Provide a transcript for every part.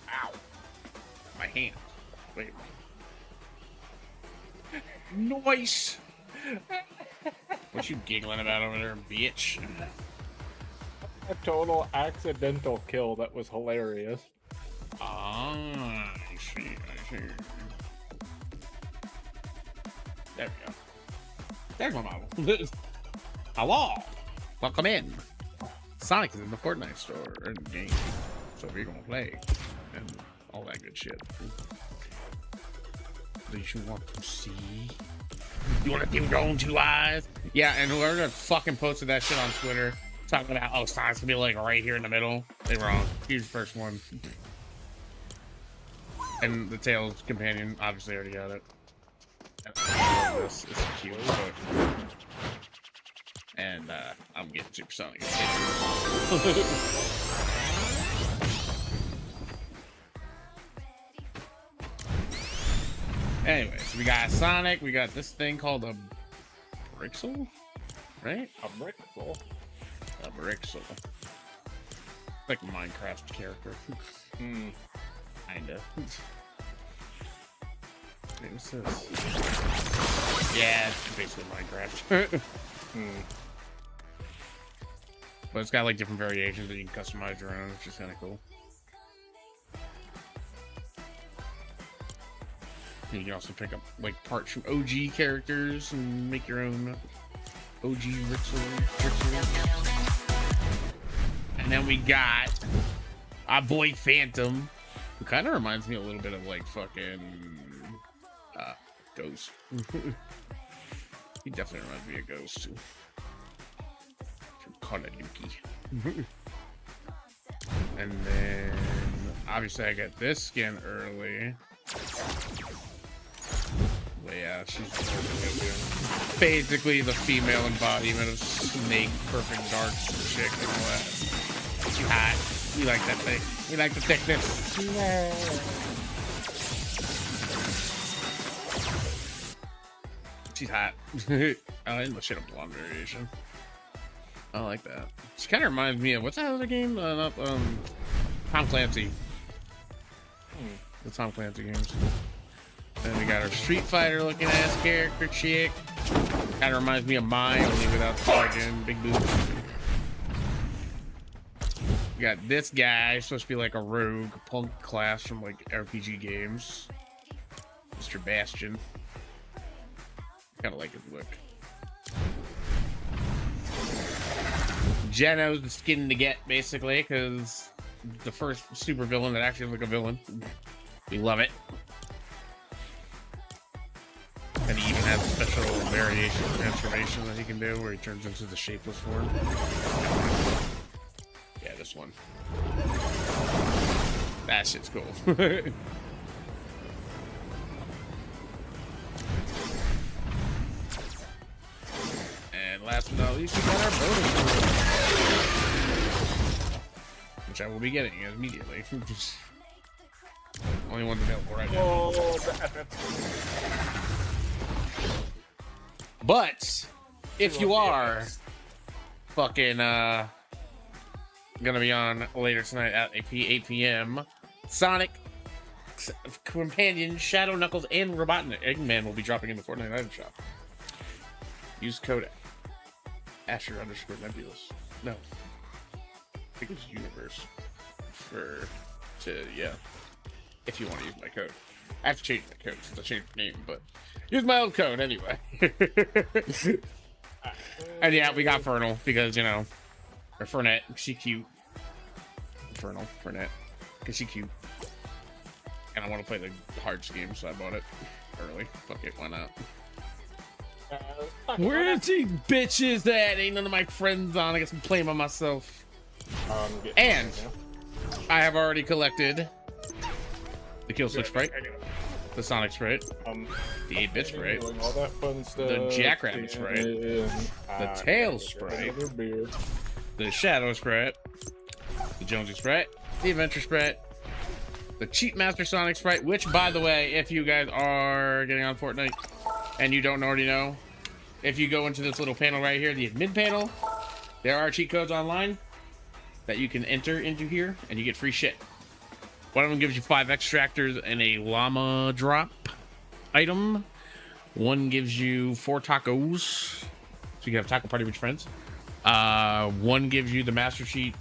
Ow. My hand. Wait. Nice. What you giggling about over there, bitch? A total accidental kill that was hilarious. Ah, I see, I see. There we go. There's my model. Hello. Welcome in. Sonic is in the Fortnite store or in the game. So we're gonna play and all that good shit. Do you want to see? You want to give your own two eyes? Yeah, and whoever fucking posted that shit on Twitter talking about, oh, Sonic's gonna be like right here in the middle. They were wrong. He's the first one. And the Tails companion obviously already got it. I love this. It's cute. And I'm getting Super Sonic. Anyways, we got Sonic. We got this thing called a Brixel, right? A Brixel. A Brixel. Like a Minecraft character. Kinda. What's this? Yeah, it's basically Minecraft. But it's got like different variations that you can customize your own, which is kind of cool. You can also pick up like parts from OG characters and make your own OG Brixel. And then we got our boy Phantom, who kind of reminds me a little bit of like fucking Ghost. He definitely reminds me of Ghost too. From Call of Duty. And then obviously I got this skin early. But yeah, she's basically the female embodiment of Snake, Perfect Dark chick and all that. She's hot. You like that thing. You like the thickness. Yeah. She's hot. I like the shit of blonde variation. I like that. She kind of reminds me of what's that other game? Tom Clancy. The Tom Clancy games. Then we got our Street Fighter looking ass character chick. Kind of reminds me of mine, only without the fucking big boots. We We got this guy, supposed to be like a rogue punk class from like RPG games. Mr. Bastion. Kind of like his look. Geno's the skin to get, basically, because the first super villain that actually looks like a villain. We love it. And he even has a special variation transformation that he can do where he turns into the shapeless form. Yeah, this one. That shit's cool. And last but not least, we got our bonus tool, which I will be getting immediately. Only one's available right now. Oh, But if you are fucking gonna be on later tonight at 8 p.m. Sonic Companion, Shadow Knuckles, and Robotnik Eggman will be dropping in the Fortnite item shop. Use code Asher_Nebulous. No, I think it's Universe yeah. If you want to use my code, I have to change my code since I changed the name, but use my old code anyway. And yeah, we got Fernal because, you know, or Fernet, she cute. Fernet, because she cute. And I want to play the hard game, so I bought it early. Fuck it, why not? Where's these bitches at? Ain't none of my friends on. I guess I'm playing by myself. And I have already collected the Kill Switch sprite, the Sonic sprite, the 8-bit sprite, all that fun stuff, the Jackrabbit sprite, the Tail sprite, the Shadow sprite, the Jonesy sprite, the Adventure sprite, the Cheat Master Sonic sprite, which, by the way, if you guys are getting on Fortnite and you don't already know, if you go into this little panel right here, the admin panel, there are cheat codes online that you can enter into here and you get free shit. One of them gives you 5 extractors and a llama drop item. One gives you 4 tacos, so you can have a taco party with your friends. One gives you the Master Cheat,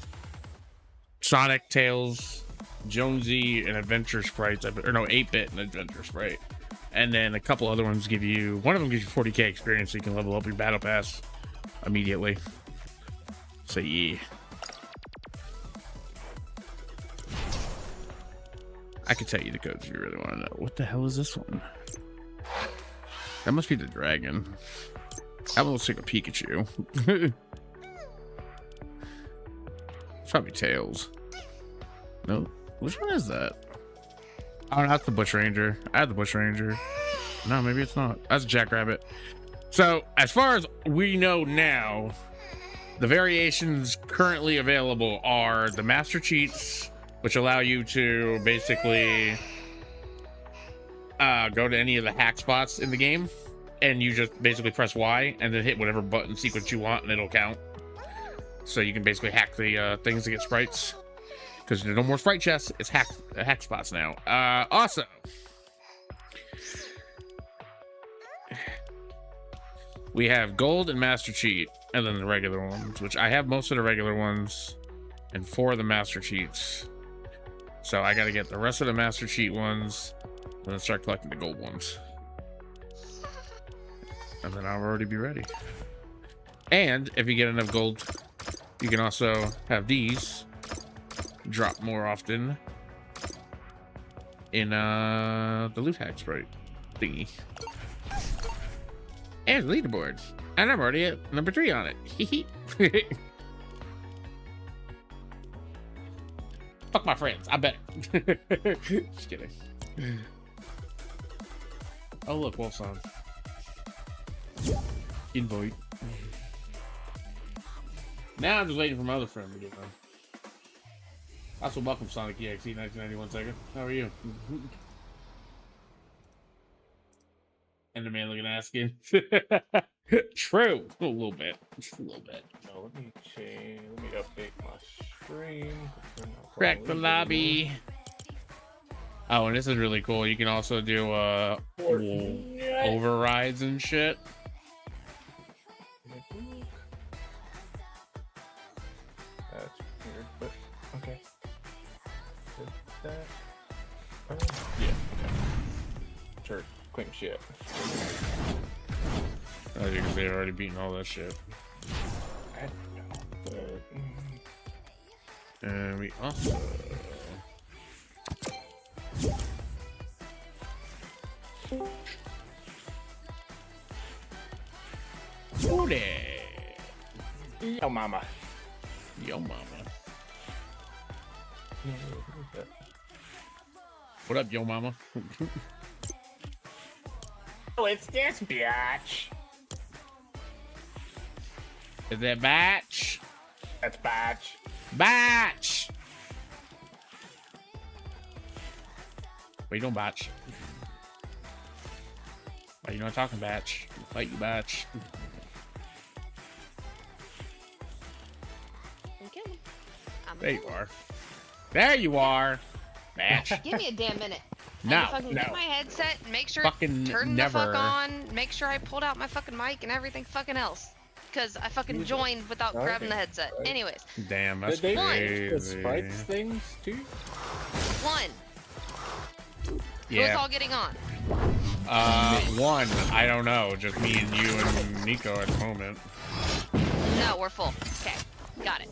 Sonic, Tails, Jonesy, and Adventure sprites, or no, 8-bit and Adventure sprite. And then a couple other ones give you, one of them gives you 40k experience, so you can level up your battle pass immediately. So yeah. I could tell you the codes if you really want to know. What the hell is this one? That must be the dragon. That one looks like a Pikachu. It's probably Tails. No, which one is that? Oh, that's the Bush Ranger. I had the Bush Ranger. No, maybe it's not. That's Jackrabbit. So, as far as we know now, the variations currently available are the Master Cheats, which allow you to basically go to any of the hack spots in the game, and you just basically press Y and then hit whatever button sequence you want, and it'll count. So you can basically hack the things to get sprites, because there's no more sprite chests. It's hack spots now. Also, we have Gold and Master Cheat, and then the regular ones, which I have most of the regular ones and 4 of the Master Cheats. So I got to get the rest of the Master Cheat ones and then start collecting the gold ones. And then I'll already be ready. And if you get enough gold, you can also have these drop more often in the loot hack sprite thingy. And leaderboards. And I'm already at number 3 on it. Fuck my friends, I bet. Just kidding. Oh look, Wolfson. Invite. Now I'm just waiting for my other friend to get on. Also, welcome Sonic EXE 1991 second. How are you? Enderman looking ass skin. True. A little bit. Just a little bit. No, let me change. Let me update my stream. Crack the lobby. Oh, and this is really cool. You can also do overrides and shit. That's weird, but Okay. Did that. Yeah. Okay. Sure. Clean shit. As you can see, I've already beaten all that shit. I don't know. And we also. Booty! Yo, mama. Yo, mama. What up, yo, mama? Oh, it's this bitch. Is that batch? That's batch. Batch! What you doing, batch? Why you not talking, batch? Fight you, batch. Kill him. There you are. There you are, batch. Give me a damn minute. No, I had to fucking no. get my headset, make sure Fucking it turned never. the fuck on, make sure I pulled out my fucking mic and everything fucking else. Because I fucking joined without grabbing the headset. Right. Anyways, Damn, that's Did they crazy. change the sprites things too? one. Who's Yeah. all getting on? One, I don't know. Just me and you and Nico at the moment. No, we're full. Okay, got it.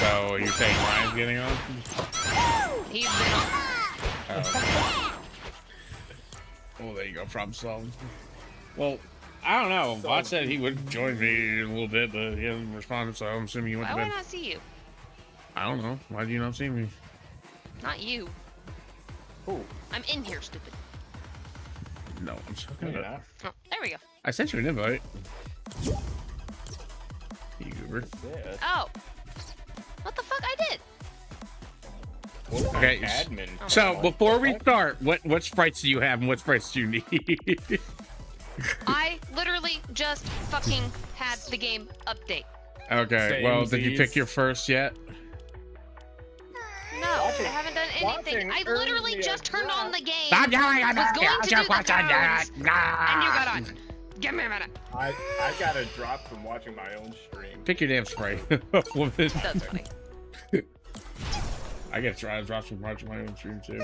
So you're saying Ryan's getting on? He's been on. Oh. Well, there you go. Problem solved. Well, I don't know. Bot said he would join me in a little bit, but he hasn't responded, so I'm assuming he went Why to would I bed. not see you? I don't know. Why do you not see me? Not you. Ooh. I'm in here, stupid. No, I'm just No, talking you're about. not. Oh, there we go. I sent you an invite. You goober. Yeah. Oh. What the fuck? I did. Okay, Admin. So What before the we fuck? start, what sprites do you have and what sprites do you need? I literally just fucking had the game update. Okay, well, did you pick your first yet? No, I Watching- haven't done anything. I watching literally earlier, just turned on the game. Stop yelling at me! Was going I'll to just do the watch on that. rounds, and you got on. Give me a minute. I got a drop from watching my own stream. Pick your damn sprite. Woman. That's funny. I get drops from watching my own stream too.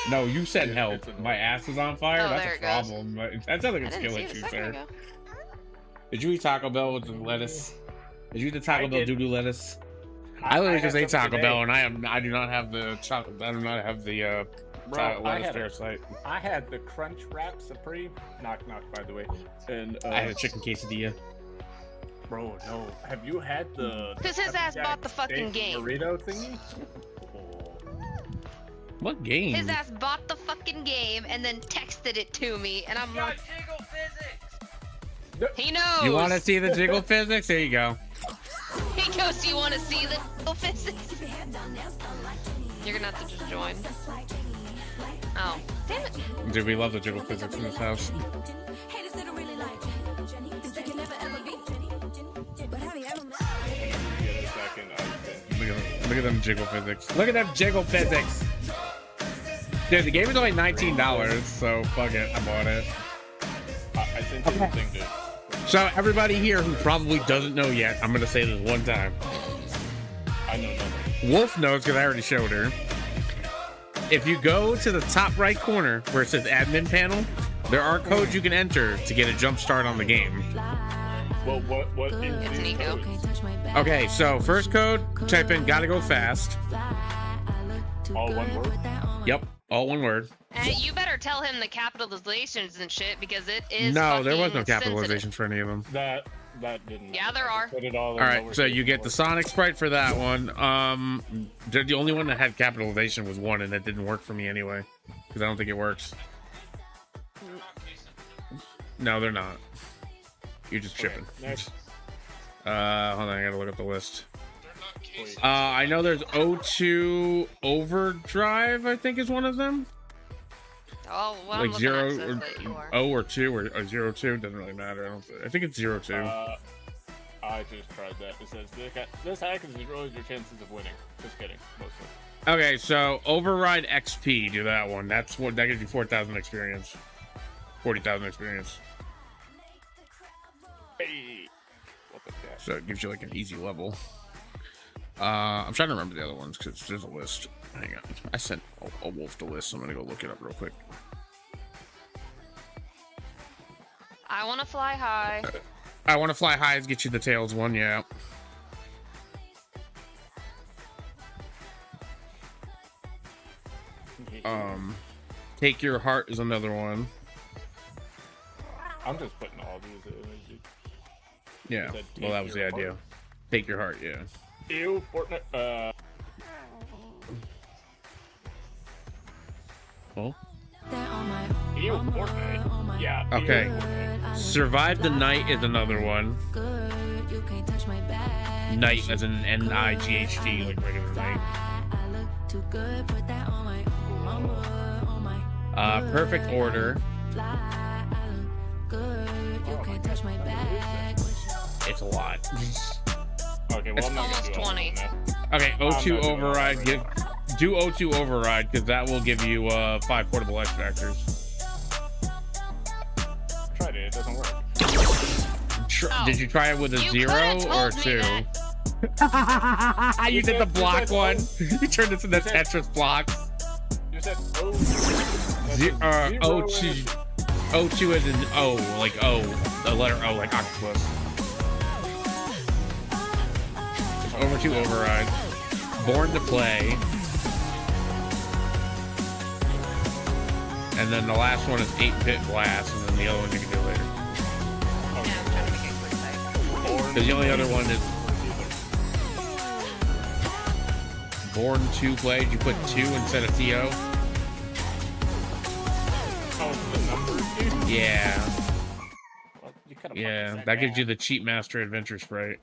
No, you said It's help. annoying. My ass is on fire. Oh, That's there a it goes. problem. That sounds like I a didn't skill see it a issue, second sir. ago. Did you eat Taco Bell with the lettuce? Did you eat the Taco I Bell did. doo-doo lettuce? I literally just had ate some Taco today. Bell, and I do not have the chocolate. I do not have the Bro, I lettuce had, parasite. I had the Crunch Wrap Supreme. Knock knock, by the way. And I had a chicken quesadilla. Bro, no. Have you had the? 'Cause his ass Jack bought the fucking steak game. burrito thingy? Oh. What game? His ass bought the fucking game and then texted it to me, and I'm like, he knows. You want to see the jiggle physics? There you go. He goes, you want to see the physics? You're gonna have to just join. Oh, damn it. Dude, we love the jiggle physics in this house. Get a second. Look at them jiggle physics. Look at them jiggle physics. Dude, the game is only $19, so fuck it. I bought it. I sent you the thing, dude. So everybody here who probably doesn't know yet, I'm gonna say this one time. I know nothing. Wolf knows because I already showed her. If you go to the top right corner where it says admin panel, there are codes you can enter to get a jump start on the game. Well, what is It's these Nico. codes? Okay, so first code, type in gotta go fast. All one word? Yep, all one word. And you better tell him the capitalizations and shit because it is. No, there was no fucking capitalization for any of them. That didn't. Yeah, there are. Put it all. All right, so you get the Sonic sprite for that one. The only one that had capitalization was one, and that didn't work for me anyway, because I don't think it works. No, they're not. You're just chipping. Next. Hold on, I gotta look up the list. I know there's O2 Overdrive, I think is one of them. Oh, what Like I'm looking zero at says or that you are. O or 2 or 02 doesn't really matter. I think it's 02. I just tried that. It says this hack destroys your chances of winning. Just kidding, mostly. Okay, so Override XP, do that one. That's what that gives you 4,000 experience, 40,000 experience. Hey, what the cat? So it gives you like an easy level. I'm trying to remember the other ones because there's a list. Hang on. I sent a wolf the list. So I'm gonna go look it up real quick. I want to fly high. I want to fly high is get you the tails one, yeah. Take your heart is another one. I'm just putting all these in. Yeah. Said Well, that take was the your idea. heart. Take your heart, yeah. Ew, Fortnite. Oh. Ew, Fortnite. Yeah. ew, Okay. Fortnite. Survive the night is another one. Night as in N-I-G-H-T, like regular night. Perfect order. It's a lot. Okay, well, I'm not gonna Almost do all of 20. them now. Okay, I'm not O2 doing override. all Do O2 override because that will give you 5 portable extractors. Tried it. It doesn't work. Oh. Did you try it with a You 0 could've or told me 2? that. You did the said- block you said one. O. You turned it to the You said- Tetris blocks. You said O. O2. O2 is an O, like O. The letter O, like octopus. Over to override. Born to play. And then the last one is 8-bit blast, and then the other one you can do later. Yeah, I'm trying to make it quick site. Because the only other one is Born to play. Did you put 2 instead of TO? Oh, the number 2? Yeah. Well, you could've Yeah. fucking That said gives you the Cheat Master Adventure Sprite.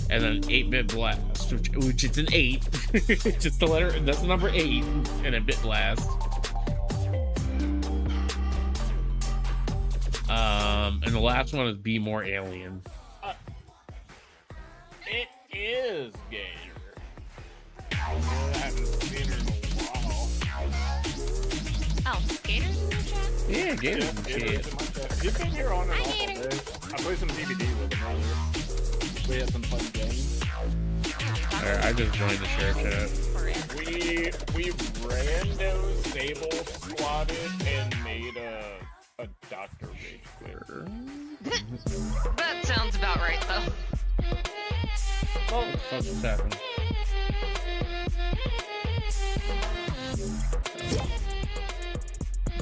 And then 8-bit blast, which is an 8. Just the letter, that's the number 8, and a bit blast. And the last one is Be More Alien. It is Gator. I haven't seen it in a while. Oh, Gators in the chat? Yeah, Gator's Yeah, and Gator shit. is in my chat. He's been here on and Hi, off all Gator. day. I played some DVD with him earlier. We had some fun games. Alright, I just joined the share chat. We rando Sable squatted and made a Dr. Rage quit. That sounds about right, though. Well, What's happening?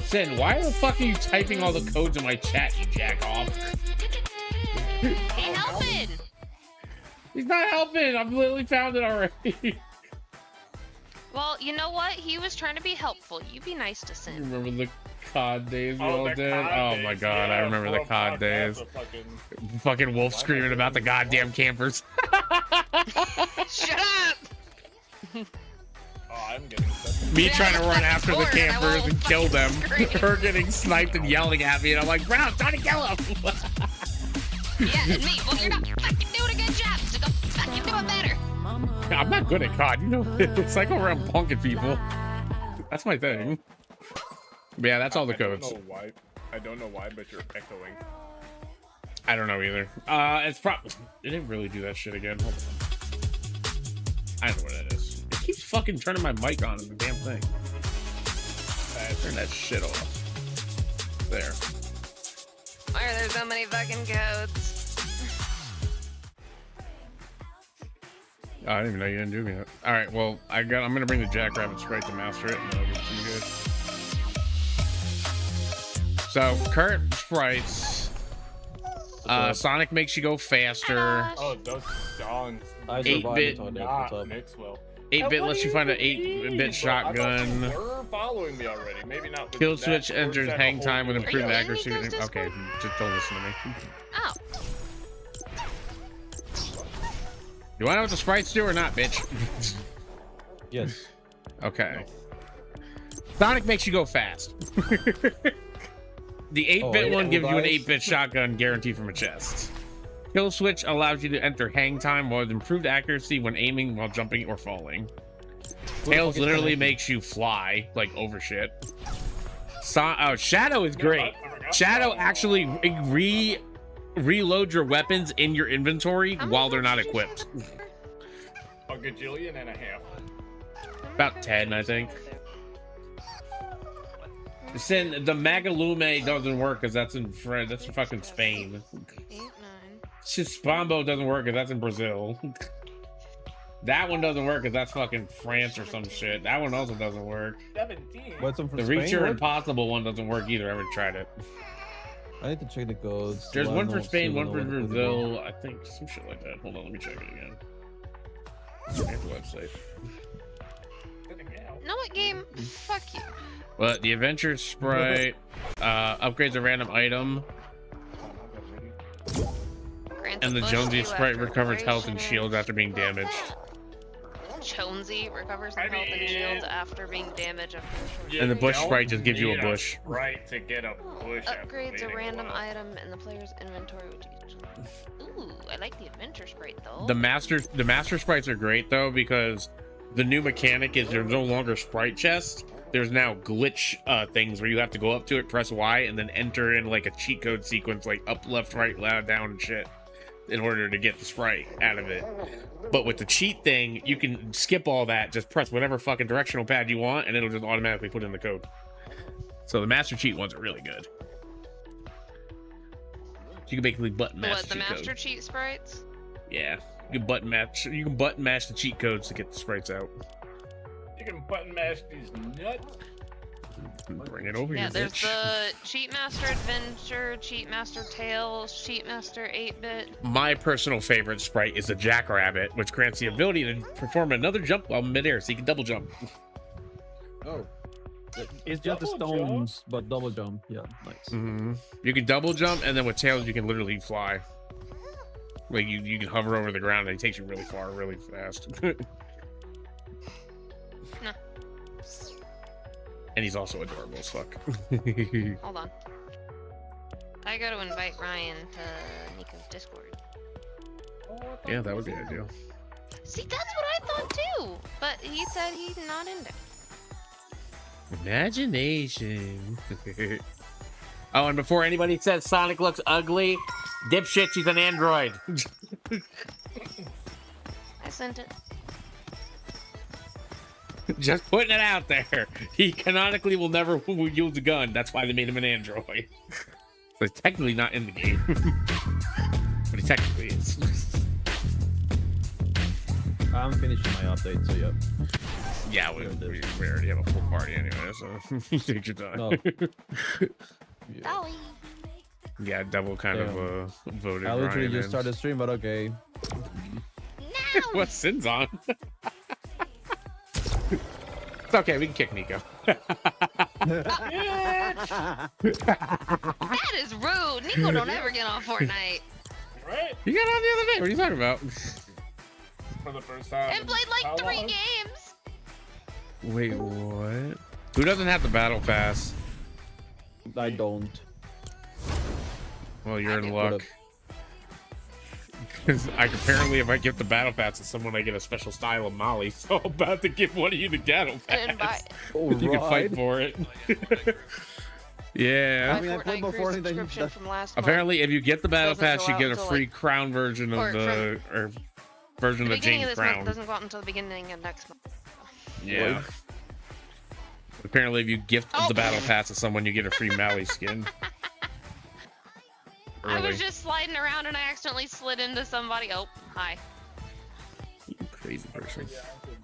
Sin, why the fuck are you typing all the codes in my chat, you jack off? Ain't helping! He's not helping! I've literally found it already. Well, you know what? He was trying to be helpful. You be nice to Sin. Remember the COD days we all the did? COD Oh days, my god, I yeah, remember the fuck, COD that's days. a fucking- Fucking wolf screaming about the goddamn campers. Shut up! Oh, I'm getting stuck. Me Yeah, trying to run that's after the bored, and I campers won't and kill them. fucking scream. Her getting sniped and yelling at me, and I'm like, bro, I'm trying to kill him. Yeah, and me. Well, you're not fucking doing a good job, so go fucking do it better. I'm not good at COD, you know this. I go around punking people. That's my thing. But yeah, that's all the codes. I don't know why, but you're echoing. I don't know either. It's probably it didn't really do that shit again. Hold on. I know where that is. It keeps fucking turning my mic on in the damn thing. Turn that shit off. There. Why are there so many fucking codes? Oh, I didn't even know you didn't do me that. All right, well, I'm gonna bring the Jackrabbit Sprite to master it, and then I'll get you good. So current sprites, Sonic makes you go faster. Oh, those songs. I 8-bit. survived until Not Nick. What's mix well. 8-bit What lets do you find an mean, 8-bit bro? shotgun. I thought you were following me already. Maybe not. with Kill that, switch or is enters that a hang whole time with new- improved Are you in accuracy. Nico's Okay, Discord? just don't listen to me. Oh. You want to know what the sprites do or not, bitch? Yes. Okay. Sonic makes you go fast. The 8-bit one gives you an 8-bit shotgun guaranteed from a chest. Kill switch allows you to enter hang time with improved accuracy when aiming while jumping or falling. Tails literally makes you fly, like over shit. Shadow is great. Shadow actually reload your weapons in your inventory How many while they're not votes did you equipped. say? A gajillion and a half. About 10, I think. Sin, the Magalume doesn't work because that's in France. That's in fucking Spain. 8, 9. Chispambo doesn't work because that's in Brazil. That one doesn't work because that's fucking France or some shit. That one also doesn't work. 17. What's one for The Spain? Reacher What? Impossible one doesn't work either. I haven't tried it. I need to check the codes. There's so I one know for what's Spain, suitable, one for what to put it in. Brazil. I think some shit like that. Hold on, let me check it again. At the website. Know what game? Fuck you. But the adventure sprite upgrades a random item, Grants and a the bush Jonesy to sprite after recovers health and operation. shields after being damaged. Jonesy recovers health and shield after being damaged after And the bush sprite just gives you a bush. Right to get a bush. after upgrades a beating random one. item in the player's inventory, which you can... Ooh, I like the adventure sprite though. The master sprites are great though, because the new mechanic is there's no longer sprite chest. There's now glitch things where you have to go up to it, press Y, and then enter in like a cheat code sequence, like up, left, right, loud, down, and shit, in order to get the sprite out of it. But with the cheat thing, you can skip all that, just press whatever fucking directional pad you want, and it'll just automatically put in the code. So the master cheat ones are really good. You can basically button match What, the cheat master code. cheat sprites? Yeah, you can button match. You can button match the cheat codes to get the sprites out. You can button mash these nuts. Bring it over Yeah, here, there's bitch. the Cheat Master Adventure, Cheat Master Tales, Cheat Master 8-Bit. My personal favorite sprite is the Jackrabbit, which grants the ability to perform another jump while midair, so you can double jump. Oh. It's just the Double jump? stones, but double jump. Yeah, nice. You can double jump, and then with tails, you can literally fly. Like you can hover over the ground, and it takes you really far, really fast. Nah. And he's also adorable as fuck. Hold on. I gotta invite Ryan to Nico's Discord. Yeah, that would be ideal. See, that's what I thought too! But he said he's not in there. Imagination. Oh, and before anybody says Sonic looks ugly, dipshit, she's an android. I sent it. Just putting it out there. He canonically will never use a gun. That's why they made him an android. So he's technically not in the game. But he technically is. I'm finishing my update, so yeah. Yeah, we already have a full party anyway, so take your time. No. Dolly! Yeah, Devil kind of voted I literally Ryan just in. started stream, but okay. No! What Sin's on? It's okay, we can kick Nico. That is rude! Nico don't ever get on Fortnite. Right? You got on the other day. What are you talking about? For the first time. And played like How 3 long? games! Wait, what? Who doesn't have the battle pass? I don't. Well, you're in do. luck. Because apparently, if I give the battle pass to someone, I get a special style of Molly. So I'm about to give one of you the battle And buy, pass. You can fight for it. Yeah. I mean, I Fortnite played Crew before, and then subscription that- from last month. Apparently, if you get the battle Doesn't pass, go you get out a till, free like- crown version of or the version The of beginning James of this month Brown. doesn't go out until the beginning of next month. Yeah. Apparently, if you gift Oh. the battle pass to someone, you get a free Mally skin. I Early. was just sliding around and I accidentally slid into somebody. Oh, hi. You crazy person.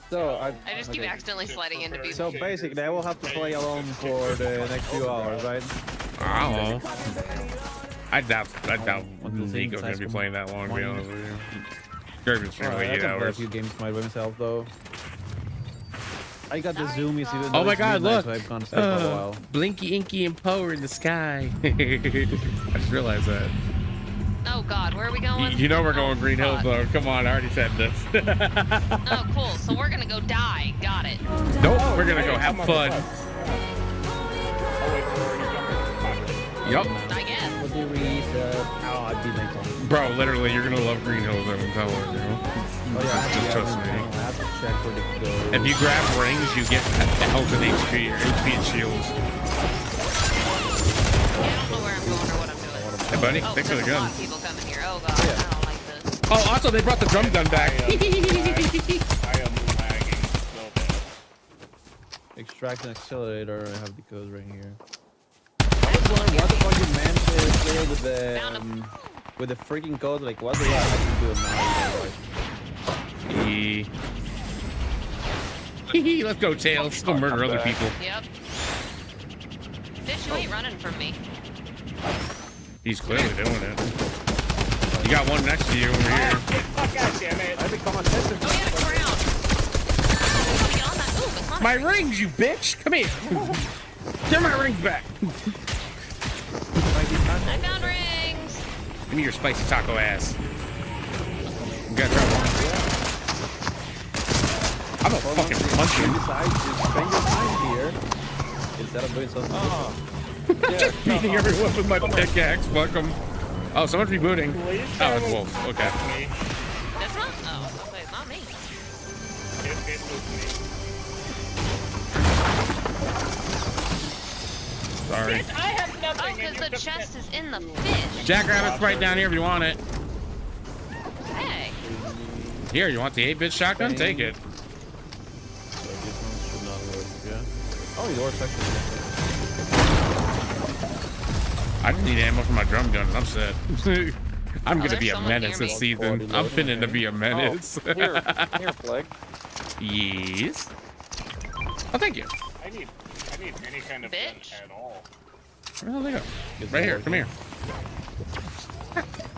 So I just keep accidentally sliding into people. So basically, I will have to play alone for the next few hours, right? I don't know. I doubt Until Nico's Zane gonna be says playing that long, to be one- honest with you. Kirby's for Alright, like I 8 can play a hours. few games by myself though. I got the zoomies even Oh though my it's god, midnight, look! so I've gone to sleep for a while. Blinky, Inky, and Poe are in the sky. I just realized that. Oh god, where are we going? You know we're going Oh, Green Hills, fuck. though. Come on, I already said this. Oh, cool. So we're gonna go die. Got it. Nope, we're gonna go have fun. Oh, wait, we're already jumping. Yup. I guess. What do we oh, I'd be late on. Bro, literally, you're gonna love Green Hills, I'm telling you. Oh, yeah, Just trust me. I have to check where to go. If you grab rings, you get health and HP, or HP and shields. Yeah, I don't know where I'm going or what I'm doing. Hey, buddy, Oh, thanks for the there's a lot gun. of people Oh god, I don't like this. Oh, also they brought the drum gun back. I am lagging so bad. Extract an accelerator. I have the code right here. I was wondering what the fuck you meant there with the freaking code. Like, what do I have to do now? Let's go, Tails. Go murder other people. Yep. Bitch, you ain't running from me. He's clearly doing it. You got one next to you over here. Oh, God damn it. I become a tester. Oh, yeah, the ground. Get on that. Ooh, that's not My rings, you bitch! Come here. Get my rings back. I found rings. Give me your spicy taco ass. You got trouble. I'm gonna fucking punch you. Just spend your time here instead of doing something. Just beating everyone with my pickaxe. Fuck 'em. Oh, someone's rebooting. Please Oh, tell it's me Wolf. Okay. it's me. This one? Oh, okay, it's not me. It was me. Sorry. Bitch, I have Oh, nothing. because and the you took chest it. is in the fish. Jackrabbit's right down here if you want it. Hey. Here, you want the 8-bit shotgun? Take it. So this one should not work, yeah? Oh, it works actually. I just need ammo for my drum gun. I'm set. I'm gonna there's be a someone menace near this me. season. I'm finna to be a menace. Here, Flag. Yes. Oh, thank you. I need any kind of Bitch. gun at all. Where the hell they go? Right here. Come here.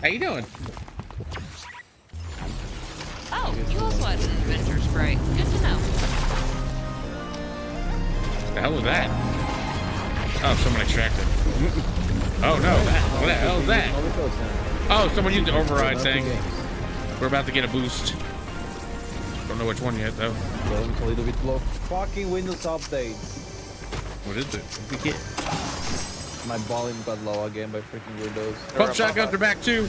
How you doing? Oh, you also had an adventure spray. Good to know. The hell was that? Oh, someone extracted. Oh no! What the hell is that? Oh, someone used the override thing. We're about to get a boost. Don't know which one yet though. It's a little bit low. Fucking Windows updates. What is it? What did we get? My volume got low again by freaking Windows. Pump shotguns are back too.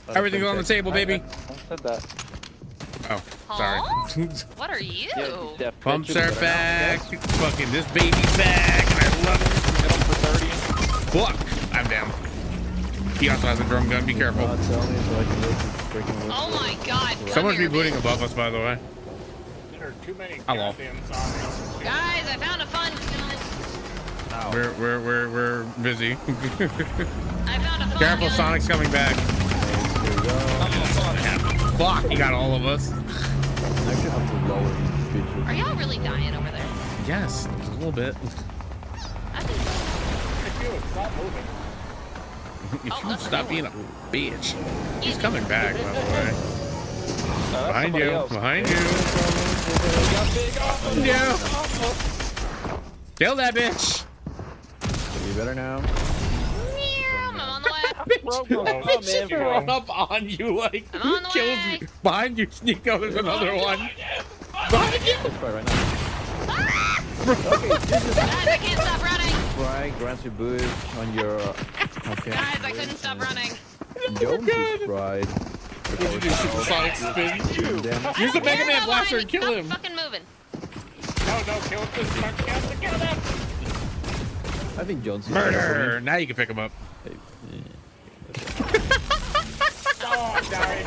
Everything's on the table, baby. I said that. Oh, sorry. Aw. What are you? Yeah, Pumps are back. Fucking this baby's back, and I love it. Hit him for 30. Fuck! I'm down. He also has a drum gun. Be careful. Tell me so I can go to freaking Windows. Oh my god. come Someone's here, rebooting bitch. above us, by the way. There are too many Hello. goddamn zombies. Guys, I found a fun gun. We're busy. I found a fun Careful, gun. Sonic's coming back. Here we go. Fuck! He got all of us. I actually have to lower these features. Are y'all really dying over there? Yes, a little bit. I think I feel it's not moving. If Oh, you that's stop a being a bitch. He's coming back, by the way. That's Behind somebody you. else. Behind you. Yeah. Kill that bitch. Be better now. I'm on the way. Bro, bro, That come bitch in, just bro. run up on you like I'm on the kills way. you. Behind you, Sneeko, there's another one. Behind you. Let's try right now. Ah! Okay, this is Guys, I can't stop running. right. Grants you boost on your. Okay. Guys, I couldn't stop running. Jones is right. Did you do super sonic spin? Use the Mega Man blaster and kill Stop him. fucking moving. No, kill this fuck. Kill them. I think Jones is Murder. Now you can pick him up. Oh, I'm dying.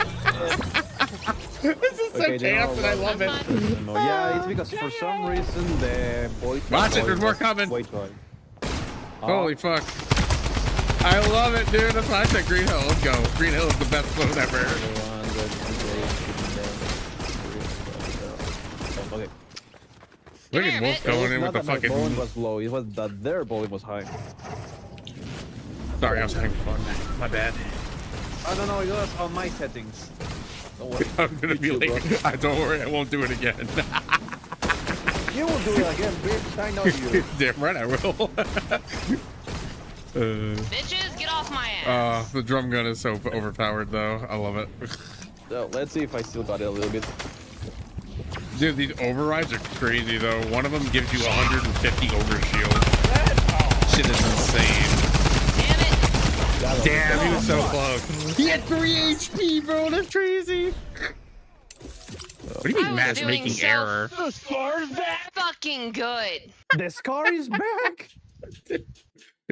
This is so Okay, they're all chaos and I love it. That's fine. No, yeah, it's because for some reason the boy. Watch it, there's more coming. Wait, wait. Holy fuck. I love it, dude. That's why I said Green Hill. Let's go. Green Hill is the best clone ever. Okay. Look Come at here, Wolf bitch. going in with Not the that my bowling fucking. was low. It was that their bowling was high. Sorry, I was having fun. My bad. Oh no, it was on my settings. Don't worry. I'm gonna be You, like, don't worry, I won't do it again. You will do it again, bitch. I know you. Damn right I will. Bitches, get off my ass. The drum gun is so overpowered, though. I love it. So let's see if I still got it a little bit. Dude, these overrides are crazy, though. One of them gives you 150 overshield. Shit is insane. Damn it. Damn, he was so close. He had 3 HP, bro. That's crazy. What do you mean I was matchmaking doing so error? fucking good. The scar is back.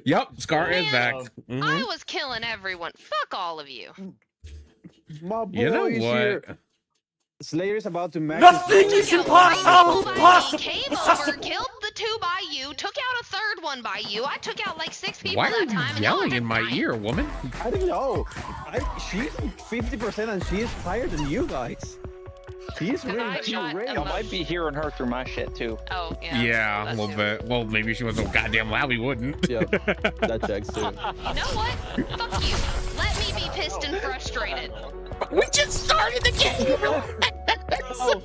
Yep, Scar is back. I was killing everyone. Fuck all of you. My boy You know is what? here. Slayer's about to max. Nothing is impossible. Came over, killed the 2 by you, took out a 3rd one by you. I took out like 6 people Why are that you time. and yelling y'all in my ended up ear, woman? I don't know. She's 50% and she is higher than you guys. She's I really shot great. a I might be hearing her through my shit too. Oh, yeah. Yeah, a that little too. bit. Well, maybe she wasn't so goddamn loud. We wouldn't. Yep, that checks too. You know what? Fuck you. Let me be pissed and frustrated. We just started the game. Oh,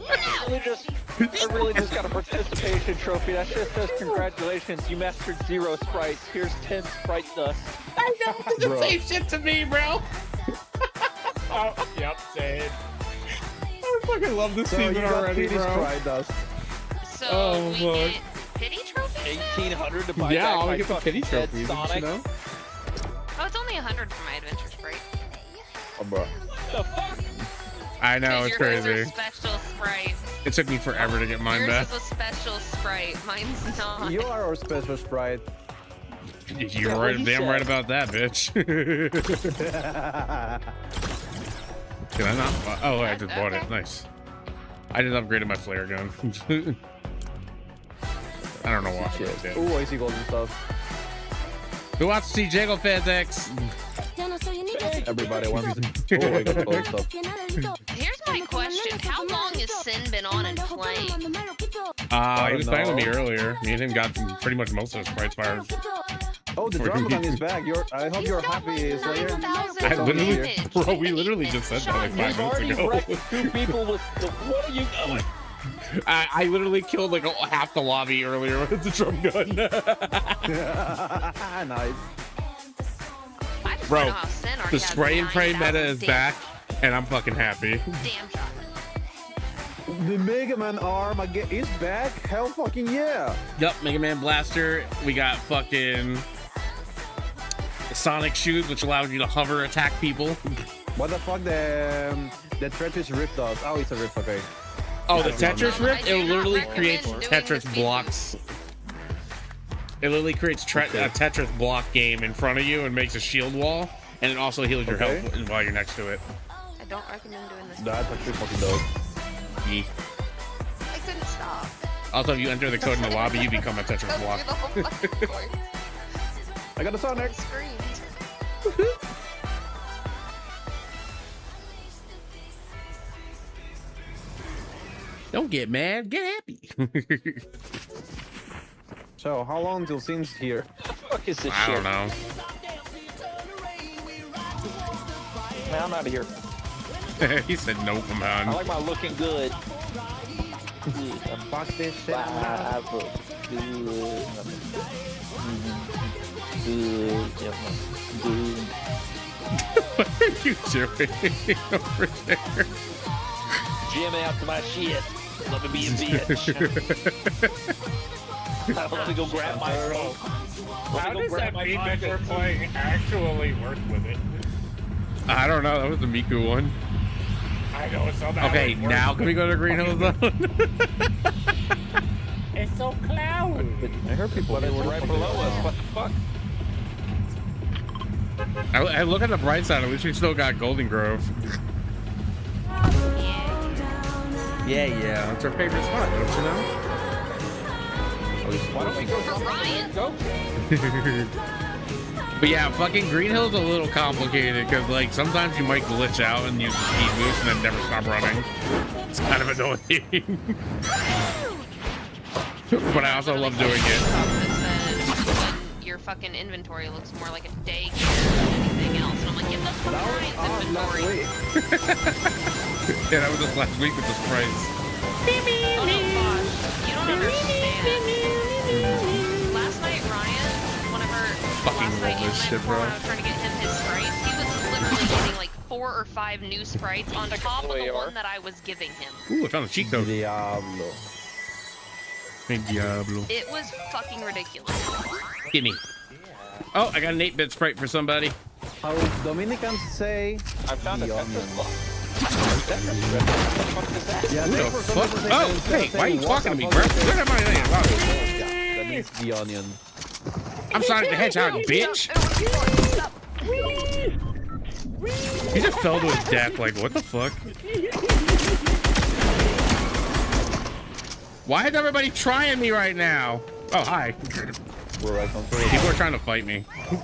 I really just got a participation trophy. That just says congratulations. You mastered 0 sprites. Here's 10 sprite dust. I know. It's the same shit to me, bro. Oh, yep, same. I fucking love this So you season got already, pretty bro. sprite dust. So Oh, we fuck. get pity trophies now? 1,800 to buy Yeah, back I'll my get the fucking pity dead trophies. Sonic. You know? Oh, it's only 100 for my adventure sprite. Oh, bro. The fuck? I know, it's Yours is crazy. a special sprite. It took me forever to get mine Yours back. is a special sprite. Mine's not. You are our special sprite. You're Yeah, right, what he damn said. right about that, bitch. Can I not? Oh, I just bought it. Okay. Nice. I just upgraded my flare gun. I don't know why. I Shit. did. Ooh, I see golden stuff. Who wants to see Jiggle Physics? Everybody wants to. Oh, I got golden stuff. Here's my question. How long has Sin been on and playing? He was playing with me know. earlier. Me and him got pretty much most of his sprites fired. Oh, the Dramagon is back. I hope you're happy, Slayer. I literally, damage. bro, we literally just said that like 5 You've already minutes ago. wrecked 2 people with the. What are you going? I literally killed like half the lobby earlier with the drum gun. Nice. I just Bro, don't know how Sin already The has spray and pray meta 9,000 is back, and I'm fucking happy. Damn shot. The Mega Man arm again is back. Hell fucking yeah. Yup, Mega Man Blaster. We got fucking Sonic Shoes, which allows you to hover attack people. What the fuck the Tetris Rift does? Oh, it's a rift. Okay. Oh, the Tetris I Rift? do It not literally recommend creates doing Tetris this because- blocks. It literally creates a Tetris block game in front of you and makes a shield wall, and it also heals your Okay. health while you're next to it. I don't recommend doing this. That's actually fucking dope. Yee. I couldn't stop. Also, if you enter the code in the lobby, you become a Tetris Go block. through the whole fucking course. I got a Sonic. Screamed. Don't get mad, get happy. So, how long till Sin's here? The fuck is this I shit? don't know. Man, I'm out of here. He said nope, I'm I on. like my looking good. Fuck this shit. I look good. Good. Yep. Good. What are you doing over there? Jamming out to my shit. Let me be a bitch. Let me go grab my phone. How does that mean that we're playing actually work with it? I don't know, that was the Miku one. I know it's somehow. Okay, it works, now can we go to Green Hill Zone? It's so cloudy. I heard people. But it's right below us. What the fuck? I look at the bright side, at least we still got Golden Grove. Yeah. That's our favorite spot, don't you know? Why don't we go For Ryan. Go. But yeah, fucking Green Hill's a little complicated because like sometimes you might glitch out and use the speed boost and then never stop running. It's kind of annoying. But I also love doing it. That said, when your fucking inventory looks more like a day gear than anything else. And I'm like, get the fuck Ryan's inventory. Yeah, that was just last week with the sprites. Oh no, Bosh, you don't understand. Last night, Ryan, Fucking last night, love this the night shit, before bro. when I was trying to get him his sprites, he was literally getting like 4 or 5 new sprites on top of the one that I was giving him. Ooh, I found a cheat code. Diablo. Diablo. It was fucking ridiculous. Gimme. Oh, I got an 8-bit sprite for somebody. How Dominicans say. I found a the Tetris onion. block. Tetris Rift. What the fuck is that? Yeah, Who they the for some fuck? reason Oh, instead of hey, why are you saying talking to me, what bro? the fuck Look at my name. Wow. Yeah, that means the onion. I'm Sonic the Hedgehog, bitch. He just fell to his death. Like, what the fuck? Why is everybody trying me right now? Oh, hi. We're right on through. People are trying to fight me. They're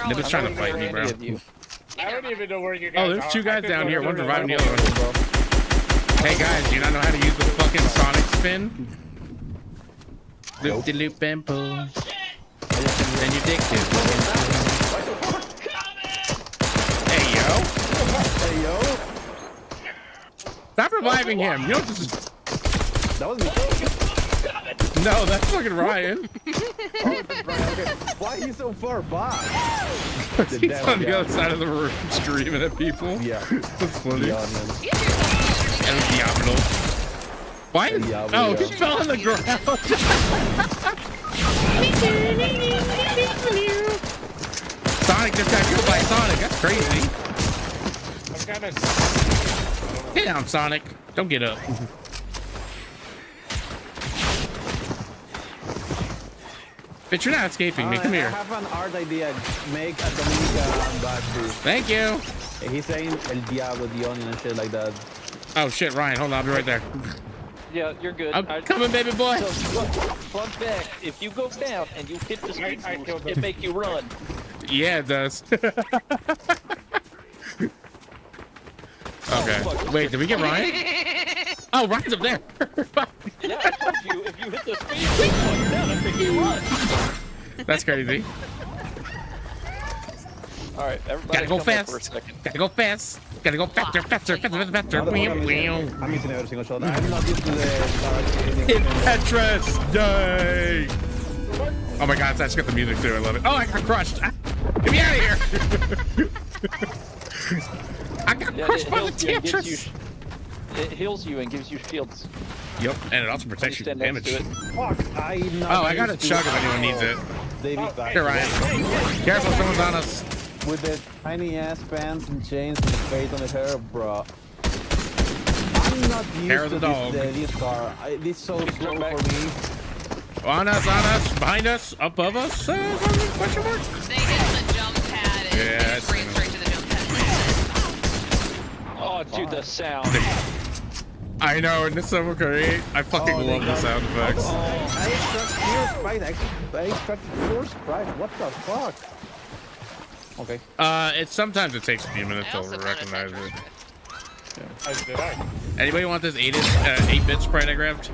all They're just trying to over fight me, there. bro. I don't even know where you guys Oh, are. there's two I guys think down we're here. gonna One's go reviving the over other one. Hey guys, do you not know how to use the fucking Sonic spin? Loop de loop and pull. Then you dick too. Hey yo. Hey, yo. Stop reviving him. You know what this is? That was me. No, that's fucking Ryan. Why are you so far back? He's on the other side of the room screaming at people. Yeah. That's funny. The onion. El Diablo. Why? El Diablo, Oh, yeah. he fell on the ground. Sonic just got killed by Sonic. That's crazy. I'm kind of. Get down, Sonic. Don't get up. But you're not escaping me. Come I here. have an art idea. Make a Dominica battery. Thank you. He's saying El Diablo, the onion, and shit like that. Oh shit, Ryan. Hold on. I'll be right there. Yeah, you're good. I'm coming, baby boy. So, front back. If you go down and you hit the speed I boost, killed it him. make you run. Yeah, it does. Okay. Wait, did we get Ryan? Oh, Ryan's up there. Yeah, I told you, if you hit the speed boost while you're down, it make you run. That's crazy. All right, everybody Gotta go come up for a fast. second. Gotta go fast. Gotta go faster, faster, faster, faster. I'm missing every single shot. I'm not used to the Hit Tetris! Yay! Oh my god, that's got the music too. I love it. Oh, I got crushed. Ah, get me out of here! I got Yeah, crushed it by the heals you and gives you, Tetris. it heals you and gives you shields. Yep, and it also You protects you from stand next damage. to it. Fuck, I'm not Oh, I got a used to chug if anyone needs it. David back Here, Ryan. Careful, someone's on us. with the tiny ass pants and chains and the fade on the hair, bro. I'm not Hair of used the to dog. this car. It's so slow back. for me. On us, behind us, above us. Question mark? They hit the jump pad and Yeah, they I just ran see. straight to the jump pad. Oh, dude, the sound. I know, and it's so great. I fucking Oh, love the sound effects. I extracted pure sprite. I extracted pure sprite. What the fuck? Okay. Sometimes it takes a few minutes I to also found a recognize Tetris it. drift. As did I. Anybody want this 8-bit sprite I grabbed?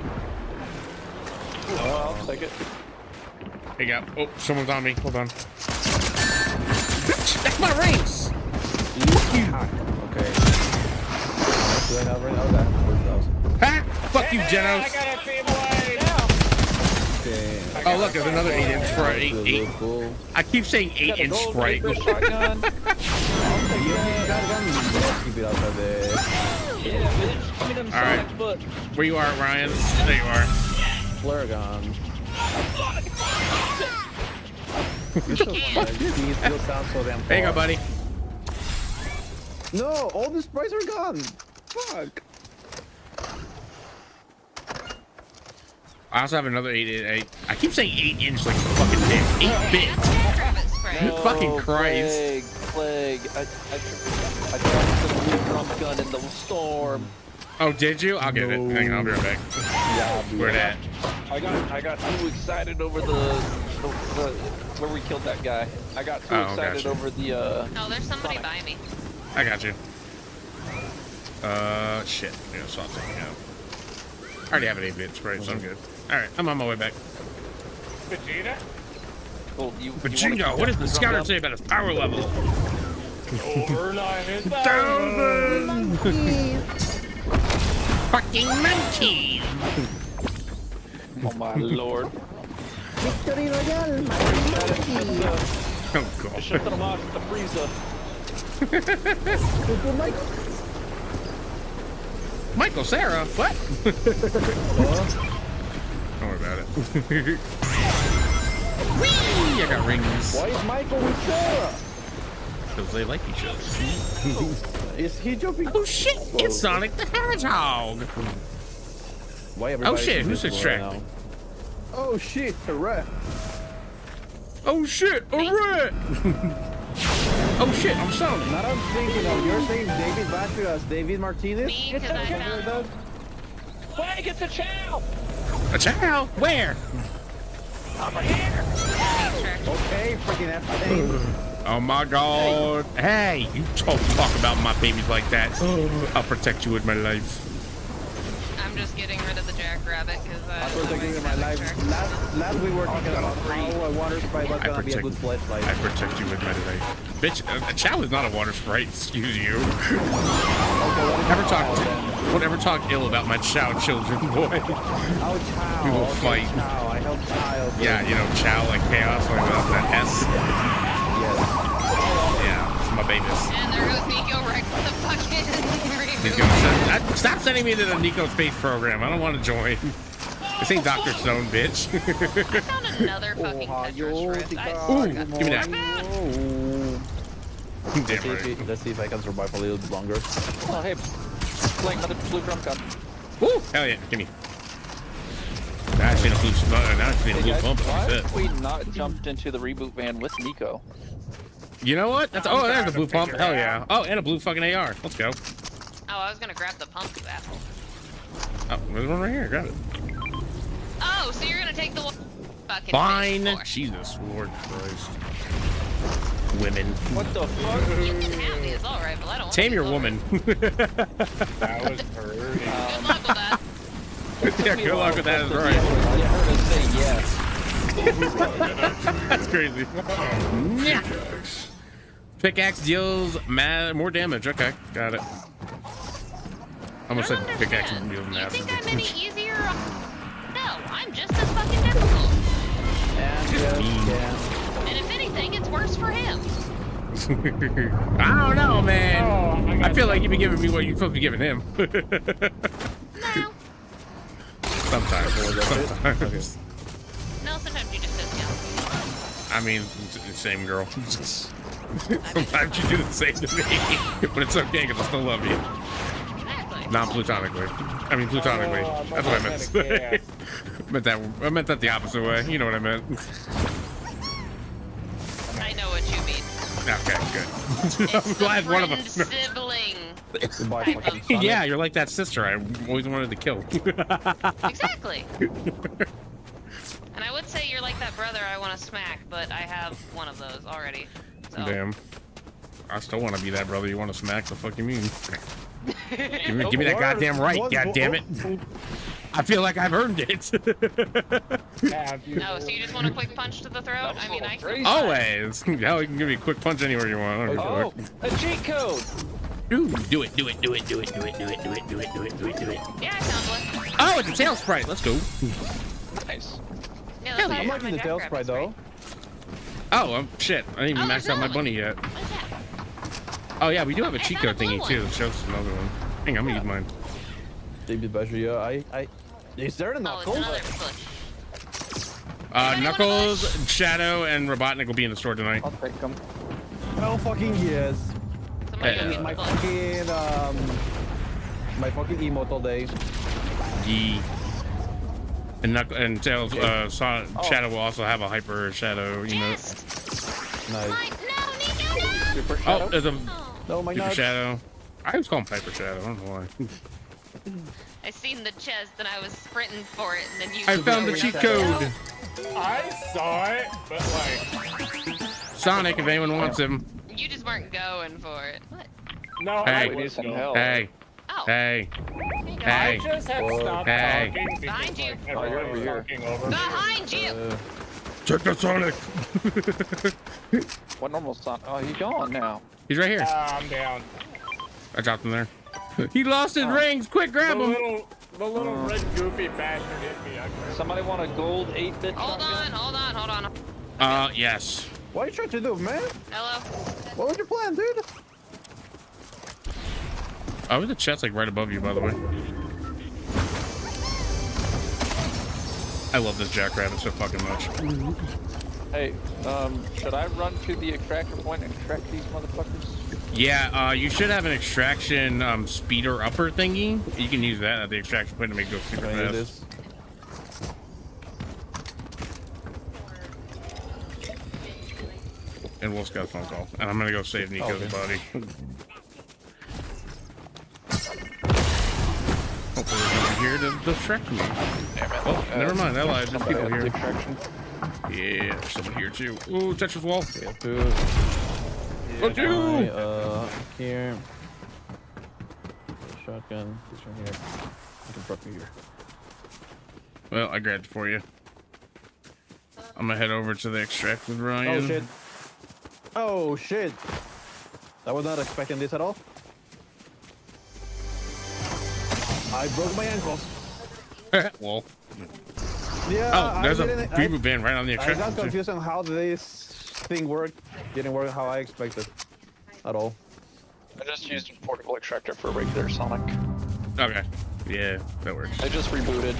Oh, I'll take it. Hey, go. Oh, someone's on me. Hold on. That's my rings. Okay. Do I have right now? Okay. 4,000. Ha! Fuck you, I Genos. got a team blade. Okay. Oh, look, there's another 8-inch sprite. This is Eight. really cool. I keep saying Got a 8-inch gold sprite. paper shotgun. You got gun. Keep it outside the. Yeah, bitch. Give me them All right. Sonic butt. Where you are, Ryan? There you are. Flare gun. This still sounds so damn There you go, far. buddy. No, all the sprites are gone. Fuck. I also have another 8-inch. I keep saying 8-inch like fucking 8-bit. Rabbit spray. Fucking Christ. Plague. I dropped the blue drum gun in the storm. Oh, did you? I'll get it. Hang on, I'll be right back. Yeah, Where it at? I got too excited over the where we killed that guy. I got too Oh, excited gotcha. over the Oh, there's somebody by me. I got you. Shit. Yeah, swap something out. I already have an 8-bit sprite, so I'm good. Alright, I'm on my way back. Vegeta? well, you Vegeta, what does the scouter say about his power level? Over 9,000. Fucking monkey! Oh my lord. Victory Royale, Oh god. Shut them off the freezer. Michael Sarah? What? Don't worry about it. Whee! I got rings. Why is Michael with Sarah? Because they like each other. Is he jumping? Oh shit! It's Sonic the Hedgehog! Why Oh shit, who's invisible right extracting? now? Oh shit, a rat. Oh shit! A rat! Oh shit, I'm stoned. Not I'm thinking of. You're saying David Bashir as David Martinez? Me, because I found. Wait, get the chow! A chow? Where? Over here! Okay, freaking F-Thing. Oh my god. Hey, you don't talk about my babies like that. I'll protect you with my life. I'm just getting rid of the jackrabbit because I was thinking in my life. Last we were talking about how a water sprite was gonna be a good flashlight. I protect you with my life. Bitch, a chow is not a water sprite, excuse you. Don't ever talk ill about my chow children, boy. Oh, Chow. We will Okay, fight. Chow. I help Chow. Yeah, you know, chow like chaos, like that S. Yes. Yeah, it's my babies. And there goes Nico right with the fucking He's reboot. gonna stop sending me to the Nico Space program. I don't want to join. This ain't Dr. Stone, bitch. I found another fucking Tetris rift. I Ooh, swear to give me that. Let's Damn see, right. let's see if I can survive a little bit longer. Oh, hey. Playing another blue drum gun. Woo! Hell yeah, give me. Now I've seen a blue Hey guys, bump. why That's have it. we not jumped into the reboot van with Nico? You know what? That's there's a blue pump. Hell yeah. Oh, and a blue fucking AR. Let's go. Oh, I was gonna grab the pump, you asshole. Oh, there's one right here. Grab it. Oh, so you're gonna take the one fucking Fine. fish for. Jesus, Lord Christ. Women. What the fuck? You can have the assault rifle. I don't want Tame the your assault woman. That was hurting. Good luck with that. Yeah, good luck with that. Is right. Get her to say yes. That's crazy. Yeah. Pickaxe deals more damage. Okay, got it. Almost I said don't pickaxe understand. deals You massive think I'm any easier? No, I'm just as fucking difficult. And Just mean. yeah. And if anything, it's worse for him. I don't know, man. Oh, I feel like you've been giving me what you're supposed to be giving him. No. Sometimes. Sometimes. No, sometimes you just piss me off. I mean, same girl. Sometimes you do the same to me. But it's okay because I still love you. Exactly. Non-platonically. I mean, platonically. Oh, That's what I meant. gas. I meant that the opposite way. You know what I meant. I know what you mean. Okay, good. It's I'm glad the one of friend us. sibling. Goodbye, Type fucking of- Sonic. Yeah, you're like that sister I always wanted to kill. Exactly. And I would say you're like that brother I want to smack, but I have one of those already. So. Damn. I still want to be that brother you want to smack. The fuck you mean? Give me that goddamn right, goddamn it. I feel like I've earned it. Have you? No, so you just want a quick punch to the throat? I mean, I can. Always. Hell, you can give me a quick punch anywhere you want. I don't give a Oh, fuck. a cheat code! Ooh, do it. Yeah, I found one. Oh, it's a tail sprite. Let's go. Nice. Yeah, Hell that's yeah. I'm why liking my the tail jackrabbit's sprite though. great. Oh, shit. I didn't even Oh, max out my there's bunny yet. What is that? Oh, yeah, we do have a I cheat found code a blue thingy, too. That shows us another one. Hang on, I'm gonna use mine. David Bashir, yeah, is there a Oh, it's knuckles? another push. Anybody want a Knuckles, bush? Shadow, and Robotnik will be in the store tonight. I'll take them. Oh fucking yes. Somebody Yeah. else My push. fucking emote all day. Yee. And Tails, Oh. Shadow will also have a hyper shadow, you know. Chest! Nice. No, Nico, no! Super Oh, shadow. there's a Oh. No, my super nuts. shadow. I always call him Hyper Shadow. I don't know why. I seen the chest and I was sprinting for it, and then you. I found the cheat code. I saw it, but like, Sonic, if anyone wants him. You just weren't going for it. What? no. Hey. I We need was some going. help. Hey, Oh. hey, There you go. I hey. just had stopped Hey. talking because Behind you. like, Oh, you're everyone over was here. talking over me. Behind you! Check the Sonic. What normal son? Oh, he's gone now. He's right here. I'm down. I dropped him there. He lost his rings. Quick, grab him. The little red goofy bastard hit me. I grabbed Somebody want a gold 8-bit Hold shotgun? on. Yes. What are you trying to do, man? Hello? What was your plan, dude? Oh, the chat's like right above you, by the way. I love this Jackrabbit so fucking much. Hey, should I run to the extractor point and extract these motherfuckers? Yeah, you should have an extraction speeder upper thingy. You can use that at the extraction point to make it go super Can I do fast. this? And Wolf's got a phone call. And I'm gonna go save Nico's Okay. body. Hopefully there's no one here to distract me. Oh, never mind. I lied. There's people here. Yeah, there's someone here too. Ooh, Tetris wall. Yeah, food. Fuck you! Here. Shotgun. This one here. You can drop me here. Well, I grabbed it for you. I'm gonna head over to the extract with Ryan. Oh shit. Oh shit. I was not expecting this at all. I broke my ankles. Well. Yeah. Oh, there's a I reboot band right on the got extract. confused on how this thing worked. Didn't work how I expected. At all. I just used a portable extractor for a regular Sonic. Okay. Yeah, that works. I just rebooted.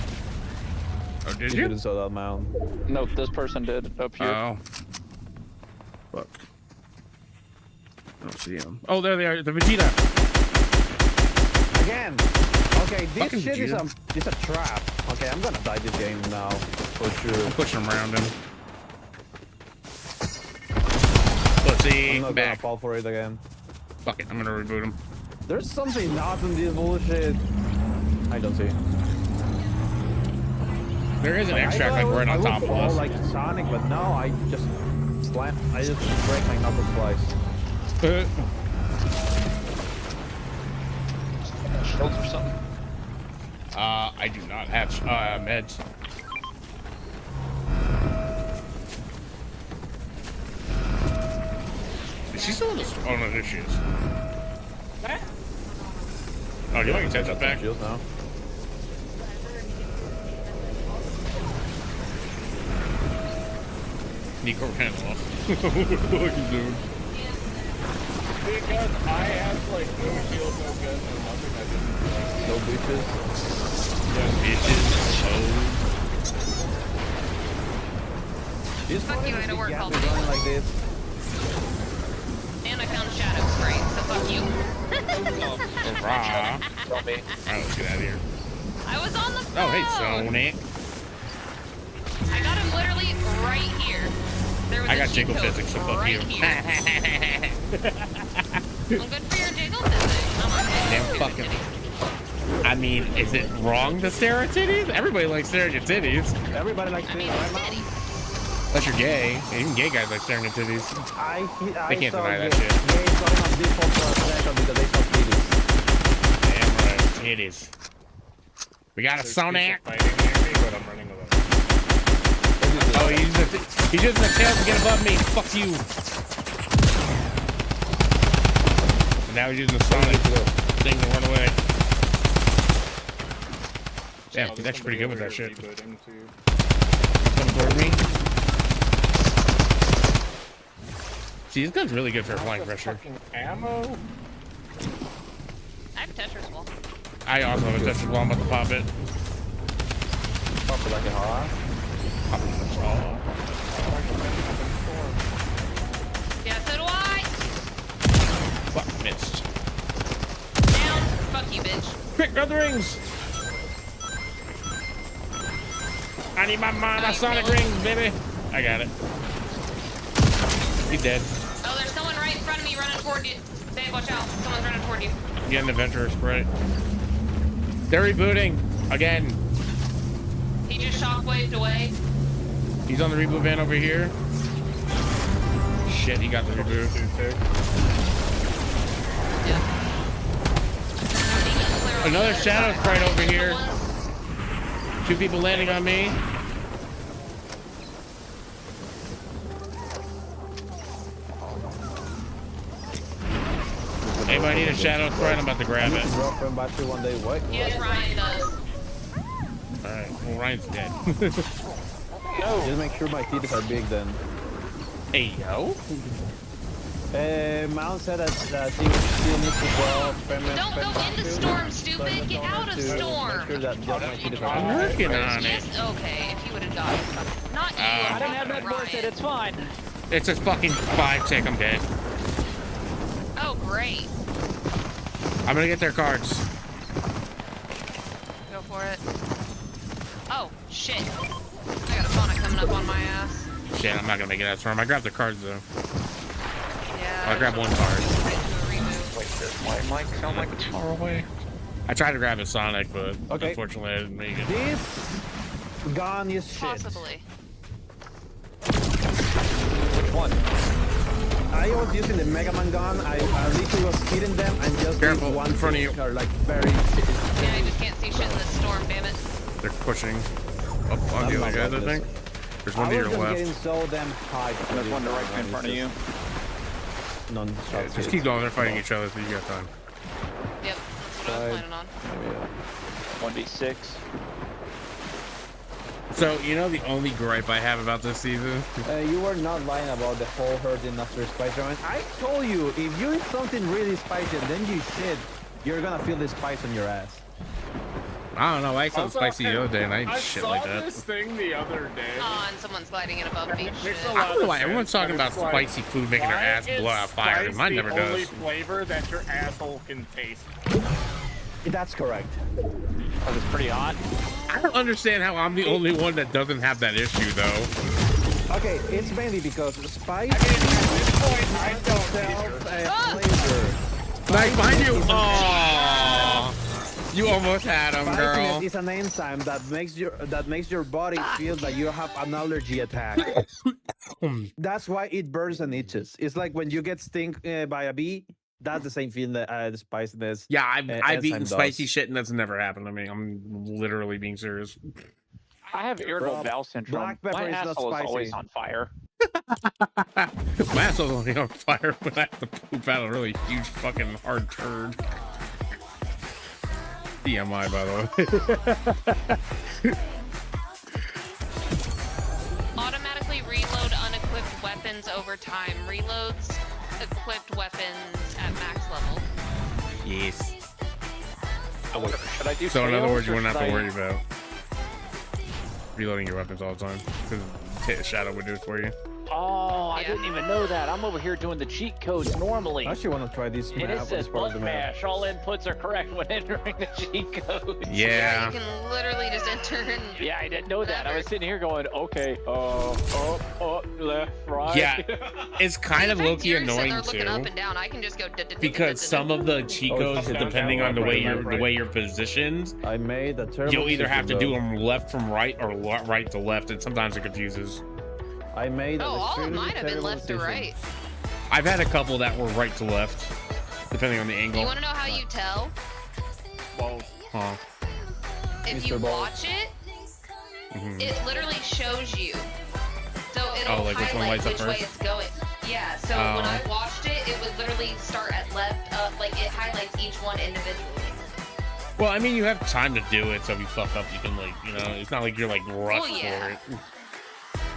Oh, did You you? didn't saw that mount. No, this person did up here. Oh. Fuck. I don't see him. Oh, there they are. The Vegeta. Again. Okay, this Fucking shit is Vegeta. a trap. Okay, I'm gonna die this game now for sure. I'm pushing him around him. Pussy. I'm not gonna Back. fall for it again. Fuck it. I'm gonna reboot him. There's something not in this bullshit. I don't see. There is an extract I like right I on would top of fall us. like Sonic, but no, I just slam. I just break my knuckles twice. Shields or something. I do not have meds. Is she still in the store? Oh no, there she is. Oh, you want your Tetris back? Shields now. Nico ran off. What the fuck are you doing? Because I have like no shield, no gun, no nothing. I didn't. No bitches. Bitches. This Fuck one you, is I had to the work gap all is day. running like this. And I found shadow spray, so fuck you. Oh, rah. Alright, let's get out of here. I was on the phone. Oh, hey, Sonic. I got him literally right here. There was I a got cheat jiggle code physics, so fuck right you. Here. Well, good for your jiggle physics. I'm okay. Damn fucking. I mean, is it wrong to stare at titties? Everybody likes staring at titties. Everybody likes I to mean, right it's now. steady. Unless you're gay. Even gay guys like staring at titties. I They can't saw deny that gay- shit. Gays going on default for a second because they saw titties. Damn right. Titties. We got a There's Sonic. people fighting near me, but I'm running away. Oh, he's using the tail to get above me. Fuck you. And now he's using the Sonic thing to run away. Damn, Oh, he's there's actually pretty good with that somebody shit. over here rebooting, too. Coming toward me. See, this gun's really good for flying pressure. Fucking ammo? I have Tetris wall. I also have a touch of wall. I'm about to pop it. Pop it like a hot. Pop it. Oh. Yeah, so do I. Fuck, missed. Down. Fuck you, bitch. Quick, grab the rings. I need my Sonic rings, baby. I got it. He's dead. Oh, there's someone right in front of me running toward you. Dave, watch out. Someone's running toward you. Getting the Venture spray. They're rebooting again. He just shockwaved away. He's on the reboot van over here. Shit, he got the reboot. Another shadow sprite over here. 2 people landing on me. Anybody need a shadow sprite? I'm about to grab it. Girlfriend battery one day. What? Yes, Ryan does. Alright, well, Ryan's dead. Just make sure my titties are big then. Hey, yo. Mount said that she still needs to go feminine. Don't go in the storm, stupid. Get out of storm. Make sure that just my titties I'm are big. working on it. Yes, okay. If you would have gotten not you. I I don't have that Ryan. bullshit, it's fine. It's a fucking 5 tick, I'm dead. Oh, great. I'm gonna get their cards. Go for it. Oh, shit. I got a Sonic coming up on my ass. Shit, I'm not gonna make it out storm. I grabbed the cards though. I'll grab one card. Wait, does my mic sound like it's far away? I tried to grab a Sonic, but Okay. unfortunately I didn't make it. This gun is shit. Possibly. Which one? I was using the Mega Man gun. I literally was hitting them and just Careful, did one in front of thing, you. or like very shit. Yeah, I just can't see shit in this storm, damn it. They're pushing up on the I'm other not guys, I like think. this. There's one I to was your just left. getting so damn hyped. for There's this one gun, directly in and front of it's you. just Non-stop. Just keep going. They're fighting each other, so you got time. Yep, that's what I was planning on. 1v6. So, you know the only gripe I have about this season? You were not lying about the whole hurting after spicy ramen. I told you, if you eat something really spicy and then you shit, you're gonna feel the spice on your ass. I don't know. I ate something Also, spicy the other day and I ate shit like I saw that. this thing the other day. Oh, and someone's gliding in above me. Makes Shit. a I lot don't know why of everyone's sense, talking but about it's like, spicy food making their why ass is blow out fire, and spice mine the never only does. flavor that your asshole can taste. That's correct. Because it's pretty hot. I don't understand how I'm the only one that doesn't have that issue, though. Okay, it's mainly because spice I mean, at this point, I don't itself either. a flavor. Nice, behind you! Oh, you almost had him, girl. Spiciness is an enzyme that makes your body feel that you have an allergy attack. That's why it burns and itches. It's like when you get stung by a bee. That's the same feeling that the spiciness. Yeah, I've enzyme eaten does. spicy shit and that's never happened to me. I'm literally being serious. I have irritable Bro, bowel syndrome. black pepper My is not asshole is always spicy. on fire. My asshole's only on fire when I have to poop out a really huge fucking hard turd. TMI, by the way. Automatically reload unequipped weapons over time. Reloads equipped weapons at max level. Yes. I wonder, should I do So in other trails words, you or wouldn't have should to I- worry about reloading your weapons all the time because Shadow would do it for you. Oh, I Yeah. didn't even know that. I'm over here doing the cheat codes normally. I actually want to try this And it map. says This part of the button map. mash. All inputs are correct when entering the cheat codes. Yeah. You can literally just enter and Yeah, I didn't know that. I was sitting here going, okay, up, left, right. Yeah, it's kind of In fact, low-key you're sitting there annoying looking up too. and down. I can just go Because some of the cheat Oh, codes, shit. depending on the way you're positioned, I made a terrible. you'll either have to decision, do them left from right or right to left, and sometimes it confuses. though. I made. Oh, all of extremely mine have been terrible left to decision. right. I've had a couple that were right to left, depending on the You angle. want to know how you tell? Well, Huh. If Mr. you Balls. watch it, Mhm. it literally shows you. So it'll Oh, like which one highlight lights up which way first? it's going. Yeah, so Oh. when I watched it, it would literally start at left up, like it highlights each one individually. Well, I mean, you have time to do it, so if you fuck up, you can it's not like you're like rushed Well, yeah. for it.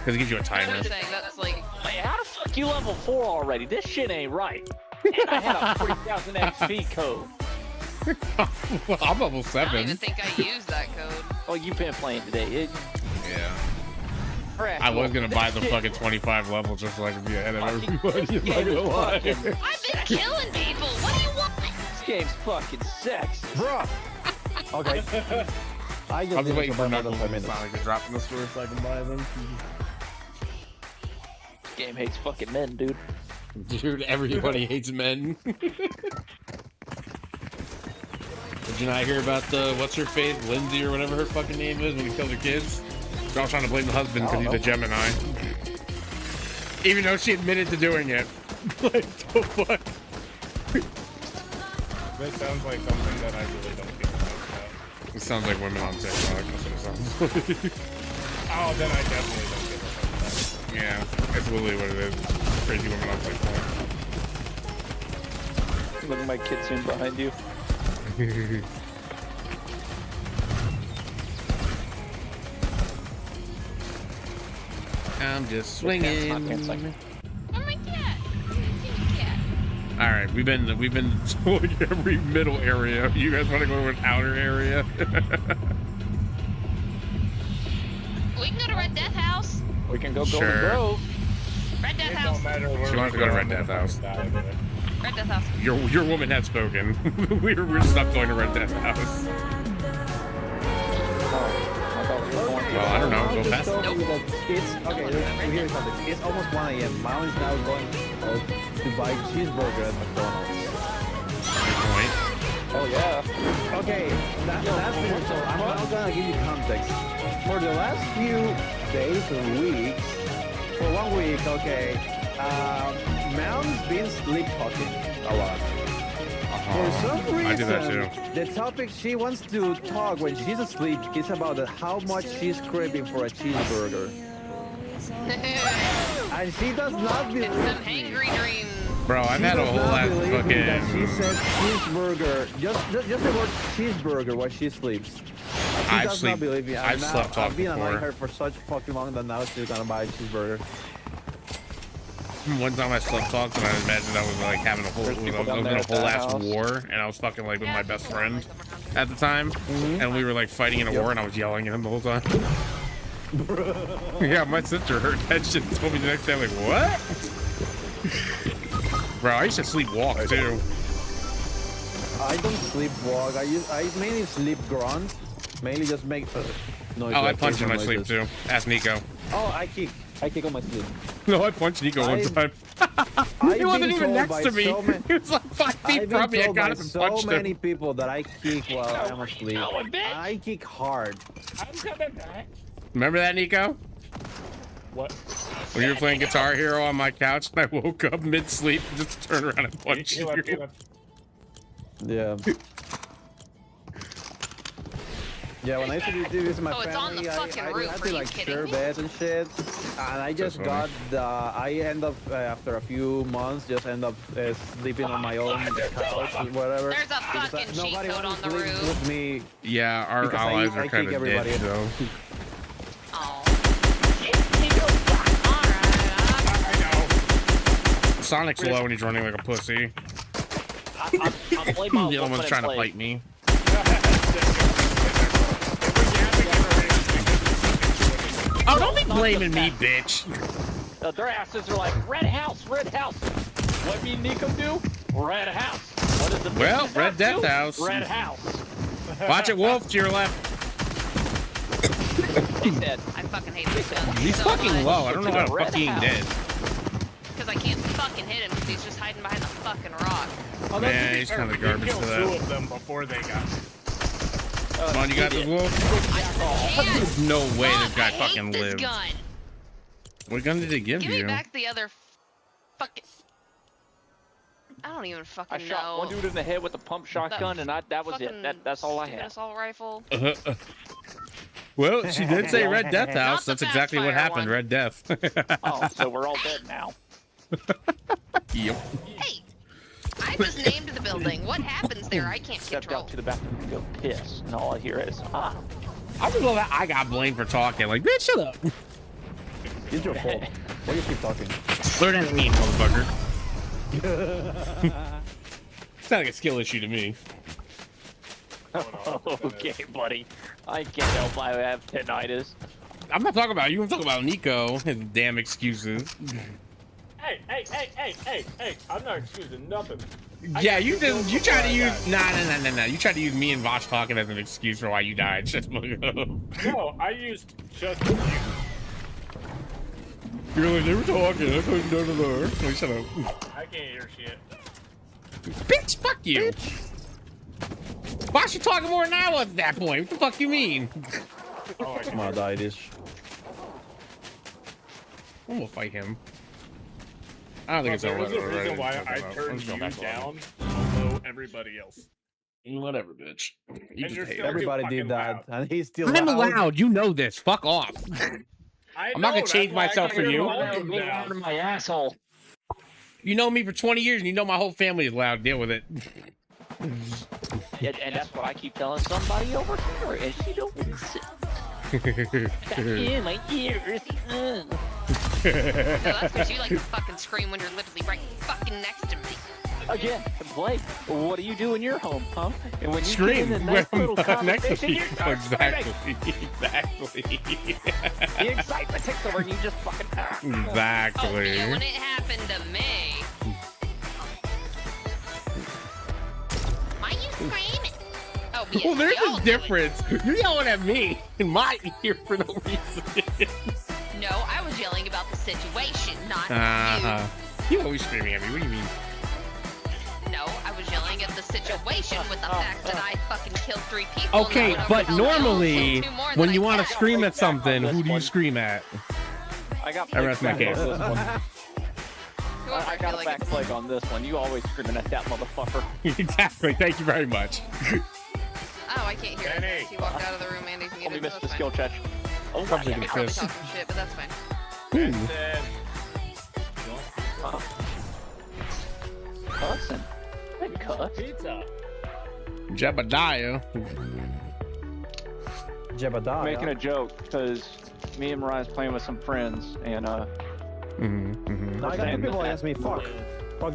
Because it gives you a I'm timer. just saying, that's like, Wait, how the fuck you level 4 already? This shit ain't right. And I had a 40,000 XP code. Well, I'm level I don't 7. even think I used that code. Oh, you've been playing today. Yeah. Crap, I was gonna buy the This shit fucking 25 level just so I could be ahead of fucking- everybody. this I'm not game gonna is lie. fucking- I've been killing people. What do you want? This game's fucking sexy. Bruh. Okay. I just I'm just did waiting it for for another Knuckles 5 and minutes. Sonic to drop in the store so I can buy them. This game hates fucking men, dude. Dude, everybody hates men. Did you not hear about the what's her face, Lindsay or whatever her fucking name is, when he killed her kids? They're all trying to blame the husband because he's a Gemini. Even though she admitted to doing it. Like the fuck? this sounds like something that I really don't give a fuck about. It sounds like women on TikTok. That's what it sounds like. Oh, then I definitely don't give a fuck about it. Yeah, it's literally what it is. Crazy women on TikTok. Look at my kitsune behind you. I'm just Not swinging. dancing. Oh my cat. Cat. All right, we've been to like every middle area. You guys want to go to an outer area? We can go to Red Death House. We can go Sure. Golden Grove. Red Death It House. don't matter where She wants to go to Red Death House. Red Death House. Your woman has spoken. we're just not going to Red Death House. Well, I don't know. Go fast. It's okay. Here's something. It's almost 1 a.m. Mom is now going. to buy cheeseburger at McDonald's. Good point. Oh yeah. Okay, that's it. So I'm not gonna give you context. For the last few days or weeks, for 1 week, okay, Moun's been sleep talking a lot. For some reason, I do that too. the topic she wants to talk when she's asleep is about how much she's craving for a cheeseburger. And she does not believe It's some me. hangry dreams. Bro, I've had a does whole not lot of believe me that she fucking. says cheeseburger, just the word cheeseburger while she sleeps. She I've does sleep- not believe me. I've And now slept talk I've been annoying before. her for such fucking long that now she's gonna buy a cheeseburger. One time I slept talked and I imagined I was like having a whole, I There's was people in down there a at whole that ass house. war, and I was fucking like with my best friend at the time, and we were like fighting in a war, and I was yelling at him the whole time. Yeah, my sister heard that shit and told me the next day, like, what? Bro, I used to sleepwalk too. I don't sleepwalk. I mainly sleep grunt. Mainly just make noise. Oh, I like punch in my noises. sleep too. Ask Nico. Oh, I kick. I kick on my sleep. No, I punched Nico one I've- time. I've He wasn't been even told next by to me. so many- He was like 5 feet I've from been me. I told got by up and so punched many him. people that I kick while I'm asleep. I kick hard. I'm coming back. Remember that, Nico? What? When you were playing Guitar Hero on my couch, and I woke up mid-sleep and just turned around and punched He you. left, he left. Yeah. Yeah, when I used to do this in my Oh, it's on family, the fucking I roof. had Are to you like kidding share me? beds and shit. And I just funny. got the. I end up after a few months, just end up sleeping on my own couch or whatever. There's a Because fucking cheat nobody code wants on to the sleep roof. with me. Yeah, our Because I allies kick are kind of everybody. dead, though. Oh. Sonic's low and he's running like a pussy. I'm playing my The other one's trying to fight me. Oh, don't be blaming me, bitch. Their asses are like, red house, red house. What me and Nico do? Red house. What is the Well, business Red house Death do? House. Red house. Watch it, Wolf, to your left. They said, I fucking hate this gun. He's so fucking much. low. I don't know how the Red fuck he ain't House. dead. Because I can't fucking hit him because he's just hiding behind the fucking rock. Although, Man, to be he's fair, kinda we garbage killed for that. two of them before they got me. Come on, you got this, Wolf? Can't. There's no way Fuck, this guy I hate fucking this lived. gun. What gun did it give Give me you? back the other fucking. I don't even I fucking shot know. one dude in the head with a pump shotgun, and that was it. Fucking That's all I stupid had. Assault rifle. Well, she did say Red Death Not House. the That's exactly what fast fire happened. one. Red Death. Oh, so we're all dead now. Yep. Hey, I just named the building. What happens there? I can't Stepped control. out to the bathroom to go piss, and all I hear is, ah. I just love that I got blamed for talking. Like, bitch, shut up. It's your fault. Why do you keep talking? Learn how to mean, motherfucker. It's not like a skill issue to me. Okay, buddy. I can't help I have tinnitus. I'm not talking about you. I'm talking about Nico. His damn excuses. Hey, I'm not excusing nothing. Yeah, you killed just you before tried to I use died. nah. You tried to use me and Vosh talking as an excuse for why you died. Just look up. No, I used just you. You're like, they were talking. I couldn't do the Like, shut up. I can't hear shit. Bitch, fuck you. Vosh, you talking more than I was at that point. What the fuck you mean? Oh, I I'm can gonna die this. I'm gonna fight him. I don't think it's There was a over. reason why I turned you down below everybody else. Whatever, bitch. You And just you're hate still- it. Everybody fucking did that, loud. and he's still I'm loud. loud. You know this. Fuck off. I'm not gonna change myself for you. Out my asshole. You know me for 20 years, and you know my whole family is loud. Deal with it. And that's what I keep telling somebody over here, and she don't listen. In my ears. No, that's because you like to fucking scream when you're literally right fucking next to me. Again, Blake, what do you do in your home, huh? And when you Scream get in a when nice I'm little next to conversation, you. you start screaming. Exactly. The excitement takes over, and you just fucking. Oh, Exactly. yeah, when it happened to me. Why are you screaming? Oh, yeah, Well, there's y'all a do it. difference. You're yelling at me in my ear for no reason. No, I was yelling about the situation, not Uh-huh. you. You always screaming at me. What do you mean? No, I was yelling at the situation with the fact that I fucking killed 3 people. and Okay, no one but else killed normally, 2 more when than you I want to said. scream at something, who do you scream at? I got I rest my case. this one. Whoever I got a feel like back it's- flag on this one. You always screaming at that motherfucker. Exactly. Thank you very much. Oh, I can't hear Danny. it. He walked out of the room and he's Let me muted. miss So the that's skill fine. check. Oh, Probably yeah. He's gonna probably piss. talking shit, but that's fine. Ooh. Cussing. Hey, cuss. Pizza. Jebediah. Jebediah. Making a joke because me and Mariah's playing with some friends and No, I got people ask me, fuck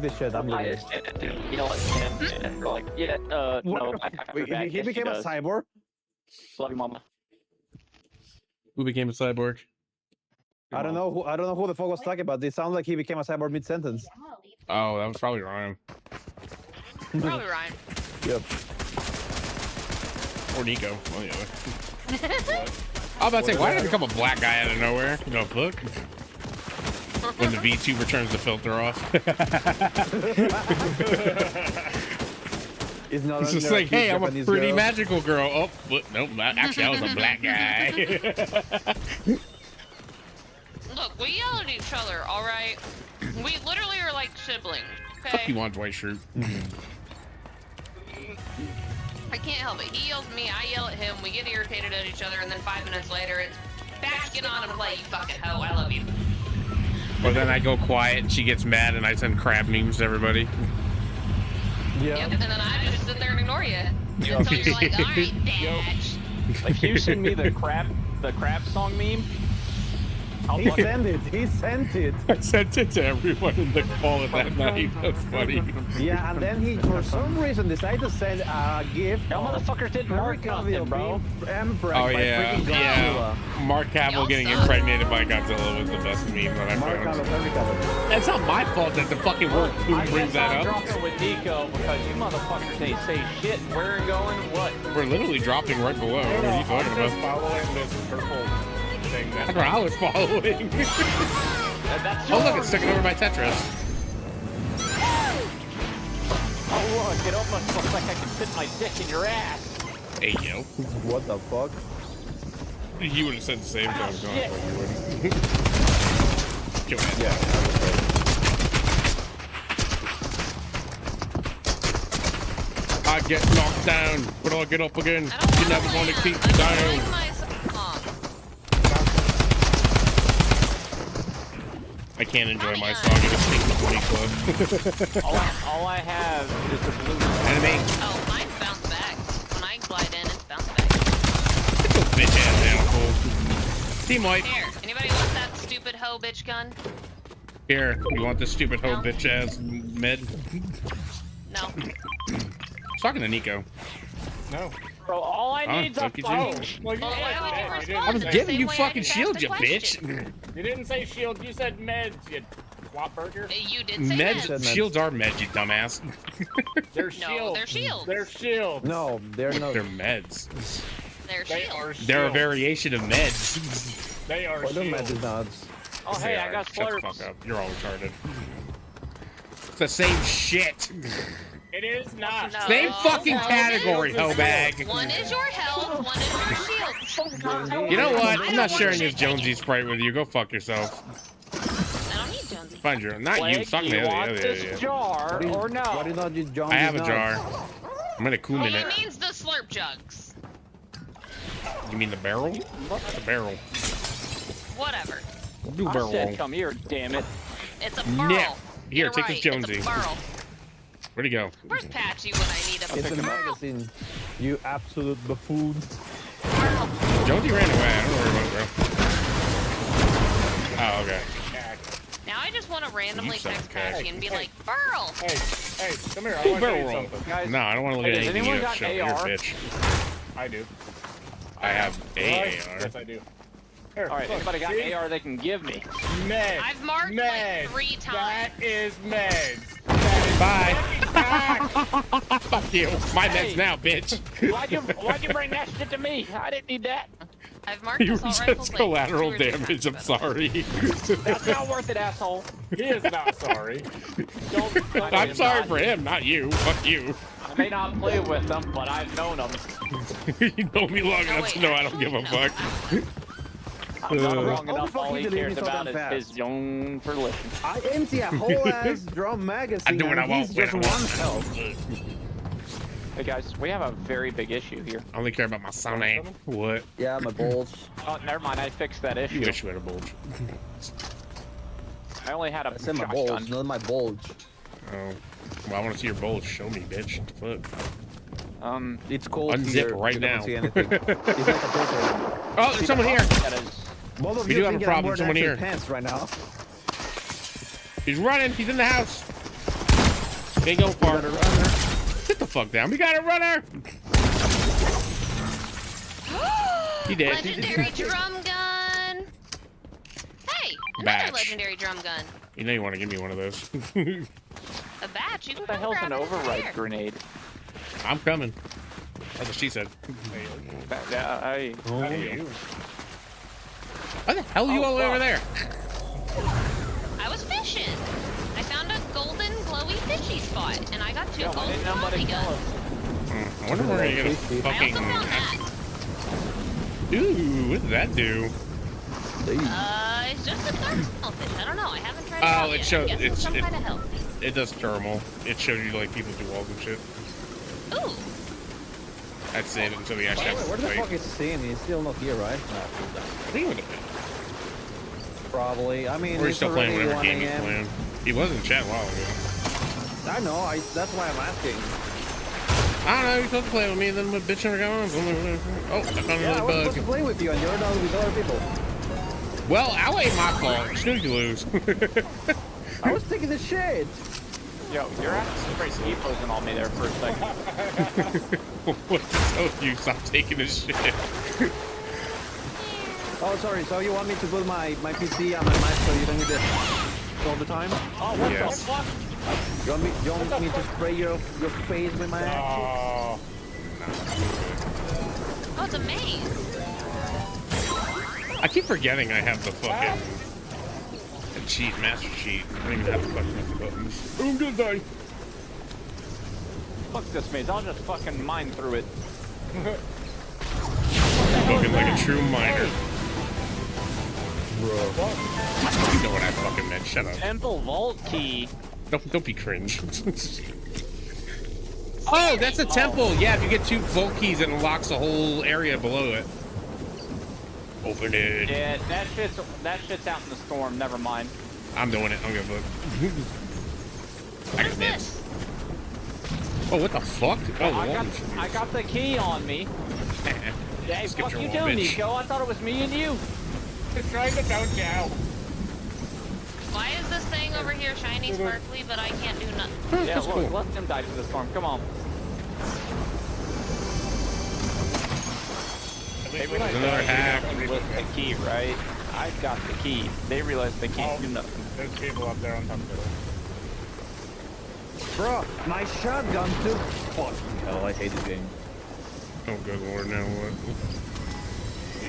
this shit, I'm I leaving. yell at him and they're like, yeah, no. Wait, he became a cyborg? Love you, mama. Who became a cyborg? I don't know who the fuck was talking about. It sounded like he became a cyborg mid-sentence. Oh, that was probably Ryan. Probably Ryan. Yep. Or Nico. One of the other. I was about to say, why did it become a black guy out of nowhere? You know, look. When the VTuber turns the filter off. It's not It's only just a like, cute hey, I'm a Japanese pretty girl. magical girl. Oh, but, nope, actually, I was a black guy. Look, we yell at each other, alright? We literally are like siblings, Fuck okay? you want, white shirt. I can't help it. He yells at me, I yell at him, we get irritated at each other, and then 5 minutes later, it's back, get on and play, you fucking hoe, I love you. Or then I go quiet and she gets mad and I send crab memes to everybody. Yeah. Yep, and then I just sit there and ignore you. Until you're like, alright, bitch. Like, you send me the crab song meme. I'll He fucking- sent it. He sent it. I sent it to everyone in the call at that night. That's funny. Yeah, and then he, for some reason, decided to send a gift. Y'all motherfuckers didn't mark nothing, bro. Oh yeah. Mark Hamill Y'all getting suck. impregnated by Godzilla was the best meme that I Mark found. Hamill. It's not my fault that the fucking work crew I brings guess that I'm up. dropping with Nico because you motherfuckers ain't say shit. Where are going? What? We're literally dropping right below. What are you talking I'm just about? following this purple thing That's that. where I was following. That's Oh look, yours. it's sticking over my Tetris. Oh look, it almost looks like I can fit my dick in your ass. Hey yo. What the fuck? You would have said the same thing. shit. No, you wouldn't. Go ahead. Yeah. I get knocked down, but I'll get up again. I don't You're never wanna gonna play keep it. me I'm down. playing my song. I can't enjoy my Honey, song. It just stinks the Bunny Club. All I have is the blue. Enemy. Oh, mine's bounce back. When I glide in, it's bounce back. Get those bitch ass down, fool. Team white. Here, anybody want that stupid hoe bitch gun? Here, you want this stupid hoe No. bitch ass med? No. I was talking to Nico. No. Bro, all I Oh, need's a look at you. phone. Well, you Well, why would you didn't. respond? I was the giving same you way I fucking just shield, asked you the bitch. question. You didn't say shield. You said meds. You flop burger. You did say Meds, that. shields are meds, you dumbass. They're No, shields. they're shields. They're shields. No, they're not. They're meds. They're They shields. are shields. They're a variation of meds. They are What the shields. magic nuts? Oh, They hey, I are. got Shut the slurps. fuck up. You're all retarded. It's the same shit. It is not. No. Same fucking category, hoe bag. One is your health, one is your shield. You know what? I I'm don't not want sharing shit this Jonesy Sprite with you. Go fuck yourself. I don't need Jonesy. Find your not you. Blake, Suck do me. you want Yeah. this jar What do you- or no? What do you not use John's I have a nuts? jar. I'm gonna cool in He it. means the slurp jugs. You mean the barrel? What's a barrel? Whatever. We'll do I barrel. said, come here, damn it. It's a burl. Yeah. Here, Get it take right. this Jonesy. It's a burl. Where'd he go? Where's Patchy when I need him? It's a Burl. magazine. You absolute buffoon. Burl. Jonesy ran away. I don't worry about it, bro. Oh, okay. Now I just want to randomly suck, text Cash. Patchy and be like, Burl. Hey, come here. I Hey, want to tell barrel you roll. something. Guys, No, I don't want to look Hey, at does anything anyone you have got to show. You're a AR? bitch. I do. I have a Yes, AR. Yes, I do. Here, all right, look, anybody got see? AR they can give me? Meds. I've marked meds. like 3 times. That is meds. That is Bye. fucking crack. Fuck you. My Hey. meds now, bitch. Why'd you bring that shit to me? I didn't need that. I've marked You were assault rifles just like collateral 2 or 3 damage. I'm times, by the way. sorry. That's not worth it, asshole. He is not sorry. Don't I'm sorry for him, not you. Fuck you. I may not play with them, but I've known them. You know me long No, enough wait, to know I don't give a actually, fuck. I'm not Uh, wrong Oh, enough. fuck, All he he deleted cares me so about damn is his own fruition. I empty a whole ass drum magazine. I do what I and want he's when just I one want. health. Hey guys, we have a very big issue here. I only care about my Sonic. What? Yeah, my balls. Oh, never mind. I fixed that You issue. wish you had a bulge. I only had a I said my shotgun. balls, not my bulge. Oh. Well, I want to see your bulge. Show me, bitch. What the fuck? It's cold Unzip here. right you now. don't see anything. It's like a desert. Oh, there's someone here. That is. Both of We you do have a thinking problem, I'm wearing someone actual here. pants right now. He's running. He's in the house. Can't go far. Sit the fuck down. We got a runner. He did. Legendary drum gun. Hey, another Batch. legendary drum gun. You know you want to give me one of those. A batch. You can What the come hell's grab an it over override here. grenade? I'm coming. That's what she said. Yeah, I. Why the hell are you Oh, all over fuck. there? I was fishing. I found a golden glowy fishy spot, and I got 2 Yeah, why golden didn't nobody coffee tell guns. us? I wonder where you're gonna I also fucking. found that. Ooh, what did that do? It's just a thermal fish. I don't know. I haven't tried it Oh, out it yet. showed- I guess it's some it- kind of health. It does thermal. It showed you like people through walls and shit. Ooh. That's it until we actually have Where to the fight. fuck is Sin? He's still not here, right? I think it would have been. Probably. I mean, Or he's it's still playing already whatever 1 game he's a.m. playing. He was in chat a while ago. I know. That's why I'm asking. I don't know, you're supposed to play with me, then what bitch are going on? Oh, I found Yeah, I another was supposed to bug. play with you, and you're not with other people. Well, that ain't my fault. Snooty lose. I was taking the shit. Yo, you're acting straight ski-posing on me there for a second. What to tell you? Stop taking this shit. Oh, sorry. So you want me to put my PC on my mic so you don't need it all the time? Oh, what Yes. the fuck? You want me to spray your face with my action? Oh, Oh, it's a maze. I keep forgetting I have the fucking cheat, master cheat. I don't even have to fucking hit the buttons. Oh, I'm gonna die. Fuck this maze. I'll just fucking mine through it. Fucking like a true miner. Bro. You know what I fucking meant. Shut up. Temple vault key. Don't be cringe. Oh, that's a temple. Yeah, if you get 2 vault keys, it unlocks the whole area below it. Open it. Yeah, that shit's out in the storm. Never mind. I'm doing it. I'm gonna look. I What got is this. this? Oh, what the fuck? Oh, I got the key on me. Hey, Skip fuck your you wall, too, bitch. Nico. I thought it was me and you. it's trying to don't you. Why is this thing over here shiny, sparkly, but I can't do nothing? Yeah, That's look, cool. let them die to the storm. Come on. They realize another that hack. they list the key, right? I got the key. They realize they can't do nothing. There's people up there on top of it. Bro, my shotgun took. Fucking hell, I hate this game. Oh, good lord, now what?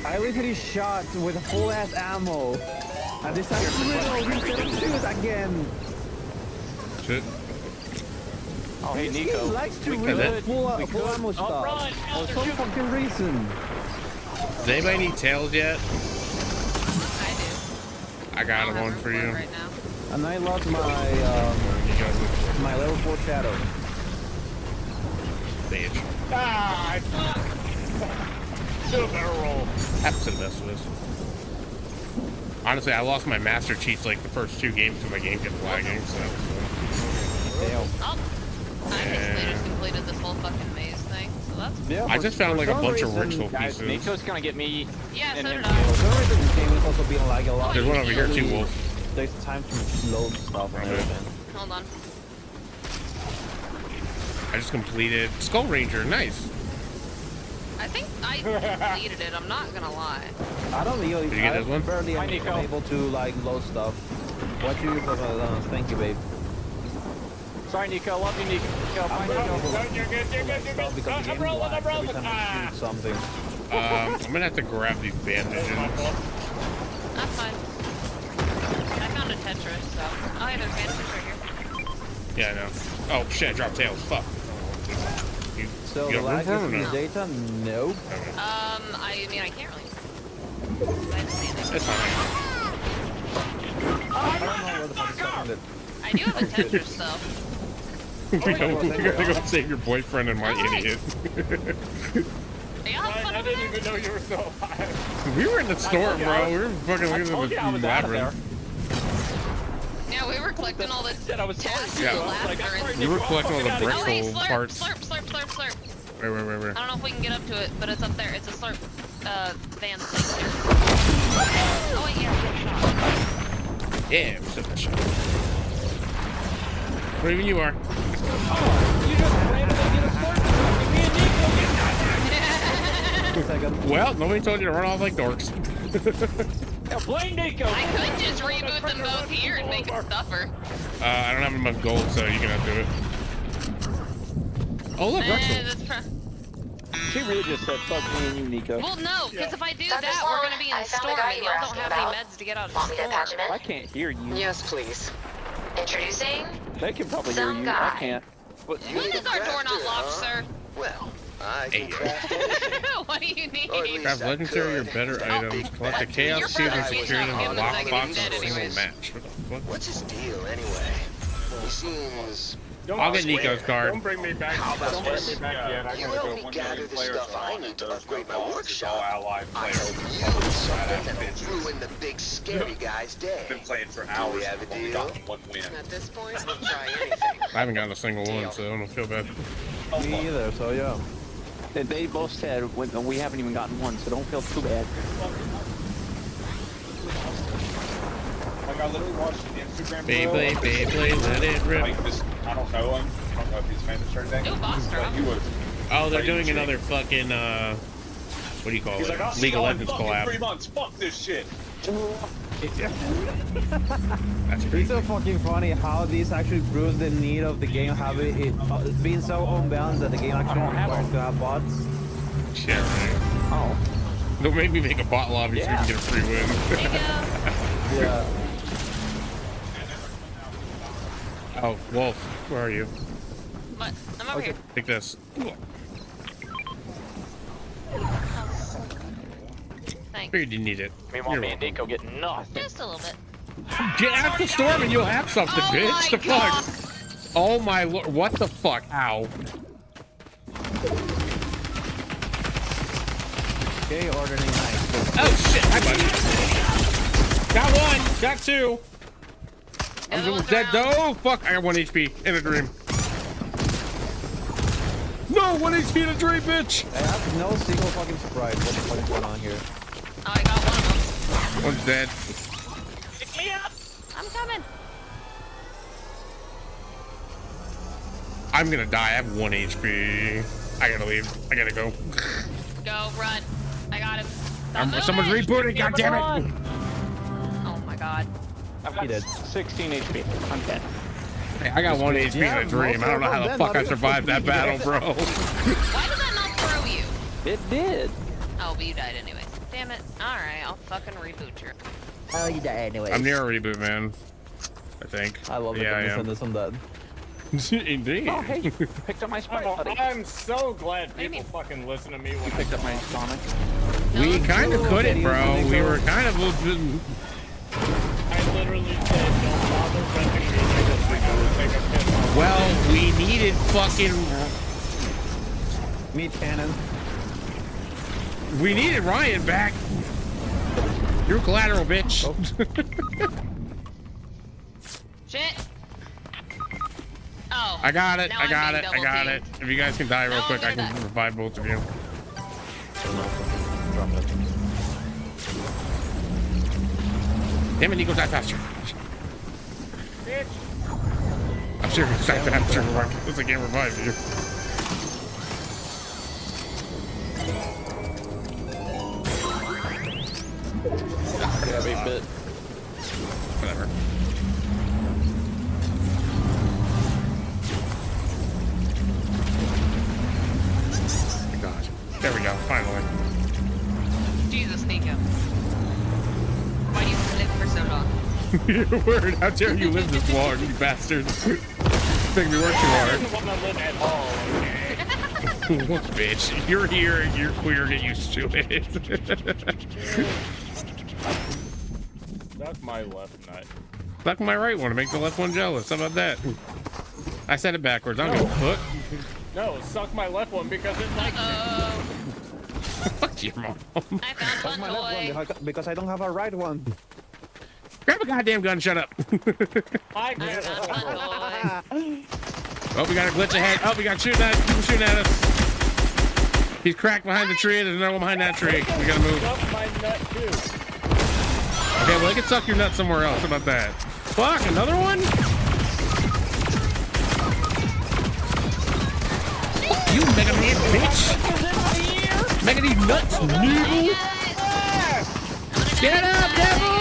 I literally shot with full ass ammo. And this time, no, shoot again. Shit. Oh, hey, This Nico. game likes to we reload could- full we full could- ammo Oh, stuff. run! For some fucking reason. Does anybody need tails yet? I do. I got don't have one room for it you. right now. And I lost my You got one. my level 4 shadow. Bitch. Ah, fuck. Do a better roll. Happens to the best of us. Honestly, I lost my master cheats like the first 2 games because my game kept lagging, so that was fun. Damn. Oh, I basically Yeah. just completed this whole fucking maze thing, so that's Yeah, I for- just found for like a some bunch of reason- ritual Guys, pieces. Nico's gonna get me. yeah. So and did him I. For some reason, this game is also being like a lot. There's one over here too, Wolf. Takes time to load stuff and Okay. everything. Hold on. I just completed Skull Ranger. Nice. I think I completed it. I'm not gonna lie. I don't really. Did you get I this one? barely Hi, am Nico. able to like load stuff. What you use? Thank you, babe. Sorry, Nico. Love you, Nico. Bye, I'm Nico. gonna You're good, you're good, you're Stuff good. because the I'm game rolling, I'm lags every rolling. time I Ah. shoot something. I'm gonna have to grab these bandages. That's fine. I found a Tetris, so. Oh, yeah, there's bandages right here. Yeah, I know. Oh shit, I dropped tails. Fuck. You, So you the got lag room is for in it or the no? data? Nope. I mean, I can't really. I haven't seen it. That's fine. I don't know where the fuck is happening. I do have a Tetris, though. We gotta go save your boyfriend and my Alright. idiot. Yeah, have fun I over didn't there. even know you were still alive. We were in the storm, you I bro. was- We were fucking I looking told you I at was the out of there. labyrinth. Yeah, we were collecting all the Said I was tasks Yeah. in the I was like, I'm labyrinth. We were collecting all the Oh, hey, Brixel slurp, parts. slurp, slurp, slurp, slurp. Wait. I don't know if we can get up to it, but it's up there. It's a slurp, van thing. Oh, wait, yeah, we Yeah, we took that shot. Where even you are. You just randomly get a slurp. Me and Nico get 2 seconds. Well, nobody told you to run off like dorks. Now blame Nico. I could just reboot them both here and make it suffer. I don't have enough gold, so you can have to do it. Oh, look, Rexel. That's She really just said fuck me and you, Nico. well, no, because if I do Dr. that, Sloan, we're gonna be in I a found the storm, guy and you y'all were don't asking have about. any meds to get out of Want the me to patch him storm. in? I can't hear you. Yes, please. Introducing They can probably hear some you. guy. I can't. But When is our door not locked, sir? Well, I Hey. can craft anything. What do you need? Or at least Grab I legendary or could. better Oh, items. Collect the Your chaos shield and brother's secure it getting in out. a Give him a second, lockbox he's in a dead single anyways. match. What the fuck? What's his deal anyway? He seems. I'll get Nico's card. Don't bring me back. How about Don't bring this? me back yet. I You gotta help go me one gather million the players stuff I on need it. to There's upgrade no my balls, it's all workshop. allied I players. hope you with something that'll ruin the big scary guy's day. Been playing for Do hours. we have a I've only deal? gotten one win. At this point, we'll try anything. I haven't gotten a single one, so I don't feel bad. Me either, so yeah. They both said we haven't even gotten one, so don't feel too bad. Like I literally watched the Instagram Beyblade, Beyblade, let it rip. Like this, I don't know him. I don't know if he's famous or anything. Ooh, boss But drop. he was. Oh, they're Like, doing Jake. another fucking, what do you call He's like, I'll it? see League of y'all in Legends fucking 3 collab. months. Fuck this shit. That's pretty It's so fucking funny how this actually proves the need of the game having it being so unbalanced that the game actually requires to have bots. shit, right? Oh. Don't make me make a bot lobby so we Yeah. can get a free win. There you go. Yeah. Oh, Wolf, where are you? What? I'm over here. Take this. Thanks. Figured you need it. Meanwhile, You're me and welcome. Nico get nothing. Just a little bit. Get out the storm and you'll have something, Oh bitch. my The God. fuck? Oh my lord. What the fuck? Ow. Okay, ordering nice. Oh shit. Hi, buddy. Got one. Got two. The I'm other one's dead. around. No, fuck. I got 1 HP in a dream. No, 1 HP in a dream, bitch. I have no single fucking surprise what the fuck is going on here. Oh, I got one of them. One's dead. Pick me up. I'm coming. I'm gonna die. I have 1 HP. I gotta leave. I gotta go. Go, run. I got him. Stop Someone's moving. rebooting. God damn it. Oh my god. I've got He did. 16 HP. I'm dead. Hey, I got 1 HP Yeah, in a dream. most I don't know of how them the dead, fuck I not even survived that me. battle, bro. Why did that not throw you? It did. Oh, but you died anyways. Damn it. Alright, I'll fucking reboot you. Oh, you die anyway. I'm near a reboot, man. I think. I love it Yeah, when I you am. send us on that. Indeed. Oh, hey, you picked up my sprite, buddy. I'm so glad do you people mean? fucking listen to me when You picked up my Sonic. We kind of Cool, couldn't, getting bro. used to We Nico. were kind of. I literally said, don't bother renting me. I just go take a piss. Well, we needed fucking. Meet Cannon. We needed Ryan back. You're collateral, bitch. Shit. Oh. I got it. Now I I'm got being it. I got it. double-teamed. If you guys can die real No, quick, I I'm gonna can die. revive both of you. Damn it, Nico, die faster. I'm serious. Die faster. This I can't revive you. Yeah, big bit. Whatever. God. There we go. Finally. Jesus, Nico. Why do you live for so long? You're word. How dare you live this long, you bastard? Make me work too I hard. didn't want to live at all. Okay. What bitch? You're here and you're queer. Get used to it. That's my left nut. Suck my right one to make the left one jealous. How about that? I said it backwards. I don't give a fuck. No, suck my left one because it likes me. Fuck your mom. I found That's my one left toy. one because I don't have a right one. Grab a goddamn gun. Shut up. I I can't. found one toy. Oh, we got a glitch ahead. Oh, we got people shooting at us. He's cracked behind the tree. There's another one behind that tree. We gotta move. Suck my nut too. Okay, well, I can suck your nuts somewhere else. How about that? Fuck, another one? Fuck you, Mega Man, bitch! Mega these nuts, noodle! Get up, devil!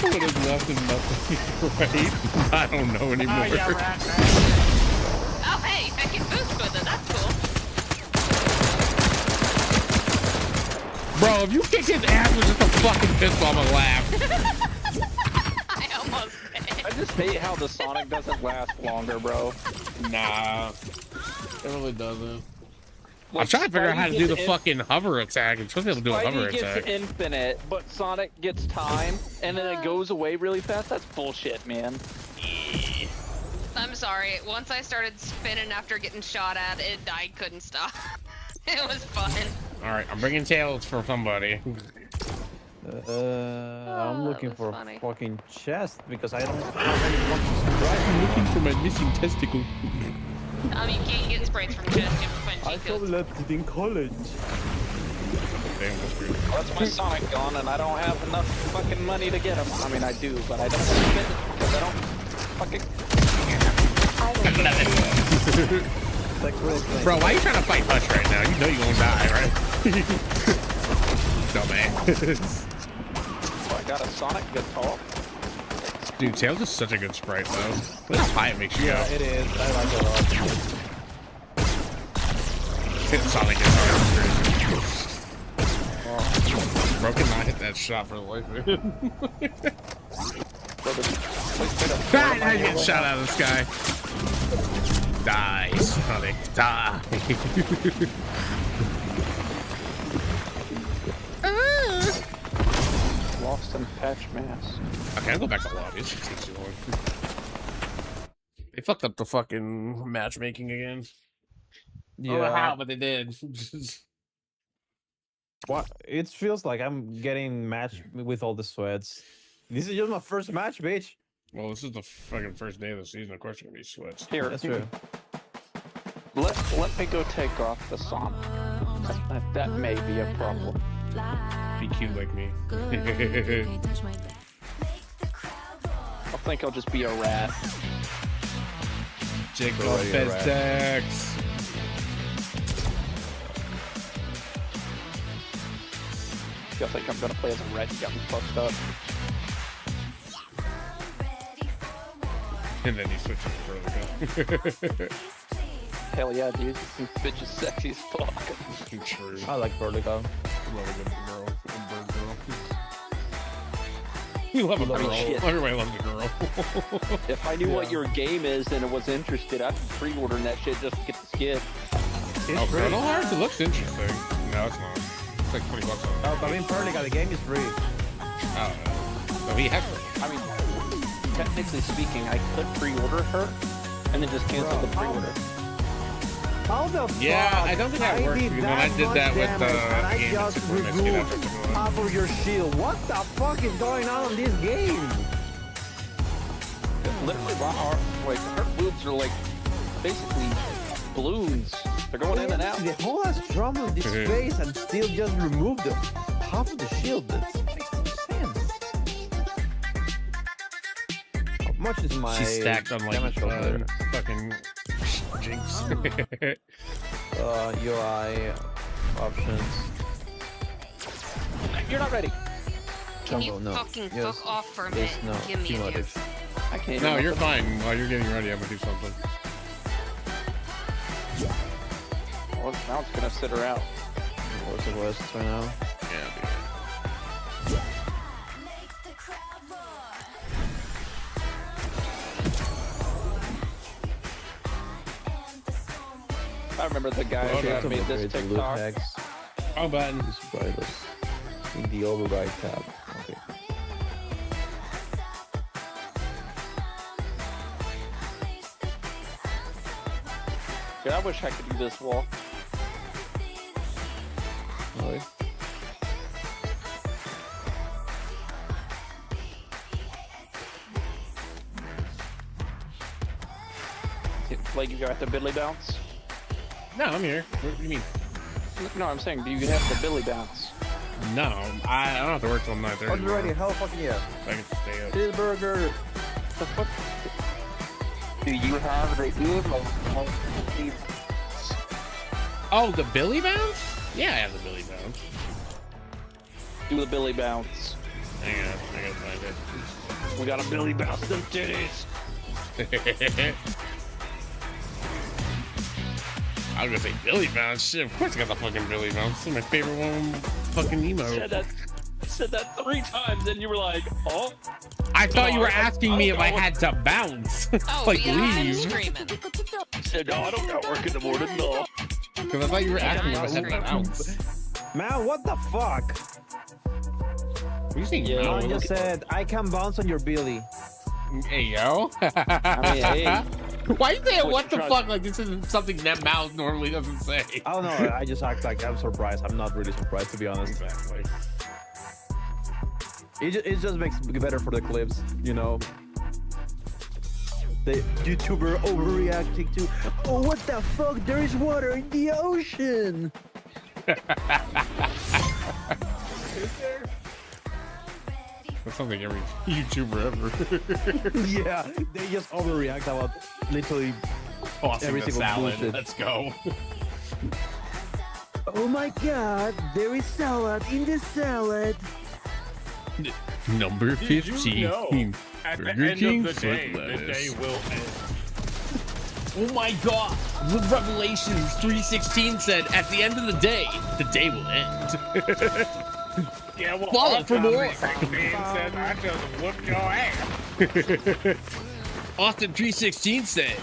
What is left and nothing, right? I don't know anymore. Oh, hey, I can boost with it. That's cool. Bro, if you kick his ass with just a fucking pistol, I'm gonna laugh. I almost did. I just hate how the Sonic doesn't last longer, bro. Nah, it really doesn't. I'm Like, trying to figure out how to do the Spidey fucking hover attack. It's supposed to be able to do a hover Spidey attack. gets infinite, but Sonic gets time, and then it goes away really fast. That's bullshit, man. I'm sorry. Once I started spinning after getting shot at, I couldn't stop. It was fun. Alright, I'm bringing tails for somebody. I'm looking that was for funny. a fucking chest because I don't have any fucking supplies. I'm looking for my missing testicle. You can't get sprites from chests. You have to find I cheat thought codes. left it in college. Damn, that's weird. That's my Sonic gun, and I don't have enough fucking money to get him. I mean, I do, but I don't want to spend it because I don't fucking. Like real thing. Bro, why are you trying to fight Hutch right now? You know you're gonna die, right? Dumbass. Oh, I got a Sonic guitar. Dude, Tails is such a good sprite, though. Look how high it makes you go. Yeah, it is. I like it a lot. Hit Sonic is crazy. Bro cannot hit that shot for the life of it. God, I get shot out of the sky. Die, Sonic, die. Lost in patch mass. Okay, I'll go back to lobby. This takes too long. They fucked up the fucking matchmaking again. I don't know how, but they did. What? It feels like I'm getting matched with all the sweats. This is just my first match, bitch. Well, this is the fucking first day of the season. Of course, you're gonna be sweats. Here, That's true. let me go take off the Sonic. That may be a problem. Be cute like me. I think I'll just be a rat. Jake Oh, yeah, right. Festex. I think I'm gonna play as a rat. You got me fucked up. And then he switches to Vertigo. Hell yeah, dude. This bitch is sexy as fuck. True. I like Vertigo. Love a good girl. A bird girl. You love a Love girl. shit. Everybody loves a girl. If I knew what your game is and was interested, I'd pre-order that shit just to get the skid. It's Oh, free. Brutal Hearts? It looks interesting. No, it's not. It's like $20 on it. Oh, I mean, Vertigo, the game is free. Oh, no, he has it. I mean, technically speaking, I could pre-order her and then just cancel Bro, the pre-order. How the Yeah, fuck? I don't think that works, did because when I did much that with damage, and I game just that's super risky, removed that's what I'm half of your shield. What the fuck is going on in this game? Literally, her boobs are like basically balloons. They're going in and out. The whole ass drama in this face and still just remove the half of the shield. That makes no sense. How much is my She's stacked on like damage over fucking Jinx. there? UI options. You're not ready. Can you Jumbo, no. fucking Yes. fuck off for a Yes, minute? no. Give me a Cumulative. gift. I can't. No, even you're look at- fine. While you're getting ready, I'm gonna do something. Well, now it's gonna sit her out. What's the worst right now? Yeah, I remember the guy who had made this TikTok. oh, button. This wireless in the override tab. Okay. Dude, I wish I could do this wall. Really? Like you got the Billy bounce? No, I'm here. What do you mean? No, I'm saying, do you have the Billy bounce? No, I don't have to work till 9:30. Already, hell fucking yeah. I can stay up. Cheeseburger. The fuck? Do you have the emo? Oh, the Billy bounce? Yeah, I have the Billy bounce. Do the Billy bounce. Hang on, I gotta find We got a Billy bounce them titties. it. I was gonna say Billy bounce. Shit, of course I got the fucking Billy bounce. It's my favorite one. Fucking emo. Said that 3 times, and you were like, "Oh." I thought you were asking me if I know. had to bounce. Oh, like yeah, I'm leave. screaming. I said, "No, I don't got work in the morning, no." Because I thought you were asking me if I had to Screaming. bounce. Man, what the fuck? What are you saying? Yeah, no? I just said I can bounce on your Billy. Hey, yo. I mean, hey. Why you saying what the Trust- fuck? Like this isn't something that Mouse normally doesn't say. I don't know. I just act like I'm surprised. I'm not really surprised, to be honest. Exactly. It just makes it better for the clips, you know. The YouTuber overreacting to, oh, what the fuck? There is water in the ocean. That's something every YouTuber ever. Yeah, they just overreact about literally. Tossing Every the single salad. bullshit. Let's go. Oh my god, there is salad in the salad. Number Did 15. you know at the Burger end King of the day, foot the day lettuce. will end. Oh my god! Revelations 3:16 said, "At the end of the day will end." Yeah, well, Follow for more. Man said, I just whooped your ass. Austin 3:16 said,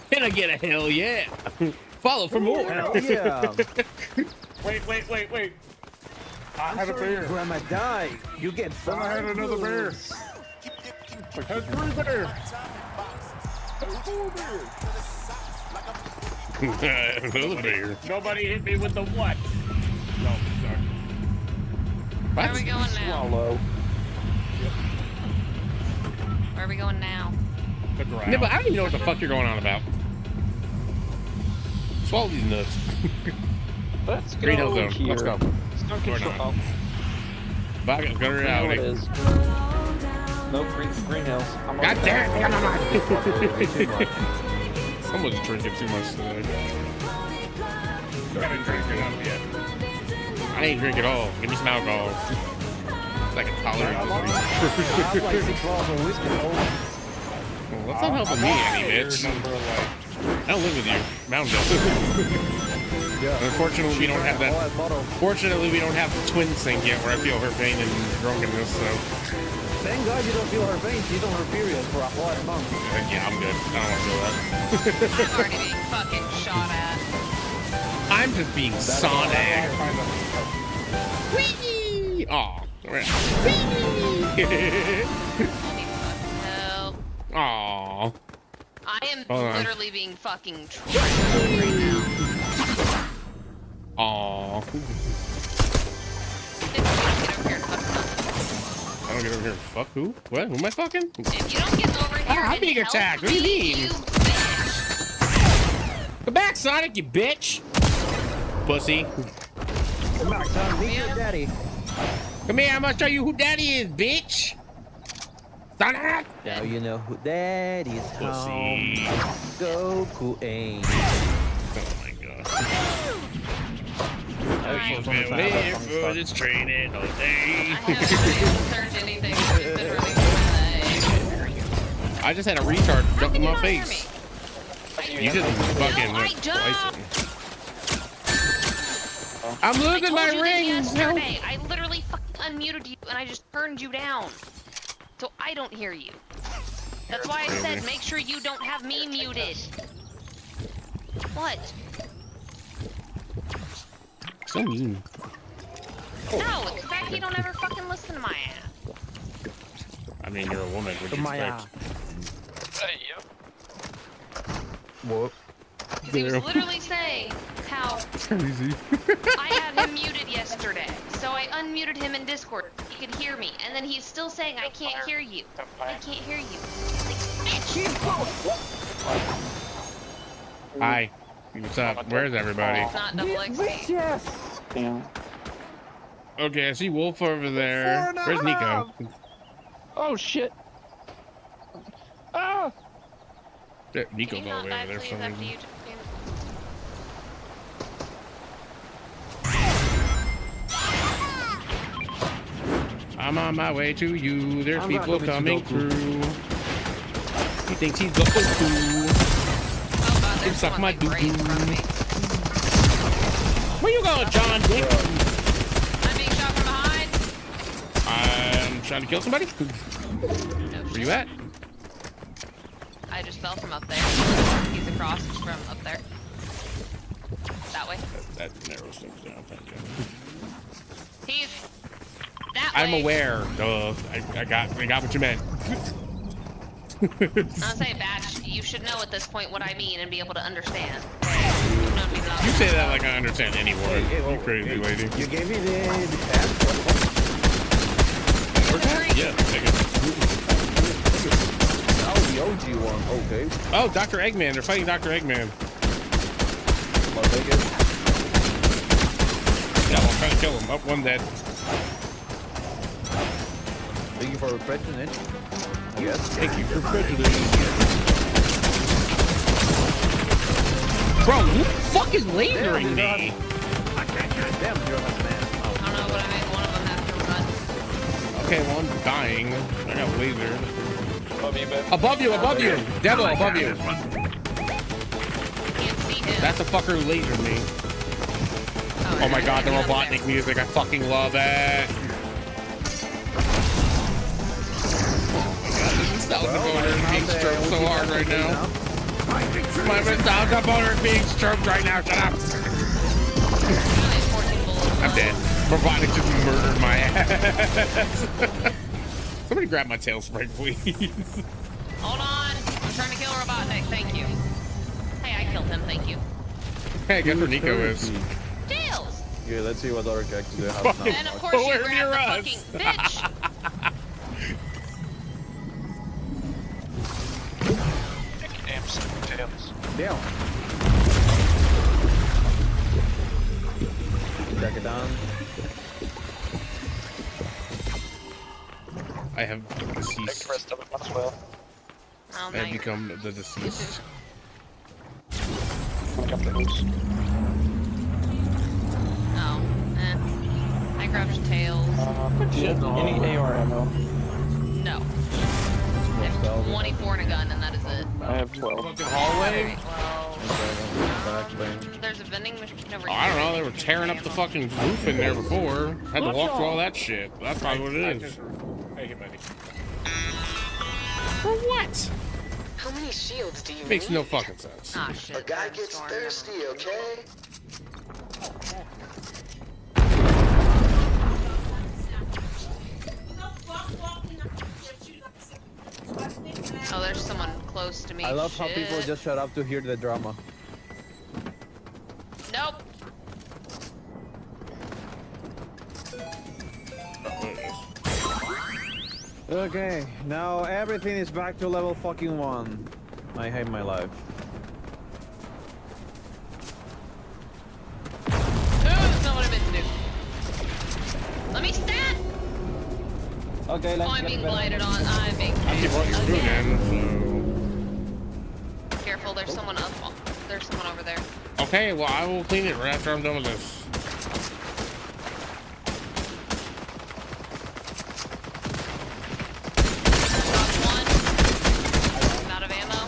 "Can I get a hell yeah?" Follow for more. Hell yeah. Wait. I had a beer. Grandma die. You get Then I had another beer. I had 3 beers. Another beer. Nobody hit me with the what? No, sorry. Where are we going now? Swallow. Where are we going now? The ground. Yeah, but I don't even know what the fuck you're going on about. Swallow these nuts. Let's go Green Hill Zone. here. Let's go. Don't Or control. not. Oh, Back it, got her I know out. it is. Nope, Green Hills. I'm God over damn there. it! Someone's drinking too much today. Gotta drink it up yet. I ain't drink at all. Give me some alcohol. I can tolerate I this. have like 6 bottles of whiskey. Well, that's not helping me any, bitch. Number like, I don't live with you. Mountain does. Yeah. Unfortunately, we don't have that. Oh, that bottle. Fortunately, we don't have the twin sync yet, where I feel her pain and drunkenness. So, Thank God you don't feel her veins. You don't her period for a whole month. yeah, I'm good. I don't want to feel that. I'm already being fucking shot at. I'm just being Sonic. Whee! Aw. No. Aw. I am Hold on. literally being fucking triggered right now. Aw. Get over here and fuck I don't get over here. Fuck who? What? Who am I fucking? If you don't get over here I'm and being help attacked. What do you me, mean? you bitch. Come back, Sonic, you bitch. Pussy. Come back, son. Meet your daddy. Come here, I'm gonna show you who daddy is, bitch. Sonic! Now you know who daddy's home. Pussy. Goku ain't. Oh my god. Alright. We'll live for this training all I day. haven't researched anything stupid really today. I just had a retard jump in How my can you not hear face. me? You just fucking No, I went don't. twice. I'm I losing told my you this rings. Help. yesterday. I literally fucking unmuted you and I just turned you down. So I don't hear you. That's why I said make sure you don't have me muted. What? So mean. No, it's the fact that you don't ever fucking listen to my ass. I mean, you're a woman. Would you expect? Whoop. Because he was literally saying how Crazy. I had him muted yesterday. So I unmuted him in Discord. He could hear me. And then he's still saying I can't hear you. I can't hear you. Hi. What's up? Where's everybody? It's not double XP. Yes. Damn. Okay, I see Wolf over there. Where's Nico? Oh shit. Ah! Yeah, Can Nico's you all the not way over die, there please, for some after reason. you just I'm on my way to you. There's I'm people not coming coming to through. He thinks he's Goku. Oh god, there's suck someone my like right in front of me. Where you going, John Dick? I'm being shot from behind. I'm trying to kill somebody. No Where shit. you at? I just fell from up there. He's across from up there. That way. That narrows things down. Thank you. He's that way. I'm aware. Duh. I got what you meant. I'll say, Batch, you should know at this point what I mean and be able to understand. You say that like I understand any word. You crazy lady. You gave me the pass. Yeah, take it. Oh, the OG one. Okay. Oh, Dr. Eggman. They're fighting Dr. Eggman. I'll take it. Yeah, I'm trying to kill him. Up one dead. Thank you for requesting it. Yes. Thank you for Bro, who the fuck is lasering me? Damn, you're a man. I don't know, but I made one of them have to run. Okay, well, I'm dying. I got laser. Love you, man. Above you, above you! Devil, above you! Can't see him. That's a fucker who lasered me. Oh my god, the Robotnik music. I fucking love it. Nostalgia boner is being stroked so hard right now. My nostalgia boner is being stroked right now. Shut up. I'm dead. Robotnik just murdered my ass. Somebody grab my tail spray, please. Hold on. I'm trying to kill Robotnik. Thank you. Hey, I killed him. Thank you. Hey, guess where Nico is? Tails! Yeah, let's see what other characters they have now. And of course you Nowhere grabbed near the us. fucking bitch. Damn. Jack it down. I have deceased. Oh, I have nice. become the deceased. Oh, eh. I grabbed Tails. Any AR ammo? No. I have 24 in a gun, and that is it. I have 12. Fucking hallway? Alright, well, there's a vending machine over Oh, here. I don't know. They were tearing up the fucking roof in there before. Had to walk through all that shit. That's probably what it is. Hey, buddy. For what? How many shields do you Makes need? no fucking sense. Ah, shit. A guy there's gets Storm. thirsty, okay? Oh, there's someone close to me. I love how people Shit. just shut up to hear the drama. Nope. Okay, now everything is back to level fucking 1. I hate my life. Ooh, that's not what I meant to do. Let me stat! Okay, Oh, let's I'm get being better. blighted on. I'm being I keep walking through again, Careful, there's someone up. There's someone over there. so. Okay, well, I will clean it right after I'm done with this. Dropped one. I'm out of ammo.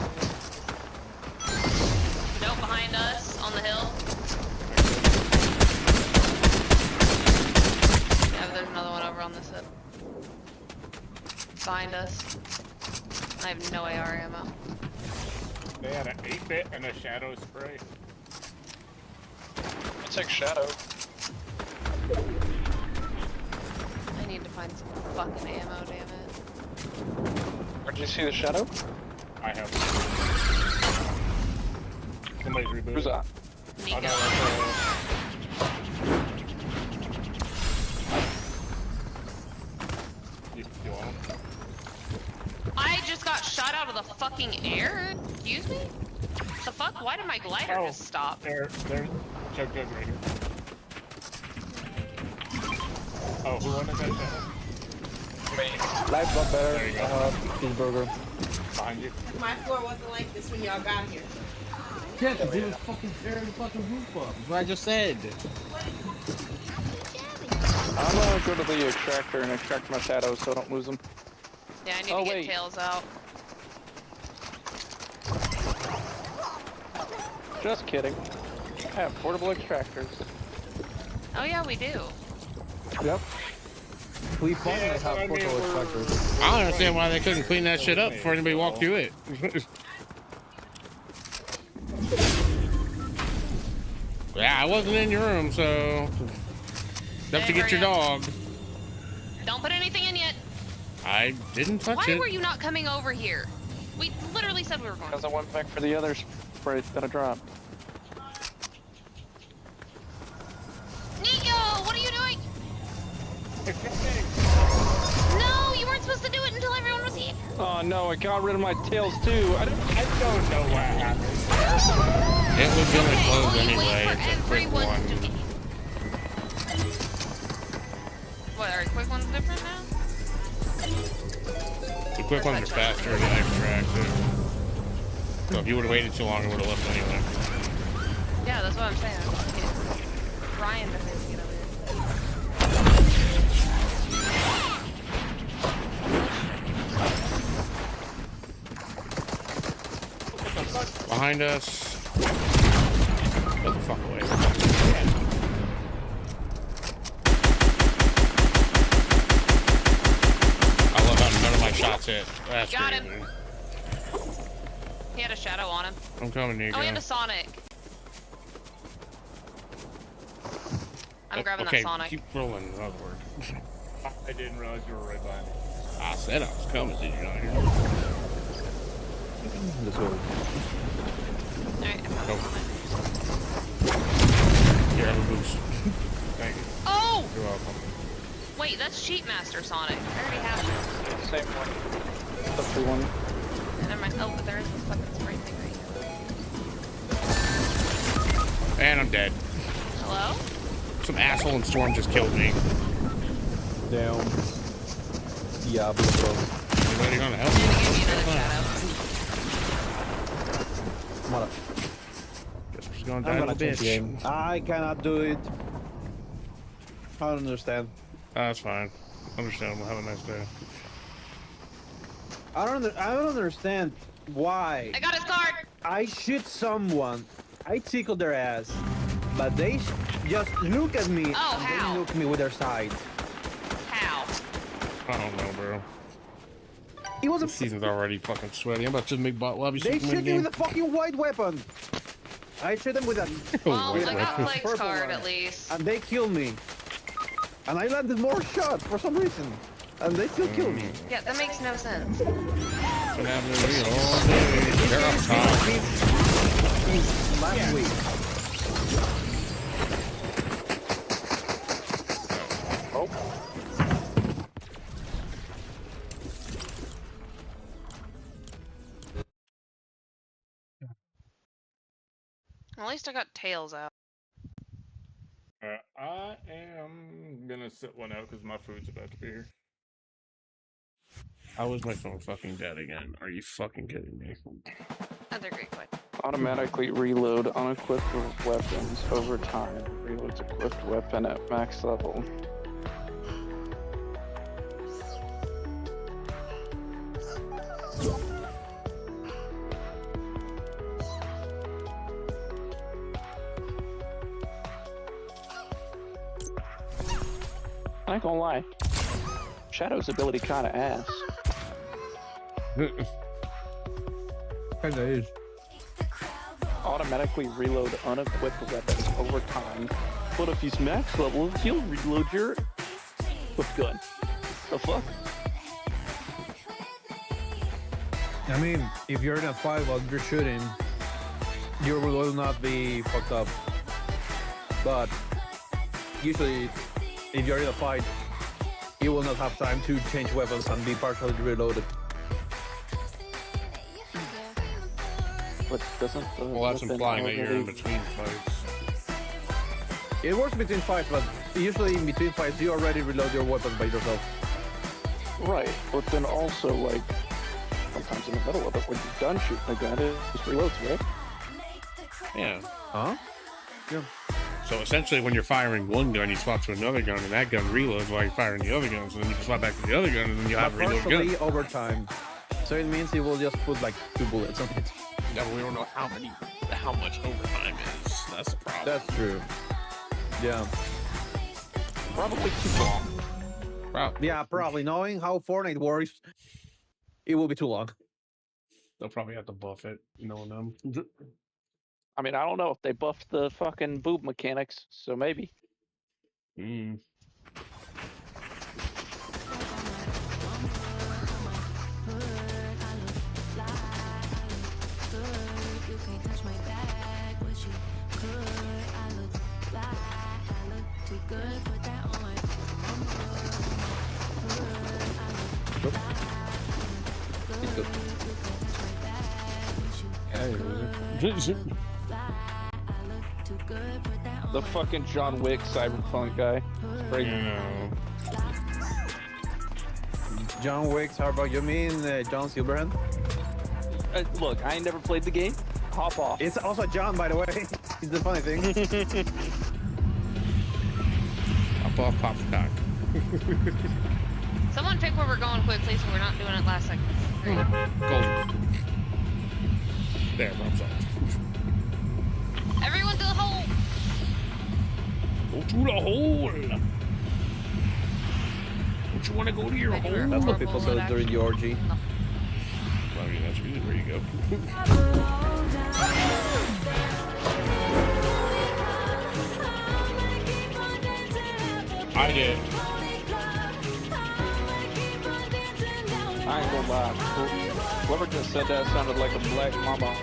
Nope, behind us on the hill. find us. I have no AR ammo. They had an 8-bit and a shadow spray. I'll take Shadow. I need to find some fucking ammo, damn it. Where'd you see the Shadow? I have. Somebody's rebooted. Who's that? Oh, Nico. no, you want them? I just got shot out of the fucking air? Excuse me? The fuck? Why did my glider Oh. just stop? They're Chug right here. Oh, who wanted that shadow? Life got better. There you go. Cheeseburger. Behind you. My floor wasn't like this when y'all got here. Yeah, because he was fucking tearing the fucking roof up. That's what I just said. I'm gonna go to the extractor and extract my shadows so I don't lose them. Yeah, I need Oh, to get wait. tails out. Just kidding. I have portable extractors. Oh yeah, we do. Yep. We finally Yeah, so I have mean, portable we're- extractors. I don't understand why they couldn't clean that shit up before anybody walked through it. Yeah, I wasn't in your room, so enough to Hey, get your hurry dog. Don't put anything in yet. I didn't touch Why it. were you not coming over here? We literally said we were going. Because I went back for the other spray that I dropped. Nico, what are you doing? No, you weren't supposed to do it until everyone was here. Oh no, I got rid of my tails too. I don't know what happened. It was gonna Okay, close well, you anyway. wait for It's a quick everyone one. to get. What, are quick ones different now? The quick ones are faster than extract. So if you would have waited too long, it would have left anyway. Yeah, that's what I'm saying. Ryan doesn't need to get over Behind us. Get the fuck away. I love how none of my shots hit. That's Got crazy. him. He had a shadow on him. I'm coming, Nico. Oh, he had a Sonic. I'm grabbing okay, that Sonic. keep rolling. Upward. I didn't realize you were right behind me. I said I was coming. Did you not hear? Let's go. Alright, I'm Go. on it. Here, have a boost. Thank you. Oh! You're welcome. Wait, that's Cheat Master Sonic. I already have it. Same one. The free one. Never mind. Oh, but there is this fucking spray thing right here. And I'm dead. Hello? Some asshole in Storm just killed me. Down. Diablo, bro. Anybody gonna help I'm me? gonna give you another shadow. What up? Guess we're just gonna I'm die gonna to the change the bitch. game. I cannot do it. I don't understand. That's fine. Understandable. Have a nice day. I don't understand why I got his card! I shoot someone, I tickle their ass, but they just look at me Oh, and how? they look me with their side. How? I don't know, bro. It was a This season's already fucking sweaty. I'm about to make bot lobby they Superman shoot me game. with a fucking white weapon. I shoot them with a Well, Wait, I got what? Blake's Purple card one. at least. and they kill me. And I landed more shots for some reason. And they still kill me. Yeah, that makes no sense. It's been happening to me all day. They're up top. Since last week. At least I got tails out. I am gonna sit one out because my food's about to be here. How is my phone fucking dead again? Are you fucking kidding me? That's a great question. Automatically reload unequipped weapons over time. Reloads equipped weapon at max level. I ain't gonna lie. Shadow's ability kinda ass. Kinda is. Automatically reload unequipped weapons over time. But if he's max level, he'll reload your equipped gun. The fuck? I mean, if you're in a fight while you're shooting, your reload will not be fucked up. But usually, if you're in a fight, you will not have time to change weapons and be partially reloaded. But doesn't the Well, that's weapon implying that you're in already- between fights. It works between fights, but usually in between fights, you already reload your weapon by yourself. Right, but then also, like, sometimes in the middle of it, when you're done shooting the gun, it just reloads, right? Yeah. Huh? Yeah. So essentially, when you're firing one gun, you swap to another gun, and that gun reloads while you're firing the other gun. So then you can swap back to the other gun, and then you have a But reload partially gun. over time. So it means it will just put like 2 bullets on it. Yeah, but we don't know how much overtime is. That's the problem. That's true. Yeah. Probably too long. Yeah, probably. Knowing how Fortnite works, it will be too long. They'll probably have to buff it, knowing them. I mean, I don't know if they buffed the fucking boob mechanics, so maybe. Mm. The fucking John Wick cyberpunk guy. Crazy. John Wick, how about you mean John Silverhand? Look, I ain't never played the game. Hop off. It's also John, by the way. It's the funny thing. Up off Pop's cock. Someone pick where we're going quickly so we're not doing it last second. There you go. Gold. There, I'm sorry. Everyone to the hole! Go to the hole! Don't you want to go to your hole? That's what people said during the orgy. I mean, that's really where you go. I did. I ain't gonna lie. Whoever just said that sounded like a black mama.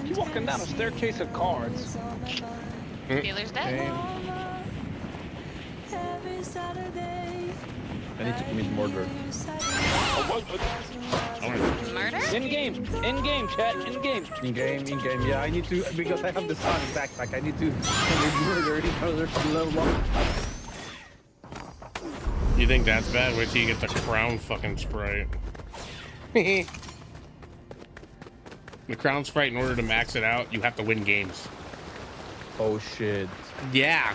You walking down a staircase of cards. Taylor's dead. I need to commit murder. Murder? In game, chat, in game. In game, yeah. I need to, because I have the Sonic backpack, I need to commit murder in order to level up. You think that's bad? Wait till you get the crown fucking sprite. The crown sprite, in order to max it out, you have to win games. Oh shit. Yeah.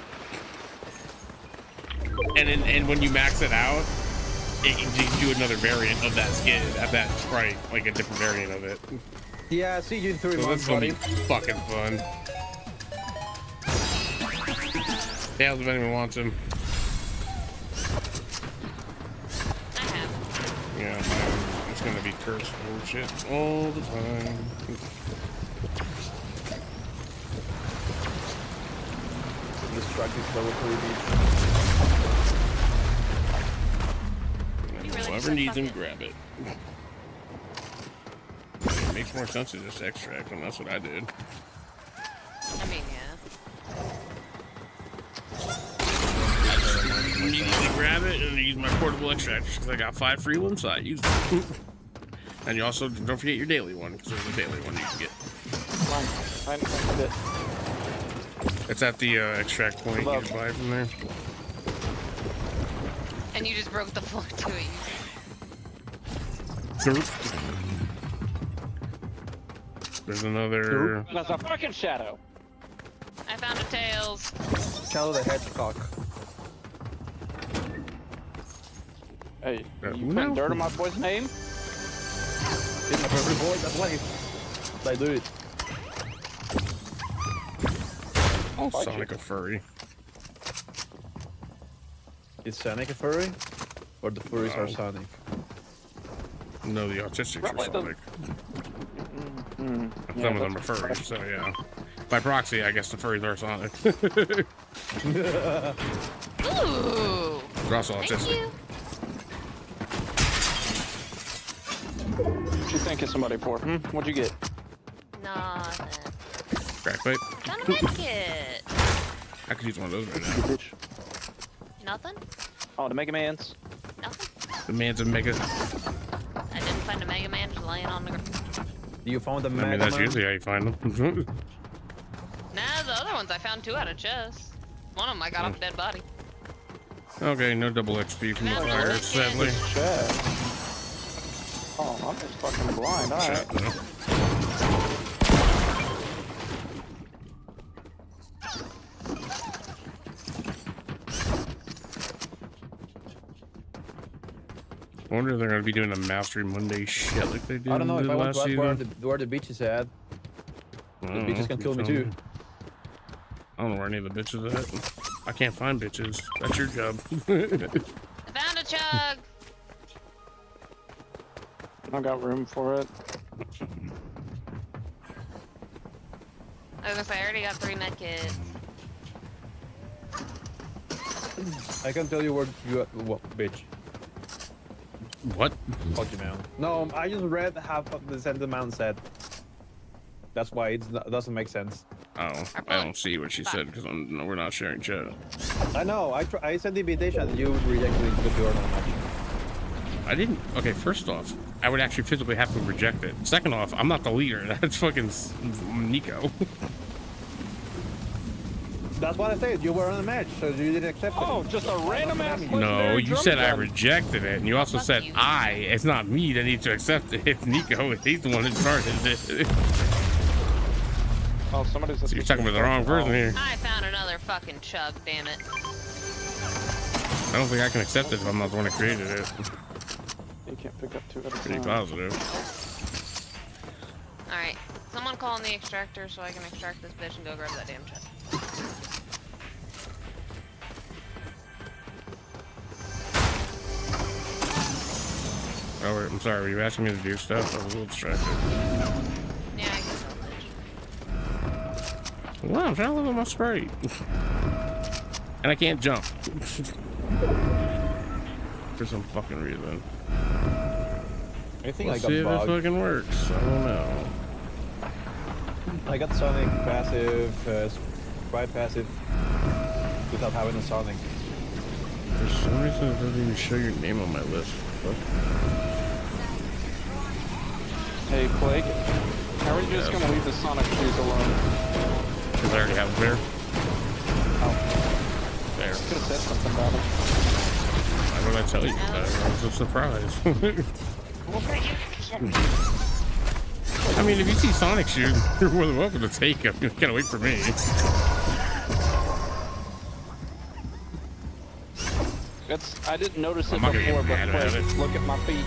And when you max it out, it can do another variant of that skin, of that sprite, like a different variant of it. Yeah, see you in 3 So months, that's gonna be buddy. fucking fun. Tails, if anyone wants him. I have. Yeah, mine, it's gonna be cursed bullshit all the time. This truck is level 3 beach. You really Whoever should needs him, fuck grab it. It makes more sense to just extract them. That's what I did. I mean, yeah. Immediately grab it and use my portable extractors because I got 5 free ones, so I used them. And you also don't forget your daily one because there's a daily one you can get. I'm it. It's at the extract point. You can buy it from there. And you just broke the floor to it. There's another. That's a fucking shadow. I found a Tails. Shadow the Hedgehog. Hey, you who putting knows? dirt on my boy's name? It's my favorite boy. That's why I do it. Oh, Sonic a furry. Is Sonic a furry? Or the furries are No. Sonic? No, the autistics are Probably Sonic. Yeah, Some of them are that's- furries, so yeah. By proxy, I guess the furries are Sonic. Ooh. They're also Thank autistic. you. What you thinking somebody for? What'd you get? Nothing. Crack pipe. Found a med kit. I could use one of those right now. Bitch. Nothing. Oh, the Mega Man's. Nothing. The man's a mega. I didn't find a Mega Man just laying on the ground. You found the I mean, Mega that's Man? usually how you find them. Nah, the other ones I found 2 out of chests. One of them I got off a dead body. Okay, no double XP from the Now fire, look sadly. Chad. Oh, I'm just fucking blind. Alright. Shut up. I wonder if they're gonna be doing a Mastery Monday shit like they did I don't know in if the I want last to ask where season. where the beach is at. I The don't bitches know, can you kill me tell too. I don't know where any of the bitches are at. I can't find bitches. That's your job. I found a chug. I got room for it. I was gonna say I already got 3 med kits. I can tell you where you what bitch. What? Fuck you, man. No, I just read half of the sentiment said. That's why it doesn't make sense. Oh, I don't see what she said because we're not sharing chat. I know. I sent the invitation and you rejected it because you're not matching. I didn't. Okay, first off, I would actually physically have to reject it. Second off, I'm not the leader. That's fucking Nico. That's what I said. You were on the match, so you didn't accept it. Oh, just a random ass. No, legendary you drum said I gun. rejected it, and you also Fuck said you. it's not me that needs to accept it. It's Nico. He's the one that started it. Oh, somebody's. So you're talking about the wrong person here. I found another fucking chug, damn it. I don't think I can accept it if I'm not the one that created it. You can't pick up 2 at a Pretty time. positive. Alright, someone call in the extractor so I can extract this bitch and go grab that damn chug. Oh, I'm sorry. Were you asking me to do stuff? I was a little distracted. Yeah, I can tell, bitch. Well, I'm trying to level my sprite. And I can't jump. For some fucking reason. I think Let's I see if got it bugged. fucking works. I don't know. I got Sonic passive, Sprite passive, without having a Sonic. For some reason, it doesn't even show your name on my list. Fuck. Hey, Plague. How are you just Yes. gonna leave the Sonic shoes alone? Because I already have a pair. Oh, There. could have said something about it. Why would I tell you that? It was a surprise. I mean, if you see Sonic shoes, you're more than welcome to take them. You can't wait for me. I didn't notice it I'm not gonna before, get but mad about Plague, it. look at my feet.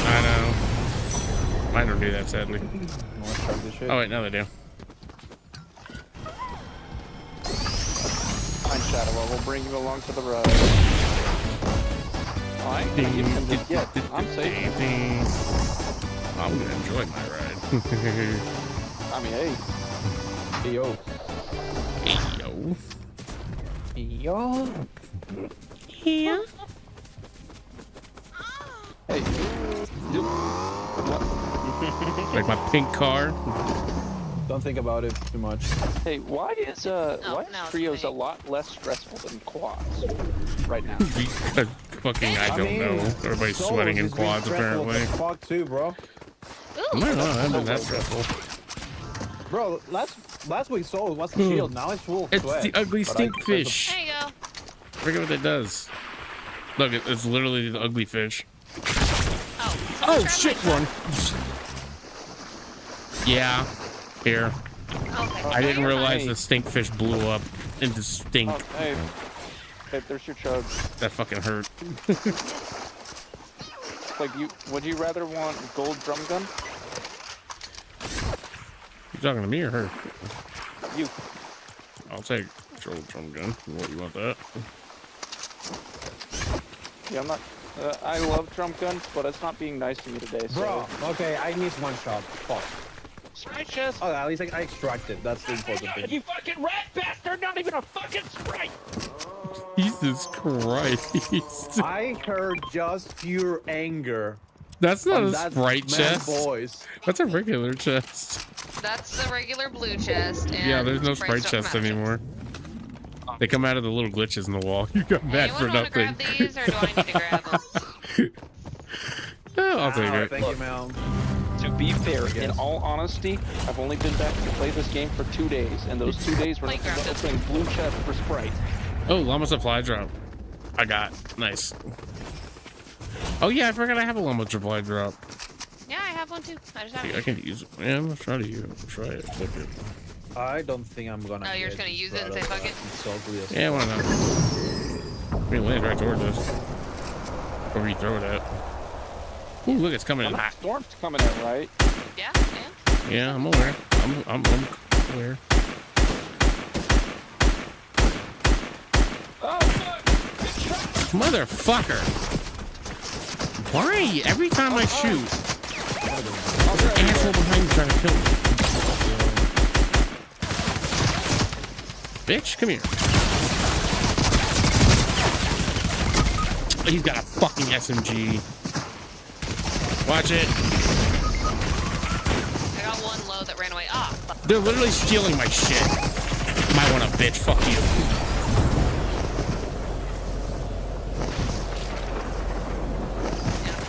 I know. Mine don't do that, sadly. Let's try this shit. Oh, wait, no, they do. Fine, Shadow, I will bring you along to the ride. I ain't gonna give him this yet. I'm safe. I'm gonna enjoy my ride. I mean, hey. Hey, yo. Hey, yo. Yo. Yeah. Hey. What? Like my pink car. Don't think about it too much. Hey, why is now trios it's a me. lot less stressful than quads right now? Because fucking, I don't know. Everybody's Solos sweating in is being quads, stressful apparently. as fuck too, bro. Ooh, No, I've been that stressful. Bro, last week's Soul was the shield. Now it's full. It's sweat. the ugly But stink I- fish. there you go. Forget what that does. Look, it's literally the ugly fish. Oh, Oh, grab shit, my one. Yeah, here. chug. Okay. I didn't you're realize fine. the stink fish blew up into stink. Oh, hey, Okay, there's your chug. That fucking hurt. Like, would you rather want gold drum gun? You talking to me or her? You. I'll take gold drum gun. What, you want that? Yeah, I'm not. I love drum guns, but it's not being nice to me today. So. Bro, okay, I missed one shot. Fuck. Sprite chest. Oh, at least I extracted. That's the important thing. You fucking rat bastard! Not even a fucking sprite. Jesus Christ. I heard just pure anger. That's not from a that sprite man chest. Voice. That's a regular chest. That's the regular blue chest. And Yeah, there's no sprites sprite don't chest come out of it. anymore. They come out of the little glitches in the wall. You got mad for Anyone want to nothing. grab these, or do I need to grab them? Oh, I'll take Ah, it. thank you, Mel. To be fair, in Yes. all honesty, I've only been back to play this game for 2 days, and those 2 days were Playground. opening blue chest for sprite. Oh, llama supply drop. I got. Nice. Oh yeah, I forgot I have a llama supply drop. Yeah, I have one too. I just I have can use it. Yeah, I'm gonna try to use it. Try it. Take it. I don't think I'm gonna. Oh, you're just get gonna this use it and product. say fuck it? It's so ugly as Yeah, why not? I mean, it lands right towards us. Or you throw it at. Ooh, look, it's coming in hot. Storm's coming in, right? Yeah, and Yeah, I'm aware. I'm aware. Oh, fuck! Motherfucker! Why? Every time I shoot, there's an asshole behind me trying to kill me. Bitch, come here. He's got a fucking SMG. Watch it. I got one low that ran away. Ah, fuck. They're literally stealing my shit. Might want to bitch. Fuck you.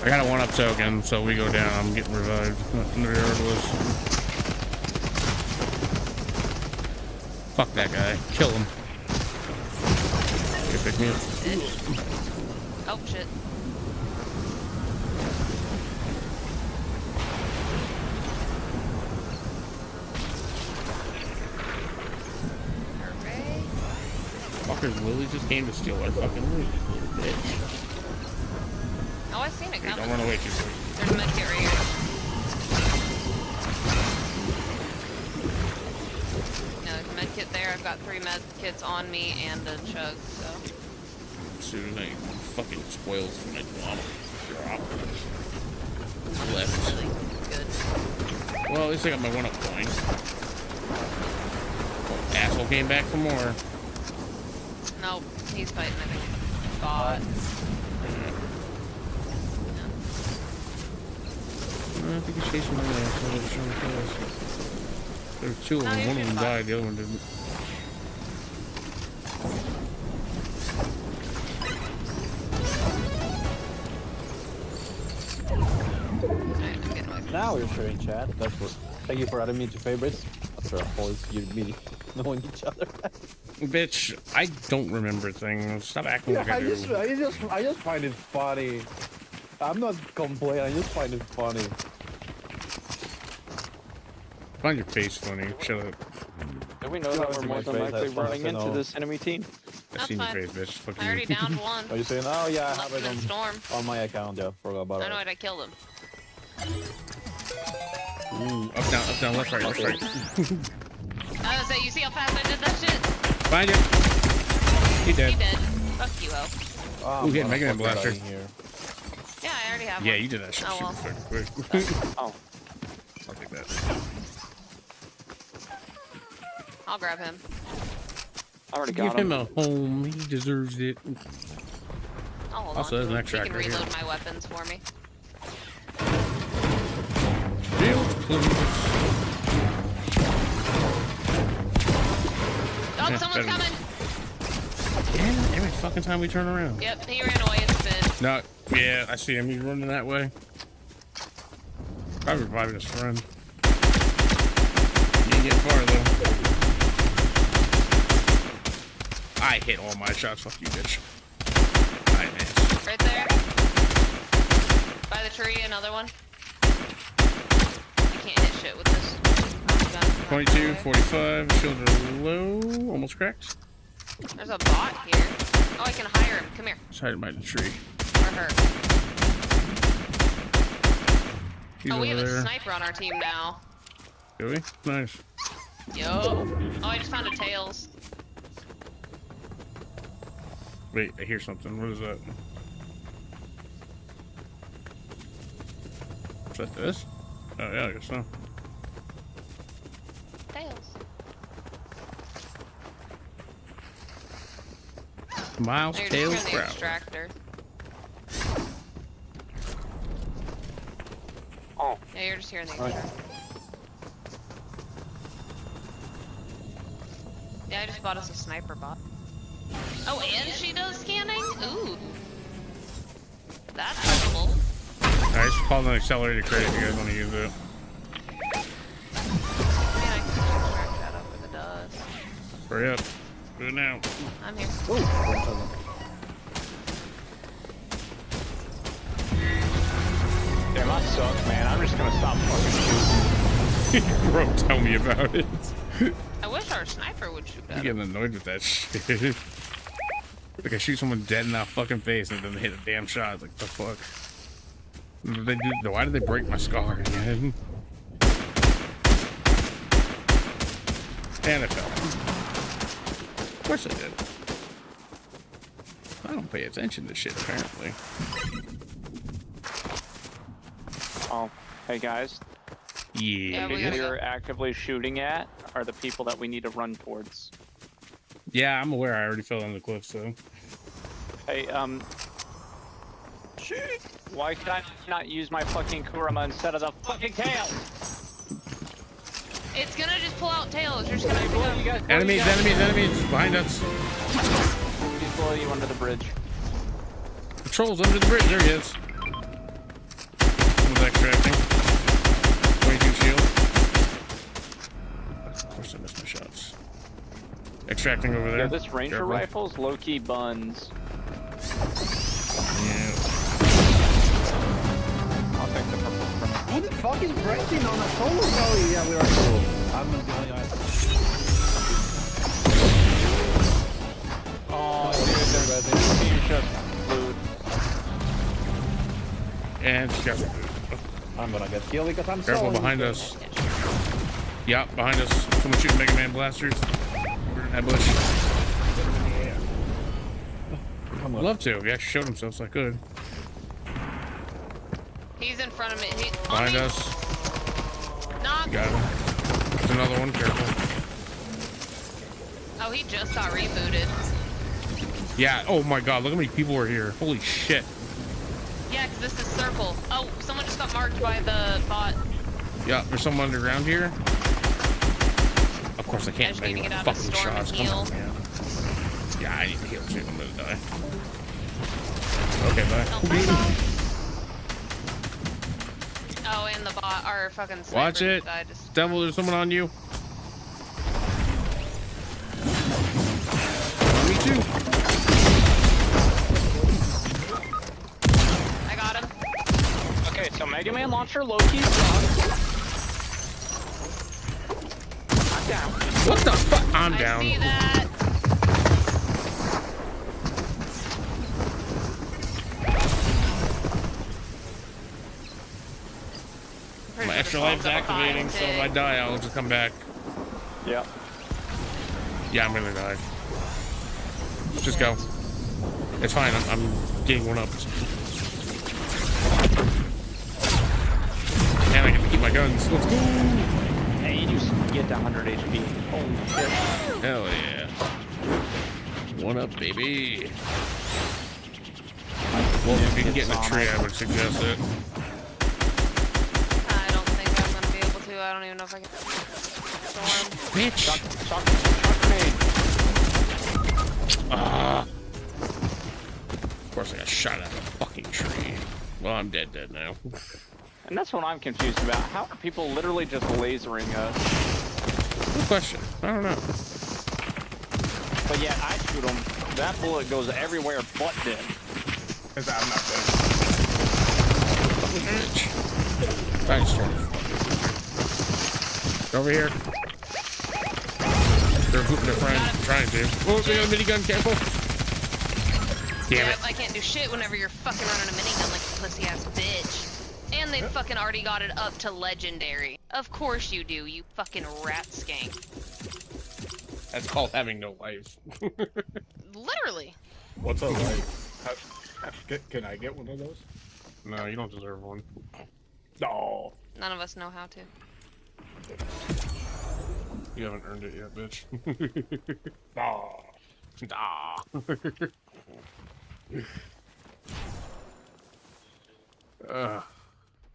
I got a 1-up token, so we go down. I'm getting revived. Regardless. Fuck that guy. Kill him. You pick me up. Oh shit. Hooray. Fuckers literally just came to steal our fucking loot. Bitch. Oh, I've seen it Hey, coming. don't run away too quick. There's a medkit right here. No, there's a medkit there. I've got 3 medkits on me and a chug, so. As soon as I fucking spoils for my llama drop. Left. Really good. Well, at least I got my 1-up coin. Oh, asshole came back for more. Nope, he's fighting, I think. Bots. I think he's chasing my ass. I was trying to kill us. There were 2 of No, them. you're One of them fine. died, the other one didn't. Alright, I'm getting away from Now you're sharing chat. That's what. Thank you for adding me to favorites. After all this, you me knowing each other. Bitch, I don't remember things. Stop acting like I do. I just find it funny. I'm not complaining. I just find it funny. Find your face funny. Shut up. Do we know You that haven't we're seen more my than face, likely that's fine, running I into know. this enemy team? I've That's seen your fine. face, bitch. Fuck I already you. downed one. Are you saying? Oh yeah, I have Left it him in storm. on my account. Yeah, forgot about I know it. it, I killed him. Ooh, up, down, left, right, left, right. I was say, you see how fast I did that shit? Find it. He He dead. did. Fuck you, Ho. Oh, Ooh, hit I'm Mega Man gonna put that Blaster. in here. Yeah, I already have Yeah, one. you did that shit Oh, well. super fucking quick. Oh, I'll take that. I'll grab him. I already Give got him him. a home. He deserves it. I'll hold Also, on. there's an He extract can right here. reload my weapons for me. Shield, please. Oh, Yeah, someone's better- coming! Damn, every fucking time we turn around. Yep, he ran away. It's been. No, yeah, I see him. He's running that way. Probably reviving his friend. He didn't get far though. I hit all my shots. Fuck you, bitch. I missed. Right there. By the tree, another one. I can't hit shit with this gun. 22, 45. Shields are low. Almost cracked. There's a bot here. Oh, I can hire him. Come here. Just hide behind the tree. Or her. He's Oh, we have over a there. sniper on our team now. Do we? Nice. Yo. Oh, I just found a Tails. Wait, I hear something. What is that? Is that this? Oh yeah, I guess so. Tails. Miles Oh, you're Tails just hearing the Sprout. extractor. Oh, Yeah, you're just hearing the Right. extractor. Yeah, I just bought us a sniper bot. Oh, and she does scanning? Ooh. That's helpful. Alright, it's called an accelerated crate if you guys want to use it. I mean, I can just extract that over the dust. Hurry up. Do it now. I'm here. damn, I suck, man. I'm just gonna stop fucking shooting. Bro, tell me about it. I wish our sniper would shoot I'm at getting annoyed with that shit. Like I shoot someone dead in that fucking face and then they hit a damn shot. It's like, the fuck? Why did they break my scar, man? And I fell. Of course I did. I don't pay attention to shit, apparently. Oh, hey guys. Yeah. we Who gotta you're actively shooting at are the people that we need to run towards. Yeah, I'm aware I already fell on the cliff, so. Hey, why can I not use my fucking Kurama instead of the fucking tail? It's gonna just pull out Tails. You're just gonna have to Below go. you guys, Enemies, enemies behind us. He's below you under the bridge. Patrol's under the bridge. There he is. Someone's extracting. 22 shield. Of course I missed my shots. Extracting over there. Yeah, this Ranger Careful. rifle's low-key buns. Yeah. I'll take the purple from Who the fuck is pressing on a solo? Oh, yeah, we are solo. I'm on the only guy. Oh, dude, the team just flew. And careful. I'm gonna get killed because I'm Careful solo. behind us. Yeah, behind us. Someone shooting Mega Man blasters. We're in that bush. I'd love to. If he actually showed himself, so I could. He's in front of me. He, on Behind me. us. Knock. Got him. There's another one. Careful. Oh, he just got rebooted. Yeah. Oh my god. Look how many people are here. Holy shit. Yeah, because this is circle. Oh, someone just got marked by the bot. Yeah. There's someone underground here. Of course, I can't just make need to any get out of fucking storm and shots. Come heal. on, man. Yeah, I need to heal too. I'm gonna die. Okay, bye. Oh, bye-bye. Oh, and the bot, our fucking sniper Watch it. died just- Devil, there's someone on you. Me too. I got him. Okay, so Mega Man launcher low-key sucks. I'm down. What the fuck? I'm I down. see that. Pretty My sure extra the life's phone's up high activating, so if I tick. die, I'll just come back. Yep. Yeah, I'm gonna die. Just go. It's fine. I'm getting one up. And I get to keep my guns. Let's go. Hey, you just get to 100 HP. Holy shit. Hell yeah. One up, baby. Well, if you can get in a tree, I would suggest it. I don't think I'm gonna be able to. I don't even know if I can. Storm. Bitch. Shock grenade. Ah. Of course, I got shot out of a fucking tree. Well, I'm dead now. And that's what I'm confused about. How are people literally just lasering us? Good question. I don't know. But yet I shoot them. That bullet goes everywhere but them. Because I'm not dead. Bitch. Thanks, Storm. Over here. Trying to. Oh, they got a minigun, careful. Damn it. I can't do shit whenever you're fucking running a minigun like a pussy ass bitch. And they fucking already got it up to legendary. Of course you do, you fucking rat skank. That's called having no life. Literally. What's a life? Can I get one of those? No, you don't deserve one. No. None of us know how to. You haven't earned it yet, bitch. No. Nah.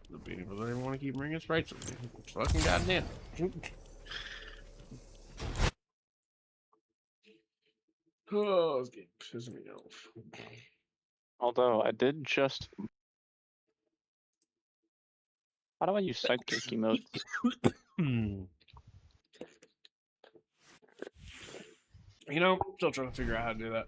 The people don't even want to keep bringing sprites with me. It's fucking goddamn. Oh, this game pisses me off. Although I did just. How do I use sidekick emotes? You know, still trying to figure out how to do that.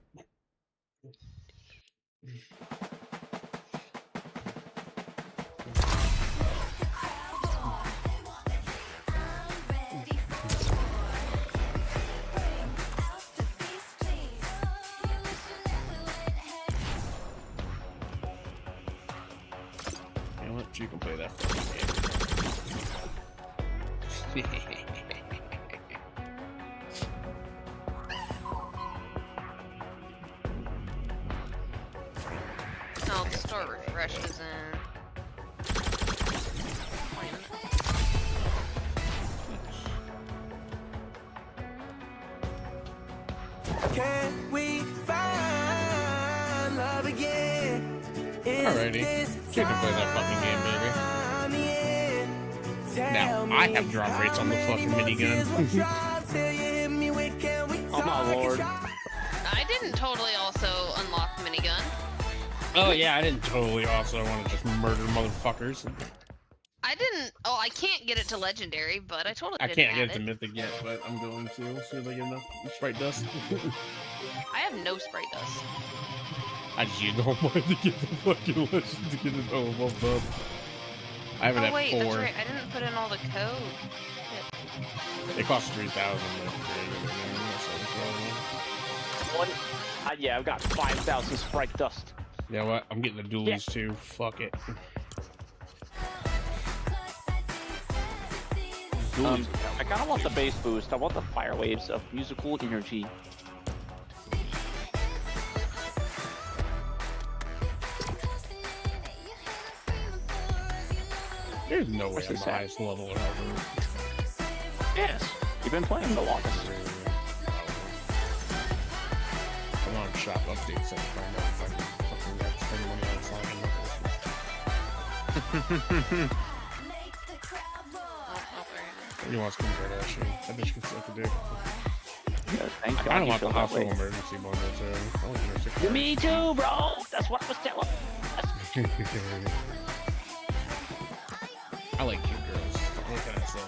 You know what? You can play that fucking game. Oh, the store refreshes in 20 minutes. Can we find love again? Alrighty. You can play that fucking game, baby. Now, I have drop rates on the fucking minigun. Oh my lord. I didn't totally also unlock minigun. Oh yeah, I didn't totally also want to just murder motherfuckers. I didn't. Oh, I can't get it to legendary, but I totally I didn't can't add get it it. to mythic yet, but I'm going to as soon as I get enough sprite dust. I have no sprite dust. I just used all mine to get the fucking legend to get it all above up. I have it Oh at wait, 4. that's right. I didn't put in all the code. It costs 3,000. One. Yeah, I've got 5,000 sprite dust. You know what? I'm getting the dualies too. Fuck it. I kind of want the base boost. I want the fire waves of musical energy. There's no way What's I'm this the at? highest level ever. Yes. You've been playing the longest. I'm on shop updates and find out if I can fucking get spend money on something. He wants Kim Kardashian. That bitch can suck a dick. Yeah, thank I God kind of you want the feel that hospital way. emergency bundle too. I want to nurse it. Me too, bro. That's what I was telling. I like cute girls. What can I say?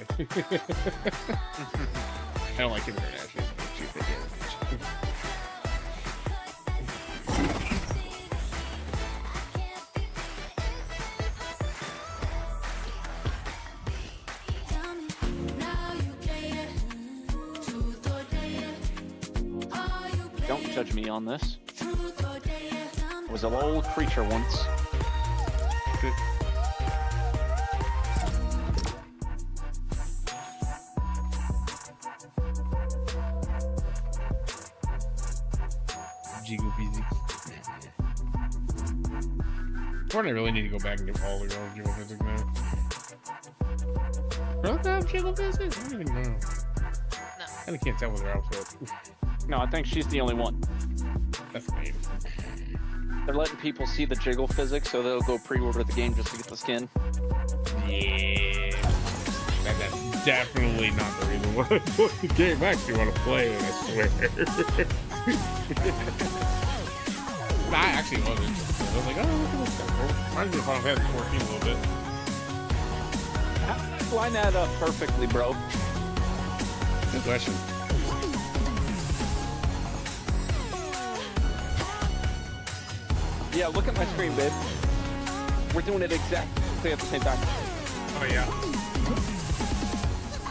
I don't like Kim Kardashian. But she's a bitch. Don't judge me on this. I was an old creature once. Jiggle busy. Or I really need to go back and get all the girls jiggle physics now. Girls have jiggle physics? I don't even know. No. I kinda can't tell with her outfit. No, I think she's the only one. That's lame. They're letting people see the jiggle physics, so they'll go pre-order the game just to get the skin. Yeah. That's definitely not the reason why I bought the game. I actually want to play it, I swear. I actually was interested. I was like, oh, look at this stuff. Reminds me of Final Fantasy 14 a little bit. How did I line that up perfectly, bro? Good question. Yeah, look at my screen, babe. We're doing it exactly at the same time. Oh, yeah.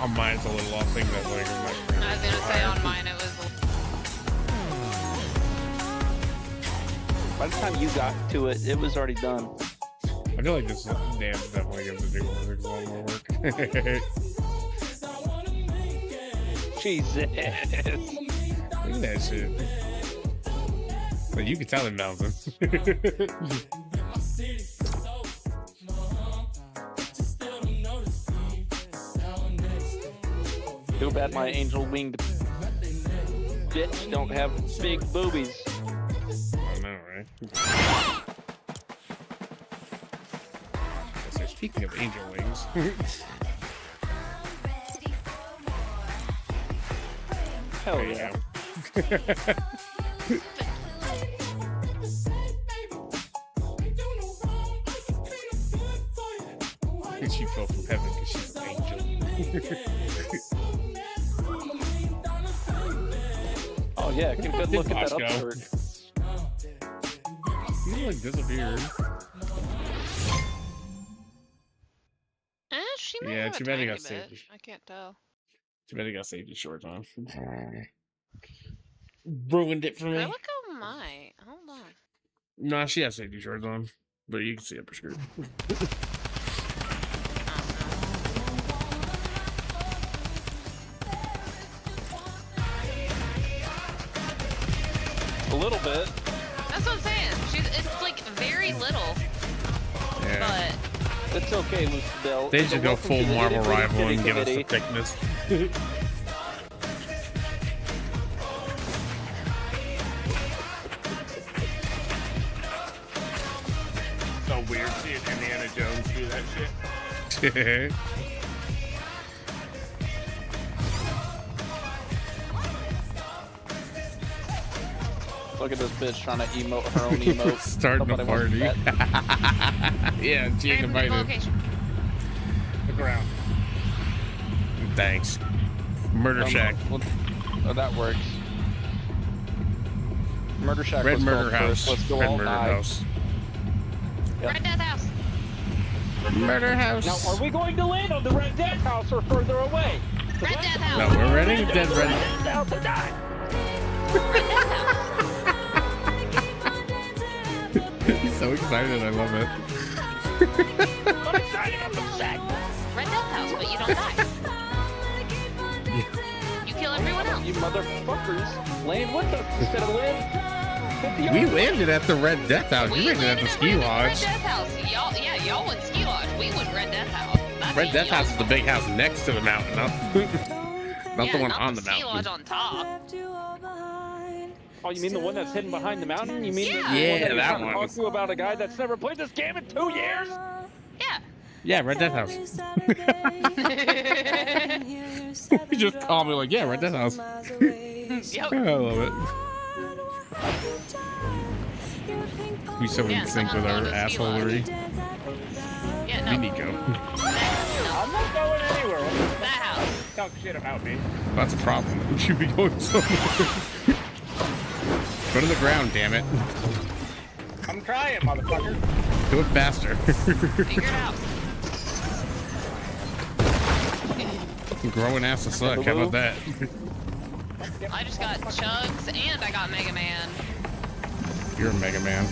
On mine, it's a little off thing that like. I was gonna say on mine it was. By the time you got to it, it was already done. I feel like this dance definitely gives the big one a lot more work. Jesus. Look at that shit. Like, you can tell him bouncing. Too bad my angel winged bitch don't have big boobies. I know, right? So speaking of angel wings. Hell yeah. And she fell from heaven because she's an angel. Oh yeah, good look at that Bosco. upward. You like disappeared. She might Yeah, have a too bad he tiny got saved. bit. I can't tell. Too bad he got saved in short time. Ruined it for I me. look on my. Hold on. Nah, she has safety shorts on, but you can see up her skirt. A little bit. That's what I'm saying. It's like very little, Yeah. but It's okay, Lucille. They should go Welcome full to the Marvel nitty-gritty Rival and give us the committee. thickness. So weird seeing Indiana Jones do that shit. Look at this bitch trying to emote her own emote. Starting a Nobody wants party. that. Yeah, she ain't invited. location. The ground. Thanks. Murder Shack. Oh, that works. Murder Shack. Red was Murder called House. first. Let's go Red all Murder night. House. Yep. Red Death House. Murder House. Now, are we going to land on the Red Death House or further away? Red Death House. No, we're ready. Dead Red. Out to die. Red Death House. He's so excited. I love it. I'm excited. I'm upset. Red Death House, but you don't die. You kill everyone else. You motherfuckers land with us instead of land. We landed at the Red Death House. You landed at the ski Red lodge. Death House. Y'all went ski lodge. We went Red Death House. That's Red easy. Death House is the big house next to the mountain, not the one not on the ski lodge mountain. on top. Oh, you mean the one that's hidden behind the mountain? You mean Yeah. the Yeah, one that you're that trying to one. talk to about a guy that's never played this game in 2 years? Yeah. Yeah, Red Death House. You just call me like, yeah, Red Death House. Yep. I love it. We so Yeah, in sync with someone's our going to ski lodge. assholery. Yeah, no. We need to go. No. I'm not going anywhere. That house. Talk shit about me. That's a problem. We should be going somewhere. Go to the ground, damn it. I'm trying, motherfucker. Do it faster. Figure it out. Growing ass to suck. How about that? I just got Chugs and I got Mega Man. You're a Mega Man.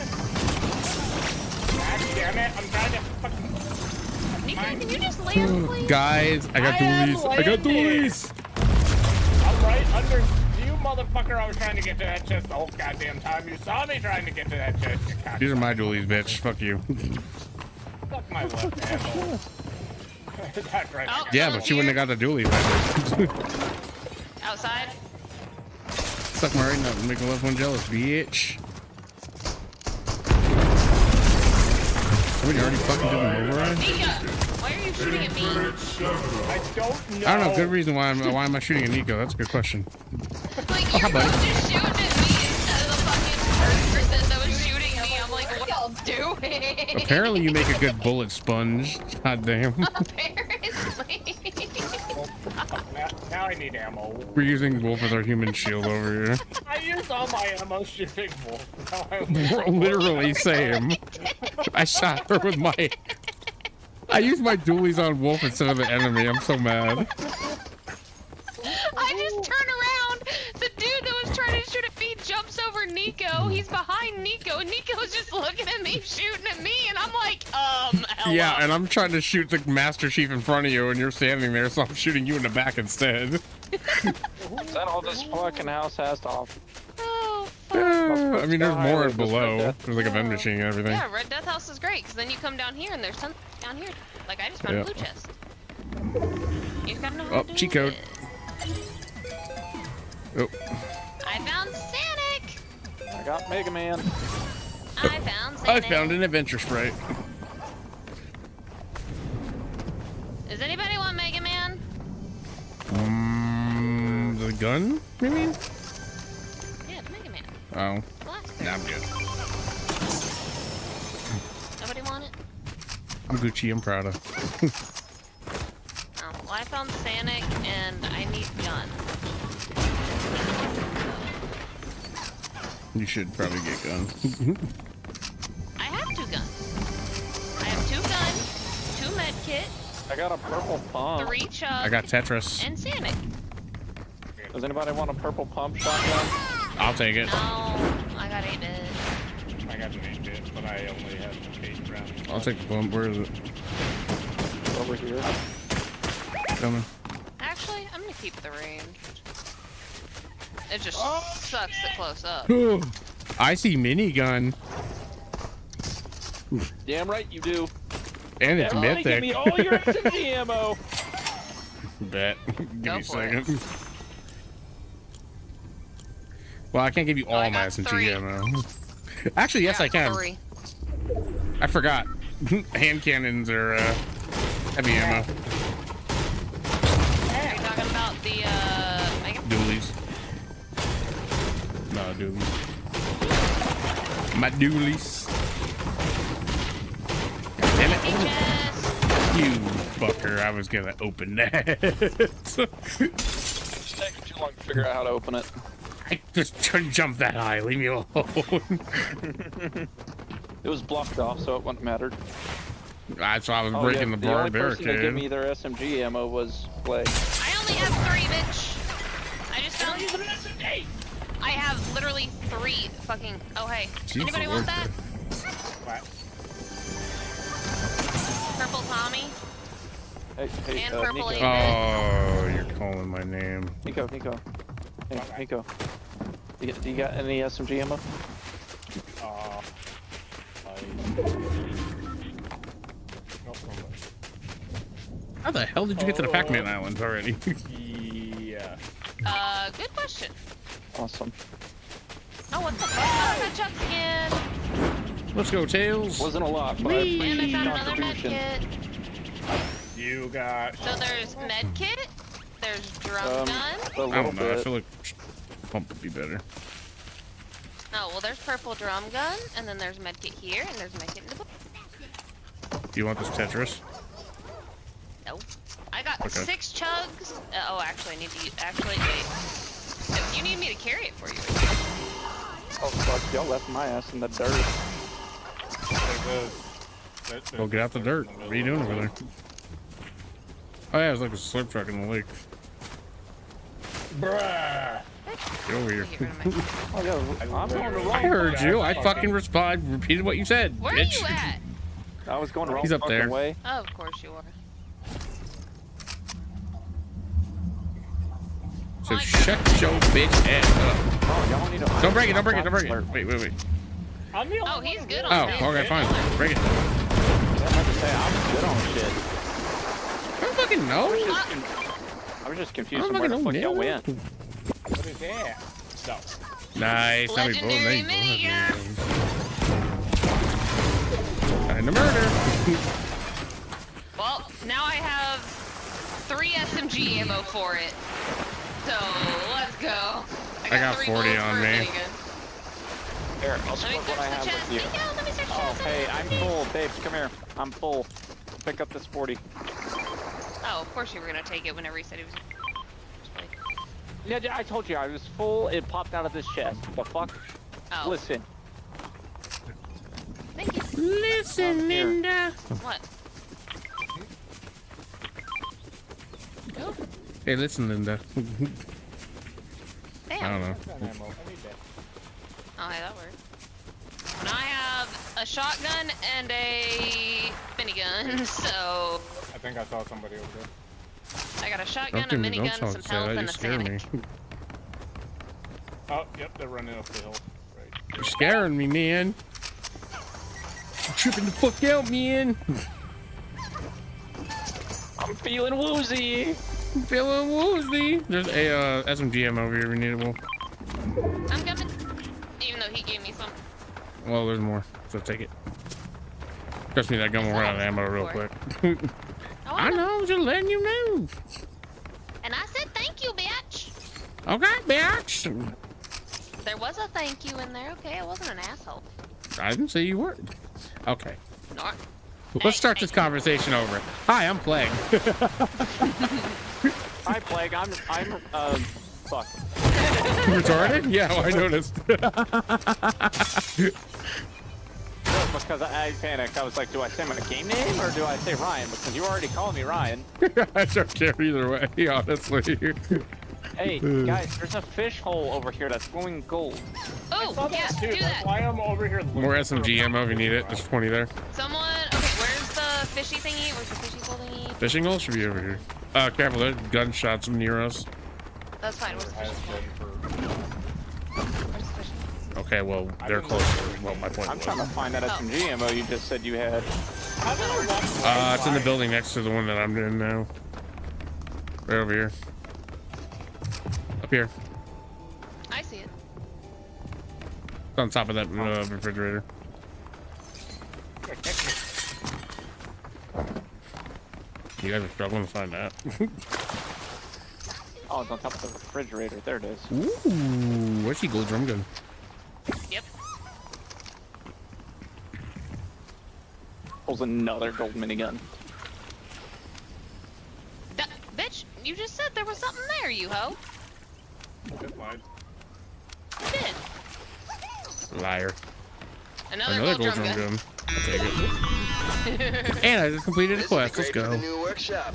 God damn it. I'm trying to fucking... Nico, can you just land, please? Guys, I got I am dualies. I got landed. dualies. I'm right under you, motherfucker. I was trying to get to that chest the whole goddamn time. You saw me trying to get to that chest. You cock- These are my dualies, bitch. Fuck you. Fuck my left asshole. That's right. Oh. Yeah, but you wouldn't have got the dualies. Either. Outside. Suck my right nut and make a loved one jealous, bitch. Somebody already fucking did an override? Nico, why are you shooting at me? I don't know. I don't know. Good reason why am I shooting at Nico? That's a good question. Like, you're buddy. both just shooting at me instead of the fucking first person that was shooting me. I'm like, what y'all doing? Apparently, you make a good bullet sponge. God damn. Apparently. Now I need ammo. We're using Wolf as our human shield over here. I used all my ammo shooting Wolf. Now I'm Bro, literally, same. I shot her with my... I used my dualies on Wolf instead of the enemy. I'm so mad. just turn around. The dude that was trying to shoot at me jumps over Nico. He's behind Nico, and Nico's just looking at me, shooting at me, and I'm like, hello. Yeah, and I'm trying to shoot the Master Chief in front of you, and you're standing there, so I'm shooting you in the back instead. Is that all this fucking house has to offer? Oh, fuck. I mean, there's more Highway was below. Red Death. There's like a vending machine and everything. Yeah, Red Death House is great, because then you come down here, and there's something down here. Like, I just found a Yep. blue chest. You gotta know how Oh, to do cheat code. it. Oh, I found Sonic! I got Mega Man. I found Sonic. I found an adventure sprite. Does anybody want Mega Man? The gun, maybe? Yeah, it's Mega Man. Oh, Blaster. nah, I'm good. Nobody want it? I'm Gucci, I'm proud of. Oh, well, I found Sonic, and I need gun. You should probably get gun. I have 2 guns. I have 2 guns, 2 med kit, I got a purple pump. 3 chug, I got Tetris. and Sonic. Does anybody want a purple pump shotgun? I'll take it. No, I got 8 bit. I got an 8-bit, but I only have 8 rounds. I'll take the bump. Where is it? Over here. Coming. Actually, I'm gonna keep the range. It just sucks at close up. I see minigun. Damn right you do. And it's Everybody give me mythic. all your SMG ammo. Bet. Give Go me a for it. second. Well, I can't give you all I my got SMG 3. ammo. Actually, yes, I can. 3. I forgot. Hand cannons are heavy ammo. Are you talking about the, Mega Man? Dualies. No, dualies. My dualies. Damn it. Chest. You fucker. I was gonna open that. It's taking too long to figure out how to open it. I just couldn't jump that high. Leave me alone. It was blocked off, so it wouldn't matter. That's why I was Oh, breaking yeah, the the only bar person that gave me barricade. their SMG ammo was Blake. I only have 3, bitch. I just found you. I have literally 3 fucking. Oh hey, Jeez, anybody want that? What? Purple Tommy Hey, and purple Nico. 8-bit. Oh, you're calling my name. Nico. Hey, Nico. You got any SMG ammo? How the hell did you get to the Pac-Man Islands already? Yeah. Good question. Awesome. Oh, what the fuck? Oh, I got chucks again. Let's go, Tails. Wasn't a lot, but I And I appreciate found the another med contribution. kit. You got. So there's med kit. There's drum gun. A I little don't know. I bit. feel like pump would be better. Oh well, there's purple drum gun, and then there's med kit here, and there's med kit in the book. Do you want this Tetris? No. I got Okay. 6 chugs. Oh, actually, I need to use. Actually, wait. You need me to carry it for you. Oh fuck, y'all left my ass in the dirt. Go get out the dirt. What are you doing over there? Oh yeah, it's like a slurp truck in the lake. Bruh. Get over here. Get rid of my- Oh yeah, I'm going the wrong I heard way. you. I fucking repeated what you said, Where bitch. are you at? I was going the wrong He's up fucking there. way. Oh, of course you are. So shut your bitch ass up. Oh, y'all need to. Don't break it. Don't break it. Don't break it. Wait. I'm the only Oh, he's one good who- on Oh, that. okay, fine. Break it. I have to say, I'm good on shit. I don't fucking know. I was just I confused don't on where the fucking fuck y'all know. went. What is that? No. Nice. Now we both Legendary made minigun. Kind of murder. Well, now I have 3 SMG ammo for it. So let's go. I got 3 40 bullets on for a me. minigun. Here, I'll Let me split search what I the have chest. with you. Nico, let me search the Oh, chest. hey, I'm full. Babes, come here. I'm full. Pick up this 40. Oh, of course you were gonna take it whenever he said he was. Yeah, I told you I was full. It popped out of this chest. The fuck? Oh, Listen. thank you. Listen, Here. Linda. What? Oh, Hey, listen, Linda. I Damn. don't know. Gun ammo. I need that. Oh, yeah, that works. And I have a shotgun and a minigun, so I think I saw somebody over there. I got a shotgun, Don't a give me, don't minigun, talk some to health, that. You and a scare me. Sanic. Oh, yep, they're running up the hill. Right. You're scaring me, man. You're tripping the fuck out, man. I'm feeling woozy. I'm feeling woozy. There's a SMGM over here. We need it. I'm coming. Even though he gave me some. Well, there's more, so take it. Trust me, that gun will run out of ammo real quick. Oh, I know, just letting you know. And I said thank you, bitch. Okay, bitch. There was a thank you in there, okay? I wasn't an asshole. I didn't say you were. Okay. Nor. Let's start this conversation over. Hi, I'm Plague. Hi, Plague. I'm fuck. Retarded? Yeah, well, I noticed. Because I panicked. I was like, do I say my game name or do I say Ryan? Because you already called me Ryan. I don't care either way, honestly. Hey, guys, there's a fish hole over here that's glowing gold. Oh, Saw yeah, that too. do That's that. why I'm over here. looking More for a SMG ammo if you need it. There's 20 there. Someone, okay, where's the fishy thingy? Where's the fishy hole thingy? Fishing hole should be over here. Careful, there's gunshots near us. That's fine, where's the I fishy was hole? ready for. Where's the fishy hole? Okay, well, they're closer. Well, my point I'm was. trying to find that SMG ammo you just said you had. How did I walk It's in the building next to the one that I'm in now. Right over here. Up here. I see it. It's on top of that refrigerator. You guys are struggling to find that. Oh, it's on top of the refrigerator. There it is. Ooh, where's the gold drum gun? Yep. Pulls another gold minigun. Bitch, you just said there was something there, you hoe. Just lied. You did. Liar. Another Another gold gold drum drum gun. gun. I'll take it. And I just completed a This would be quest. Let's great for the go. new workshop.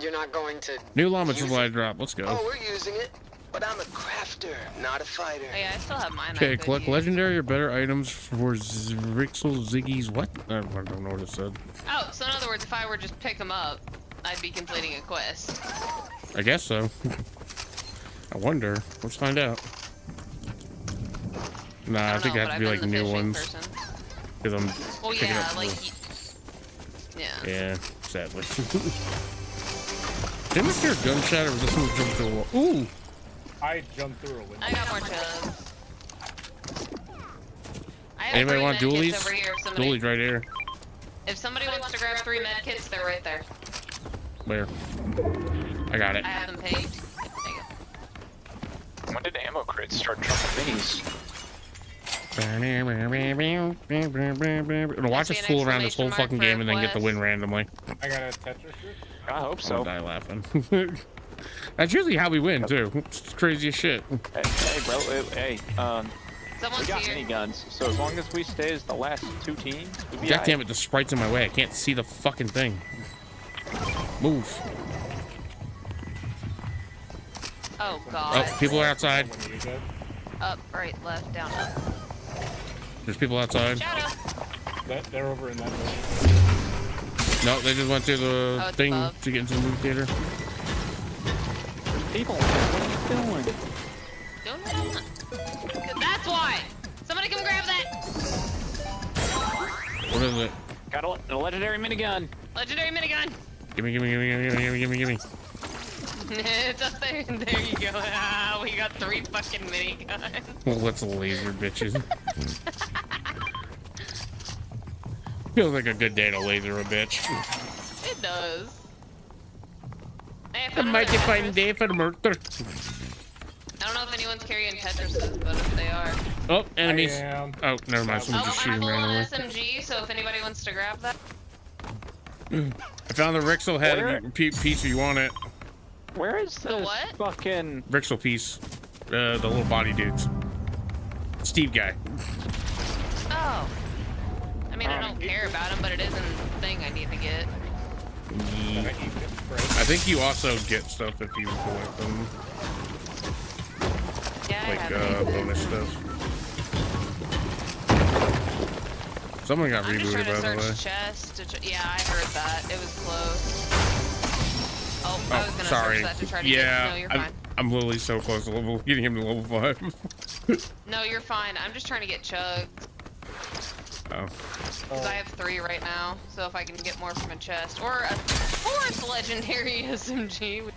You're not going to. New llama use supply it? drop. Let's go. Oh, we're using it. But I'm a crafter, not a fighter. Oh yeah, I still have mine. I Okay, could collect use. legendary or better items for Rixel Ziggy's what? I don't know what it said. Oh, so in other words, if I were just pick them up, I'd be completing a quest. I guess so. I wonder. Let's find out. Nah, I don't think know, it but has to be I've like been the new fishing ones. person. Because I'm Well, picking yeah, up like, the- yeah. Yeah, sadly. Didn't I hear a gunshot or was this one jump through a wall? Ooh! I jumped through a window. I got more chubs. I have Anybody 3 want med kits dualies? over here if somebody, Dualies right here. if somebody wants to grab 3 med kits, they're right there. Where? I got it. I have them pegged. There you go. When did ammo crates start dropping minis? Watch us fool around this whole fucking game and then get the win randomly. I got a Tetris here. I hope I'll so. die laughing. That's usually how we win too. It's crazy as shit. Hey, bro. Hey, we Someone's got here. miniguns, so as long as we stay as the last 2 teams, we'll be God alright. damn it, the sprite's in my way. I can't see the fucking thing. Move. Oh god. Oh, people are outside. When you good. Up, right, left, down, up. There's people outside. Shadow. They're over in that building. No, they just went to the Oh, it's thing above. to get into the movie theater. People, what are you doing? Doing what I want. That's why! Somebody come grab that! What is it? Got a legendary minigun. Legendary minigun! Gimme, gimme, gimme, gimme, gimme, gimme, gimme. It's up there. There you go. Ah, we got 3 fucking miniguns. Well, let's laser bitches. Feels like a good day to laser a bitch. It does. Hey, I The found mighty another fine Tetris. day for the murder. I don't know if anyone's carrying Tetrises, but if they are. Oh, enemies. I am. Oh, never mind. Oh, Someone just I'm shooting full on randomly. SMG, so if anybody wants to grab that. I found the Rixel head Where? piece if you want it. Where is The this what? fucking... Rixel piece. The little body dudes. Steve guy. Oh. I mean, I don't care about him, but it is a thing I need to get. Did I eat this spray? I think you also get stuff if you collect them. like have bonus stuff. Someone got I'm just rebooted, trying to by the way. search chest. Yeah, I heard that. It was close. Oh, I was gonna sorry. search that to try to Yeah, get. No, you're fine. I'm literally so close to getting him to level 5. No, you're fine. I'm just trying to get chugs. Oh. Because I have 3 right now. So if I can get more from a chest. Or a 4th legendary SMG. If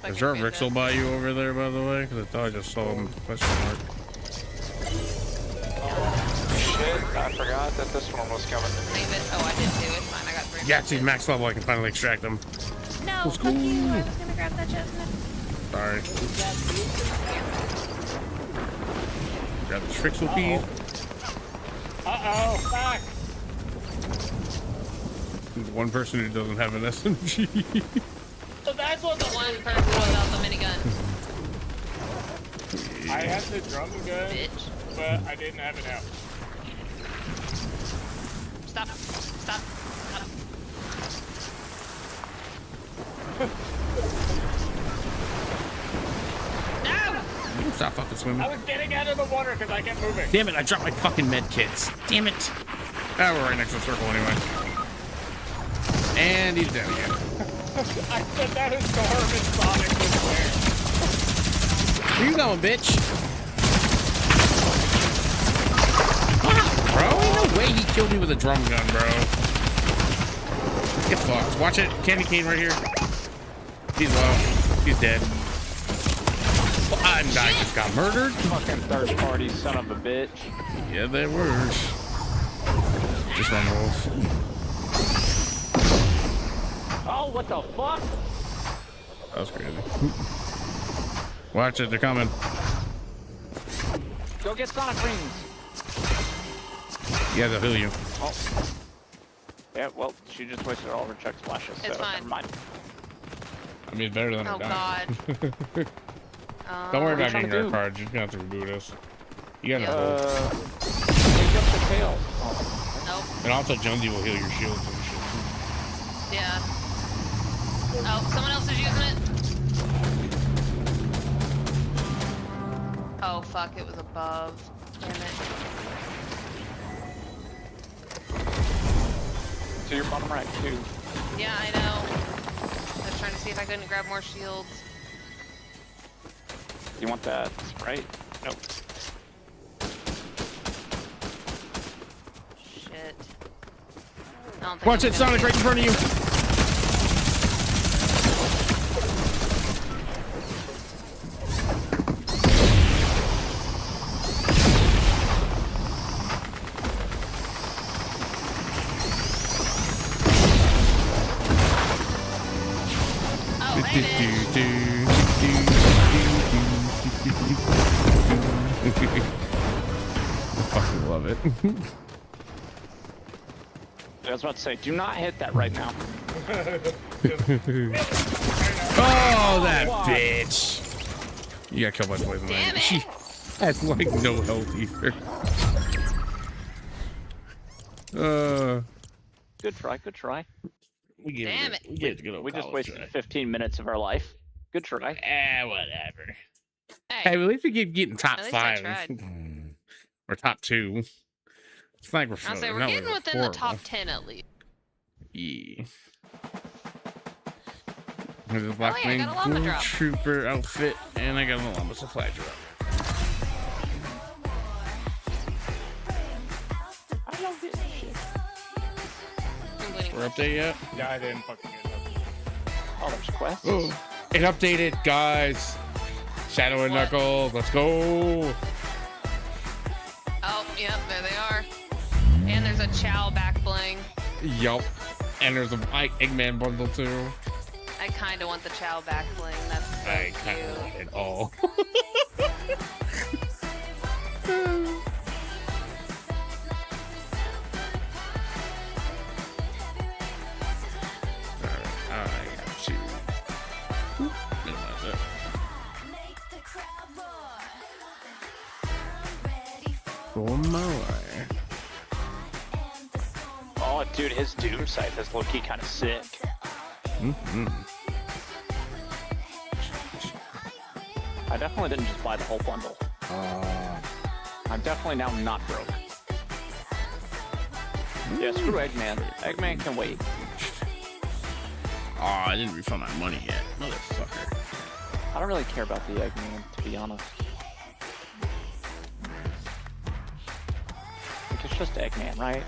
I Is can there a find Rixel it. by you over there, by the way? Because I thought I just saw him. Question mark. Shit, I forgot that this one was coming. Save it. Oh, I did too. It's fine. I got 3. Yeah, he's max level. I can finally extract him. No, fuck you. I was gonna grab that chest. Sorry. Grab the Rixel piece. Uh-oh, fuck. One person who doesn't have an SMG. So that's what the One person without the minigun. I had the drum gun, Bitch. but I didn't have it out. Stop. Stop. Stop. No! Stop fucking swimming. I was getting out of the water because I kept moving. Damn it, I dropped my fucking med kits. Damn it. Ah, we're right next to the circle anyway. And he's dead again. I said that is Storm and Sonic was there. Where you going, bitch? Bro, ain't no way he killed me with a drum gun, bro. Get fucked. Watch it. Candy cane right here. He's low. He's dead. And I just got murdered. Fucking third party son of a bitch. Yeah, they were. Just run, Wolf. Oh, what the fuck? That was crazy. Watch it, they're coming. Go get Sonic Rings. Yeah, they'll heal you. Oh. Yeah, well, she just wasted all of her chug splashes, so It's fine. never mind. I mean, it's better than Oh, a dime. God. Don't worry What are you about trying getting to our do? cards. You're gonna have to reboot us. You got Yeah. no hold. Pick up the tail. Nope. And also, Jonesy will heal your shields and shit. Yeah. Oh, someone else is using it? Oh, fuck. It was above. Damn it. So you're bottom right, too. Yeah, I know. I was trying to see if I couldn't grab more shields. You want that Sprite? Nope. Shit. I don't think Watch I'm it, gonna Sonic, be- right in front of you. Oh, hey, bitch. I fucking love it. I was about to say, do not hit that right now. Oh, that bitch. You got killed by poison. Damn She it. has like no health either. Good try, good try. We gave Damn it. it. We gave it a good old We just college wasted try. 15 minutes of our life. Good try. Whatever. Hey, Hey, at least we keep getting top At least I 5 tried. or top 2. It's like we're. I'll say we're not getting like within the horrible. top 10 at least. Yeah. There's a Black Oh, yeah, I got a llama Wing drop. Trooper outfit, and I got a llama supply drop. I don't get shit. I'm bleeding. We're update yet? Yeah, I didn't fucking get it. Oh, there's quests. Oh, it updated, guys. Shadow and What? Knuckles, let's go. Oh, yep, there they are. And there's a Chow back bling. Yup. And there's a Eggman bundle too. I kind of want the Chow back bling. That's so I kind of cute. want it all. Alright, I got to minimize it. For more. Oh, dude, his Doom Scythe is low-key kind of sick. Mm-hmm. I definitely didn't just buy the whole bundle. I'm definitely now not broke. Yeah, screw Eggman. Eggman can wait. Oh, I didn't refund my money yet. Motherfucker. I don't really care about the Eggman, to be honest. Like, it's just Eggman, right?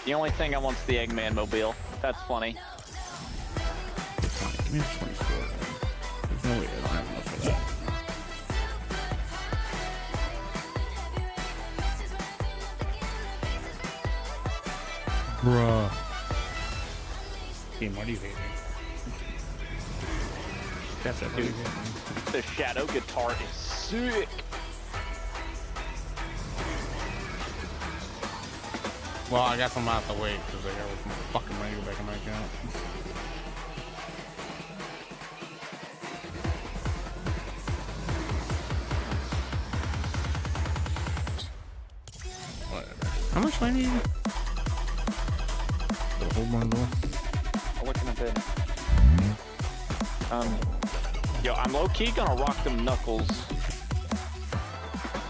The only thing I want is the Eggman mobile. That's funny. Give me a 24. There's no way I don't have enough for that. Bruh. Team, what do you hate me? That's it. Dude, the Shadow guitar is sick. Well, I got some out the way because I got fucking money to go back in my account. Whatever. How much do I need? For the whole bundle? I'm looking a bit. Yo, I'm low-key gonna rock them Knuckles.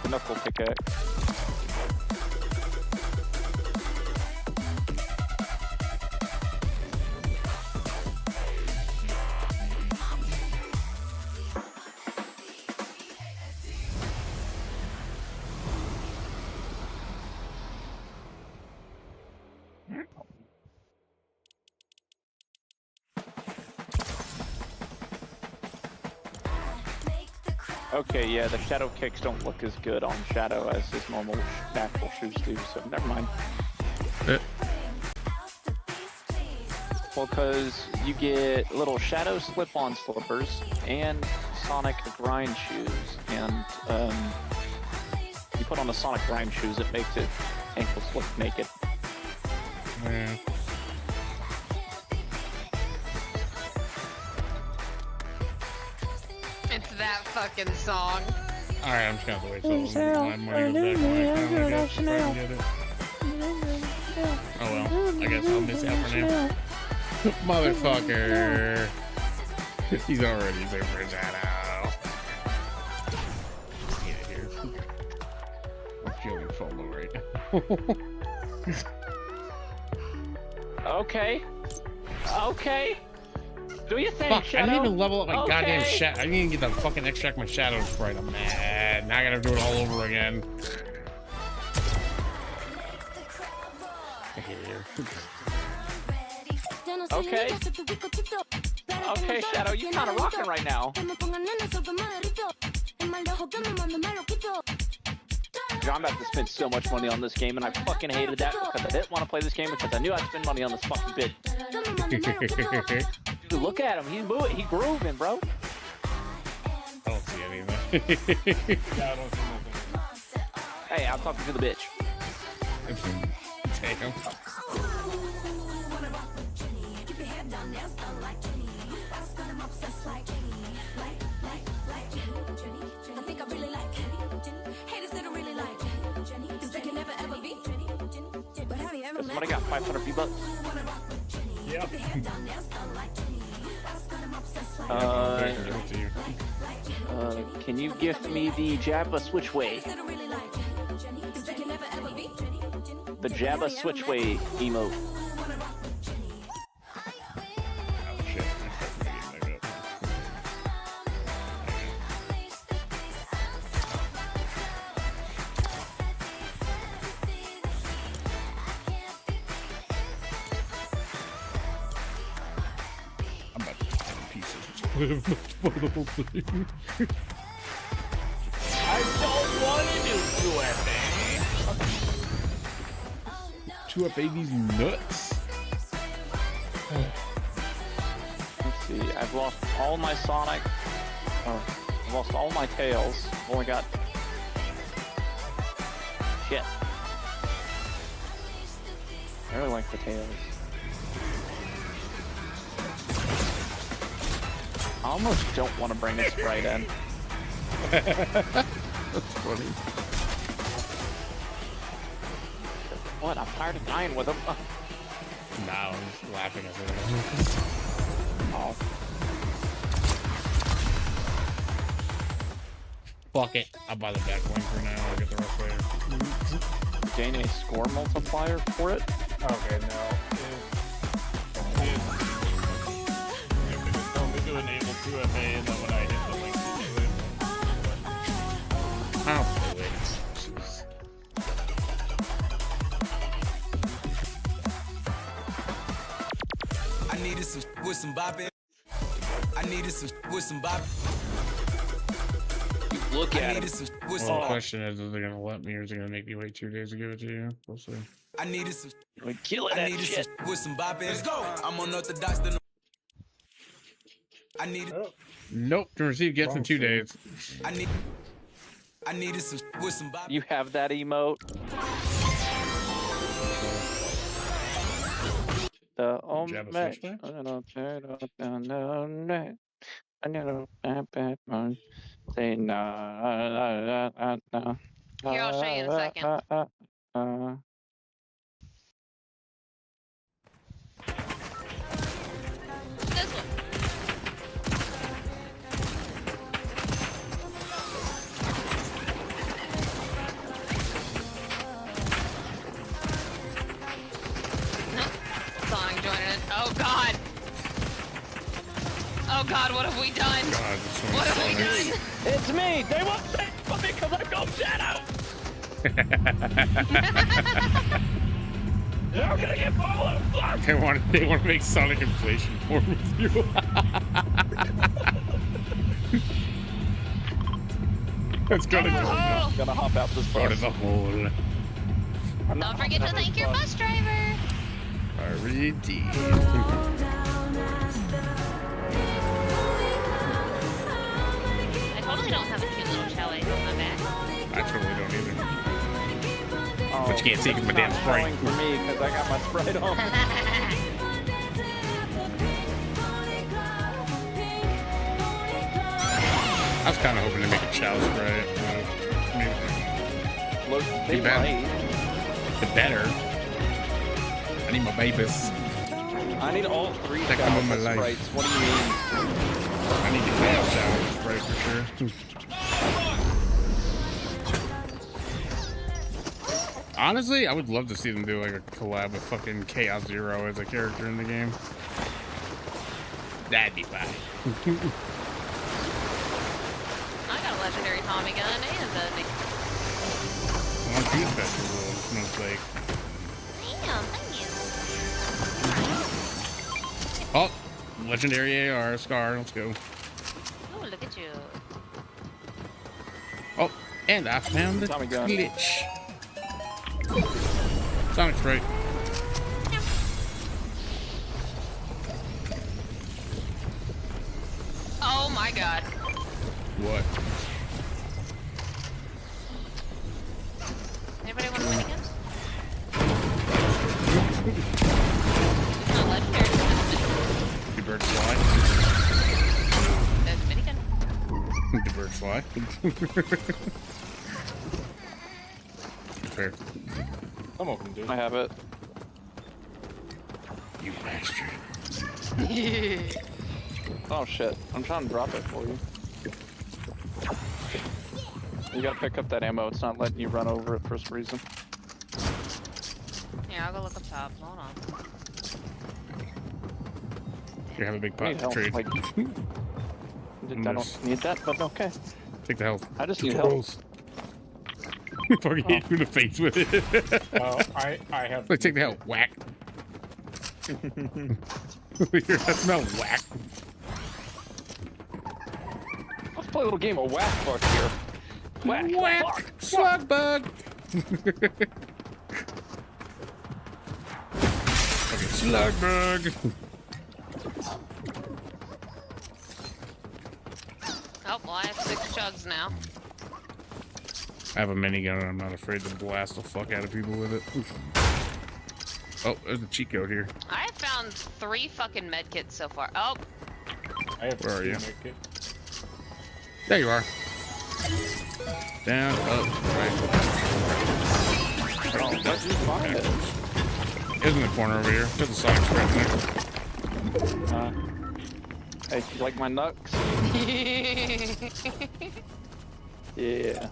Knuckle pickaxe. Okay, yeah, the Shadow kicks don't look as good on Shadow as his normal natural shoes do, so never mind. Well, because you get little Shadow slip-on slippers and Sonic grind shoes, and you put on the Sonic grind shoes, it makes it ankles look naked. Yeah. It's that fucking song. Alright, I'm just gonna have to wait till my money goes back in my account, I guess, if I can get it. Oh well, I guess I'll miss out for now. Motherfucker. He's already there for his shadow. Yeah, here. I'm feeling FOMO right now. Okay. Okay. Do you think, Fuck, Shadow? I didn't even level up my Okay. goddamn shadow. I didn't even get the fucking extract my shadow sprite. I'm mad. Now I gotta do it all over again. I hate you. Okay. Okay, Shadow, you're kind of rocking right now. I'm about to spend so much money on this game, and I fucking hated that because I didn't want to play this game because I knew I'd spend money on this fucking bit. Dude, look at him. He's moving. He's grooving, bro. I don't see anything. Yeah, I don't see nothing. Hey, I'm talking to the bitch. Damn. Somebody got 500 V-Bucks. Yep. Give it to you. Can you gift me the Jabba Switchway? The Jabba Switchway emote. Oh shit. I started getting back up. I'm about to get 10 pieces. For the whole thing. I don't want to do 2FA. 2FA these nuts. Let's see. I've lost all my Sonic. Oh, I've lost all my Tails. I've only got. Shit. I really like the Tails. I almost don't want to bring this sprite in. That's funny. What? I'm tired of dying with him. Nah, I'm just laughing at it. Oh. Fuck it. I'll buy the back one for now. I'll get the rest later. Gain a score multiplier for it. Okay, no. Tell me to enable 2FA, and then when I hit the link to do it. I'll do it. I needed some with some bop in. I needed some with some bop. Look I at needed him. some with Well, some the bop. question is they gonna let me, or is it gonna make me wait 2 days to give it to you? We'll see. I needed some. We killing I that needed shit. some with some bop in. Let's go. I'm unorthodox. Than I needed. Nope. To receive gifts in 2 days. I needed some with some bop. You have that emote. The Jab a match. switchblade? Say no. Here, I'll show you in a second. This one. Nope. Sonic joining it. Oh god. Oh god, what have we done? God, this one's What have we Sonic. done? It's me! They won't say for me because I'm no shadow! They're gonna get followed! Fuck! They want to make Sonic inflation porn with you. Let's go to Oh. I'm gonna hop out this go to bus. the hole. Don't forget to thank your bus driver. Already. I totally don't have a cute little chalet on my back. I totally don't either. Oh, But you can't see 'cause my it's damn not Sprite. showing for me because I got my Sprite on. I was kind of hoping to make a chow spray. Look, they Too bad. might. The better. I need my babies. I need all 3 That come with my thousand life. Sprites. What do you mean? I need to get a chow spray for sure. Honestly, I would love to see them do like a collab with fucking Chaos Zero as a character in the game. That'd be fine. I got a legendary Tommy gun and a One piece festival, Snowflake. damn, thank you. Oh, legendary AR, Scar, let's go. Oh, look at you. Oh, and I found the Tommy gun. glitch. Sonic Sprite. Oh my god. What? Anybody want a minigun? Not legendary. The birds fly. There's a minigun. The birds fly. Fair. I'm open, dude. I have it. You bastard. Oh shit. I'm trying to drop it for you. You gotta pick up that ammo. It's not letting you run over it for some reason. Here, I'll go look up top. Hold on. You have a big I pot need to help. trade. Like, I don't need that, but okay. Take the health. I just need help. Trolls. Fucking hit you in the face with it. I have. Like, take the health. Whack. That smell whack. Let's play a little game of whack fuck here. Whack. Whack. Fuck. Slug bug. Okay, slug bug. Oh, well, I have 6 chugs now. I have a minigun and I'm not afraid to blast the fuck out of people with it. Oh, there's a cheat code here. I have found 3 fucking medkits so far. Oh, I have Where are you? Make it. There you are. Down, up, right. Oh, let's just find it. It's in the corner over here. There's a Sonic Sprite in there. Hey, you like my nuts? You Yeah.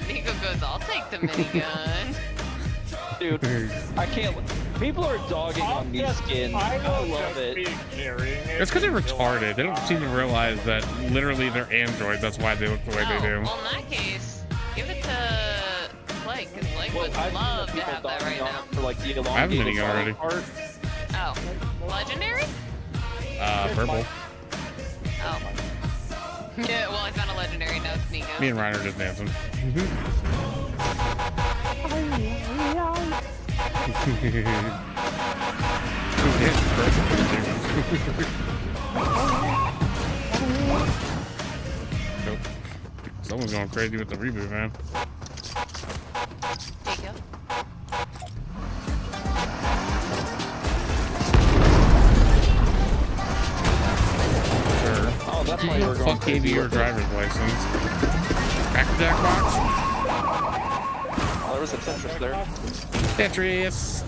Nico goes, I'll take the minigun. Dude, I can't. People are dogging on these skins. I love it. It's because they're retarded. They don't seem to realize that literally they're androids. That's why they look the way they do. Well, in that case, give it to Blake, because Blake would I've love seen to have that right dogging on now. it for like the I have a elongated minigun already. part. Oh, legendary? Purple. Oh. Yeah, well, I found a legendary. Now it's Nico. Me and Ryan are just dancing. Someone's going crazy with the reboot, man. Nico. Sure. Oh, that's why you were going Fuck gave you your driver's license? Cracker Jack box? Oh, there was a Tetris there. Tetris.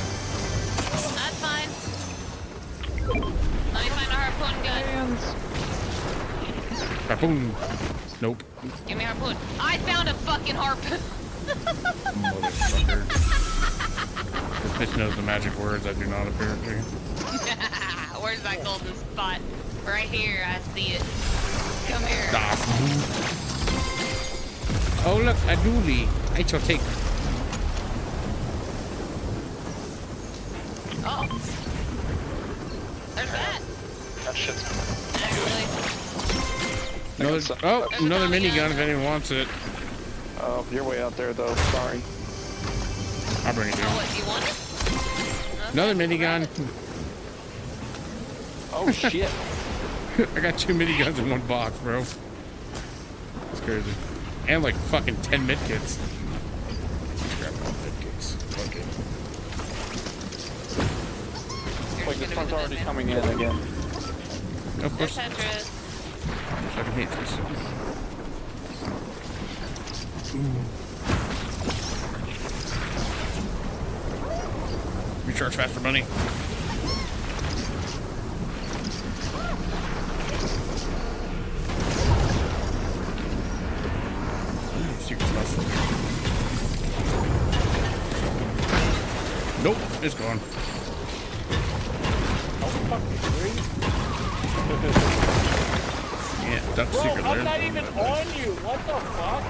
That's fine. Let me find a harpoon gun. Harpoon. Nope. Give me a harpoon. I found a fucking harpoon. Motherfucker. This bitch knows the magic words I do not, apparently. Where's that golden spot? Right here, I see it. Come here. Stop. Oh, look, a dually. I shall take. Oh. There's that. That shit's Actually. Another minigun if anyone wants it. Oh, you're way out there though. Sorry. I'll bring it Oh, down. what, you want it? Another minigun. Oh shit. I got 2 miniguns in one box, bro. It's crazy. And like fucking 10 medkits. Grab all medkits. Fuck it. Like this one's already coming in again. Of There's course. Tetris. Fucking hate this. Recharge fast for money. Secret stuff. Nope, it's gone. Yeah, duck Bro, secret I'm there. not even on you. What the fuck?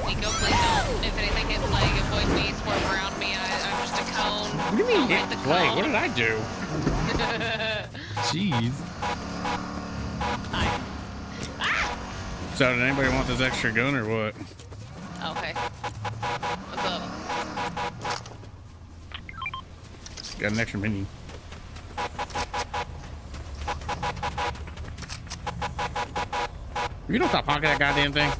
Nico, please don't. If anything hits Blake, avoid me, swerve around me. I'm just a cone. What do you mean Don't hit hit the play? cone. What did I do? Jeez. Hi. So did anybody want this extra gun or what? Okay. What's up? Got an extra mini. You don't stop honking that goddamn thing.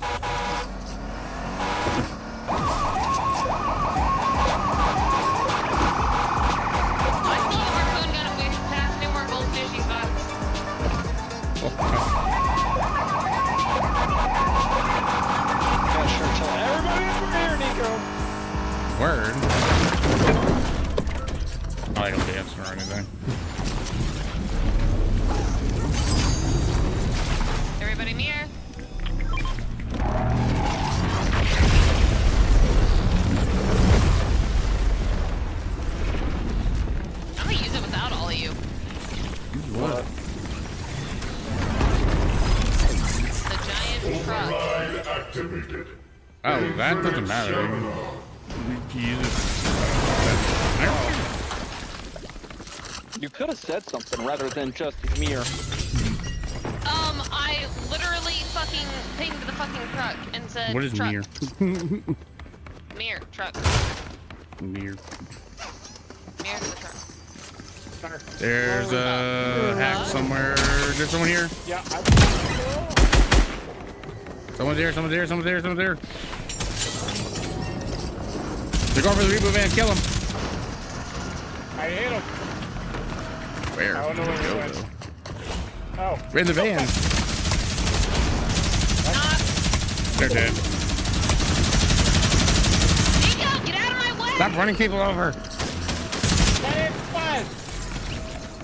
I stole a harpoon gun and we passed numerous gold fishing spots. Yeah, sure. Tell everybody over here, Nico. Word. I don't dance or anything. Everybody mirror. I'm gonna use it without all of you. What? The giant truck. Oh, that doesn't matter. We can use it. You could have said something rather than just mirror. I literally fucking pinged the fucking truck and said, What is truck. mirror? Mirror, truck. Mirror. Mirror to the truck. There's a hack somewhere. There's someone here. Yeah, Someone's there. Someone's there. Someone's there. Someone's there. They're going for the reboot van. Kill him. I hit him. Where? I don't know where he went. Oh. We're in the van. They're dead. Stop running people over. But it's fun.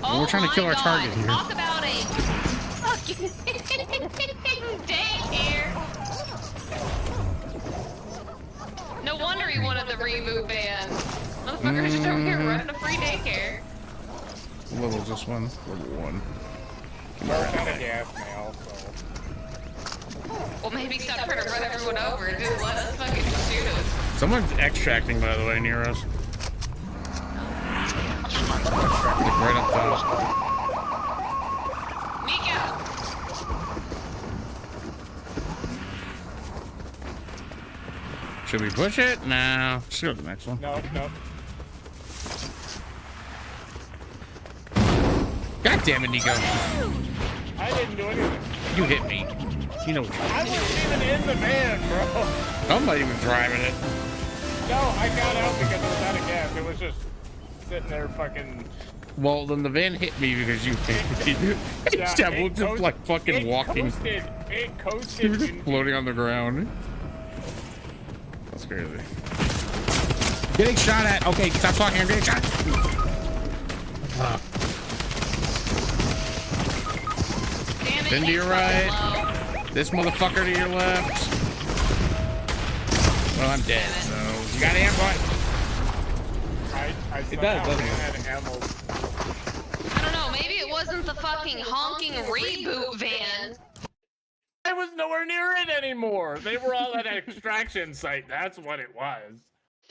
Oh We're trying to my kill our God. target here. Talk about a fucking daycare. No wonder he wanted the reboot ban. Motherfucker's just over here running a free daycare. What level is this one? Level 1. We're out of gas now, so. Well, maybe stop trying to run everyone over and just let us fucking shoot us. Someone's extracting, by the way, near us. Like right up top. Mika! Should we push it? No. Let's go to the next one. No. God damn it, Nico. I didn't do anything. You hit me. You know what you I wasn't even in the van, bro. I'm not even driving it. No, I got out because I was out of gas. It was just sitting there fucking... Well, then the van hit me because you hit me. Yeah, Yeah, we're it just coast- like fucking walking. It We coasted. were just into- floating on the ground. That's crazy. Getting shot at. Okay, stop talking. I'm getting shot. Damn it, Then to your he's fucking right. low. This motherfucker to your left. Well, I'm dead, so you got ambush. I It does, doesn't it? had ammo. I don't know, maybe it wasn't the fucking honking reboot van. I was nowhere near it anymore. They were all at an extraction site. That's what it was.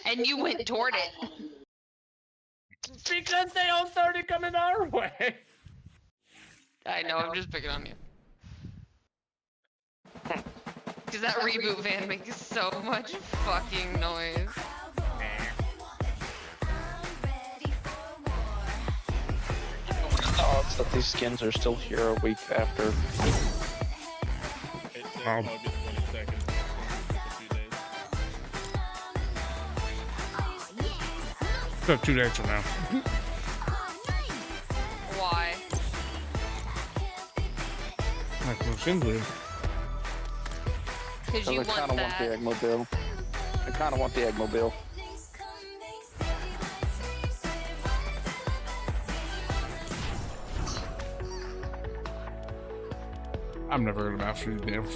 And you went toward it. Because they all started coming our way. I know, I'm just picking on you. Because that reboot van makes so much fucking noise. Oh, it's that these skins are still here a week after. So 2 days from now. Why? Like most simply. Because you I kind want of want the that. Eggmobile. I kind of want the Eggmobile. I'm never gonna master these damn.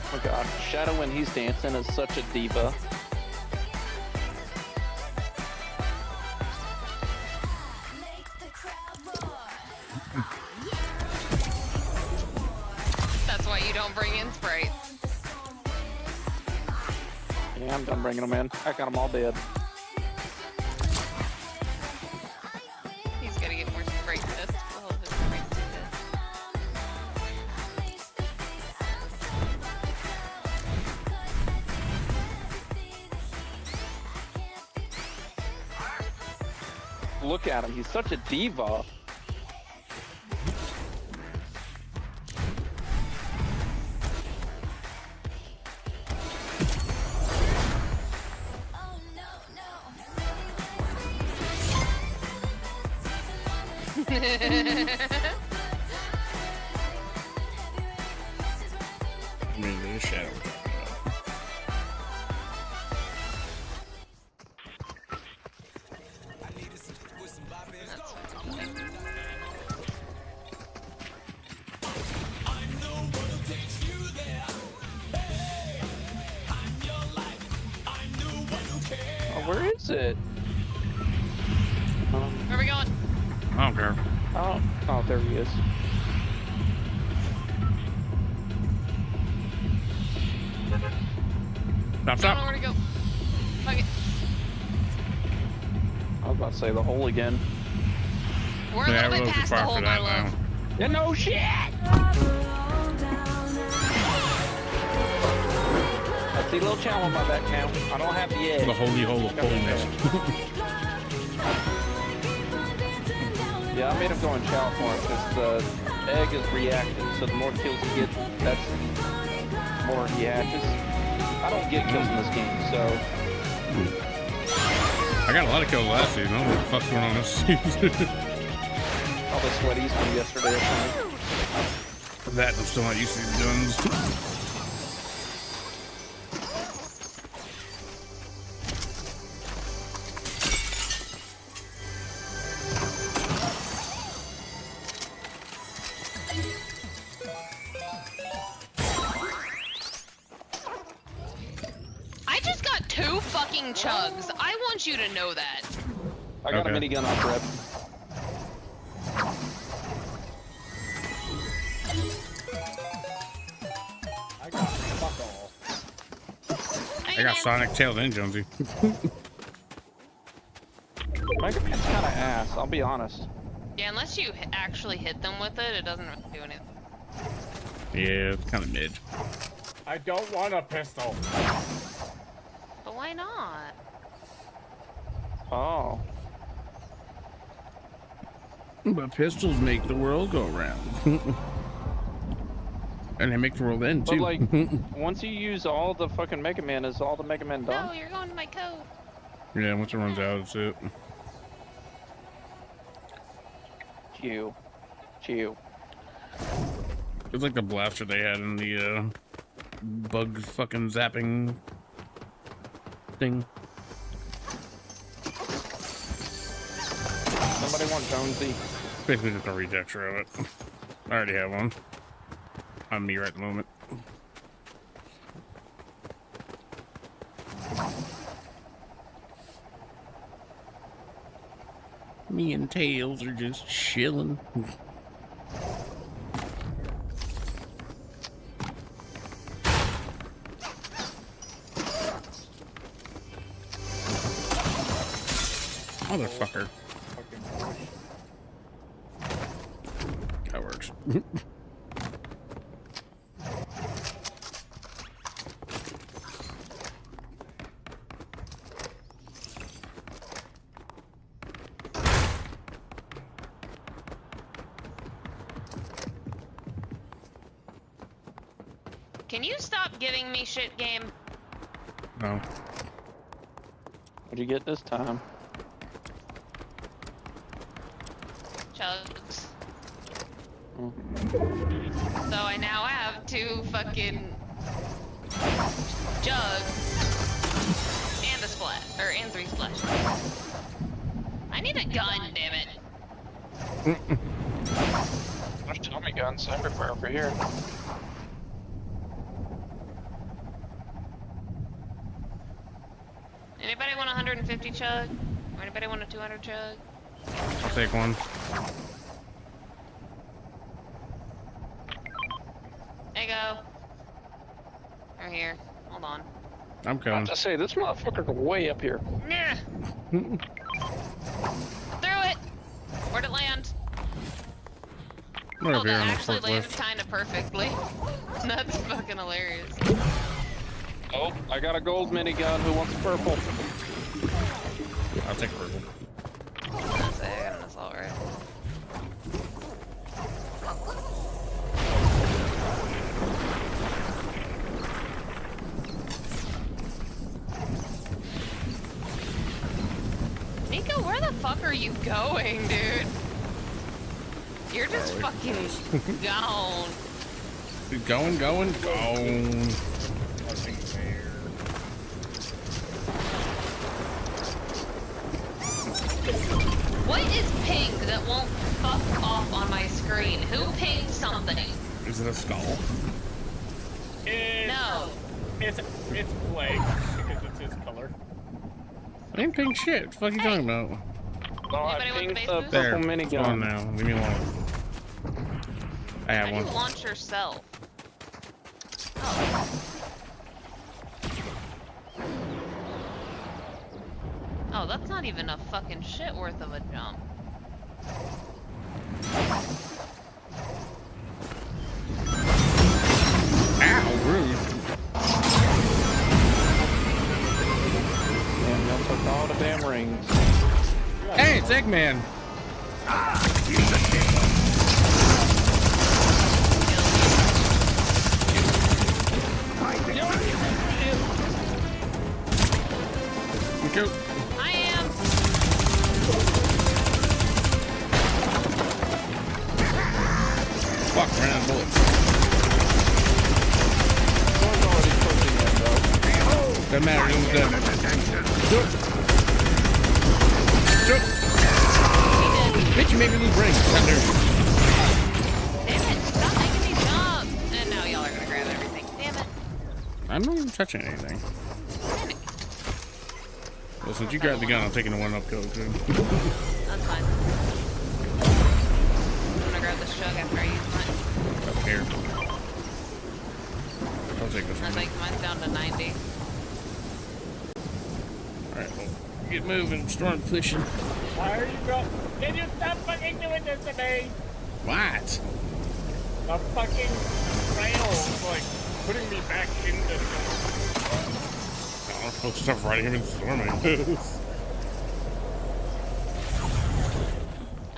Oh my god, Shadow when he's dancing is such a diva. That's why you don't bring in Sprite. Yeah, I'm done bringing them in. I got them all dead. He's gotta get more Sprite tests. Well, his Sprite test. Look at him, he's such a diva. I mean, there's Shadow. Oh, where is it? Where are we going? I don't care. Oh, there he is. Stop, I don't know stop. where to go. Fuck it. I was about to say the hole again. We're a Yeah, little we're a bit little too past the far hole, for my that now. love. Yeah, no shit! I see a little chow on my back now. I don't have the egg. The holy hole of holiness. Yeah, I made him go and chow for him because the egg is reactive. So the more kills he gets, that's the more he hatches. I don't get kills in this game, so I got a lot of kills last season. I don't know what the fuck's going on this season. the sweaties from yesterday or something. That I'm still not used to these guns. I just got 2 fucking chugs. I want you to know that. I got a Okay. minigun off rep. I got fuck all. I got Sonic Tails and Jonesy. Mega Man's kind of ass, I'll be honest. Yeah, unless you actually hit them with it, it doesn't really do anything. Yeah, it's kind of mid. I don't want a pistol. But why not? Oh. But pistols make the world go round. And they make the world end But too. like, once you use all the fucking Mega Man, is all the Mega Man No, done? you're going to my code. Yeah, once it runs out, it's it. Chew. Chew. It's like the blaster they had in the bug fucking zapping thing. Somebody want Jonesy? Basically just a retexture of it. I already have one. On me right at the moment. Me and Tails are just chilling. Motherfucker. That works. Can you stop giving me shit, game? No. What'd you get this time? Chugs. Hmm. So I now have 2 fucking jugs and a splat, and 3 splashes. I need a gun, damn it. There's Tommy guns everywhere over here. Anybody want a 150 chug? Or anybody want a 200 chug? I'll take one. There you go. Right here. Hold on. I'm I coming. have to say, this motherfucker's way up here. Nah. Threw it. Where'd it land? Right Oh, up here that on the actually landed forklift. kind of perfectly. That's fucking hilarious. Oh, I got a gold minigun. Who wants purple? I'll take purple. Let's say I got an assault rifle. Nico, where the fuck are you going, dude? You're just fucking gone. Going. Nothing fair. What is pink that won't fuck off on my screen? Who pinged something? Is it a skull? No. It's Blake because it's his color. I ain't pink shit. What the fuck are you talking about? No, I Anybody want pinged the the base There. purple It's gone minigun. now. Leave me alone. I have How do one. you launch yourself? Oh. Oh, that's not even a fucking shit worth of a jump. Ow, rude. Damn, y'all took all the damn rings. Hey, it's Eggman. Go. I am. Fuck, ran out of bullets. Someone's already pushing it, though. Doesn't matter, he's dead. Shoot. Shoot. Bitch, you made me lose brains. Thunder. Damn it, stop making me jump. And now y'all are gonna grab everything. Damn it. I'm not even touching anything. Damn it. Well, since you grabbed the gun, I'm taking the one up kill too. That's fine. I'm gonna grab this jug after I use mine. Up here. I'll take this I one. think mine's down to 90. Alright, well, get moving. Storm fishing. Why are you going? Can you stop fucking doing this to me? What? The fucking rail is like putting me back into the. I'm supposed to stop riding him in storming. I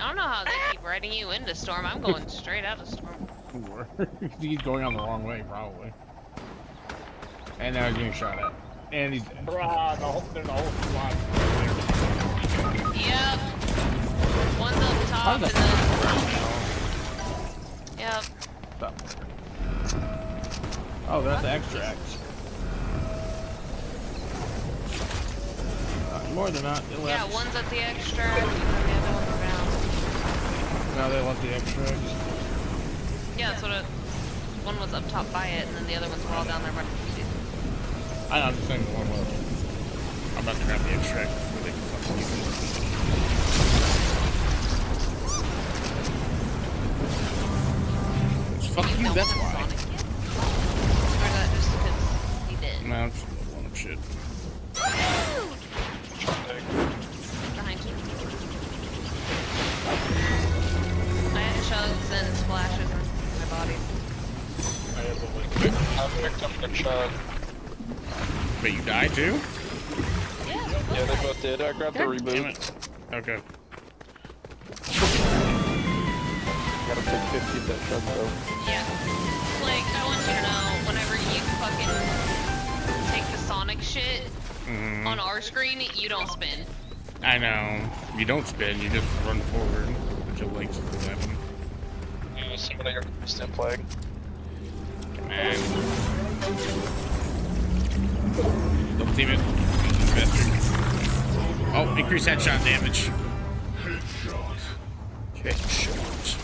don't know how they keep riding you into storm. I'm going straight out of storm. He's going on the wrong way, probably. And now he's getting shot at. And he's dead. Bruh, there's a whole squad. Yep. One's up top and then. Yep. Oh, that's the extract. More than not, they left. Yeah, one's at the extract and then the other one's down. Now they left the extract. Yeah, that's what it. One was up top by it, and then the other ones were all down there by the feet. I know, I'm just saying the one left. I'm about to grab the extract before they can fucking use it. Fuck you, that's why. Sonic yet? Or is that just because he did? No, I'm just one shit. Behind you. I had chugs and splashes in my body. I picked up the chug. But you died too? Yeah, Yeah, they both did. I grabbed the Damn reboot. it. Okay. Gotta take 50 of that chug, though. Yeah. Like, I want you to know, whenever you fucking take the Sonic shit on our screen, you don't spin. I know. You don't spin, you just run forward until Link's the weapon. Yeah, somebody got instant flag. Man. Don't team it. Bastard. Oh, increase headshot damage. Headshot.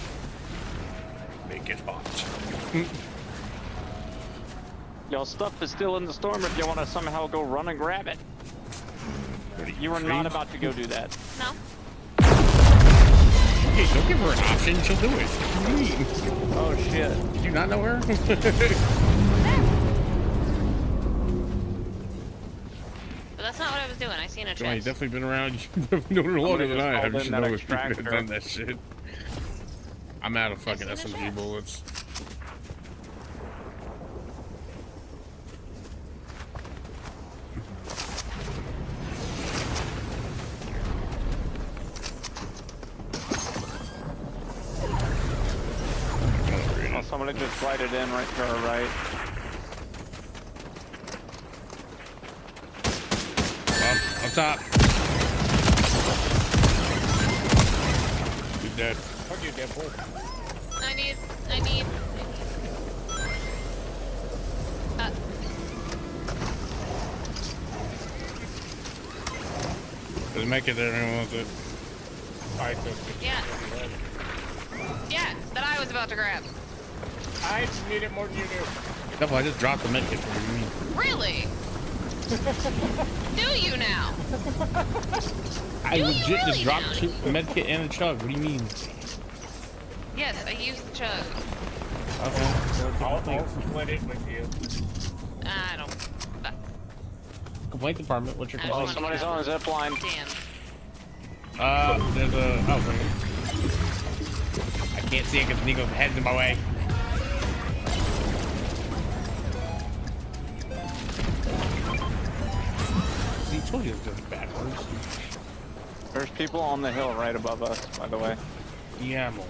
Make it hot. Y'all stuff is still in the storm if you want to somehow go run and grab it. You are not about to go do that. No? Hey, don't give her an option, she'll do it. What do you mean? Oh shit. Did you not know her? But that's not what I was doing. I seen a Johnny, chest. definitely been around. You've known her longer than I have. You just should called know in if that you have extractor. done that shit. I'm out of fucking Yes, in the SMG chest. bullets. Oh, somebody just slided in right to our right. Up top. He's dead. Fuck you, Deadpool. I need. Doesn't make it there, anyone wants it. I took it. Yeah. Yeah, that I was about to grab. I need it more than you do. Double, I just dropped the medkit for you. Really? Do you now? I Do you legit really just dropped now? two medkit and a chug. What do you mean? Yes, I used the chug. Okay. I'll split it with you. I don't. Complaint department, what's your I complaint? just Somebody's on a zip line. Damn. There's a. Oh, sorry. I can't see it because Nico's head's in my way. See, I told you it was going backwards. There's people on the hill right above us, by the way. Yeah, I'm aware.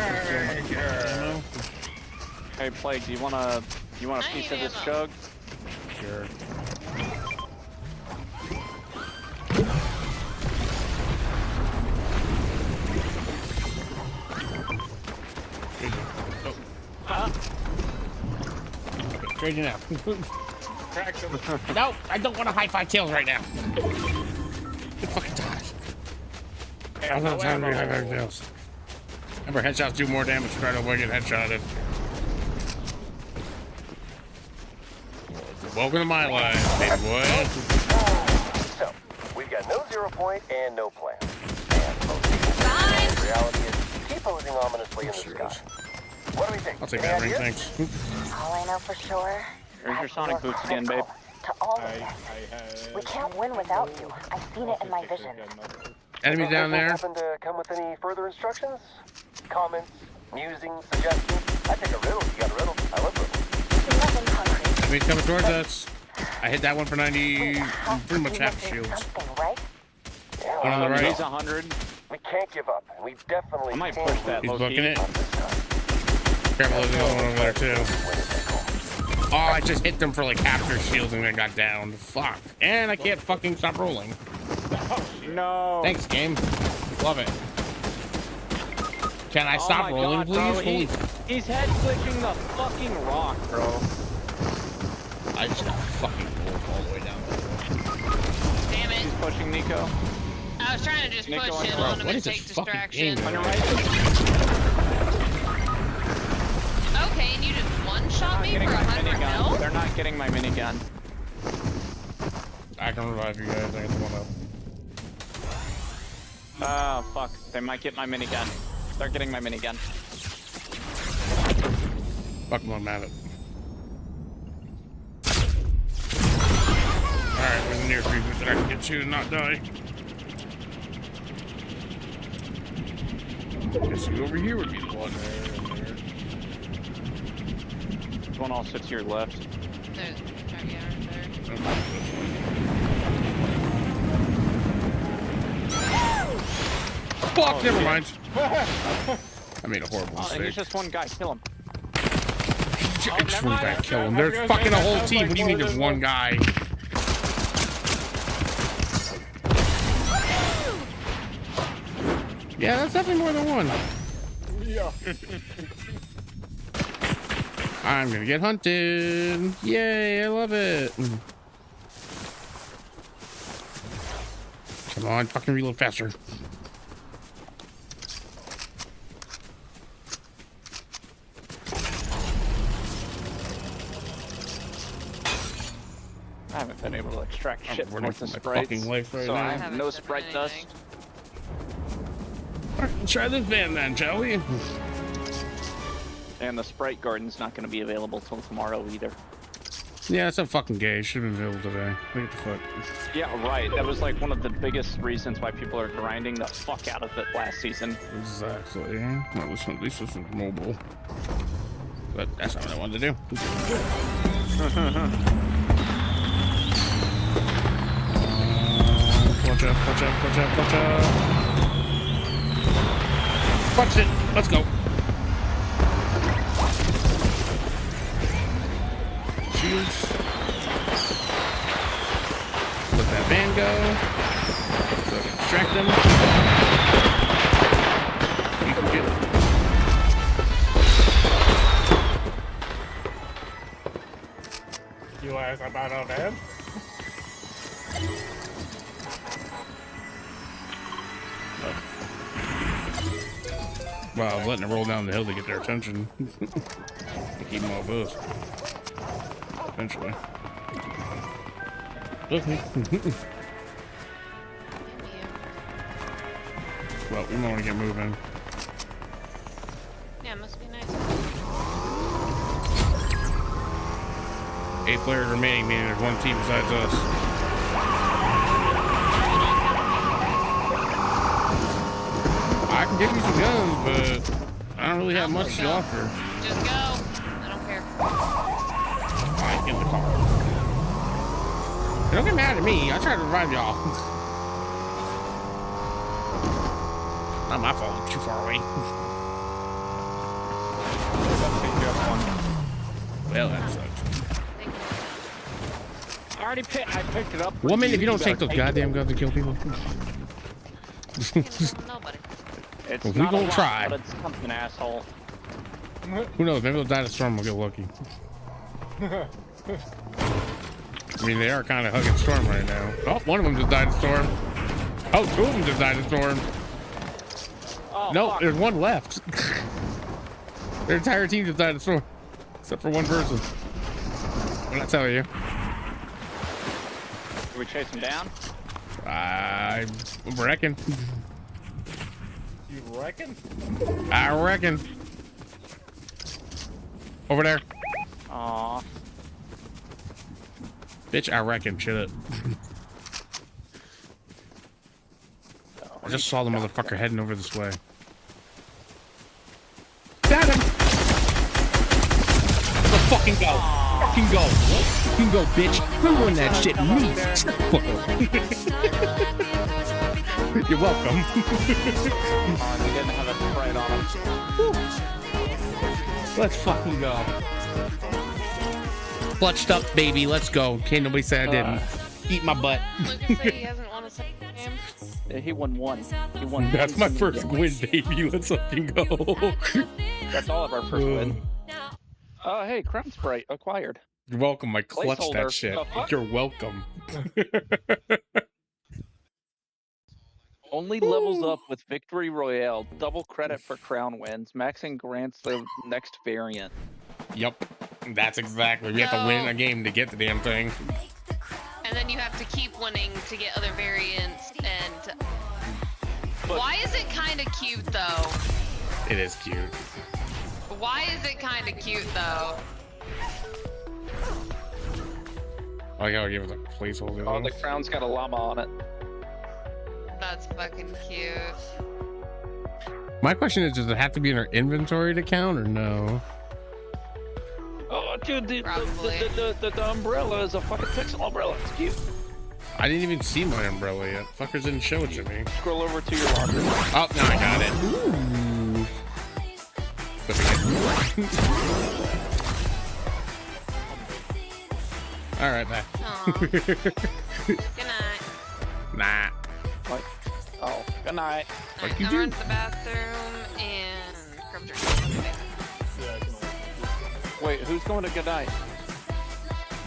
Ammo? Hey, Plague, do you want a I piece need of this ammo. chug? Sure. Trade you now. Crack them. No, I don't want to high five kills right now. Get fucking tired. I'm not trying to do high five kills. Remember, headshots do more damage trying to avoid getting headshotted. Welcome to my life, baby boy. So, we've got no 0 point and no plan. Fine. The reality is, keep posing ominously in the sky. What do we think? I'll take Any that ring, ideas? thanks. All I know for sure. Here's your Sonic boots again, babe. To all of I this. had... We can't win without you. I've seen it in my vision. Enemy down there. Happen to come with any further instructions? Comments? Musings? Suggestions? I take a riddle. You got a riddle? I love riddles. Nothing concrete. Enemy's coming towards us. I hit that one for 90. We have Pretty to much be half the missing shields. something, right? Yeah, One on the right. He's 100. we can't give up. And we definitely I might can't push that lose He's low booking key. it. on this time. Careful, there's another one over there too. Win it, they call. Oh, I just hit them for like half their shields and then got down. Fuck. And I can't fucking stop rolling. No. Thanks, game. Love it. Can I Oh stop my rolling, God, please? bro. Holy He's head glitching the fucking rock, bro. I just got fucking rolled all the way down. Damn He's it. pushing Nico. I was trying to just Nico push on him your on right. him What and is this take fucking distraction. game? On your right. Okay, and you just one-shot me Getting for my 100 minigun. health? They're not getting my minigun. I can revive you guys. I got the one up. Oh, fuck. They might get my minigun. They're getting my minigun. Fuck them, I'm at it. Alright, there's a near creeper that I can get to and not die. Guess you over here would be the one. There's one also to your left. There's, yeah, right there. Fuck, never mind. I made a horrible Oh, and mistake. he's just one guy. Kill him. Just one guy kill him. They're fucking a whole team. What do you mean there's one guy? Yeah, that's definitely more than one. Yeah. I'm gonna get hunted. Yay, I love it. Come on, fucking reload faster. I haven't been able to extract I'm shit from running the for my sprites, fucking life right so now. I I have haven't no done sprite anything. dust. Alright, try this van then, shall we? And the Sprite Garden's not going to be available till tomorrow either. Yeah, that's a fucking gay. Should have been available today. What the fuck? Yeah, right. That was like one of the biggest reasons why people are grinding the fuck out of it last season. Exactly. Well, at least this is mobile. But that's not what I wanted to do. Watch out, watch out, watch out, watch out. Watch it. Let's go. Shields. Let that van go. So I can distract them. You can get it. You ass about a van? Well, I was letting it roll down the hill to get their attention. To keep them all buzz. Eventually. Okay. Well, we might want to get moving. Yeah, it must be nice. 8 players remaining, meaning there's one team besides us. I can give you some guns, but I don't really have much to offer. Just go. I don't care. Alright, get in the car. Don't get mad at me. I tried to revive y'all. Not my fault. I'm too far away. Well, that sucks. Thank you. I picked it up. for Woman, if you don't better take those it. goddamn guns to kill people. Can't kill nobody. It's Well, we not a gonna lot, try. But it's something, asshole. Who knows? Maybe they'll die to Storm. We'll get lucky. I mean, they are kind of hugging Storm right now. Oh, one of them just died to Storm. Oh, two of them just died to Storm. Oh, No, fuck. there's one left. Their entire team just died to Storm. Except for one person. I'm not telling you. Do we chase him down? I reckon. You reckon? I reckon. Over there. Aw. Bitch, I reckon. Shut up. I just saw the motherfucker heading over this way. Got him! Let's fucking go. Fucking go. Fucking go, bitch. Who won that shit? Me. Fuck up. You're welcome. He didn't have a sprite on him. Let's fucking go. Clutched up, baby. Let's go. Can't nobody say I didn't. Eat my butt. Look and say he hasn't won a second game. Yeah, he won one. He won. That's one my single first game. win, baby. Let's fucking go. That's all of our first win. Oh, hey, Crown Sprite acquired. You're welcome. I clutched Placeholder. that shit. The fuck? You're welcome. Only levels up with Victory Royale. Double credit for crown wins. Maxing grants the next variant. Yep. That's exactly. We have to win a game to get the damn thing. And then you have to keep winning to get other variants. And But- why is it kind of cute though? It is cute. Why is it kind of cute though? Oh, yeah, I'll give it a placeholder. Oh, though. the crown's got a llama on it. That's fucking cute. My question is, does it have to be in our inventory to count or no? Oh, dude, Probably. the umbrella is a fucking pixel umbrella. It's cute. I didn't even see my umbrella yet. Fuckers didn't show it to me. Scroll over to your locker. Oh, no, I got it. Ooh. All right, bye. Aw. Good night. Nah. Like, oh, good night. Like you I'm do. running to the bathroom and grab your Wait, who's going to good night?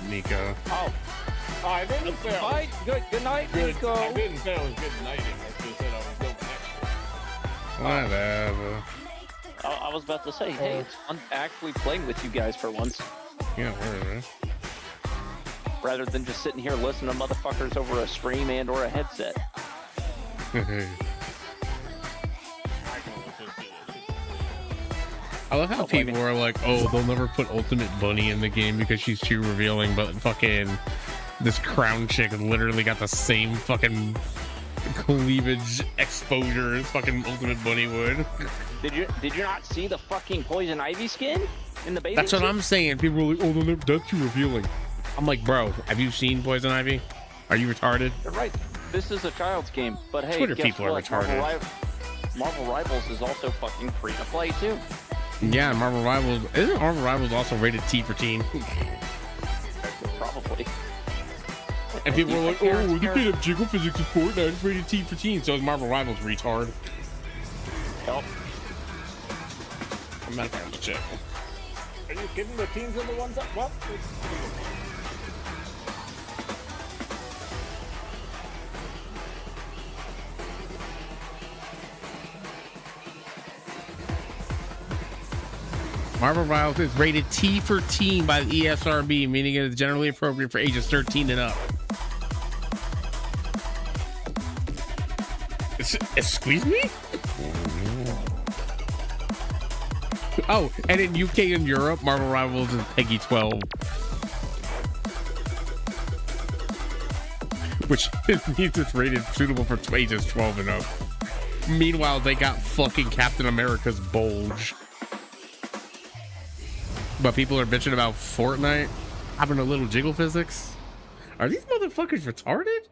Nico. Oh, I didn't say bye. Good night, Nico. I didn't say I was good nighting. I just said I was going next. Whatever. I was about to say, hey, it's fun actually playing with you guys for once, Yeah, whatever. rather than just sitting here listening to motherfuckers over a stream and or a headset. I love how Don't blame people are like, oh, they'll never put Ultimate Bunny in the game because she's too revealing, but fucking this crown chick literally got the same fucking cleavage exposure as fucking Ultimate Bunny would. Did you not see the fucking Poison Ivy skin in the bathing That's what suit? I'm saying. People are like, oh, they'll never, that's too revealing. I'm like, bro, have you seen Poison Ivy? Are you retarded? You're right. This is a child's game, but hey, Twitter guess people are what? retarded. Marvel Rivals is also fucking free to play too. Yeah, Marvel Rivals. Isn't Marvel Rivals also rated T for teen? Probably. And people are like, oh, Parents- you can't have jiggle physics in Fortnite. It's rated T for teen. So is Marvel Rivals, retard. Help. I'm not trying to check. Are you kidding? The teens are the ones that. What? Marvel Rivals is rated T for teen by the ESRB, meaning it is generally appropriate for ages 13 and up. Excuse me? Oh, and in UK and Europe, Marvel Rivals is Peggy 12. Which means it's rated suitable for ages 12 and up. Meanwhile, they got fucking Captain America's bulge. But people are bitching about Fortnite having a little jiggle physics. Are these motherfuckers retarded?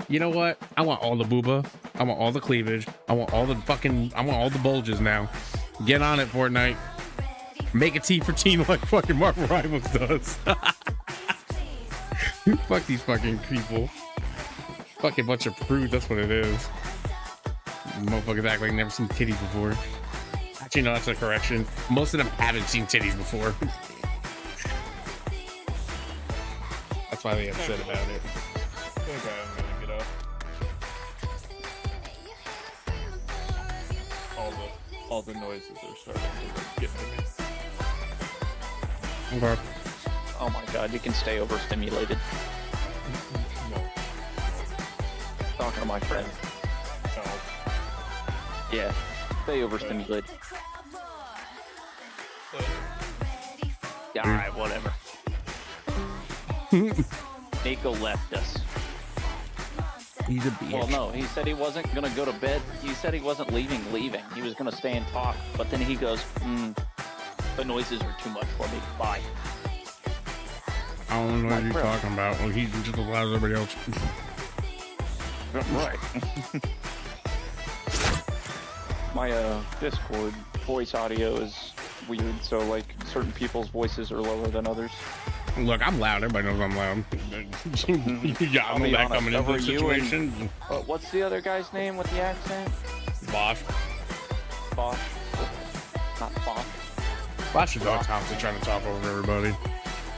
You know what? I want all the booba. I want all the cleavage. I want all the bulges now. Get on it, Fortnite. Make a T for teen like fucking Marvel Rivals does. Fuck these fucking people. Fucking bunch of prudes, that's what it is. Motherfuckers act like never seen titties before. You know, that's a correction. Most of them haven't seen titties before. That's why they upset about it. Okay, I'm gonna get up. All the noises are starting to like, get to me. Okay. Oh my god, you can stay overstimulated. No, Talking to my friend. no. Yeah, stay overstimulated. Yeah, alright, whatever. Nico left us. He's a bitch. Well, no, he said he wasn't gonna go to bed. He said he wasn't leaving. He was gonna stay and talk. But then he goes, the noises are too much for me. Bye. I don't know what My you're bro. talking about. Well, he just allows everybody else. Right. My Discord voice audio is weird, so like certain people's voices are lower than others. Look, I'm loud. Everybody knows I'm loud. Yeah, I'll I'm be that honest, coming into over the you and- situation. What's the other guy's name with the accent? Bosh. Bosch. Not Bosch. Bosh is always constantly trying to talk over everybody.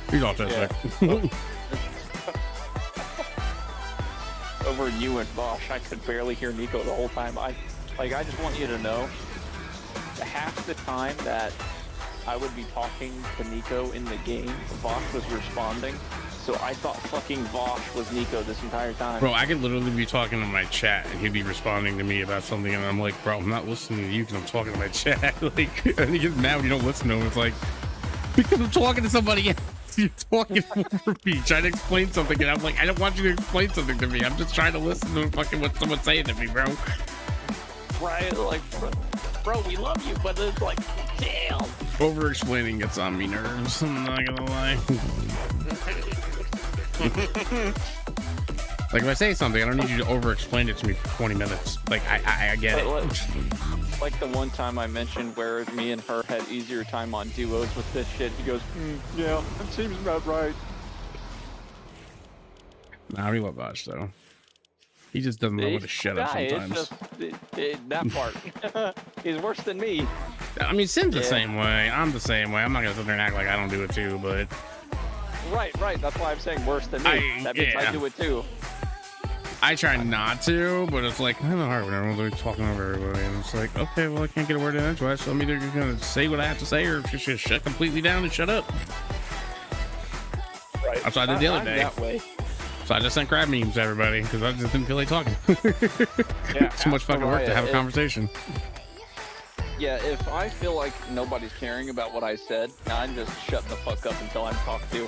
He's autistic. Over you and Bosch, I could barely hear Nico the whole time. I just want you to know, half the time that I would be talking to Nico in the game, Bosch was responding, so I thought fucking Bosch was Nico this entire time. Bro, I could literally be talking to my chat and he'd be responding to me about something, and I'm like, bro, I'm not listening to you because I'm talking to my chat. Like, and he gets mad when you don't listen to him. It's like, because I'm talking to somebody else. You're talking over me, trying to explain something, and I'm like, I don't want you to explain something to me. I'm just trying to listen to fucking what someone's saying to me, bro. Right, like, bro, we love you, but it's like, damn. Over explaining gets on me nerves. I'm not gonna lie. Like, if I say something, I don't need you to over explain it to me for 20 minutes. Like, I get it. Like the one time I mentioned where me and her had easier time on duos with this shit, he goes, yeah, that seems about right. Nah, we love Bosh, though. He just doesn't know when to shut up sometimes. It's just, that part. He's worse than me. I mean, Sin's the Yeah. same way. I'm the same way. I'm not gonna sit there and act like I don't do it too, but Right. That's why I'm saying worse than me. That means I do it too. I try not to. But it's like, I don't know hard when everyone's talking over everybody, and it's like, okay, well, I can't get a word in edgewise, so I'm either gonna say what I have to say or just shut completely down and shut up. Right. That's what I did the other day. That way. So I just sent crab memes to everybody because I just didn't feel like talking. Yeah, Too much fucking work to have a Mariah, conversation. Yeah, if I feel like nobody's caring about what I said, I'm just shutting the fuck up until I'm talked to.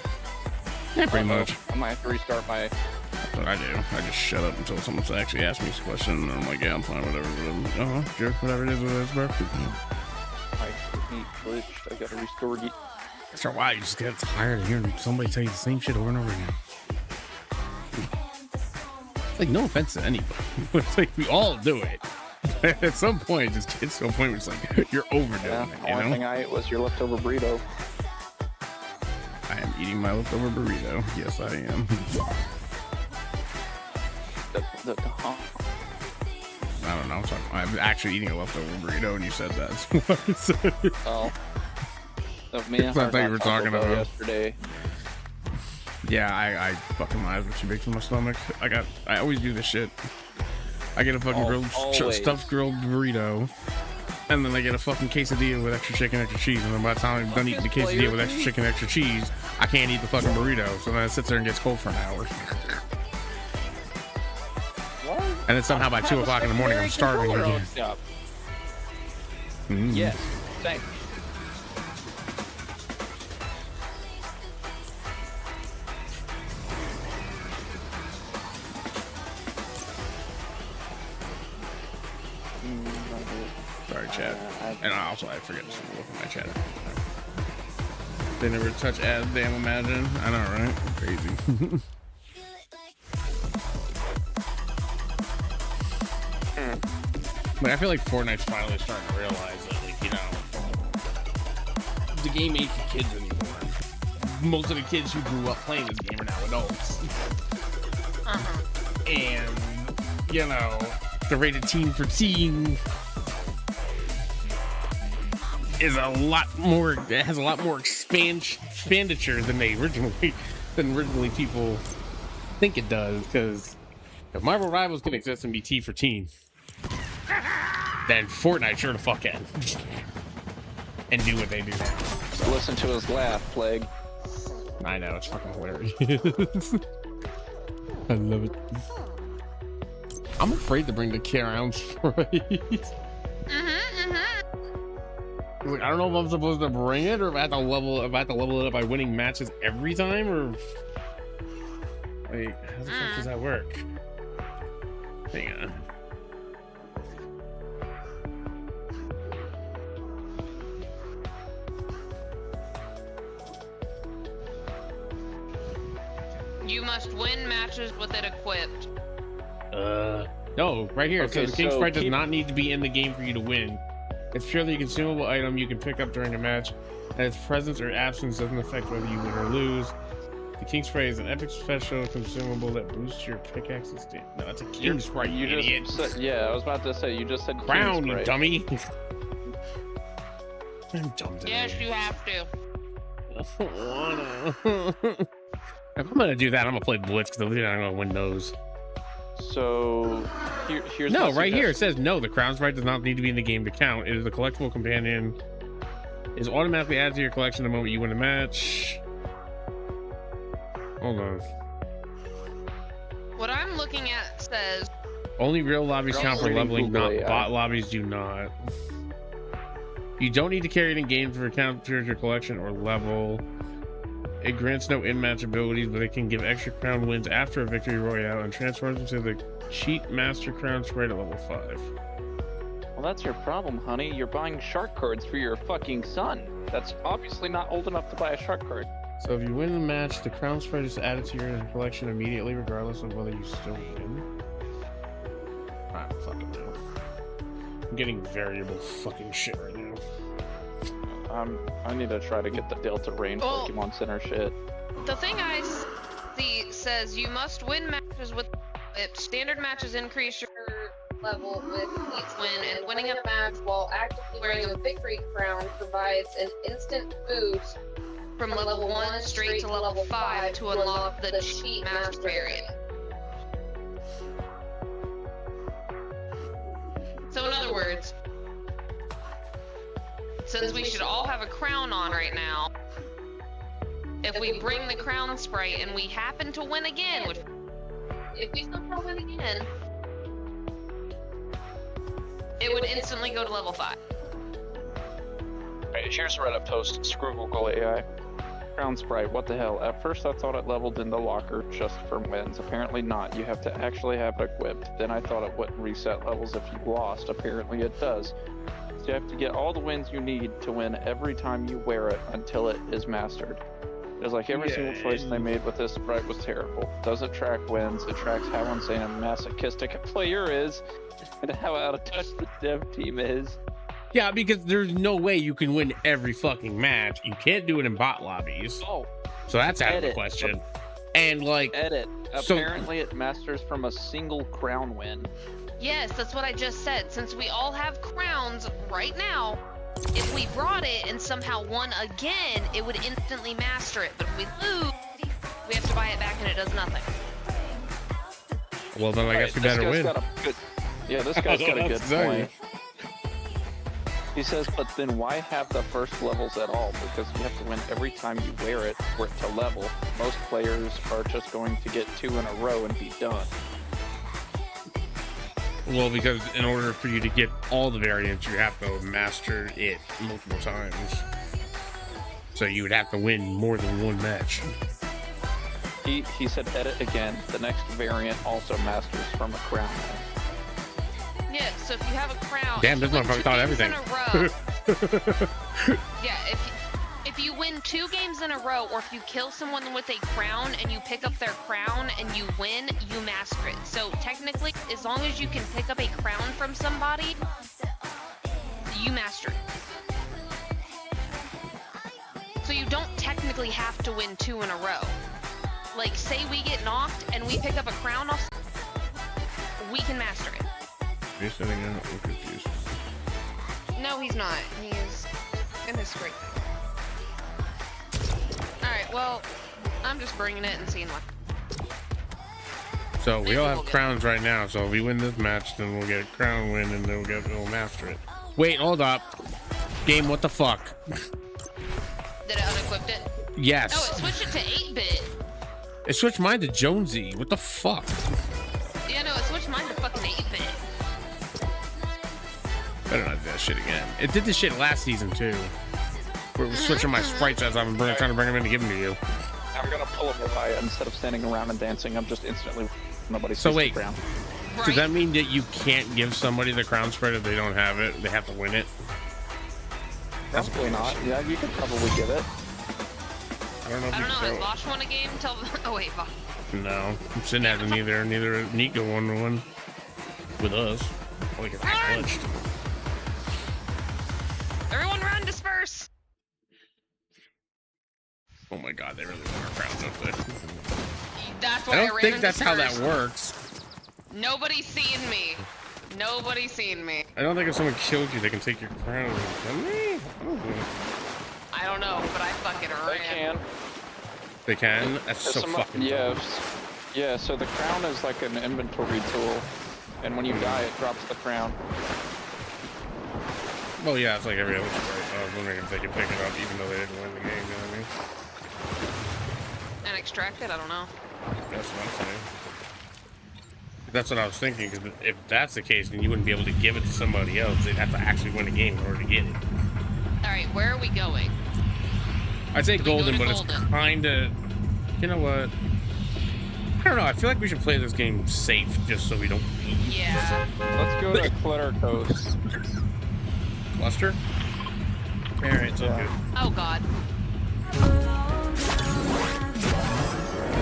Yeah, pretty much. I might have to restart my. That's what I do. I just shut up until someone actually asks me a question, and I'm like, yeah, I'm fine, whatever. Sure, whatever it is, bro. My meat glitched. I gotta restore it. After a while, you just get tired of hearing somebody tell you the same shit over and over again. Like, no offense to anybody, but it's like we all do it. At some point, it just gets to a point where it's like you're overdoing Yeah, it. the You only know? thing I ate was your leftover burrito. I am eating my leftover burrito. Yes, I am. I don't know. I'm actually eating a leftover burrito, and you said that. That's what I said. Oh. Me and I her thought you got were Taco talking Bell about- yesterday. Yeah, I fucking lied when she makes in my stomach. I always do this shit. I get a fucking Always. stuffed grilled burrito, and then I get a fucking quesadilla with extra chicken, extra cheese, and then by the time I'm done eating the quesadilla with extra chicken, extra cheese, I can't eat the fucking burrito, so then it sits there and gets cold for an hour. What? And then somehow by 2 o'clock in the morning, I'm starving again. Mm. Yes, same. Sorry, chat. And also, I forget to look at my chat. They never touch ads, damn, imagine. I know, right? Crazy. Like, I feel like Fortnite's finally starting to realize that, like, you know, the game ain't for kids anymore. Most of the kids who grew up playing this game are now adults. And, you know, the rated teen for teen is a lot more. It has a lot more expenditure than originally people think it does. Because if Marvel Rivals can exist and be T for teen, then Fortnite sure the fuck can and do what they do. Listen to his laugh, Plague. I know, it's fucking hilarious. I love it. I'm afraid to bring the Crown Sprite. Like, I don't know if I'm supposed to bring it or if I have to level it up by winning matches every time, or wait, how the fuck does that work? Hang on. You must win matches with it equipped. No, right here. Okay, So the King so Sprite does keep- not need to be in the game for you to win. It's purely a consumable item you can pick up during a match, and its presence or absence doesn't affect whether you win or lose. The King Sprite is an epic special consumable that boosts your pickaxe's stamina. No, that's a King Sprite, you idiot. Just said, yeah, I was about to say, you just said Crown, King you Sprite. dummy. I'm dumb today. Yes, you have to. I don't wanna. If I'm gonna do that, I'm gonna play Blitz because I'm gonna win those. So, here's No, my right here it suggestion. says no. The Crown Sprite does not need to be in the game to count. It is a collectible companion. Is automatically added to your collection the moment you win a match. Hold on. What I'm looking at says Only real lobbies You're count for also reading leveling, Google not AI. bot lobbies do not. You don't need to carry it in game for account towards your collection or level. It grants no in-match abilities, but it can give extra crown wins after a victory royale and transforms into the cheat master crown sprite at level 5. Well, that's your problem, honey. You're buying shark cards for your fucking son. That's obviously not old enough to buy a shark card. So if you win the match, the crown sprite is added to your collection immediately, regardless of whether you still win. I don't fucking know. I'm getting variable fucking shit right now. I need to try to get the Delta Range Oh. Pokemon Center shit. the thing I see says you must win matches with it. Standard matches increase your level with each win, and winning a match while actively wearing a victory crown provides an instant boost from level 1 straight to level 5 to unlock the cheat master variant. So in other words, since we should all have a crown on right now, if we bring the crown sprite and we happen to win again, which if we somehow win again, it would instantly go to level 5. Alright, here's a Reddit post. Screw Google AI. Crown Sprite, what the hell? At first I thought it leveled in the locker just for wins. Apparently not. You have to actually have it equipped. Then I thought it wouldn't reset levels if you lost. Apparently it does. So you have to get all the wins you need to win every time you wear it until it is mastered. It was like every single choice they made with this sprite was terrible. Doesn't track wins, it tracks how insane and masochistic a player is, and how out of touch the dev team is. Yeah, because there's no way you can win every fucking match. You can't do it in bot lobbies. Oh, So that's out of the Edit. question. And like, edit. So- Apparently it masters from a single crown win. Yes, that's what I just said. Since we all have crowns right now, if we brought it and somehow won again, it would instantly master it. But if we lose, we have to buy it back and it does nothing. well, then I guess we This better guy's win. got a good, yeah, this guy's got a good Exactly. point. He says, but then why have the first levels at all? Because you have to win every time you wear it for it to level. Most players are just going to get 2 in a row and be done. Well, because in order for you to get all the variants, you have to master it multiple times. So you would have to win more than one match. He said edit again. The next variant also masters from a crown win. Yeah, so if you have a crown, Damn, if this you win motherfucker 2 thought games everything. in a row, yeah, if you win 2 games in a row, or if you kill someone with a crown and you pick up their crown and you win, you master it. So technically, as long as you can pick up a crown from somebody, you master it. So you don't technically have to win 2 in a row. Like, say we get knocked and we pick up a crown off, we can master it. You're sitting in, I'm confused. No, he's not. He's And his great. Alright, well, I'm just bringing it and seeing what. So we Maybe all we'll have get crowns right now. So if we win this match, then we'll get a crown win, and then we'll master it. Wait, hold up. Game, what the fuck? Did it unequipped it? Yes. Oh, it switched it to 8-bit. It switched mine to Jonesy. What the fuck? Yeah, no, it switched mine to fucking 8-bit. Better not do that shit again. It did this shit last season too. Where it was switching my sprites as I'm trying to bring them in to give them to you. I'm gonna pull up by it instead of standing around and dancing. I'm just instantly nobody So sees wait. the crown. Does that mean that you can't give somebody the crown spread if they don't have it? They have to win it? Probably not. Yeah, you could probably give it. I don't know if I you don't know, can has throw Vosh won a game? Oh wait, Vosh. it. No. Sin hasn't either. Neither Nico won one with us. Like it's Run! glitched. Everyone run, disperse! Oh my god, they really want our crowns up there. That's why I I don't ran think and that's how that dispersed. works. Nobody's seen me. Nobody's seen me. I don't think if someone kills you, they can take your crown. Can they? I don't know. I don't know, but I fucking ran. They can. They can? That's so fucking dumb. Yeah, so the crown is like an inventory tool, and when you die, it drops the crown. Well, yeah, it's like every other sprite. I was wondering if they could pick it up even though they didn't win the game, you know what I mean? And extract it? I don't know. That's what I'm saying. That's what I was thinking, because if that's the case, then you wouldn't be able to give it to somebody else. They'd have to actually win a game in order to get it. Alright, where are we going? I'd say Do we go golden, to but golden? it's kind of... You know what? I don't know. I feel like we should play this game safe, just so we don't... Yeah. Let's go to Clutter Coast. Cluster? Alright, so good. Oh god.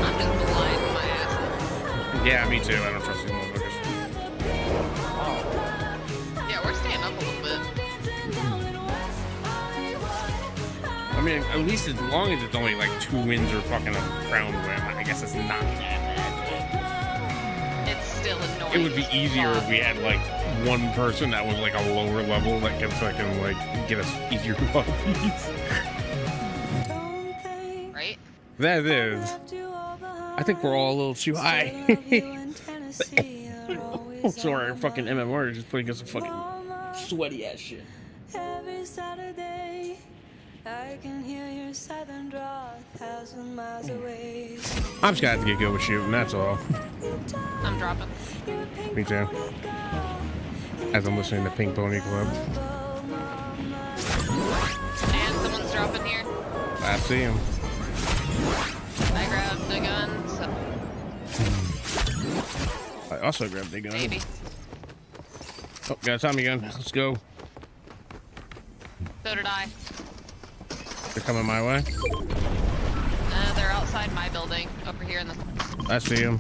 I'm just blind with my ass. Yeah, me too. I don't trust these motherfuckers. Yeah, we're staying up a little bit. I mean, at least as long as it's only like 2 wins or fucking a crown win, I guess it's not that bad. It's still annoying. It would be easier if we had like one person that was like a lower level that could fucking like get us easier lobbies. Right? That is. I think we're all a little too high. So our fucking MMR is just putting us in fucking sweaty ass shit. Every Saturday, I can hear your southern draw 1,000 miles away. I'm just gonna have to get good with shooting, that's all. I'm dropping. Me too. As I'm listening to Pink Pony Club. And someone's dropping here. I see him. I grabbed the gun, so I also grabbed the gun. maybe. Oh, got a Tommy gun. Let's go. So did I. They're coming my way. They're outside my building, over here in the... I see him.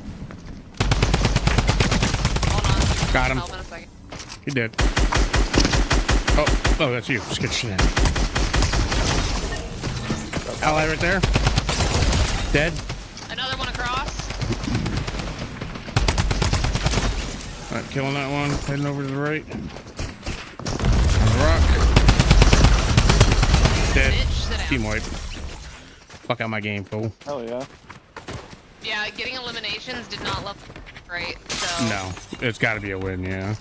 Hold on. Got him. Help in a second. He did. Oh, that's you. Just get shit out. Ally right there. Dead. Another one across. All right, killing that one. Heading over to the right. Rock. Dead. Bitch, sit down. Team wipe. Fuck out my game, fool. Oh yeah. Yeah, getting eliminations did not look great, so... No, it's got to be a win, yeah.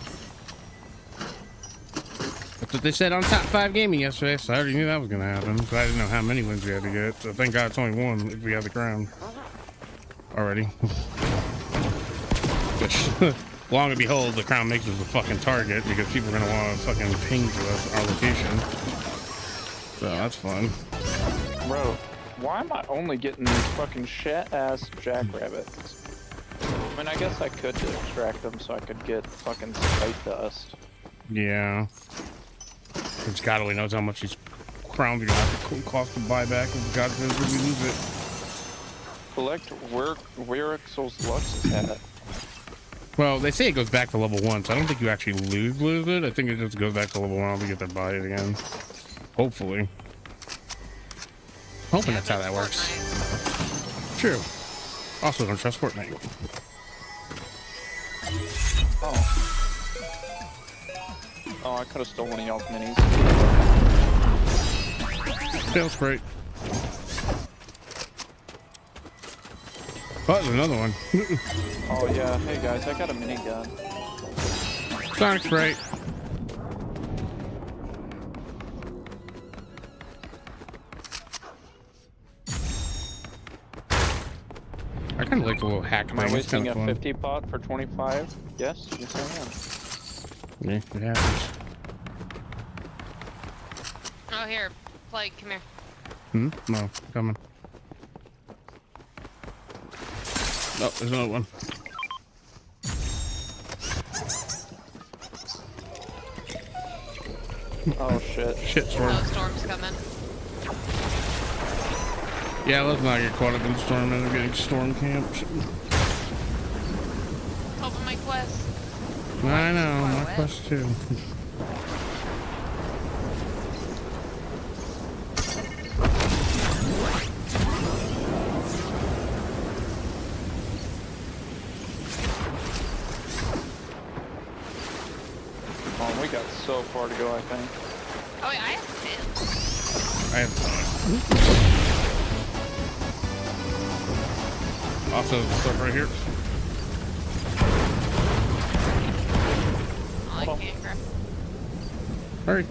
That's what they said on Top 5 Gaming yesterday, so I already knew that was going to happen. So I didn't know how many wins we had to get. So thank God it's only one if we have the crown. Already. Which, long and behold, the crown makes us a fucking target because people are going to want to fucking ping to us our location. So that's fun. Bro, why am I only getting these fucking shit-ass jackrabbits? I mean, I guess I could extract them so I could get fucking spite dust. Yeah. Because God only knows how much these crowns are going to have to cost to buy back if God forbid we lose it. Collect where Exol's Lux is at. Well, they say it goes back to level 1, so I don't think you actually lose it. I think it just goes back to level 1 to get to buy it again. Hopefully. Hoping that's how that works. True. Also, don't trust Fortnite. Oh, I could have stolen one of y'all's minis. Tail spray. Oh, there's another one. Oh yeah, hey guys, I got a minigun. Sonic spray. I kind of like the little hack Am I thing. It's wasting kind a of fun. 50 pot for 25? Yes, yes I am. Yeah, it happens. Oh, here. Plague, come here. No, coming. Oh, there's another one. Oh shit. Shit, storm. Oh, storm's coming. Yeah, let's not get caught up in the storm and getting storm camped. Open my quest. I know, Far my away. quest too. Oh, we got so far to go, I think. Oh, wait, I have 10. I have time. Also, stuff right here. Oh, I can't grab. Hurry.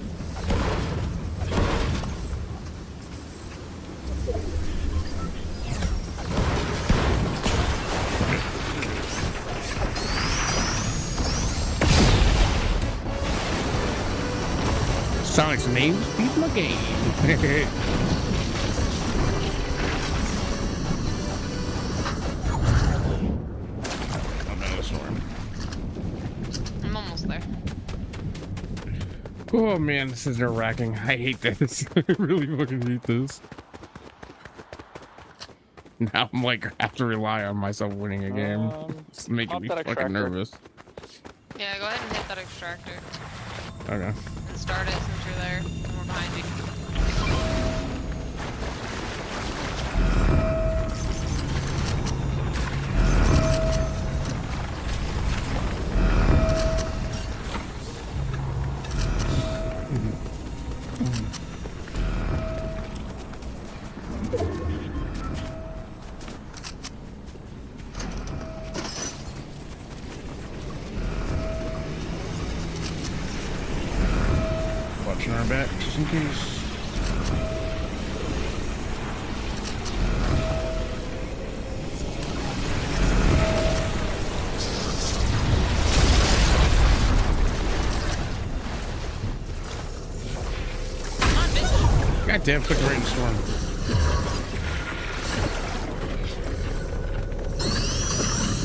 Sonic's name speeds my game. I'm out of storm. I'm almost there. Oh man, this is nerve-wracking. I hate this. I really fucking hate this. Now I'm like, I have to rely on myself winning a game. It's making pop me that fucking extractor. nervous. Yeah, go ahead and hit that extractor. Okay. And start it since you're there. And we're behind you. Watching our back just in case. God damn, quick right in storm.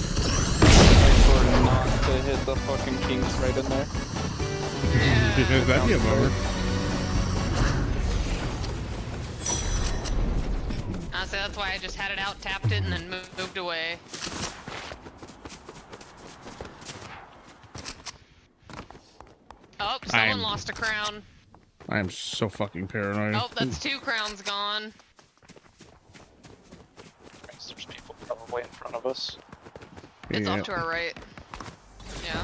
For not to hit the fucking kings right in there. Yeah, that'd be a bummer. So that's why I just had it out, tapped it, and then moved away. Oh, someone lost a crown. I am so fucking paranoid. Oh, that's 2 crowns gone. There's people probably in front of us. It's Yeah. off to our right. Yeah.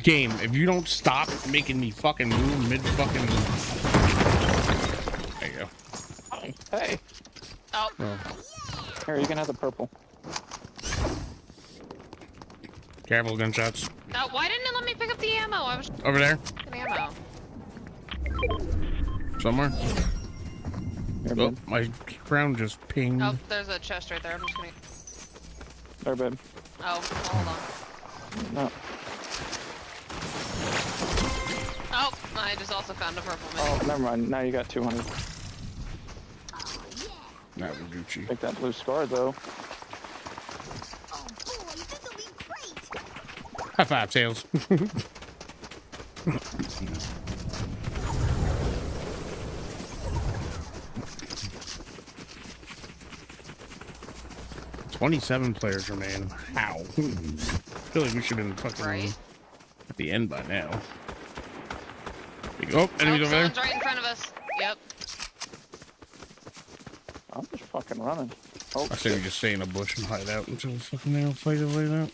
Game, if you don't stop making me fucking move mid fucking. There you go. Hey, Oh, here, you can have the purple. Careful, gunshots. why didn't it let me pick up the ammo? I was Over there, picking ammo. somewhere. Here, Oh, babe. my crown just pinged. Oh, there's a chest right there. I'm just gonna. There, babe. Oh, hold on. No. Oh, I just also found a purple mini. Oh, never mind. Now you got 200. That was Gucci. Take that blue scar, though. High five, Tails. 27 players remain. How? I feel like we should have been fucking Right. at the end by now. Oh, enemies over there. Someone's right in front of us. Yep. I'm just fucking running. Oh, I say we just stay in a bush and hide out until fucking they'll fight it like that.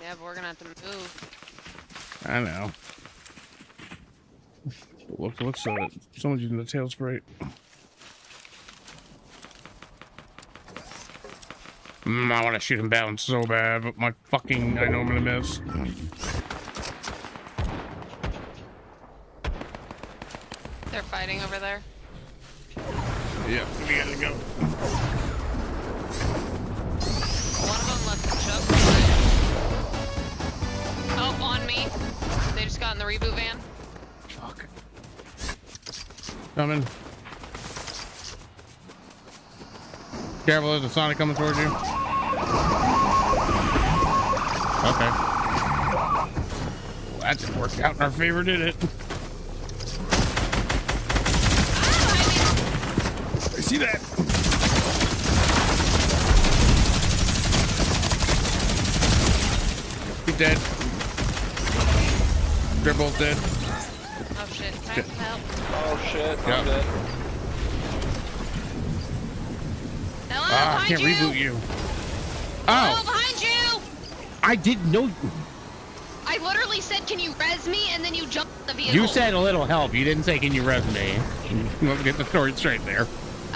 Yeah, but we're gonna have to move. I know. looks at it. Someone's using the tail spray. I want to shoot him down so bad, but I know I'm gonna miss. They're fighting over there. Yeah, we gotta go. One of them left the chuck. Oh, on me. They just got in the reboot van. Fuck. Coming. Careful, there's a Sonic coming towards you. Okay. Well, that didn't work out in our favor, did it? I see that. He's dead. They're both dead. Oh shit, can I have some help? Oh shit, Yeah. I'm dead. Hello, I behind can't you! reboot you. Hello, Oh, behind you! I didn't know. I literally said, can you res me? And then you jumped in the vehicle. You said a little help. You didn't say, can you res me? Let's get the story straight there.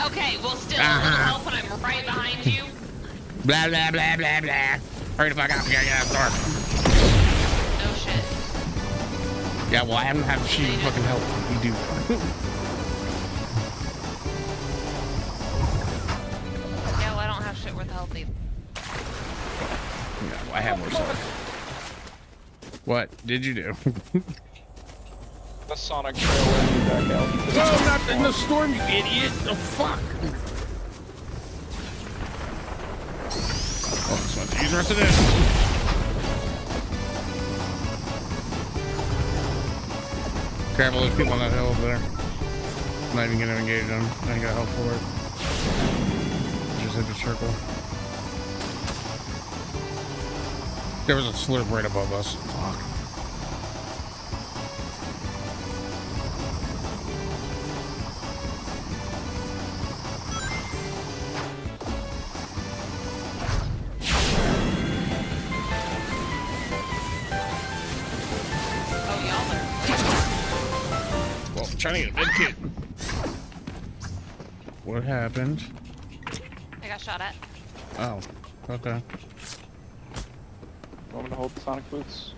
Okay, well, still a little help when I'm right behind you. Blah, blah, blah, blah, blah. Hurry the fuck up. We gotta get out of the door. No shit. Yeah, well, I haven't had she fucking help. You do. Yeah, well, I don't have shit worth help either. Yeah, well, I have more stuff. What did you do? The Sonic trail led me back out. No, not in the storm, you idiot! Oh, fuck! Oh, this one's use the rest of this. Careful, there's people on that hill over there. I'm not even gonna engage them. I ain't got help for it. Just hit the circle. There was a slurp right above us. Fuck. Oh, y'all are. Well, I'm trying to get a med kit. What happened? I got shot at. Oh, okay. Want me to hold the Sonic boots?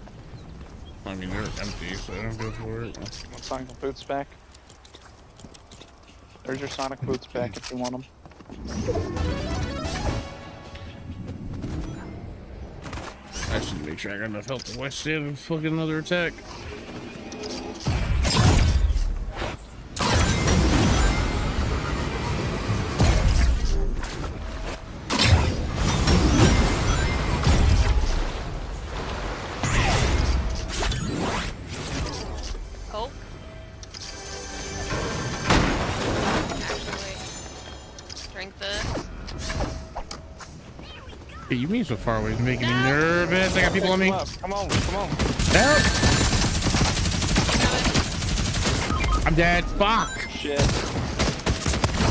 I mean, they're empty, so I don't go for it. Want Sonic boots back? There's your Sonic boots back if you want them. I just need to make sure I got enough health to withstand fucking another attack. Oh. Actually, wait. Drink this. Hey, you mean so far away is making me nervous. I got people on me. Come on, come on. Help! I'm dead. Fuck! Shit.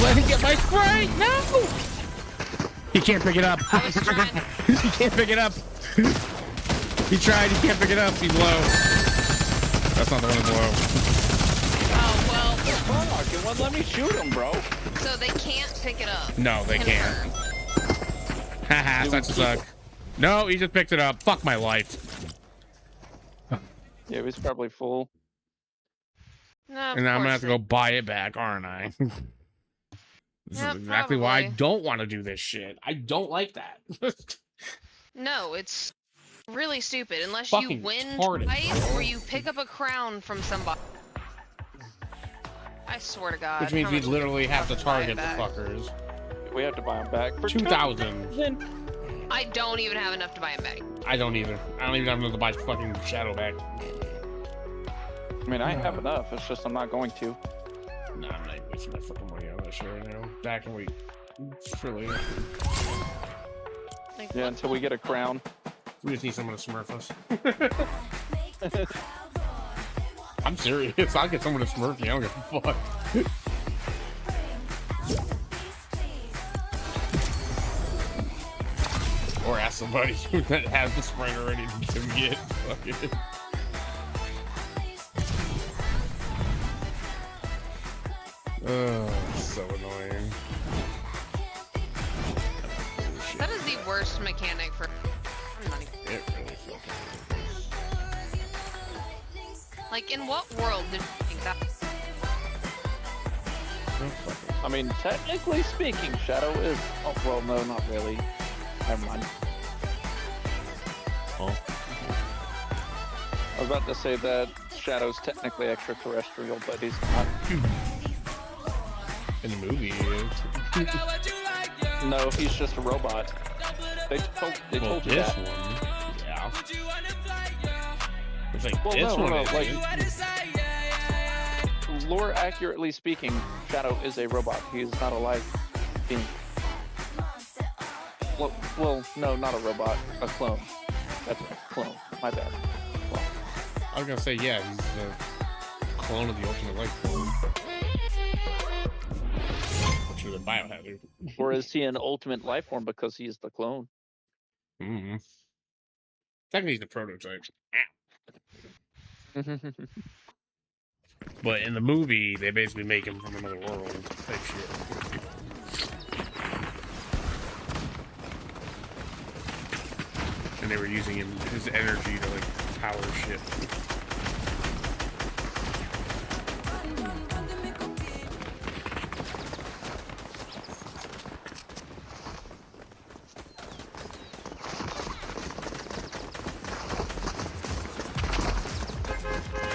Let him get my spray! No! He can't pick it up. I was trying. He can't pick it up. He tried. He can't pick it up. He's low. That's not the one that's low. Oh, well. Fuck, it won't let me shoot him, bro. So they can't pick it up. No, they And can't. Haha, such a suck. No, he just picked it up. Fuck my life. Yeah, he's probably full. No, of And now I'm gonna have course to go buy it back, aren't I? This Yeah, is exactly why I probably. don't want to do this shit. I don't like that. No, it's really stupid. Unless Fucking you win retarded. twice or you pick up a crown from somebody. I swear to God. Which means how we'd much literally have to fucking buy target it the back? fuckers. We have to buy him back for 2,000. I don't even have enough to buy him back. I don't either. I don't even have enough to buy fucking Shadow back. I mean, I have enough. It's just I'm not going to. Nah, I'm not wasting my fucking money on that shit right now. Back and wait. For later. Like, Yeah, what- until we get a crown. We just need someone to smurf us. I'm serious. I'll get someone to smurf me. I don't give a fuck. Or ask somebody that has the spring already to get. Fuck it. So annoying. That is the worst mechanic for. I'm not even. It really fucking is. Like, in what world did you think that? I mean, technically speaking, Shadow is. Oh, well, no, not really. Never mind. Oh. I was about to say that Shadow's technically extraterrestrial, but he's not. In the movie, he is. No, he's just a robot. They told you this that. one. Yeah. It's like Well, this no, one no, is. like, lore accurately speaking, Shadow is a robot. He is not a live being. Well, no, not a robot. A clone. That's right. Clone. My bad. Clone. I was gonna say, yeah, he's the clone of the Ultimate Life form. Which is a biohazard. Or is he an ultimate life form because he is the clone? Mm-hmm. Technically, he's the prototype. But in the movie, they basically make him from another world type shit. And they were using his energy to like power shit.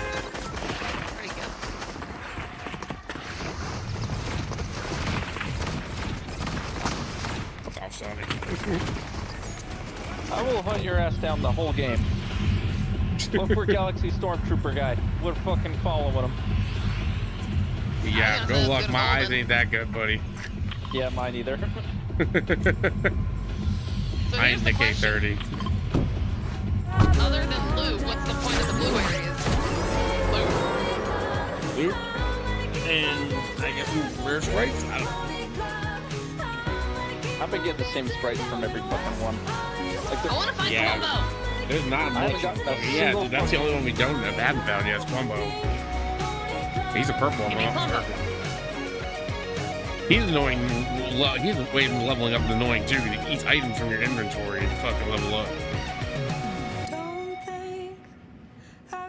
Pretty good. Fuck off, Sonic. I will hunt your ass down the whole game. Look for Galaxy Stormtrooper guy. We're fucking following him. Yeah, I go don't know, luck. good My eyes holding. ain't that good, buddy. Yeah, mine either. So I here's ain't the the question. K30. Other than blue, what's the point of the blue areas? Blue. Loop. And I guess rare sprites? I don't know. I've been getting the same sprites from every fucking one. Like, I want to find Yeah. Columbo. There's not I haven't much. gotten a Yeah, single dude, that's the only one we haven't found yet. Is Columbo. He's a purple one. Give me officer. Columbo. He's annoying. He's way from leveling up and annoying too. Because he eats items from your inventory to fucking level up.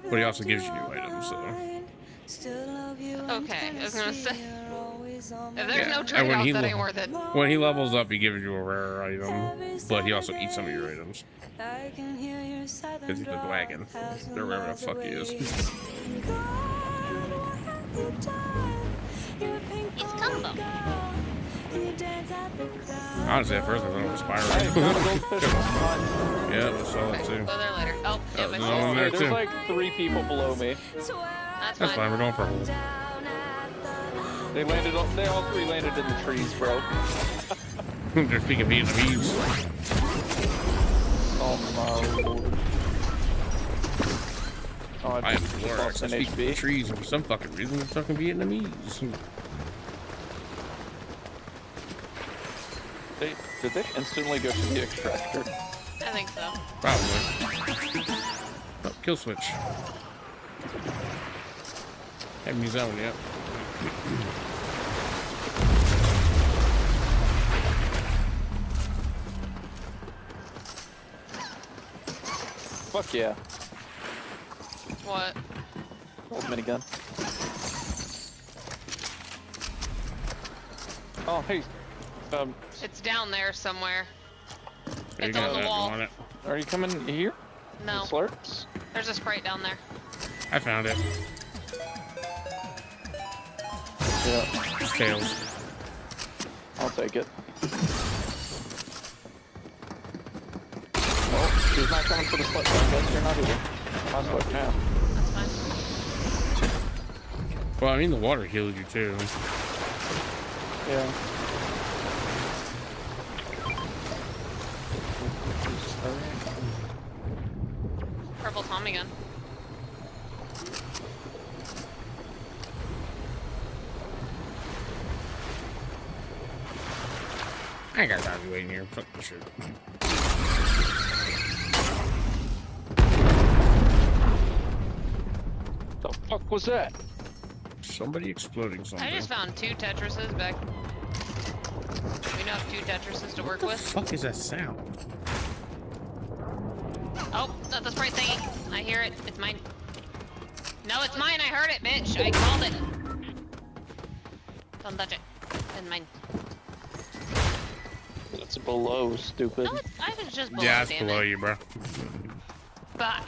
But he also gives you new items. So Okay, I was gonna say. If there's Yeah, no and when trade-off, he that lo- ain't worth it. when he levels up, he gives you a rare item. But he also eats some of your items. Because he's the wagon. Or wherever the fuck he is. It's Columbo. Honestly, at first I thought it was Hey, Spyro. found a goldfish. Yeah, I saw that Okay, too. go there later. Oh, yeah, there's my another one there There's too. like 3 people below me. That's That's fine, we're going for a hole. They all 3 landed in the trees, bro. They're speaking Vietnamese. Oh my lord. Oh, I am Lorax. I lost an speak HB. trees, and for some fucking reason, it's fucking Vietnamese. Did they instantly go to the extractor? I think so. Probably. Oh, kill switch. Haven't used that one yet. Fuck yeah. What? Old minigun. Oh, hey. It's down there somewhere. There you It's go, on the that, wall. you want it? Are you coming here? No, Slurps? there's a Sprite down there. I found it. Yeah, It's tails. I'll take it. Well, she's not coming for the split, so I guess you're not either. I'll split now. That's fine. Well, I mean, the water healed you too. Yeah. Purple Tommy gun. I ain't got time to be waiting here. Fuck this shit. The fuck was that? Somebody exploding something. I just found 2 Tetrises back. We now have 2 Tetrises to work What the with. fuck is that sound? Oh, that's the sprite thingy. I hear it. It's mine. No, it's mine. I heard it, bitch. I called it. Don't touch it. It's mine. It's below, stupid. No, I was just below. Yeah, it's damn below it. you, bro. But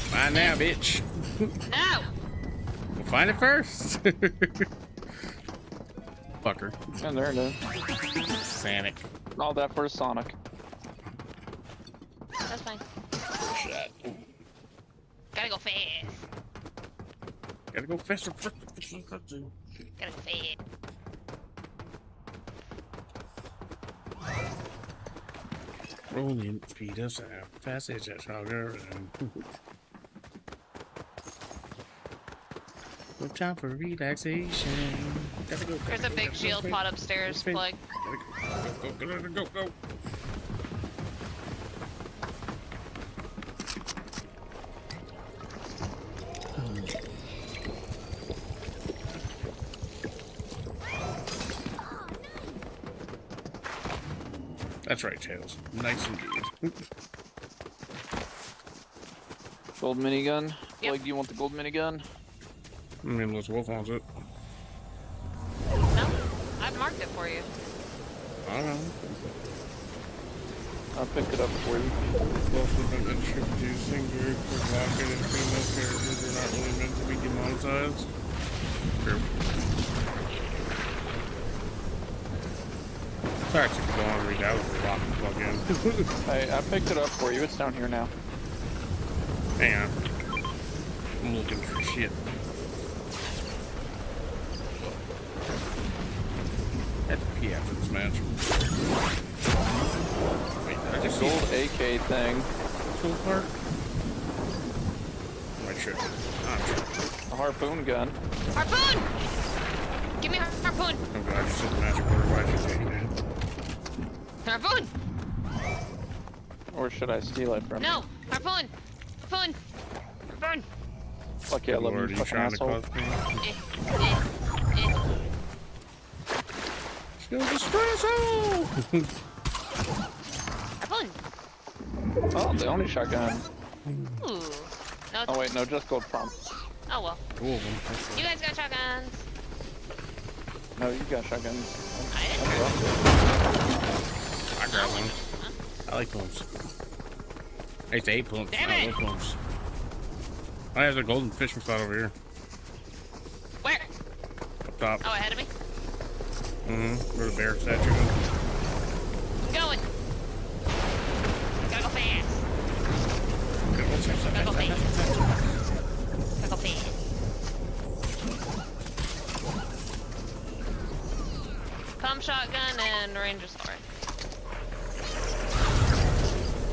Find now, bitch. no. We'll find it first. Fucker. And there it is. Sonic. All that for Sonic. That's fine. Shit. Gotta go fast. Gotta go faster. Gotta go fast. Rolling speed of sound. Fast as a stronger. No time for relaxation. Gotta go. There's a big shield pod upstairs, Plug. Go. That's right, Tails. Nice indeed. Gold minigun. Yep. Like, do you want the gold minigun? I mean, unless Wolf wants it. No, I've marked it for you. I don't know. I'll pick it up for you. Wolf has been introducing very quick lock and female characters are not really meant to be demonetized. True. Sorry, I took a long read out of the lock and plug in. Hey, I picked it up for you. It's down here now. Hang on. I'm looking for shit. I have to pee after this match. Wait, did I just see Gold AK thing. full part? Am I tripping? I'm tripping. A harpoon gun. Harpoon! Give me a harpoon! Oh god, I just hit the magic word. Why'd you take that? Harpoon! Or should I steal it from you? No! Harpoon! Harpoon! Harpoon! Lucky I love Lord, you, are you fucking trying asshole. to cause me? Eh. Still espresso! Harpoon! Oh, the only shotgun. Ooh. No, Oh wait, no, just gold prompt. oh well. Two of them. That's You guys got shotguns. No, you got shotguns. I didn't. I grabbed one. I like pumps. I used to hate pumps. Damn I it. love pumps. I have a golden fishing spot over here. Where? Up top. Oh, ahead of me? Where the bear statue is. I'm going. Gotta go fast. Gotta go fast. Gotta go fast. Pump shotgun and ranger sword.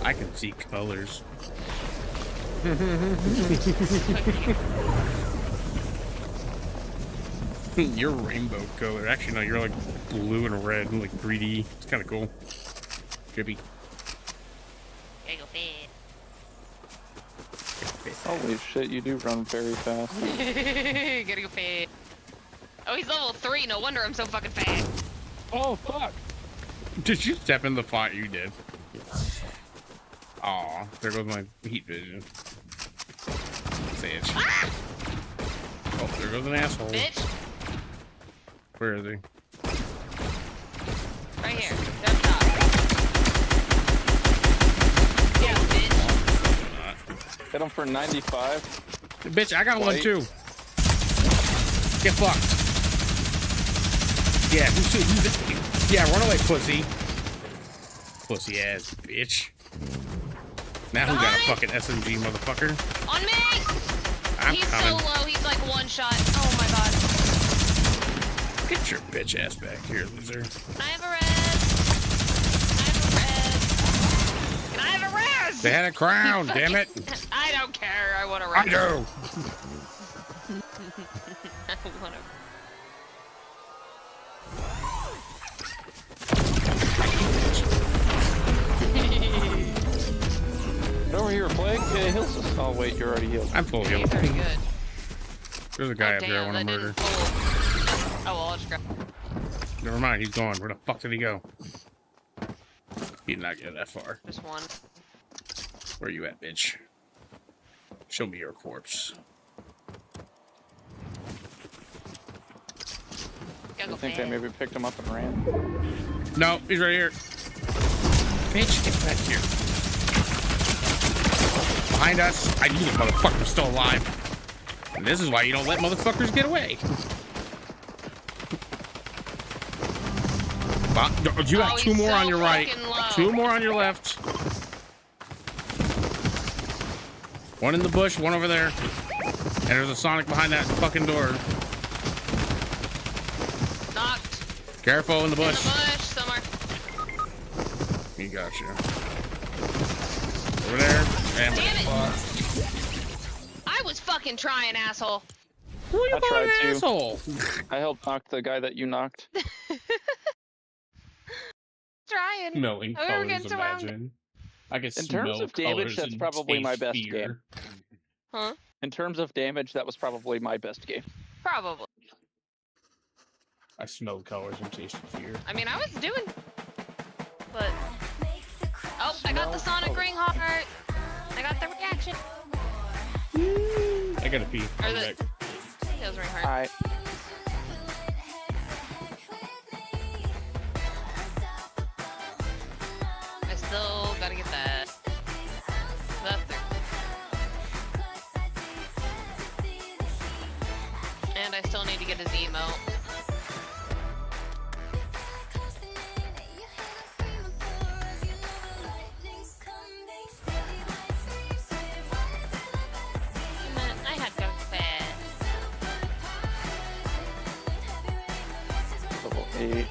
I can see colors. You're rainbow color. Actually, no, you're like blue and red, like 3D. It's kind of cool. Trippy. Gotta go fast. Holy shit, you do run very fast. Gotta go fast. Oh, he's level 3. No wonder I'm so fucking fast. Oh, fuck! Did you step in the font? You did. Aw, there goes my heat vision. Say it. Ah! Oh, there goes an asshole. Bitch. Where is he? Right here. They're up top. Yeah, bitch. Hit him for 95. Bitch, I got one White. too. Get fucked. Yeah, yeah, run away, pussy. Pussy ass bitch. Now who got a fucking SMG, motherfucker? On me! I'm He's coming. so low, he's like one shot. Oh my god. Get your bitch ass back here, loser. Can I have a res? Can I have a res? They had a crown, damn it. I don't care. I want a I res. do. I want a Get over here, Plague. Yeah, heals us. Oh, wait, you're already healed. I'm full He's healed. pretty good. There's a guy up there I Damn, want to that murder. didn't pull. Oh, well, I'll just grab. Never mind, he's gone. Where the fuck did he go? He did not get that far. Just one. Where you at, bitch? Show me your corpse. Gotta I go think they fast. maybe picked him up and ran. No, he's right here. Bitch, get back here. Behind us. I knew the motherfucker was still alive. And this is why you don't let motherfuckers get away. You have Oh, two he's more so on your right. fucking low. Two more on your left. One in the bush, one over there. And there's a Sonic behind that fucking door. Knocked. Careful in the In the bush. bush somewhere. He got you. Over there. And Damn it. I was fucking trying, asshole. who are you I calling tried an to. asshole? I helped knock the guy that you knocked. Trying. Smelling We were colors, getting surrounded. imagine. I can In smell terms of damage, colors that's and probably my taste best fear. game. Huh? In terms of damage, that was probably my best game. Probably. I smelled colors and tasted fear. I mean, I was doing. But. Oh, I got the Sonic Ring Heart. I got the reaction. I gotta pee. Or I'll be the. back. Tails Ring Heart. Alright. I still gotta get that. That's there. And I still need to get his emote. I had to go fast. Level 8.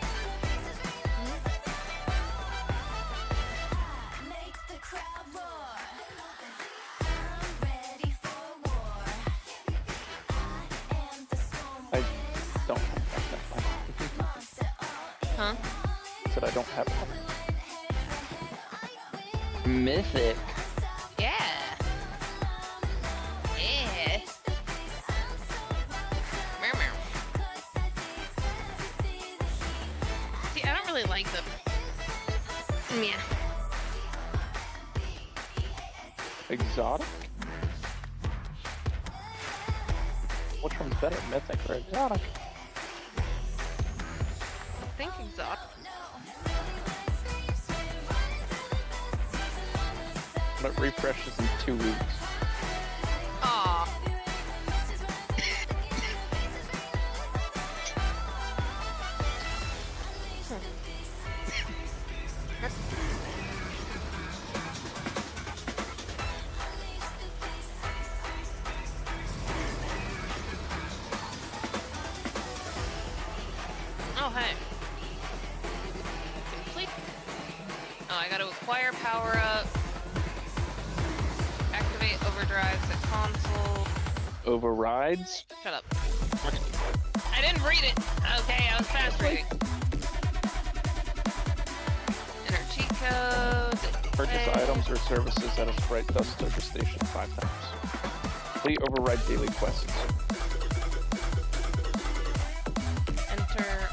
I don't have that. Huh? Said I don't have that. Mythic. Yeah. Yeah. Meow, meow. See, I don't really like them. Yeah. Exotic? Which one's better, mythic or exotic? I think exotic. But it refreshes in 2 weeks. Aw. Oh, hey. Complete. Oh, I gotta acquire power up. Activate overdrives at console. Overrides? Shut up. I didn't read it. Okay, I was fast reading. Enter cheat code. Purchase display. items or services at a Sprite Dust Dojo Station 5 times. Complete override daily quests. Enter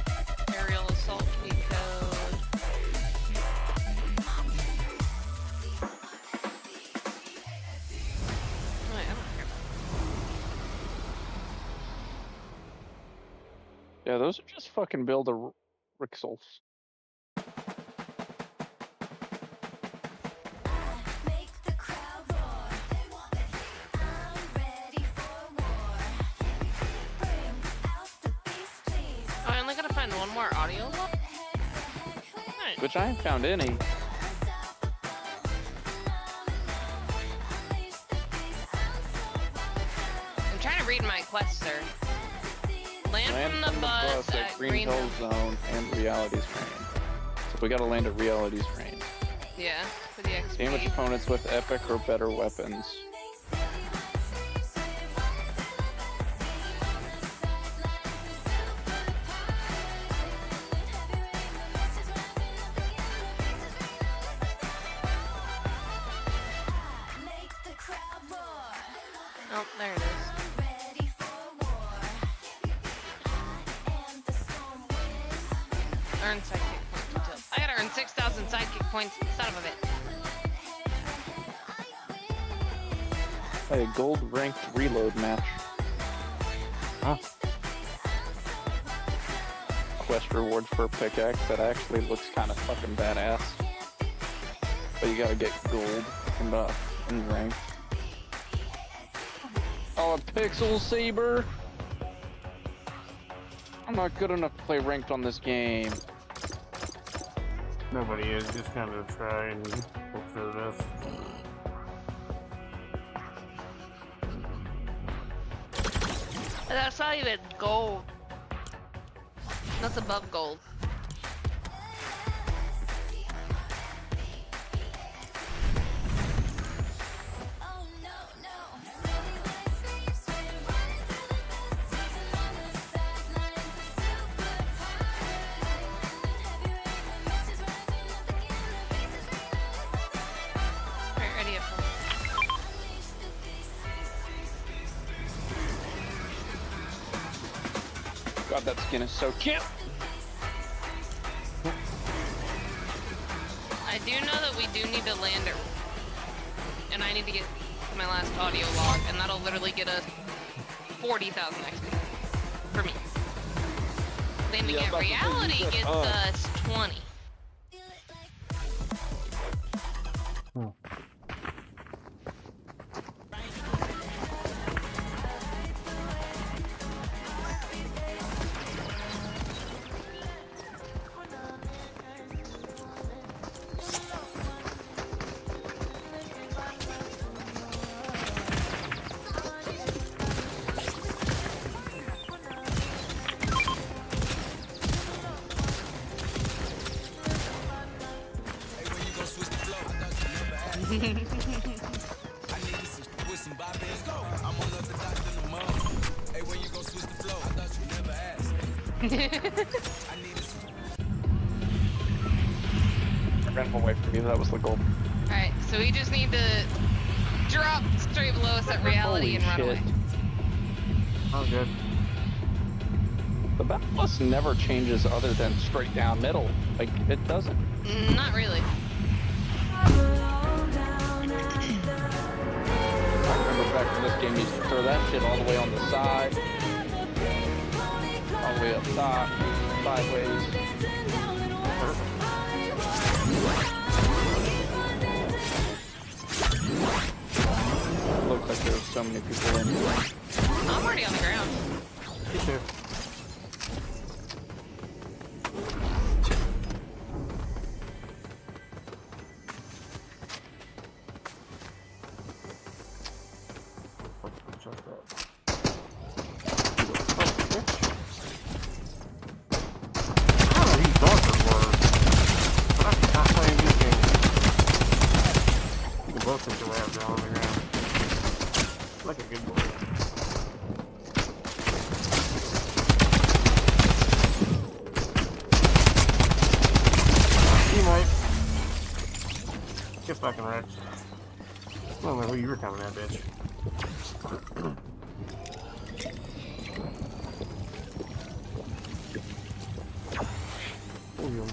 aerial assault cheat code. Oh, I don't care. Yeah, those are just fucking build a Rixels. Oh, I only gotta find one more audio log? Nice. Which I haven't found any. I'm trying to read my quest, sir. Land Land from the bus at Green Hill Zone and Reality's Reign. So we gotta land at Reality's Reign. Yeah, for the XP. Damage opponents with epic or better weapons. Oh, there it is. earn sidekick points until. I gotta earn 6,000 sidekick points. Son of a bit. Play a gold ranked reload match. Huh? Quest rewards for a pickaxe that actually looks kind of fucking badass. But you gotta get gold in rank. Oh, a pixel saber! I'm not good enough to play ranked on this game. Nobody is, just kind of try and hope for the best. That's not even gold. That's above gold. Alright, ready up. God, that skin is so cute! I do know that we do need to land it. And I need to get my last audio log, and that'll literally get us 40,000 XP. For me. Landing Yeah, at that's what reality you said. gets us 20. Hey, when you gon' switch the flow? I thought you never asked. I needed some with some bop in. I'm on the dot in the mug. Hey, when you gon' switch the flow? I thought you never asked. I needed some. I ran away from you, that was the goal. Alright, so we just need to drop straight below us at reality Holy and run shit. away. Oh, good. The battle bus never changes other than straight down middle. Like, it doesn't. Not really. I remember back in this game, you used to throw that shit all the way on the side, all the way up top, sideways. Looks like there's so many people in here. I'm already on the ground. Me too. Like a good boy. Teammate. Get fucking wrecked. I don't know who you were coming at, bitch. Oh,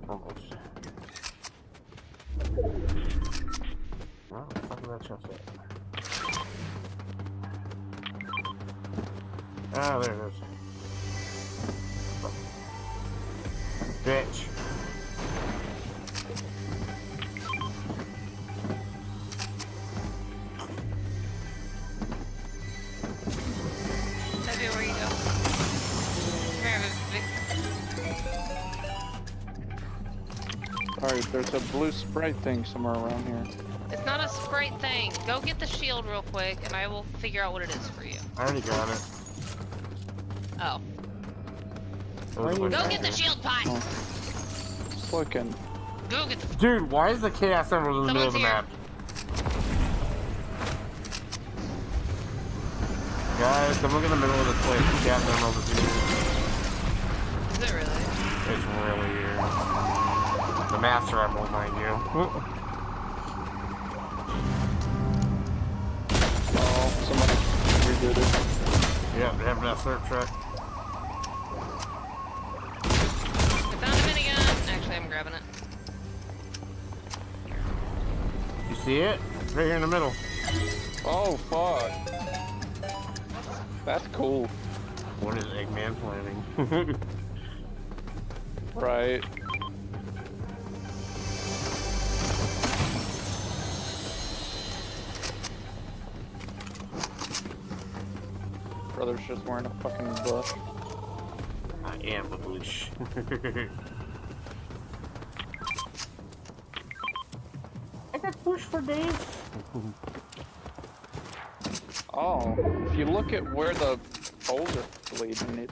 almost. Well, fuck that chest up. Ah, there it is. Bitch. That'd be where you go. Here, Alright, there's a blue sprite thing somewhere around here. it's not a sprite thing. Go get the shield real quick, and I will figure out what it is for you. I already got it. Oh. It was Go like- get the shield pot! Oh. Just looking. Go get the... Dude, why is the chaos ever in the middle of the Someone's map? Guys, come look in the middle of this place. The chaos emerald is here. Is it really? It's really here. The master emerald, mind you. Oh, somebody redid it. Yeah, they have that surf truck. See it? It's right here in the middle. Oh, fuck. That's cool. What is Eggman planning? Right. Brother's just wearing a fucking bush. I am the bush. I got bush for days. Oh, if you look at where the poles are leading,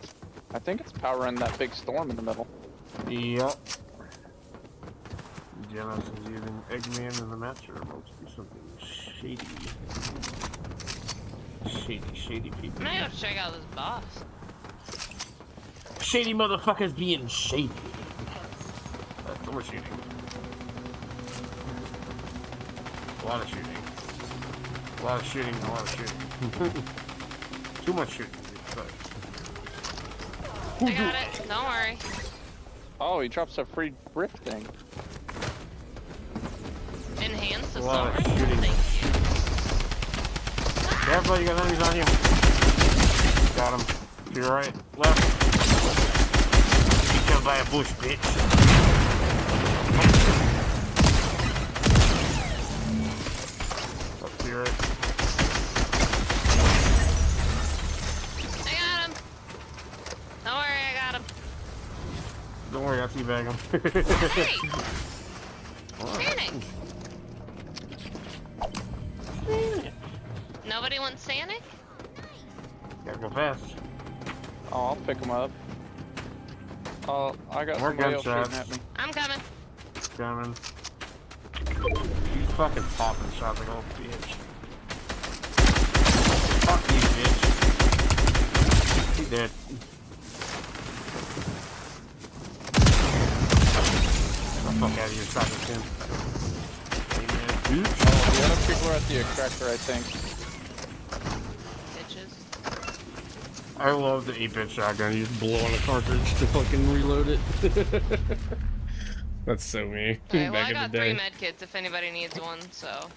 I think it's powering that big storm in the middle. Yep. Genesis is using Eggman in the master remote to do something shady. Shady people. I'm gonna go check out this boss. Shady motherfuckers being shady. That's what we're shooting. A lot of shooting. A lot of shooting, a lot of shooting. Too much shooting. I got it. Don't worry. Oh, he drops a free brick thing. Enhance the A lot of silver. shooting. Thank Careful, you got enemies on you. Got him. To your right, left. Be killed by a bush, bitch. Up to your right. you. I got him. Don't worry, I got him. Don't worry, I'll teabag him. Hey! Sanic! Nobody wants Sanic? Gotta go fast. Oh, I'll pick him up. Oh, I got More somebody else shooting gunshots. at me. I'm coming. Coming. She's fucking popping shots like a little bitch. Fuck you, bitch. She dead. Get the fuck out of here, shotgun Tim. Amen, bitch. Oh, the other people are at the extractor, I think. Bitches. I love the 8-bit shotgun. You just blow on a cartridge to fucking reload it. That's so me. Okay, well, Back I in got the 3 day. med kits if anybody needs one, so.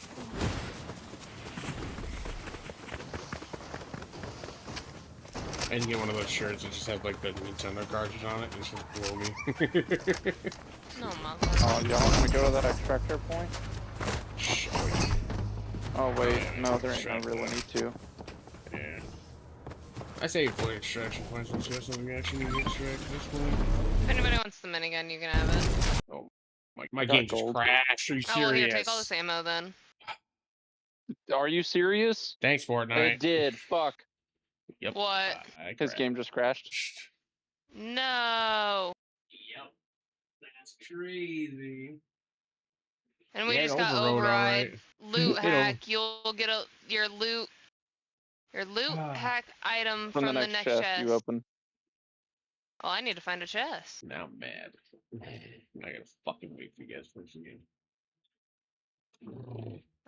I didn't get one of those shirts that just have like the Nintendo cartridge on it. It's just blow me. No, mother. Oh, y'all want me to go to that extractor point? Oh, wait. No, there ain't no really need to. Yeah. I say for extraction points, let's go something we actually need to extract at this point. If anybody wants the minigun, you can have it. Oh, my Got game just gold. crashed. Are you Oh, well, here, serious? take all this ammo then. Are you serious? Thanks, Fortnite. It did. Fuck. Yep. What? I His crashed. game just crashed. No. Yep. That's crazy. And we Yeah, just it got overrode, override. alright. Loot It hack. You'll get your loot hack item From from the next chest chest. you open. Oh, I need to find a chest. Now I'm mad. I gotta fucking wait for you guys to finish the game.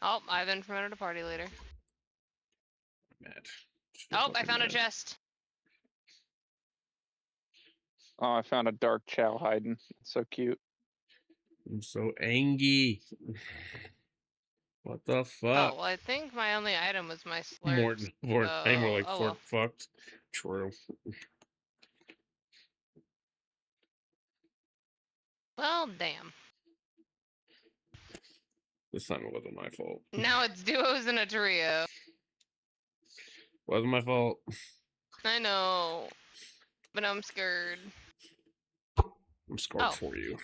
Oh, I've been promoted to party leader. Mad. Oh, I found a chest. Oh, I found a dark chow hiding. It's so cute. I'm so angry. What the Oh, fuck? well, I think my only item was my slurps. Morton, hey, more like oh, Fort fucked. True. Well, damn. This time it wasn't my fault. Now it's duos and a trio. Wasn't my fault. I know, but I'm scared. I'm scored Oh. for you.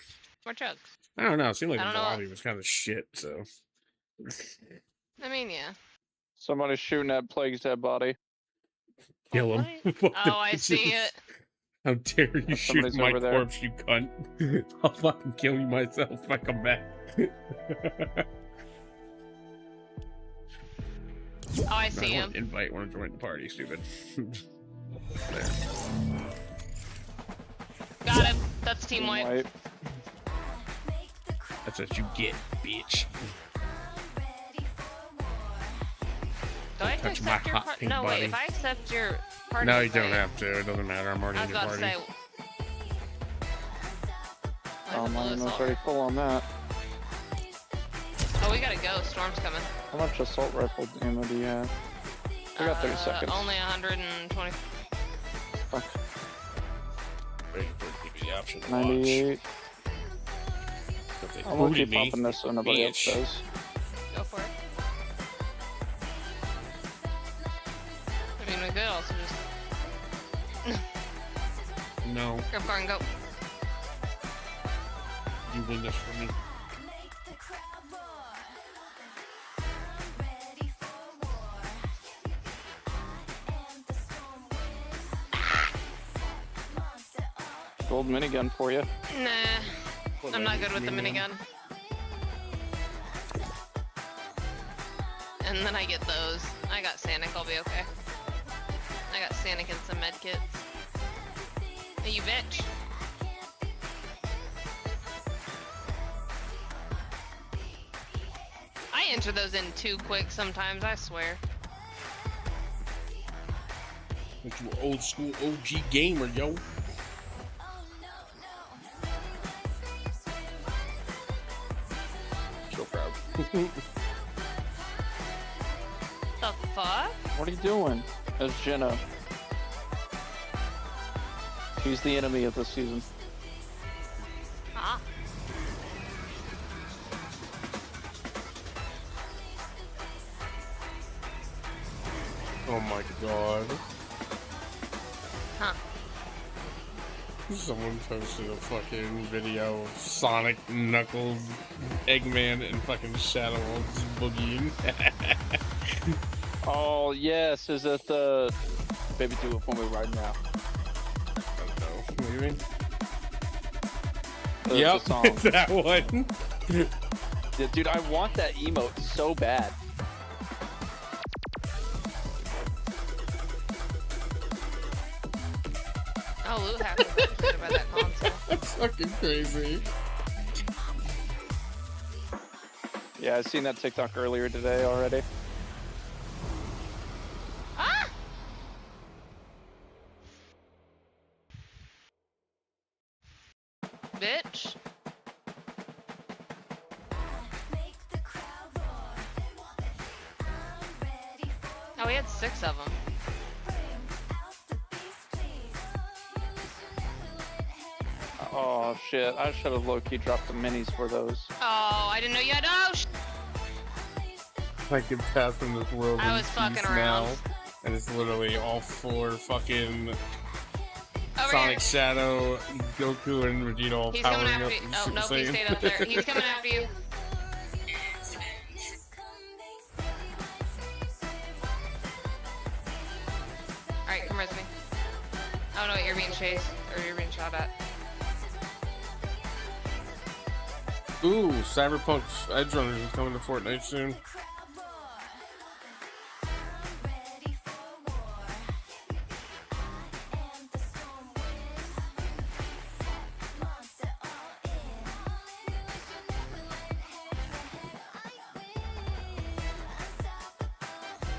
More chugs. I don't know. It seemed like I the don't know. lobby was kind of shit, so. I mean, yeah. Somebody's shooting at Plague's dead body. Kill him. What? Fuck the Oh, I see bitches. it. How dare you shoot Somebody's my over there. corpse, you cunt. I'll fucking kill you myself if I come back. Oh, I see him. Invite one to join the party, stupid. There. Got him. That's team wipe. Wipe. That's what you get, bitch. Do I have to Touch my accept your hot part? pink No, wait. body. If I accept your party, No, you don't invite- have to. It doesn't matter. I'm already I in was your about to party. say. Why Oh, is it mine blue was as already hell? full on that. Oh, we gotta go. Storm's coming. How much assault rifle ammo do you have? I got 30 seconds. Only 120. Fuck. Wait for it to give me the option to 98. watch. They I'm gonna booted keep me. pumping this so nobody else Bitch. does. Go for it. I mean, we could also just No, grab car and go. you win this for me. Gold minigun for you. Nah, I'm not good with the minigun. And then I get those. I got Sanic, I'll be okay. I got Sanic and some med kits. Hey, you bitch. I enter those in too quick sometimes, I swear. But you old school OG gamer, yo. So proud. The fuck? What are you doing? As Jenna. She's the enemy of this season. Ah. Oh my god. Huh. Someone posted a fucking video of Sonic, Knuckles, Eggman, and fucking Shadow all just boogieing. Oh, yes. Is it the... Baby, do it for me right now. I don't know. What do you mean? The Yep, song. it's that one. Yeah, dude, I want that emote so bad. Oh, Lou has to excited about that console. That's fucking crazy. Yeah, I seen that TikTok earlier today already. Ah! Bitch. Oh, we had 6 of them. Oh, shit. I should have low-key dropped the minis for those. Oh, I didn't know you had. Oh, I can pass from this world I in was fucking peace around. now. And it's literally all 4 fucking over Sonic, here. Shadow, Goku, and Vegeta all He's powering coming up. after you. Oh, Super nope, he Saiyan. stayed up there. He's coming after you. Alright, come with me. Oh no, you're being chased. Or you're being shot at. Ooh, Cyberpunk Edgerunners is coming to Fortnite soon.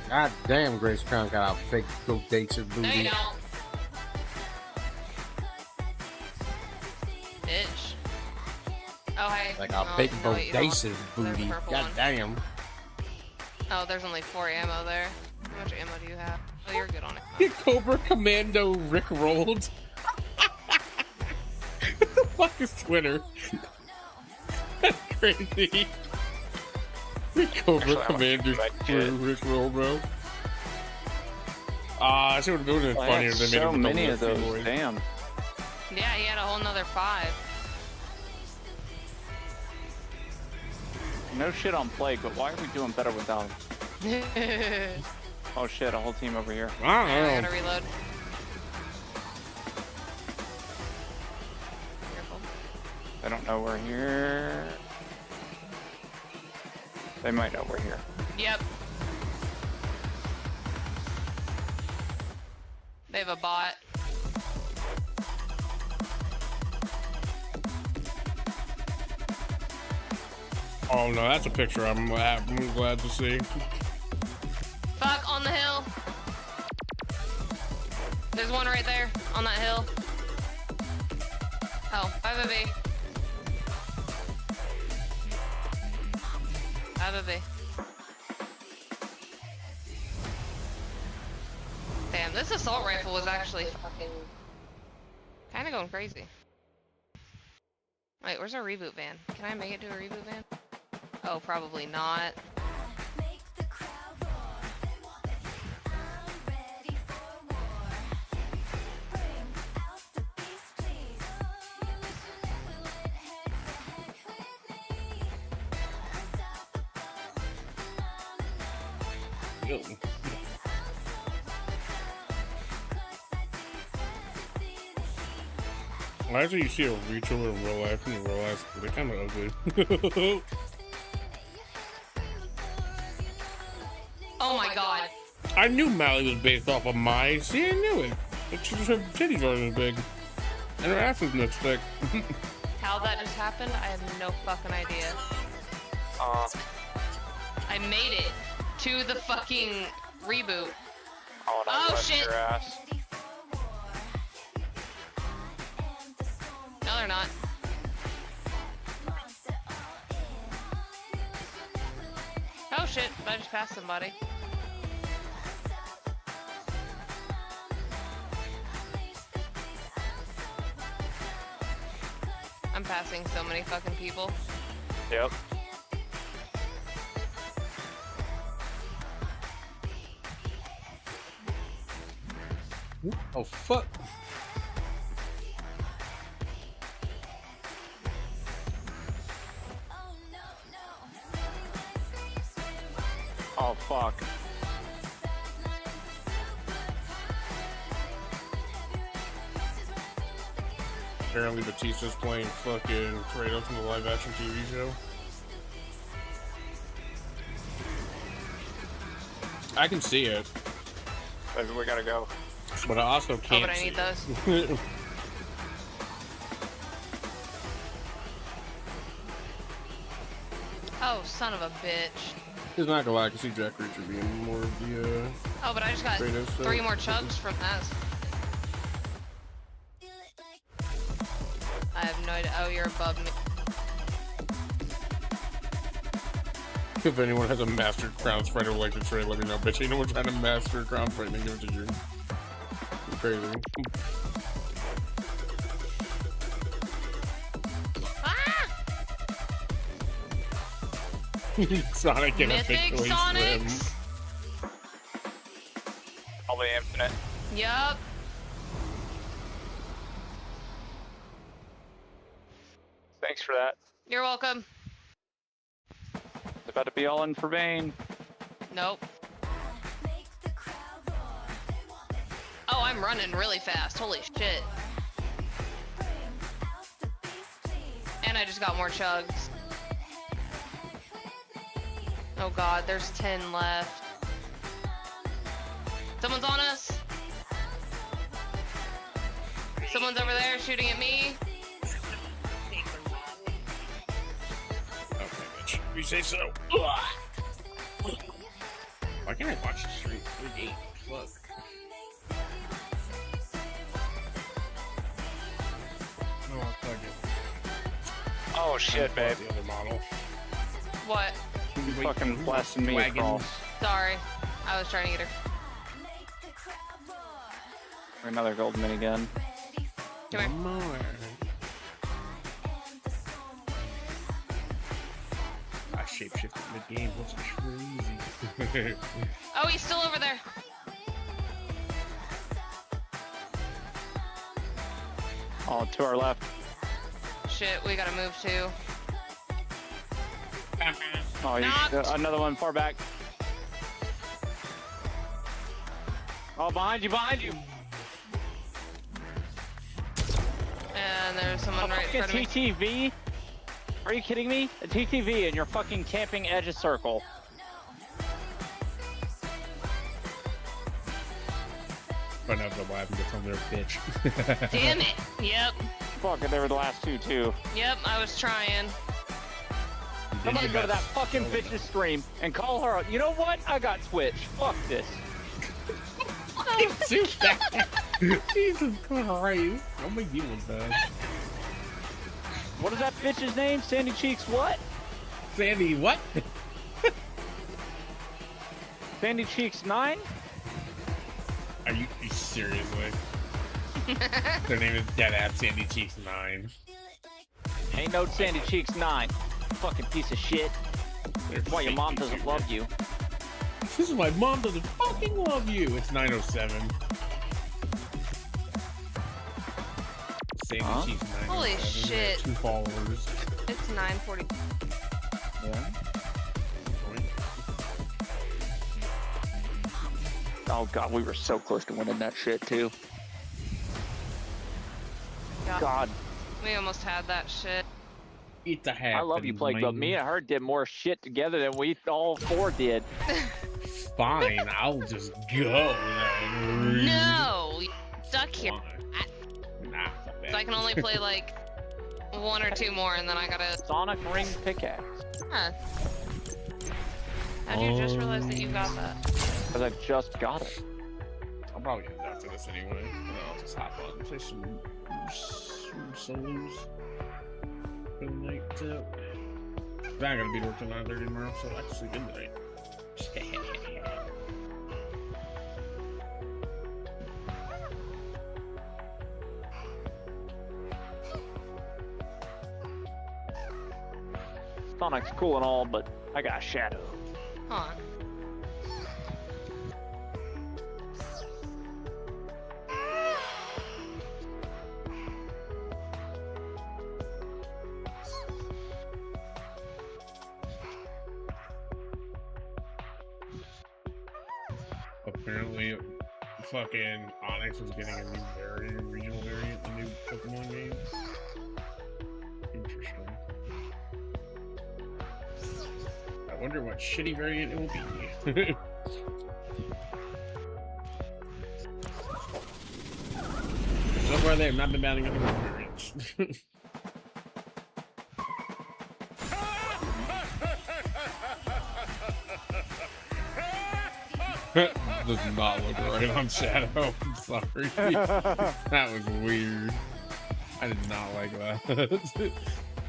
God damn, Grace Crown got a fake bodacious booty. No, you don't. Bitch. Oh, hey. Like a Oh, big no, wait, you don't. bodacious There's booty. purple God one. damn. Oh, there's only 4 ammo there. How much ammo do you have? Oh, you're good on it. Cobra Commando Rick rolled. What the fuck is Twitter? That's crazy. Cobra Commander crew Rick roll, bro. Ah, I should have been I funnier had than they made so him many double of those. boys. Damn. Yeah, he had a whole nother 5. No shit on Plague, but why are we doing better without him? Oh shit, a whole team over here. I don't I know. gotta reload. Careful. They don't know we're here. They might know we're here. Yep. They have a bot. Oh no, that's a picture I'm glad to see. Fuck, on the hill. There's one right there, on that hill. Oh, 5 of 8. How did they? Damn, this assault rifle was actually fucking kind of going crazy. Wait, where's our reboot van? Can I make it to a reboot van? Oh, probably not. Ew. Why do you see a Rachel in real life and in real life? They're kind of ugly. Oh my god. I knew Mally was based off of Mai. See, I knew it. But she just her titties aren't as big. And her ass isn't as thick. How that just happened, I have no fucking idea. I made it to the fucking reboot. Oh shit! Your ass. No, they're not. Oh shit, I just passed somebody. I'm passing so many fucking people. Yep. Oh fuck. Oh fuck. Apparently Batista's playing fucking Kratos in the live action TV show. I can see it. Maybe we gotta go. But I also Oh, can't but I see need those. it. Oh, son of a bitch. It's not gonna lie, I can see Jack Reacher being more of the, Oh, but I just got Kratos, 3 more chugs from that. I have no idea. Oh, you're above me. If anyone has a master crown fighter like to trade, let me know, bitch. You know we're trying to master crown fighting and give it to you. You're crazy. Ah! Sonic in a Mythic big toy Sonics? swim. Probably infinite. Yup. Thanks for that. You're welcome. It's about to be all in for Vayne. Nope. Oh, I'm running really fast. Holy shit. And I just got more chugs. Oh god, there's 10 left. Someone's on us. Someone's over there shooting at me. Okay, bitch. You say so. Why can't I watch the stream? Fuck. Oh, fuck it. Oh shit, babe. The other model. What? You fucking blasting me Wagon. across. Sorry. I was trying to get her. Another gold minigun. Come here. More. I shapeshifted mid-game. What's crazy? Oh, he's still over there. Oh, to our left. Shit, we gotta move too. Oh, Knocked. another one far back. Oh, behind you, behind you. And there's someone right in A front of me. TTV? Are you kidding me? A TTV and you're fucking camping edge of circle. Run out of the lab and get from there, bitch. Damn it. Yep. Fuck, they were the last two, too. Yep, I was trying. Somebody go to that fucking bitch's stream and call her out. You know what? I got Twitch. Fuck this. Jesus Christ. Don't make you look bad. What is that bitch's name? Sandy Cheeks what? Sandy, what? Sandy Cheeks 9? Are you seriously? Their name is Deadass Sandy Cheeks 9. Ain't no Sandy Cheeks 9. Fucking piece of shit. That's why your mom doesn't love you. This is why mom doesn't fucking love you. It's 907. Sandy Cheeks 907. Holy shit. 2 followers. It's 9:40. Yeah. Oh god, we were so close to winning that shit too. God. We almost had that shit. Eat the hat. I love you, Plague, but me and her did more shit together than we all 4 did. Fine, I'll just go then. No! You're stuck here. Nah, fuck that. So I can only play like 1 or 2 more and then I gotta... Sonic Ring Pickaxe. Huh. How'd you just realize that you got that? Because I just got it. I'll probably end after this anyway. And then I'll just hop on and play some solos for the night too. I'm not gonna be to work till 9:30 tomorrow, so I can sleep in tonight. Sonic's cool and all, but I got Shadow. Huh. Apparently, fucking Onyx is getting a new variant, regional variant, a new Pokemon game. Interesting. I wonder what shitty variant it will be. So far, they have not been banning any more variants. Does not look right on Shadow. I'm sorry. That was weird. I did not like that.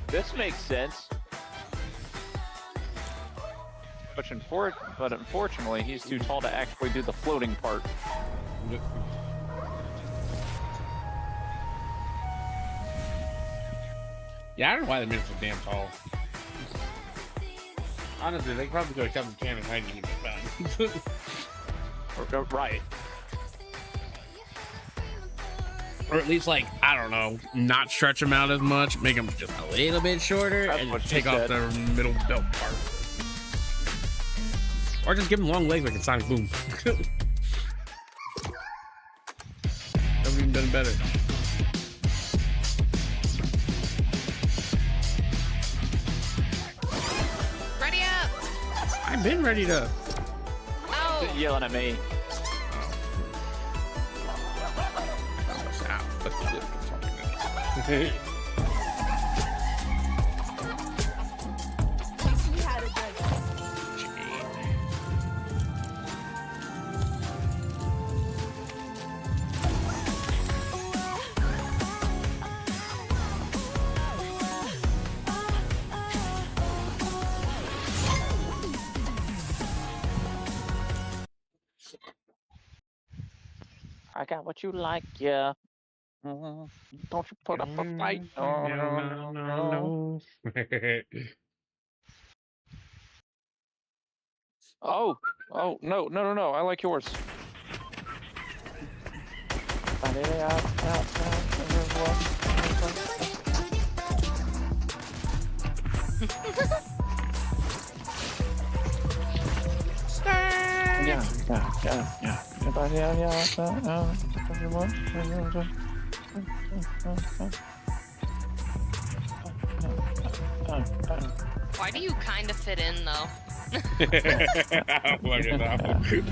This makes sense. But unfortunately, he's too tall to actually do the floating part. Yeah, I don't know why they made him so damn tall. Honestly, they probably could have kept the cannon hiding him back. Right. Or at least, like, I don't know, not stretch him out as much, make him just a little bit shorter, That's and what she take off said. the middle belt part. Or just give him long legs like in Sonic Boom. That would have even done better. Ready up! I've been ready to. Oh! Yelling at me. Let's do this. I got what you like, yeah. Don't you put up a fight? Oh, no. Oh, no. I like yours. Why do you kind of fit in, though? Look at that.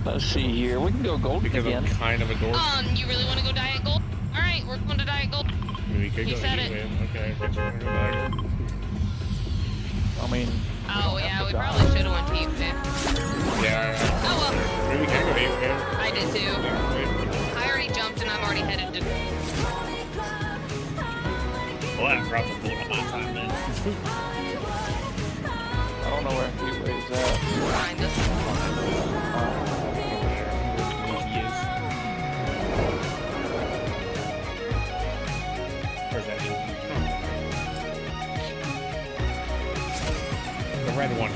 Let's see here. We can go gold Because again. I'm kind of a dork. You really want to go Diet Gold? Alright, we're going to Diet Gold. We could He go said it. anyway. Okay, I guess we're gonna go back. I mean, Oh, yeah, we probably should have went to you, Yeah, Oh, well, maybe we can go anyway. I did too. I already jumped and I'm already headed to... Well, that dropped a bullet on my time, man. I don't know where this. Where's that? The red one.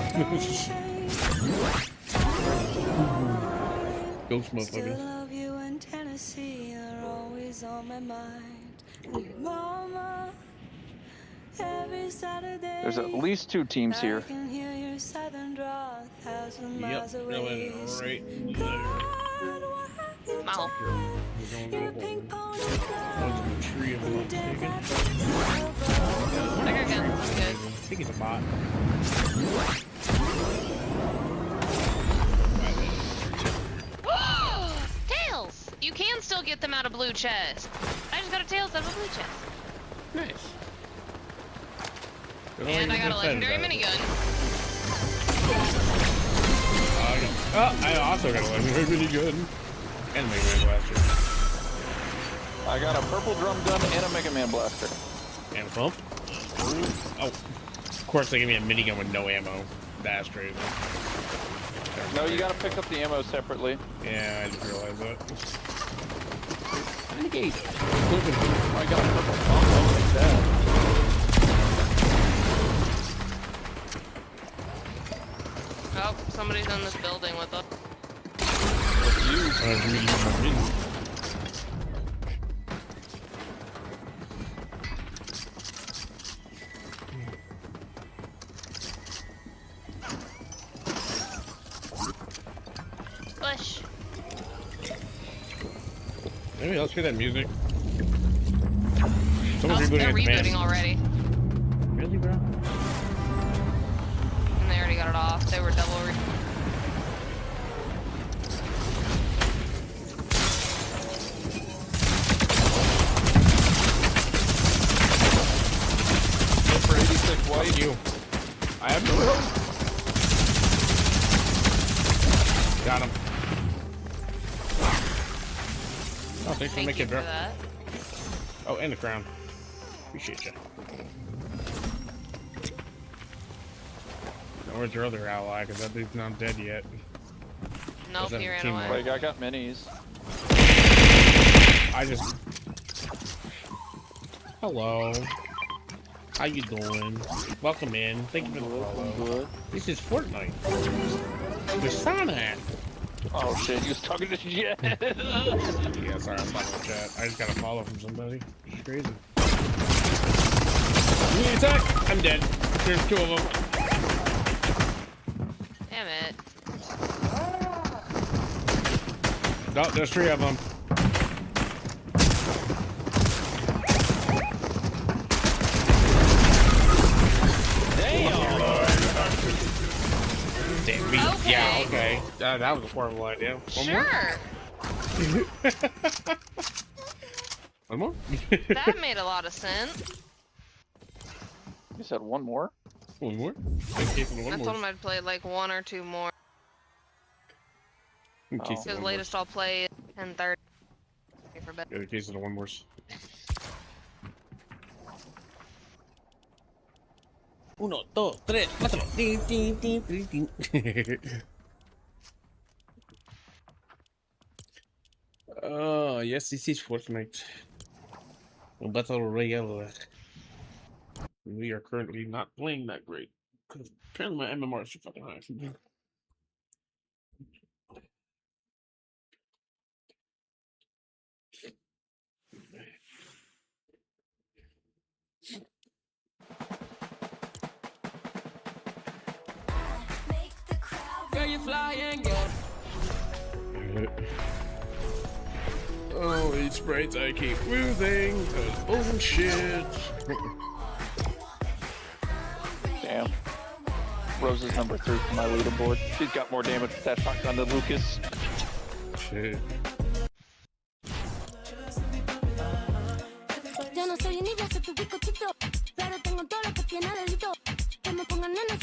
Ghost Still motherfucker. love you in Tennessee, you're always on my mind. And Mama, every Saturday, There's at least 2 teams I here. can hear your southern drawl 1,000 Yep, miles away. going right there. God, what have you Wow. done? We're going You're a to pink the pony hole. club. One's in the tree, if I'm not Dance mistaken. at the Trigger guns, I'm good. I think it's a bot. Tails! You can still get them out of blue chest. I just got a tails out of a blue chest. Nice. And I got a legendary minigun. I also got a legendary minigun. And a Mega Man blaster. I got a purple drum gun and a Mega Man blaster. And a pump. Oh. Of course they give me a minigun with no ammo. That's crazy. No, you gotta pick up the ammo separately. Yeah, I just realized that. I got a purple pump like that. Oh, somebody's in this building with us. Push. Maybe let's hear that music. Someone's Oh, they're rebooting rebooting Advance. already. Really, bro? And they already got it off. They were double re- For 86 white. You. I have no room. Got him. Oh, thanks for Thank making you it, for bro. that. Oh, and the crown. Appreciate you. Now, where's your other ally? Because that dude's not dead yet. Nope, that he ran teamwork? away. Like, I got minis. I just... Hello. How you doing? Welcome in. Thank you for the follow. Good. This is Fortnite. There's Sonic. Oh shit, he was talking to Jet. Yeah, sorry, I'm not in the chat. I just got a follow from somebody. It's crazy. Need attack! I'm dead. There's 2 of them. Damn it. No, there's 3 of them. Damn me. Okay. Yeah, okay. That was a horrible idea. One more? Sure. One more? That made a lot of sense. You said one more? One more? In case of the I one told more. him I'd play like 1 or 2 more. In case of the Because one latest I'll play 10:30 for bed. more. In case of the one mores. Uno, dos, tres, cuatro. Ding, ding, ding, ding, ding. Oh, yes, this is Fortnite. Battle Royale. We are currently not playing that great. Because apparently my MMR is too fucking high. Girl, you flying, yeah. Oh, these sprites I keep losing. Bullshit. Damn. Rose is number 3 for my leaderboard. She's got more damage with that shotgun than Lucas. Shit.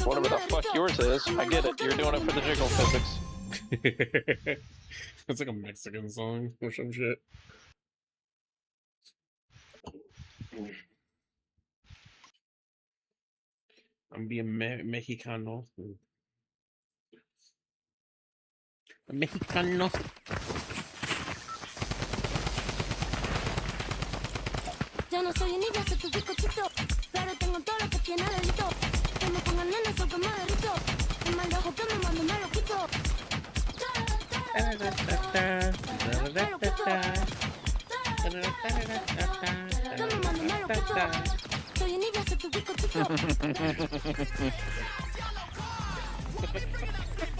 Whatever the fuck yours is, I get it. You're doing it for the jiggle physics. It's like a Mexican song or some shit. I'm being Mexicano. Mexicano. Ya no soy niña, soy tu bizcochito. Pero tengo todo lo que tiene delito. Que me pongan en eso que me derrito. El mal de ojo que me mando me lo quito. Que me mando me lo quito. Soy niña, soy tu bizcochito.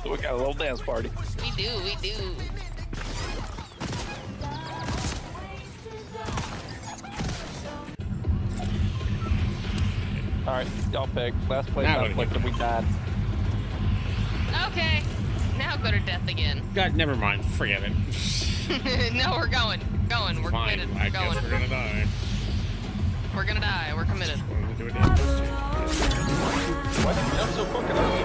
We got a little dance party. We do, we do. All right, y'all pick. Last place Now I what? clicked and we died. Okay, now go to death again. God, never mind. Forget it. No, we're going. We're Fine. committed. I We're going. guess we're gonna die. We're gonna die. We're committed. We're gonna do it again. Why did you jump so fucking early?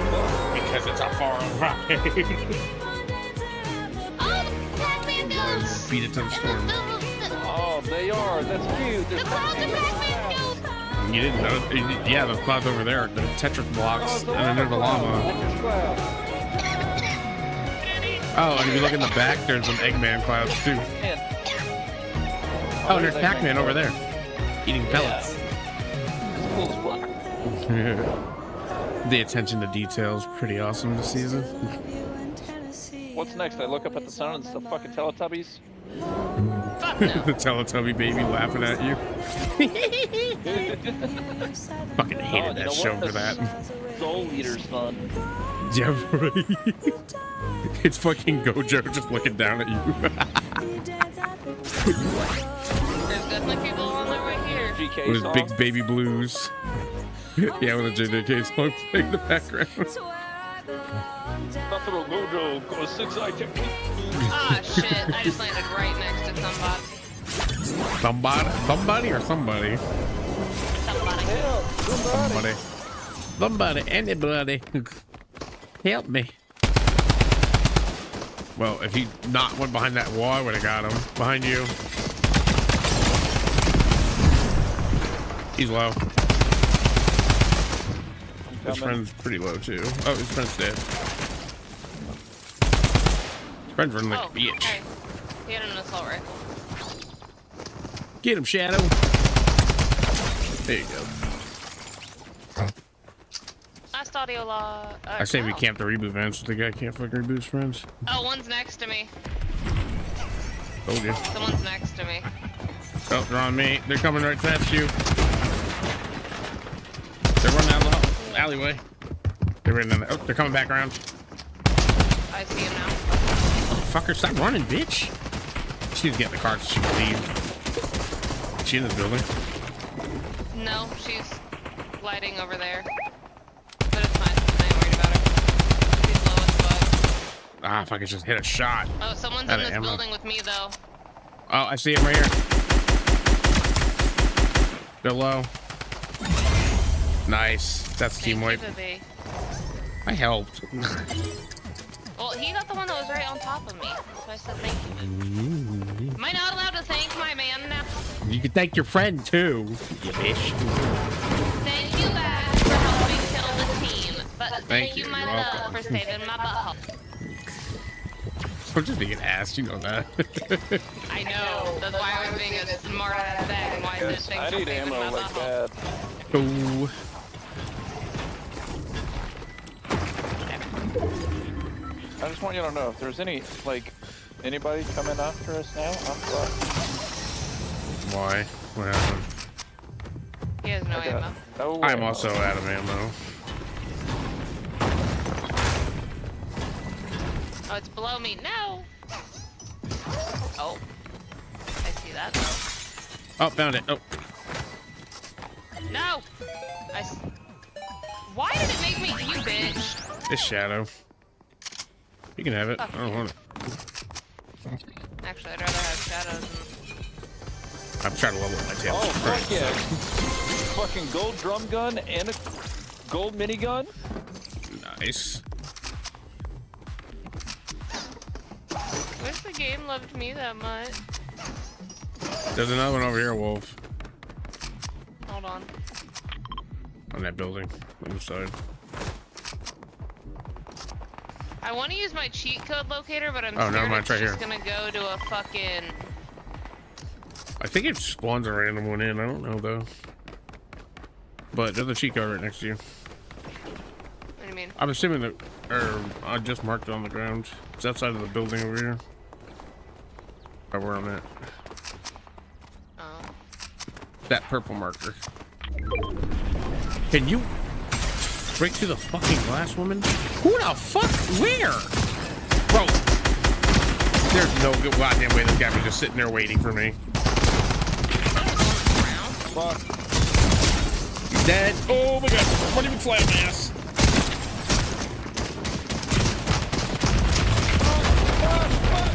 Because it's a far ride. Oh, Pac-Man goes! Beat it to the storm. Oh, they are. That's cute. The There's clouds are Pac-Man goes! You didn't know? Yeah, the clouds over there. The Tetris blocks, Oh, and then there's the llama. Oh, and if you look in the back, there's some Eggman clouds too. Oh, and there's Pac-Man over there, eating pellets. It's cool as fuck. The attention to detail is pretty awesome this season. What's next? I look up at the sun and it's the fucking Teletubbies. Fuck no. The Teletubby baby laughing at you. Fucking hated that show for that. Soul Eater's fun. Yeah, right. It's fucking Gojo just looking down at you. There's definitely people on their way here. GK With his song. big baby blues. Yeah, with a JJK song playing in the background. Buffalo Gojo, go 6-eye technique. Ah, shit. I just landed right next to somebody. Somebody or somebody? Somebody. Somebody, anybody. Help me. Well, if he not went behind that wall, I would have got him. Behind you. He's low. His friend's pretty low too. Oh, his friend's dead. His friend's running like a bitch. Okay. He had an assault rifle. Get him, Shadow. There you go. Last audio law. I say we camp the reboot vents. The guy can't fucking reboot his friends. Oh, one's next to me. Told you. Someone's next to me. Oh, they're on me. They're coming right past you. They're running out of the alleyway. They're running. Oh, they're coming back around. I see him now. Oh, fucker, stop running, bitch. She's getting the car so she can leave. Is she in this building? No, she's gliding over there. But it's fine. I ain't worried about her. She's low as fuck. Ah, if I could just hit a shot. Oh, someone's Out in of this ammo. building with me, though. Oh, I see him right here. They're low. Nice. That's team wipe. Thank you, Bibby. I helped. Well, he got the one that was right on top of me. So I said thank you. Am I not allowed to thank my man now? You can thank your friend too, you bitch. Thank you guys for helping kill the team. But thank you, you, my you're love, welcome. for saving my butthole. I'm just being an ass, you know that. I know. That's why I was being a smart ass bag and why I said thanks I for need saving ammo my like butthole. that. Oh. I just want you to know if there's anybody coming after us now, I'm fucked. Why? What happened? He has no ammo. No I'm ammo. also out of ammo. Oh, it's below me. No! Oh. I see that. Oh, found it. Oh. No! Why did it make me you, bitch? It's Shadow. You can have it. I don't want it. Actually, I'd rather have shadows than... I'm trying to level up my tail. Oh, fuck yeah. Fucking gold drum gun and a gold minigun? Nice. Wish the game loved me that much. There's another one over here, Wolf. Hold on. On that building. On the side. I want to use my cheat code locator, but I'm Oh, never scared mind, it's right just here. gonna go to a fucking. I think it spawns a random one in. I don't know though. But there's a cheat code right next to you. What do you mean? I'm assuming that, or I just marked it on the ground. It's outside of the building over here. Or where I'm at. Oh. That purple marker. Can you break through the fucking glass, woman? Who the fuck? Where? Bro, there's no good goddamn way this guy was just sitting there waiting for me. Fuck. He's dead. Oh my god, I'm not even flying my ass.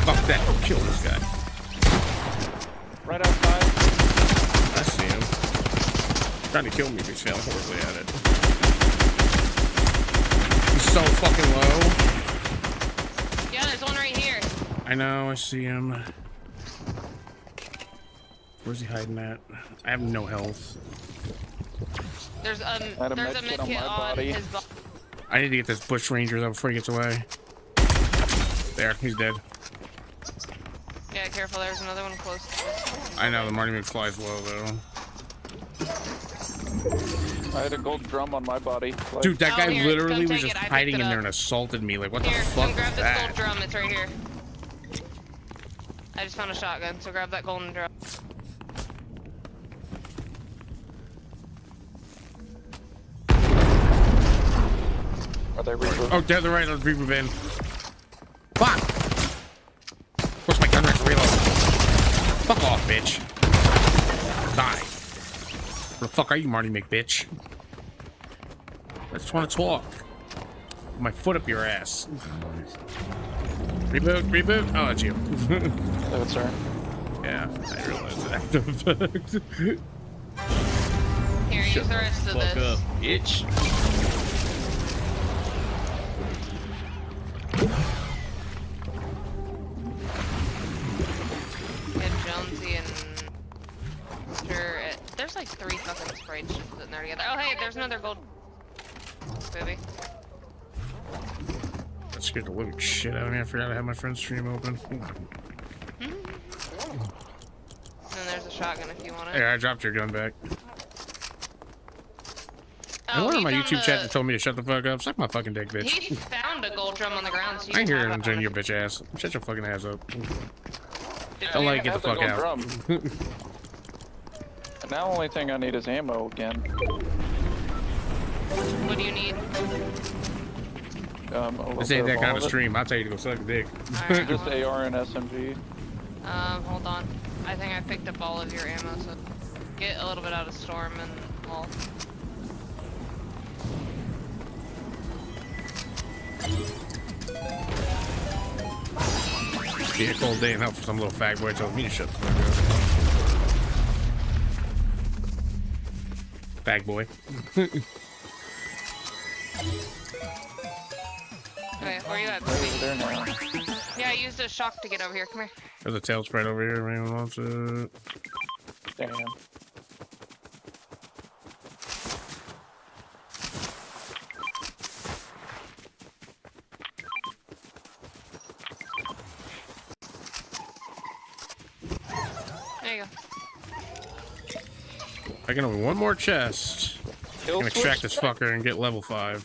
Fuck that. Kill this guy. Right outside. I see him. Trying to kill me, but he's failing horribly at it. He's so fucking low. Yeah, there's one right here. I know, I see him. Where's he hiding at? I have no health. There's had a there's a med kit on medkit my on body. his body. I need to get this bush ranger though before he gets away. There, he's dead. Yeah, careful. There's another one close to us. I know, the Marty McFly's low though. I had a gold drum on my body. Like, Dude, that Oh, guy here, literally come was take just it. I picked hiding it in there up. and assaulted me. Like, what Here, the come fuck grab is this that? gold drum. It's right here. I just found a shotgun, so grab that golden drum. Are they rebooting? Oh, they're the right, let's reload in. Fuck! Of course, my gun rack's reload. Fuck off, bitch. Die. Where the fuck are you, Marty McBitch? I just want to talk. Put my foot up your ass. Reboot, reboot. Oh, that's you. Oh, it's her. Yeah, I realized that. Here, use the rest of Fuck this. up, bitch. Get Jonesy and sure. There's like 3 fucking sprites just sitting there together. Oh hey, there's another gold baby. That scared the living shit out of me. I forgot I had my friend's stream open. And there's a shotgun if you want it. Hey, I dropped your gun back. I Oh, wonder he my found YouTube a- chat that told me to shut the fuck up. Suck my fucking dick, bitch. He found a gold drum on the ground. So you I can hear have him it. join your bitch ass. Shut your fucking ass up. Did Don't you- like get the Have fuck gold out. drum. Now the only thing I need is ammo again. What do you need? A little This bit ain't that all kind of it. stream. I'll tell you to go suck a dick. Alright, Just hold on. AR and SMG. Hold on. I think I picked up all of your ammo, so get a little bit out of storm and all. Be a cold day and help for some little fag boy tells me to shut the fuck up. Fag boy. Okay, where you at? Over there now. Yeah, I used a shock to get over here. Come here. There's a tail spread over here. If anyone wants it. Damn. There you go. I can open one more chest. I Kill can extract switch. this fucker and get level 5.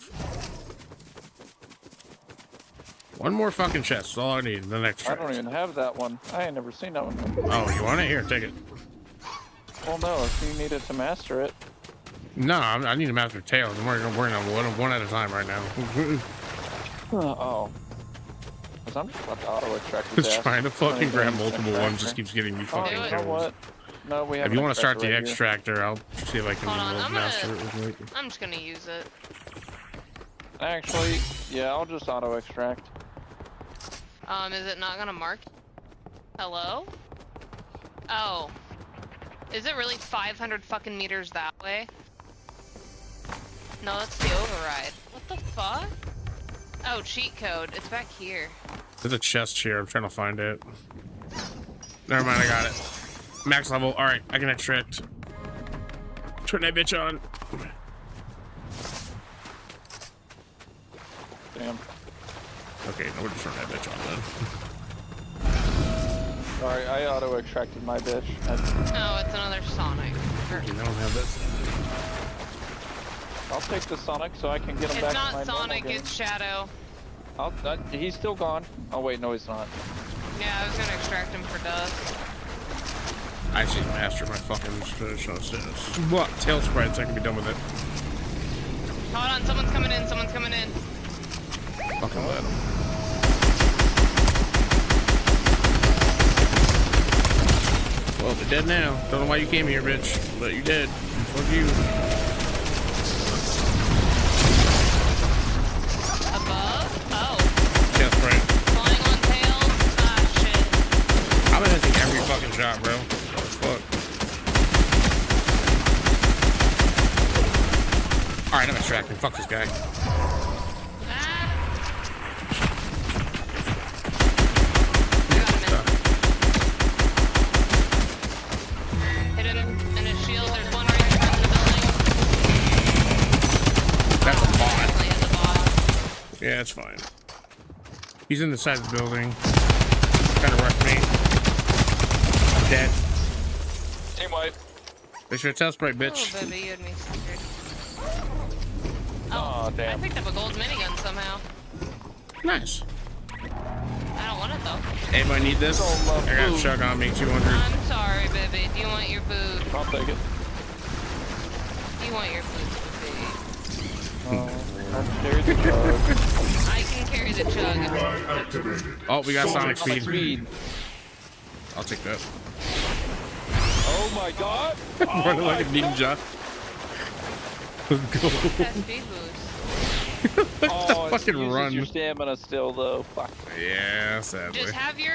One more fucking chest. That's all I need. The next I chest. don't even have that one. I ain't never seen that one. Oh, you want it? Here, take it. Well, no, if you needed to master it. No, I need to master tails. I'm working on one at a time right now. Oh. Because I'm just about to auto extract his Just ass. trying to fucking Trying to grab get multiple an ones just extractor. keeps getting me Oh, fucking you know kills. what? No, we have If an you want to start the right here. extractor, I'll see if I can Hold on, I'm master gonna- it real quick. I'm just gonna use it. Actually, yeah, I'll just auto extract. Is it not gonna mark? Hello? Oh. Is it really 500 fucking meters that way? No, that's the override. What the fuck? Oh, cheat code. It's back here. There's a chest here. I'm trying to find it. Never mind, I got it. Max level. All right, I can extract. Turn that bitch on. Damn. Okay, no, we're just running that bitch on then. Sorry, I auto-extracted my bitch. Oh, it's another Sonic. I don't have that. I'll take the Sonic so I can get him It's back to not my normal Sonic, game. it's Shadow. He's still gone. Oh wait, no, he's not. Yeah, I was gonna extract him for dust. I actually mastered my fucking finish on this. What? Tail sprites, I can be done with it. Hold on, someone's coming in, someone's coming in. Fucking let him. Well, they're dead now. Don't know why you came here, bitch. But you did. Fuck you. Above? Oh. Tail sprite. Flying on tails? Ah, shit. I'm gonna take every fucking shot, bro. What the fuck? Alright, I'm extracting. Fuck this guy. Hit him in his shield. There's one right in front of the building. That's a bot. Definitely hit the bot. Yeah, it's fine. He's in the side of the building. Kind of rushed me. I'm dead. Team wipe. They should tell sprite, bitch. Oh, baby, you had me scared. Oh, I damn. picked up a gold minigun somehow. Nice. I don't want it though. Anybody need this? I got a chug on me, 200. I'm sorry, baby. Do you want your food? I'll take it. Do you want your food, baby? There's the chug. I can carry the chug. Oh, we got Sonic Sonic speed. speed. I'll take that. Oh my god. Running like a ninja. Let's go. That speed boost. Oh, it Fucking uses run. your stamina still though. Fuck. Yeah, sadly. Just have your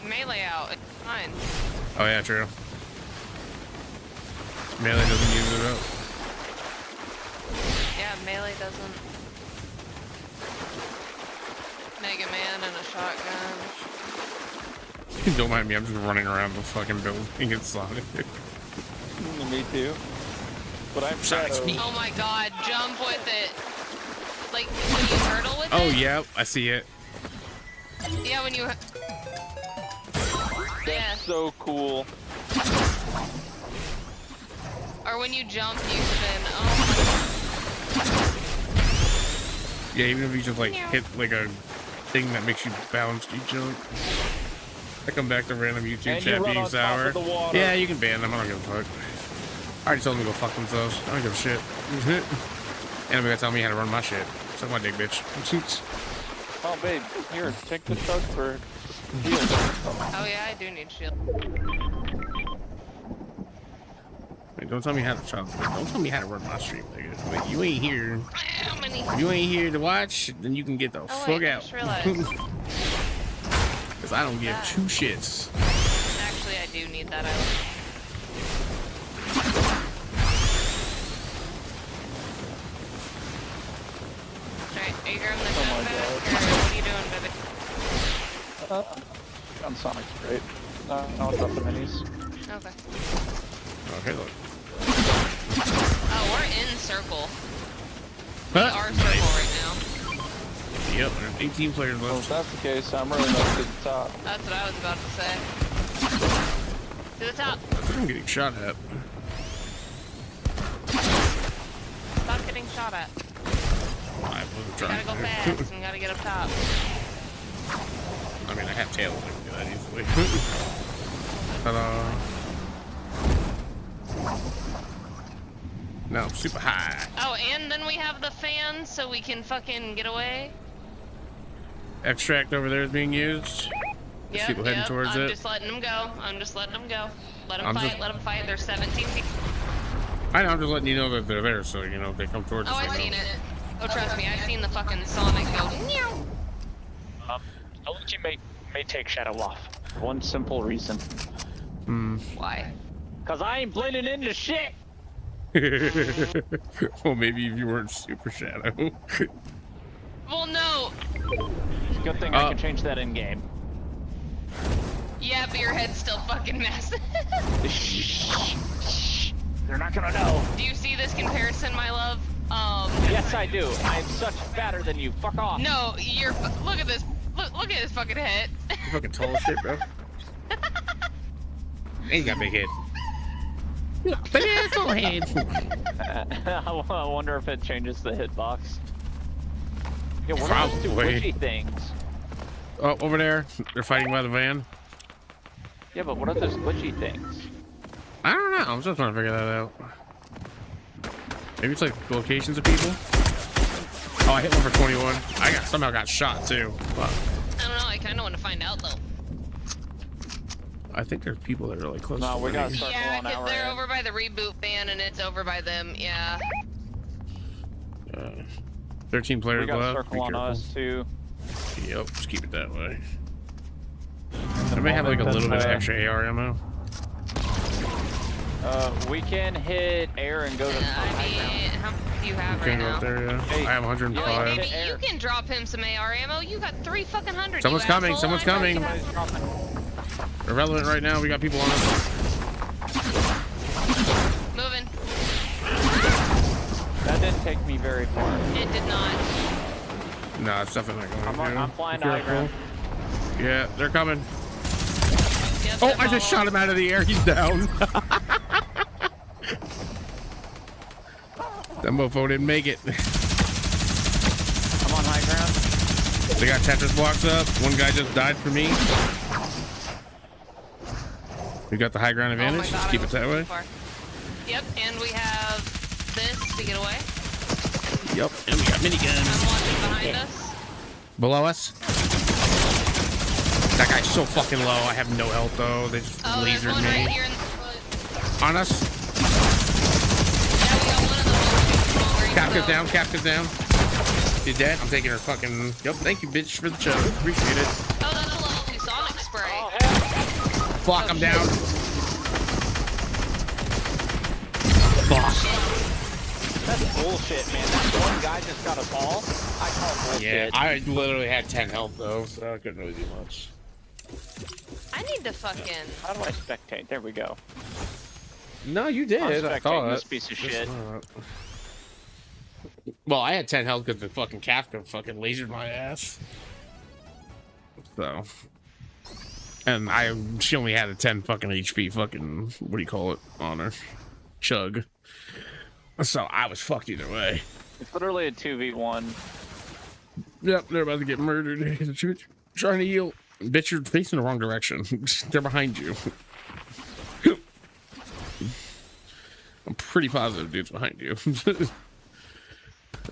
melee out. It's fine. Oh yeah, true. Melee doesn't use it up. Yeah, melee doesn't. Mega Man and a shotgun. Don't mind me, I'm just running around the fucking building in Sonic. Me too. But I'm Sonic Shadow. speed. Oh my god, jump with it. Like when you hurdle with Oh it? yeah, I see it. Yeah, when you. Yeah. So cool. Or when you jump, you spin. Oh my god. Yeah, even if you just like hit like a thing that makes you bounce, you jump. I come back to random YouTube And you chat run being on top sour. of the water. Yeah, you can ban them. I don't give a fuck. I already told them to go fuck themselves. I don't give a shit. And they gotta tell me how to run my shit. Suck my dick, bitch. Oh babe, here, take the chug for shield. Oh yeah, I do need shield. Wait, don't tell me how to chop. Don't tell me how to run my stream, nigga. Wait, you ain't here. How many? If you ain't here to watch, then you can get the Oh fuck wait, I out. just realized. Cause I don't give two shits. Actually, I do need that. Alright, are you grabbing the Oh jump my back? God. Or what are you doing, baby? On Sonic's great. I'll drop the minis. Okay. Okay, look. Oh, we're in circle. Huh? Our circle right now. Yep, there's 18 players Well, if left. that's the case, I'm really not to the top. That's what I was about to say. To the top. I'm getting shot at. Stop getting shot at. I wasn't You trying gotta go to. fast and gotta get up top. I mean, I have tails. I can do that easily. Ta-da. No, I'm super high. Oh, and then we have the fan so we can fucking get away. Extract over there is being used. There's people heading towards I'm it. just letting them go. I'm just letting them go. Let them I'm fight. just- Let them fight. There's 17 people. I know, I'm just letting you know that they're there, so you know if they come towards Oh, us. I've they seen know. it. Oh, trust me, I've seen the fucking Sonic go. Meow. LG may take Shadow off. One simple reason. Why? Cause I ain't blending into shit. Well, maybe if you weren't Super Shadow. Well, no. Good thing I can change that in game. Yeah, but your head's still fucking massive. They're not gonna know. Do you see this comparison, my love? Yes, I do. I am such fatter than you. Fuck off. No, you're. Look at this. Look at his fucking head. You fucking tall as shit, bro. And you got big head. But it's little head. I wonder if it changes the hitbox. Yeah, what are those two Probably. glitchy things? Oh, over there. They're fighting by the van. Yeah, but what are those glitchy things? I don't know. I'm still trying to figure that out. Maybe it's like locations of people. Oh, I hit one for 21. I somehow got shot too. Fuck. I don't know. I kind of want to find out though. I think there's people that are really close. No, to we me. got circle Yeah, on 'cause our they're end. over by the reboot van and it's over by them. Yeah. 13 players We got left. circle Be on careful. us too. Yep, just keep it that way. I may have like a little bit of extra AR ammo. We can hit air and go to I mean, how much do you have Okay, right go now? up there, yeah. Hey, I have Wait, 105. maybe you can drop him some AR ammo. You got 3 fucking hundred. Someone's you coming, asshole. someone's I know you coming. have- Irrelevant right now. We got people on us. Moving. That didn't take me very far. It did not. No, it's definitely not going to. I'm flying to Be high ground. careful. Yeah, they're coming. Yep, Oh, they're I just shot following. him out of the air. He's down. That mofo didn't make it. I'm on high ground. They got Tetris blocks up. One guy just died for me. We got the high ground Oh my advantage. God, Just I keep it was that too way. far. Yep, and we have this to get away. Yep, and we got I'm miniguns watching behind us. below us. That guy's so fucking low. I have no health though. They just Oh, there's lasered one me. right here in the foot. On us. Yeah, we got one of them. Kafka's down. Kafka's down. She's dead. I'm taking her fucking. Yep. Thank you, bitch, for the show. Appreciate it. Oh, that's a level 2 sonic spray. Fuck. I'm down. Fuck. That's bullshit, man. That one guy just got a ball. I call bullshit. Yeah, I literally had 10 health though, so I couldn't really do much. I need to fucking. How do I spectate? There we go. No, you did. I'm I spectating thought. this piece of shit. Well, I had 10 health because the fucking Kafka fucking lasered my ass. So. And she only had a 10 fucking HP fucking, what do you call it, on her? Chug. So I was fucked either way. It's literally a 2v1. Yep, they're about to get murdered. Trying to heal. Bitch, you're facing the wrong direction. They're behind you. I'm pretty positive dude's behind you.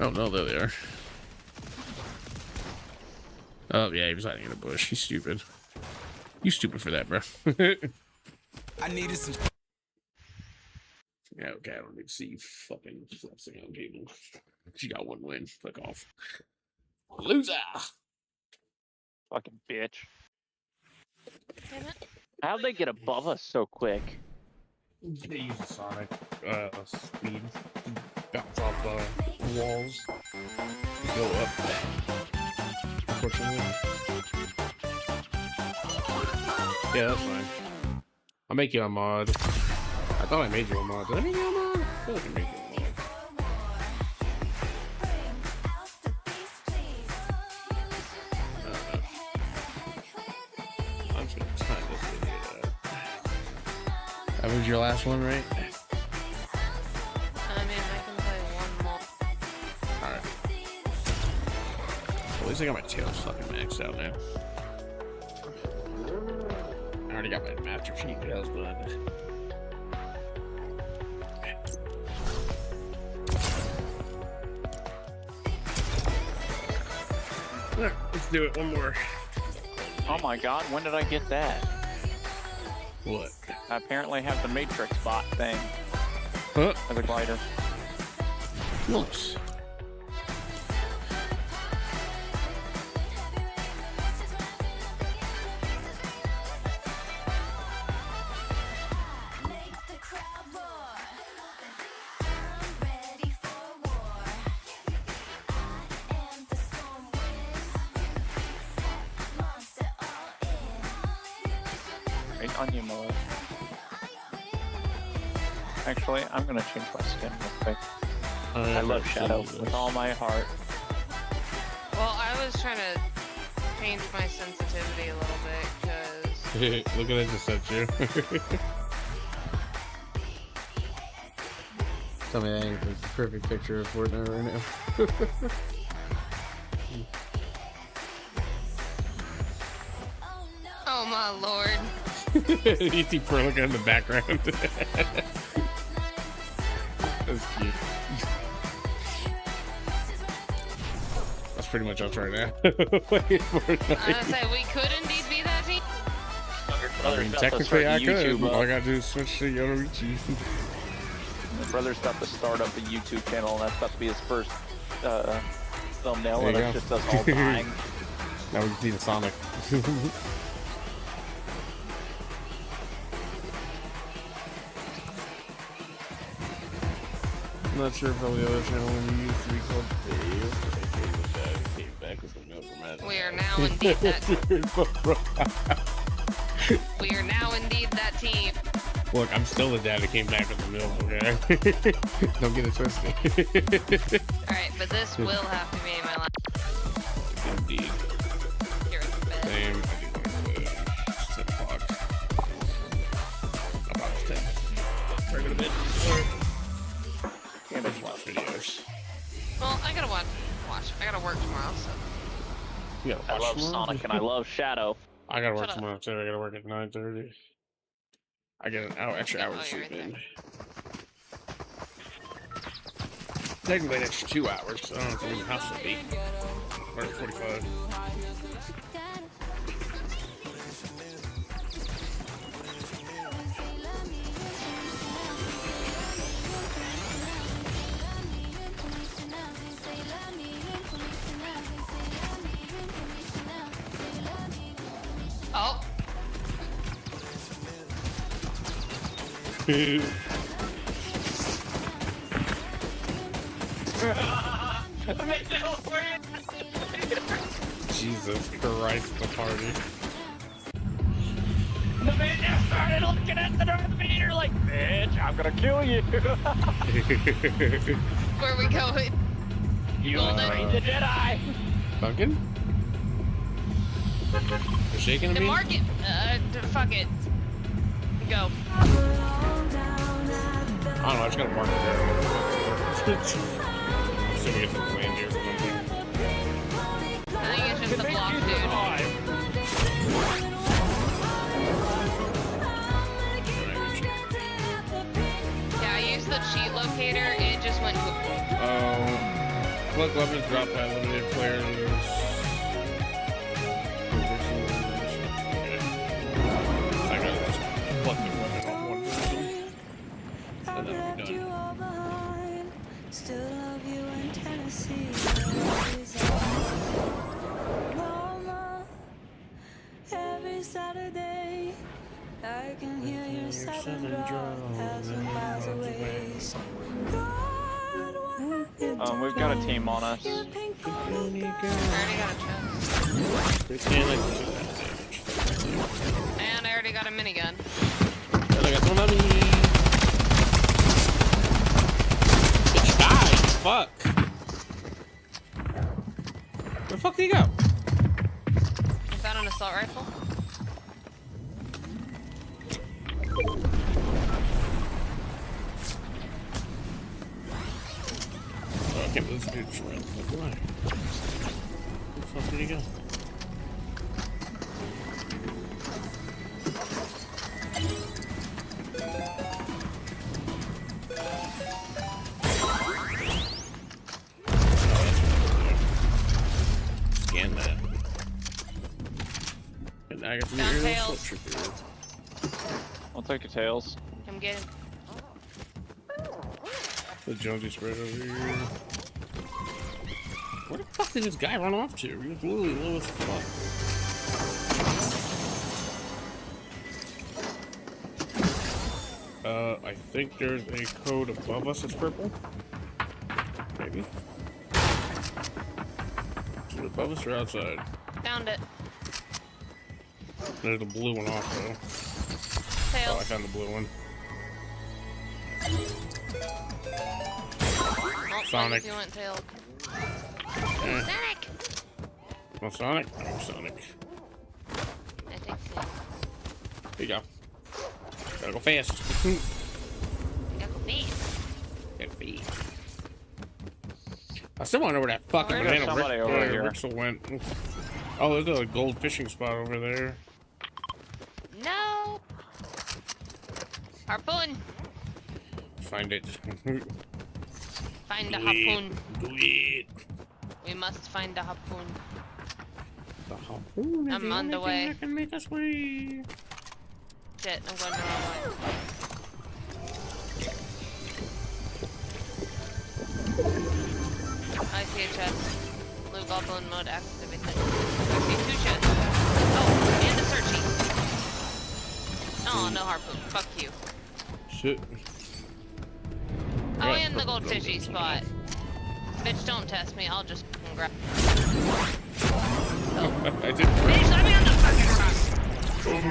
Oh no, there they are. Oh yeah, he was hiding in a bush. He's stupid. You stupid for that, bro. I needed some. Yeah, okay, I don't need to see you fucking flexing on people. She got one win. Fuck off. Loser! Fucking bitch. Damn it. How'd they get above us so quick? They use the sonic speed to bounce off walls. Go up. Unfortunately. Yeah, that's fine. I'll make you a mod. I thought I made you a mod. Did I make you a mod? I feel like I made you a mod. I'm just gonna time this video out. That was your last one, right? I mean, I can play one more. Alright. At least I got my tails fucking maxed out now. I already got my master sheet tails, but Alright, let's do it. One more. Oh my god, when did I get that? What? I apparently have the Matrix bot thing Huh? as a glider. Nice. Great onion mole. Actually, I'm gonna change my skin real quick. I love Shadow with all my heart. Well, I was trying to change my sensitivity a little bit because Look at it, just said you. Tell me that ain't the perfect picture of Fortnite right now. oh my lord. You see Perlica in the background. That's cute. That's pretty much us right now. Playing Fortnite. I was gonna say, we could indeed be that team. I mean, technically I could. All I gotta do is switch to Yoruichi. My brother's about to start up a YouTube channel, and that's about to be his first thumbnail, There and you it's go. just us all dying. Now we just need a Sonic. I'm not sure if all the other channel when you used to be called Dave. Came back with a milk from We are now indeed that. We are now indeed that team. Look, I'm still the dad that came back with the milk, okay? Don't get it twisted. Alright, but this will have to be my last. Indeed. Here in the bed. Same. I do want to play 10 o'clock. About 10. Try to go to bed. Can't just watch videos. Well, I gotta watch. I gotta work tomorrow, so. You gotta I watch love tomorrow? Sonic and I love Shadow. I gotta work Shut up. tomorrow too. I gotta work at 9:30. I get an hour, extra Oh, hour of you're sleep right in. there. Technically, an extra 2 hours. So I don't have to leave the house at 8. Or 45. Oh, Jesus Christ, the party. The man just started looking at the Darth Vader like, bitch, I'm gonna kill you. where we going? You Golden. trained the Jedi. Duncan? You're shaking a And bit? mark it. Fuck it. Go. I don't know, I just gotta mark it there. Assuming it's a land here or something. I think it's just the block, dude. Yeah, I used the cheat locator. It just went to Collect weapons dropped by limited players. I gotta just collect the weapon off one person. And then we'll be done. Still love you in Tennessee. Mama, every Saturday I can hear your seven drop 1,000 miles away. God, what happened We've got a team on us. to your pink I already got a chest. And I can do that. And I already got a minigun. And I got some money. Bitch died. Fuck. Where the fuck did he go? I found an assault rifle. Oh, I can't believe this dude's running. Like, why? Where the fuck did he go? Scan that. And I got some Found aerial tails. assault troopers. I'll take your tails. Come get him. The Jonesy spread over here. Where the fuck did this guy run off to? He was literally low as fuck. I think there's a code above us that's purple. Maybe. Is it above us or outside? Found it. There's a blue one off though. Oh, I Tails. found the blue one. Oh, Sonic. if you went tailed. Eh. Sonic! Well, Sonic? Oh, Sonic. I think so. Here you go. Gotta go fast. Gotta go fast. Gotta fast. I still want to know where that fucking There's man somebody over here. Rixel went. Oh, there's a gold fishing spot over there. No! Harpoon! Find it. Find the Do it. harpoon. Do it. We must find the harpoon. The harpoon is I'm the on the only thing way. that can make us free. Shit, I'm going the wrong way. I see a chest. Blue goblin mode activated. I see 2 chests. Oh, and a searchy. Oh, no harpoon. Fuck you. Shit. Oh, Yeah, in the purple goldfishy goblins. spot. Bitch, don't test me. I'll just fucking grab. I did. Bitch, let me on the fucking rock.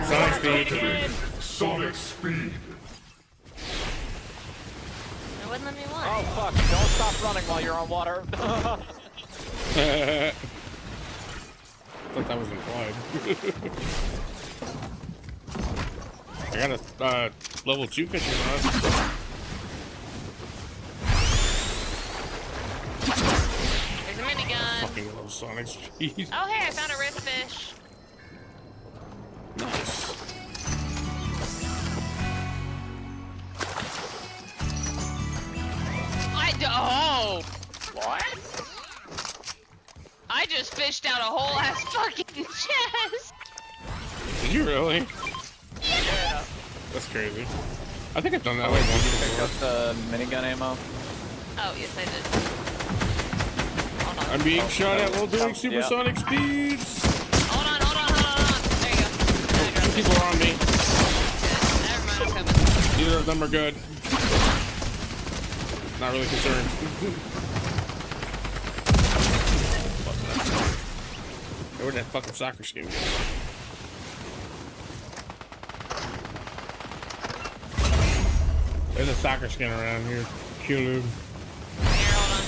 Sonic speed. Sonic speed. It wouldn't let me Oh one. fuck! Don't stop running while you're on water. Thought that was implied. I got a level 2 fishing rod. There's a minigun. Fucking love Sonic speed. Oh, hey, I found a red fish. Nice. Oh! What? I just fished out a whole ass fucking chest. Did you really? Yeah. That's crazy. I think I've done that like once Pick before. up the minigun ammo. Oh, yes, I did. Hold on. I'm being shot at while doing Yeah. supersonic speeds. Hold on. There you go. Two people are on me. Good. Never mind, I'm coming. Neither of them are good. Not really concerned. Where'd that fucking soccer skin go? There's a soccer skin around here. Kill him. Here, hold on.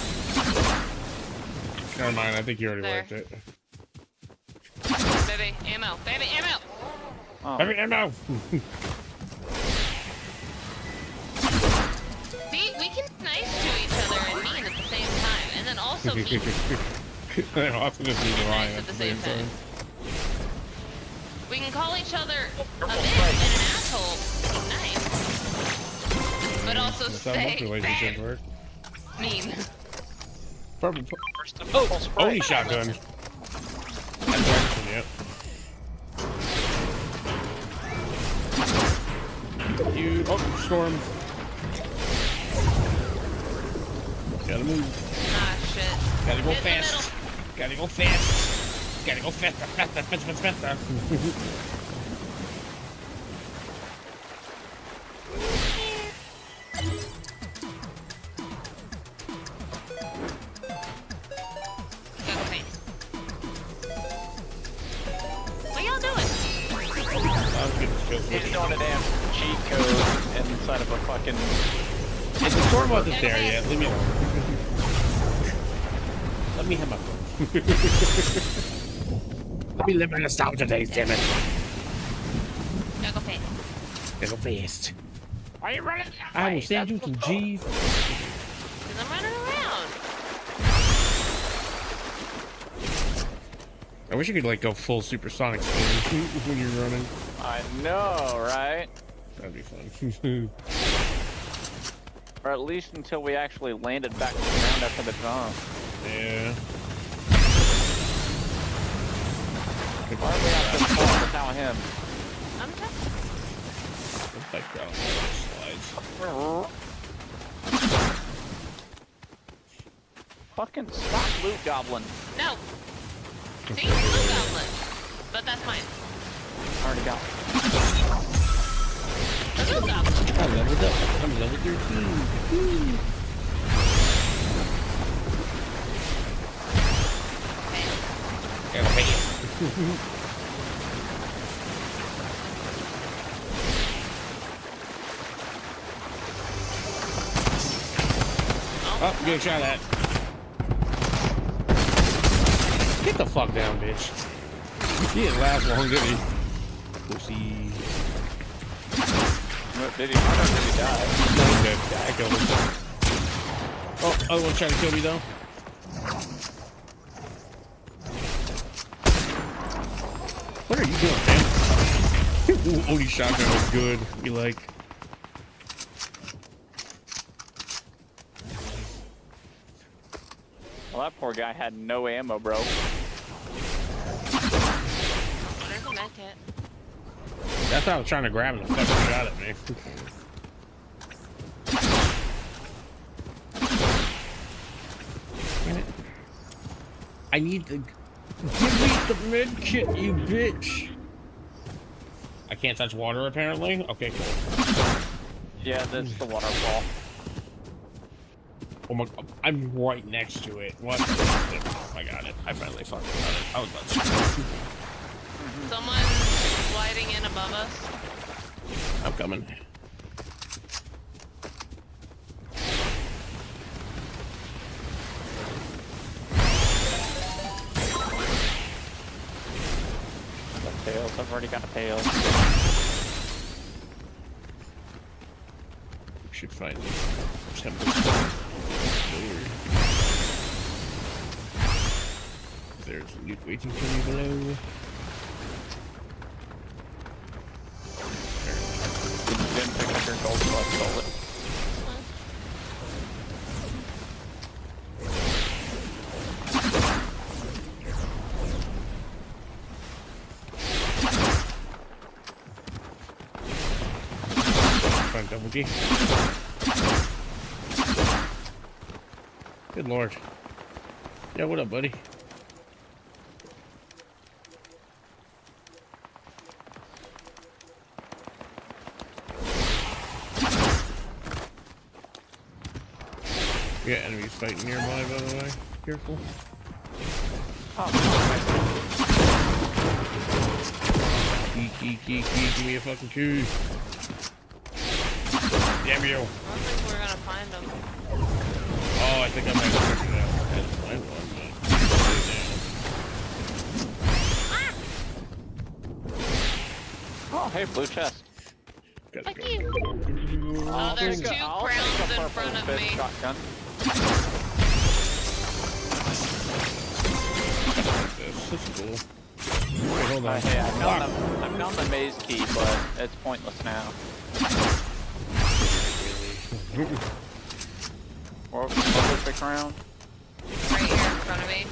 Never mind, I think you already There. wiped it. Baby, ammo. Baby, ammo! Oh. Every ammo! See, we can be nice to each other and mean at the same time. And then also be They're often just being lying nice at the same time. We can call each other a bitch and an asshole, be nice. But also That's how say most relationships work. mean. Probably. First of all, spray. Only shotgun. That's action, yep. You. Oh, storm. Gotta move. Ah, shit. Gotta go Hit the fast. Gotta go fast. Gotta go faster. Go fast. What y'all doing? He's doing a damn cheat code inside of a fucking. Hey, the storm wasn't there yet. Leave me alone. Let me have my phone. Let me live my nostalgia days, damn it. Go fast. Gotta go fast. Why are you running? I will send you some G's. Because I'm running around. I wish you could like go full supersonic speed when you're running. I know, right? That'd be fun. Or at least until we actually landed back to the ground after the jump. Yeah. Why are we out this far without him? I'm just... Looks like ground slides. Fucking stop loot goblin. No. See? Blue goblin. But that's mine. Already got it. The blue goblin. I leveled up. I'm level 13. Gotta pay it. Oh, getting shot at. Get the fuck down, bitch. He didn't last long, did he? Pussy. Did he run or did he die? No, he's dead. I killed him. Oh, other one's trying to kill me though. What are you doing, man? Ooh, Odie shotgun was good. You like? Well, that poor guy had no ammo, bro. There's a med kit. That's why I was trying to grab him. The fucking shot at me. Damn it. I need the. Give me the med kit, you bitch. I can't touch water apparently. Okay, cool. Yeah, that's the waterfall. Oh my! I'm right next to it. What? I got it. I finally fucking got it. I was about to. Someone's gliding in above us. I'm coming. Tails. I've already got a tail. Should find temple. There's loot waiting for me below. Didn't pick up your gold, so I stole it. Find double D. Good lord. Yeah, what up, buddy? Yeah, enemies fighting nearby, by the way. Careful. Geek, give me a fucking coup. Damn you. I don't think we're gonna find them. Oh, I think I might have figured it out. I didn't find one, Oh, hey, blue chest. but... Fuck you. Oh, there's two crowns in front of me. Shotgun. This is cool. Wait, hold on. Hey, I found the maze key, but it's pointless now. What was the crown? Right here in front of me.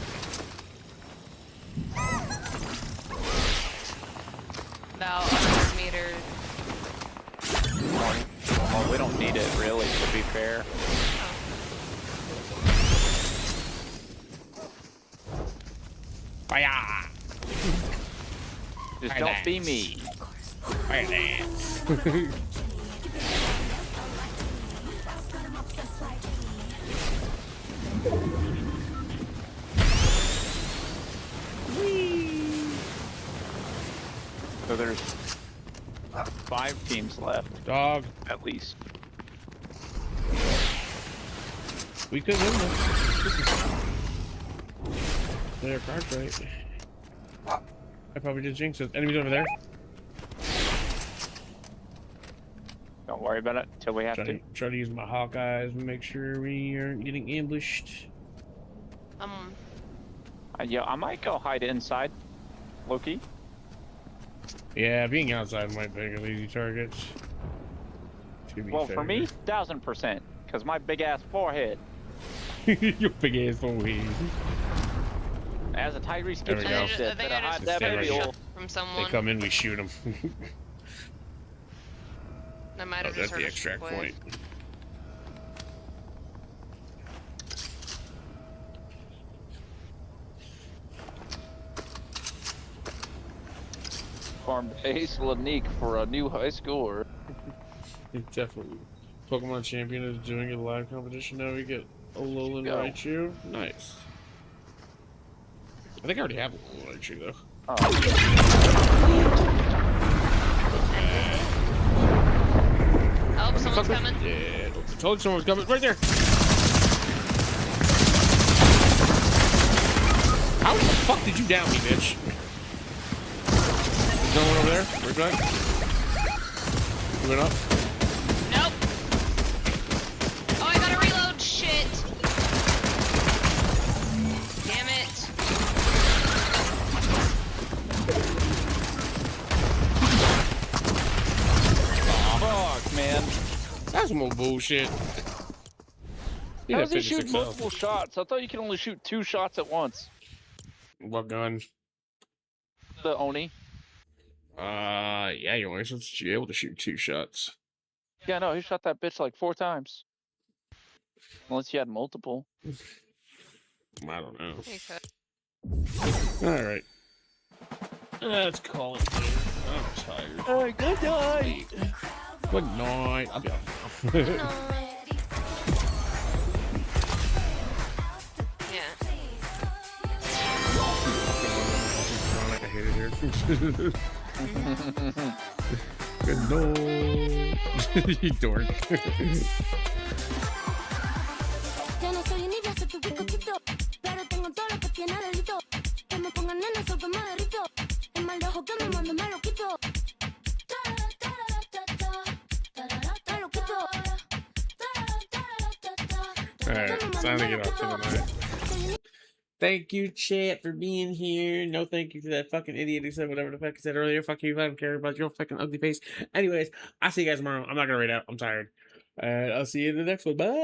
About 100 meters. Well, we don't need it, really, to be fair. Fire! Just Fire don't dance. be me. Fire dance. So there's 5 teams left, Dog. at least. We could win this. Their card's right. I probably did jinx it. Enemies over there. Don't worry about it until we have to. Try to use my Hawkeyes and make sure we aren't getting ambushed. Yeah, I might go hide inside, Loki. Yeah, being outside might make an easy target. To be Well, fair. for me, 1000%, because my big ass forehead. Your big ass forehead. As a Tyrese There we Gibson go. said, They better had hide a that stand right baby here. hole. from They someone. come in, we shoot them. I might Oh, have that's just heard the a extract squish. point. Farmed Ace Lanique for a new high score. Definitely. Pokemon Champion is doing a live competition now. We get Alolan Go. Raichu. Nice. I think I already have Alolan Raichu though. Oh, Oh, someone's coming. Yeah, I told you someone was coming. Right there. fuck did you down me, bitch? No one over there? Right back? Moving up? Nope. Oh, I gotta reload. Shit. Damn it. Fuck, man. That's some more bullshit. How does he shoot 56 health. multiple shots? I thought you could only shoot 2 shots at once. What gun? The Oni. Yeah, you're only supposed to be able to shoot 2 shots. Yeah, no, he shot that bitch like 4 times. Unless he had multiple. I don't know. Okay. Alright. Let's call it there. I'm tired. Alright, good night. Good night. I'll be off now. Yeah. I hate it here. Good night. You dork. Ya no soy niña, soy tu bizcochito. Pero tengo todo lo que tiene delito. Que me pongan nena, soy que me derrito. El mal de ojo que me mando me lo quito. Alright, time to get off for the night. Thank you, chat, for being here. No thank you to that fucking idiot who said whatever the fuck he said earlier. Fuck you, I don't care about your fucking ugly face. Anyways, I'll see you guys tomorrow. I'm not gonna read out. I'm tired. I'll see you in the next one. Bye.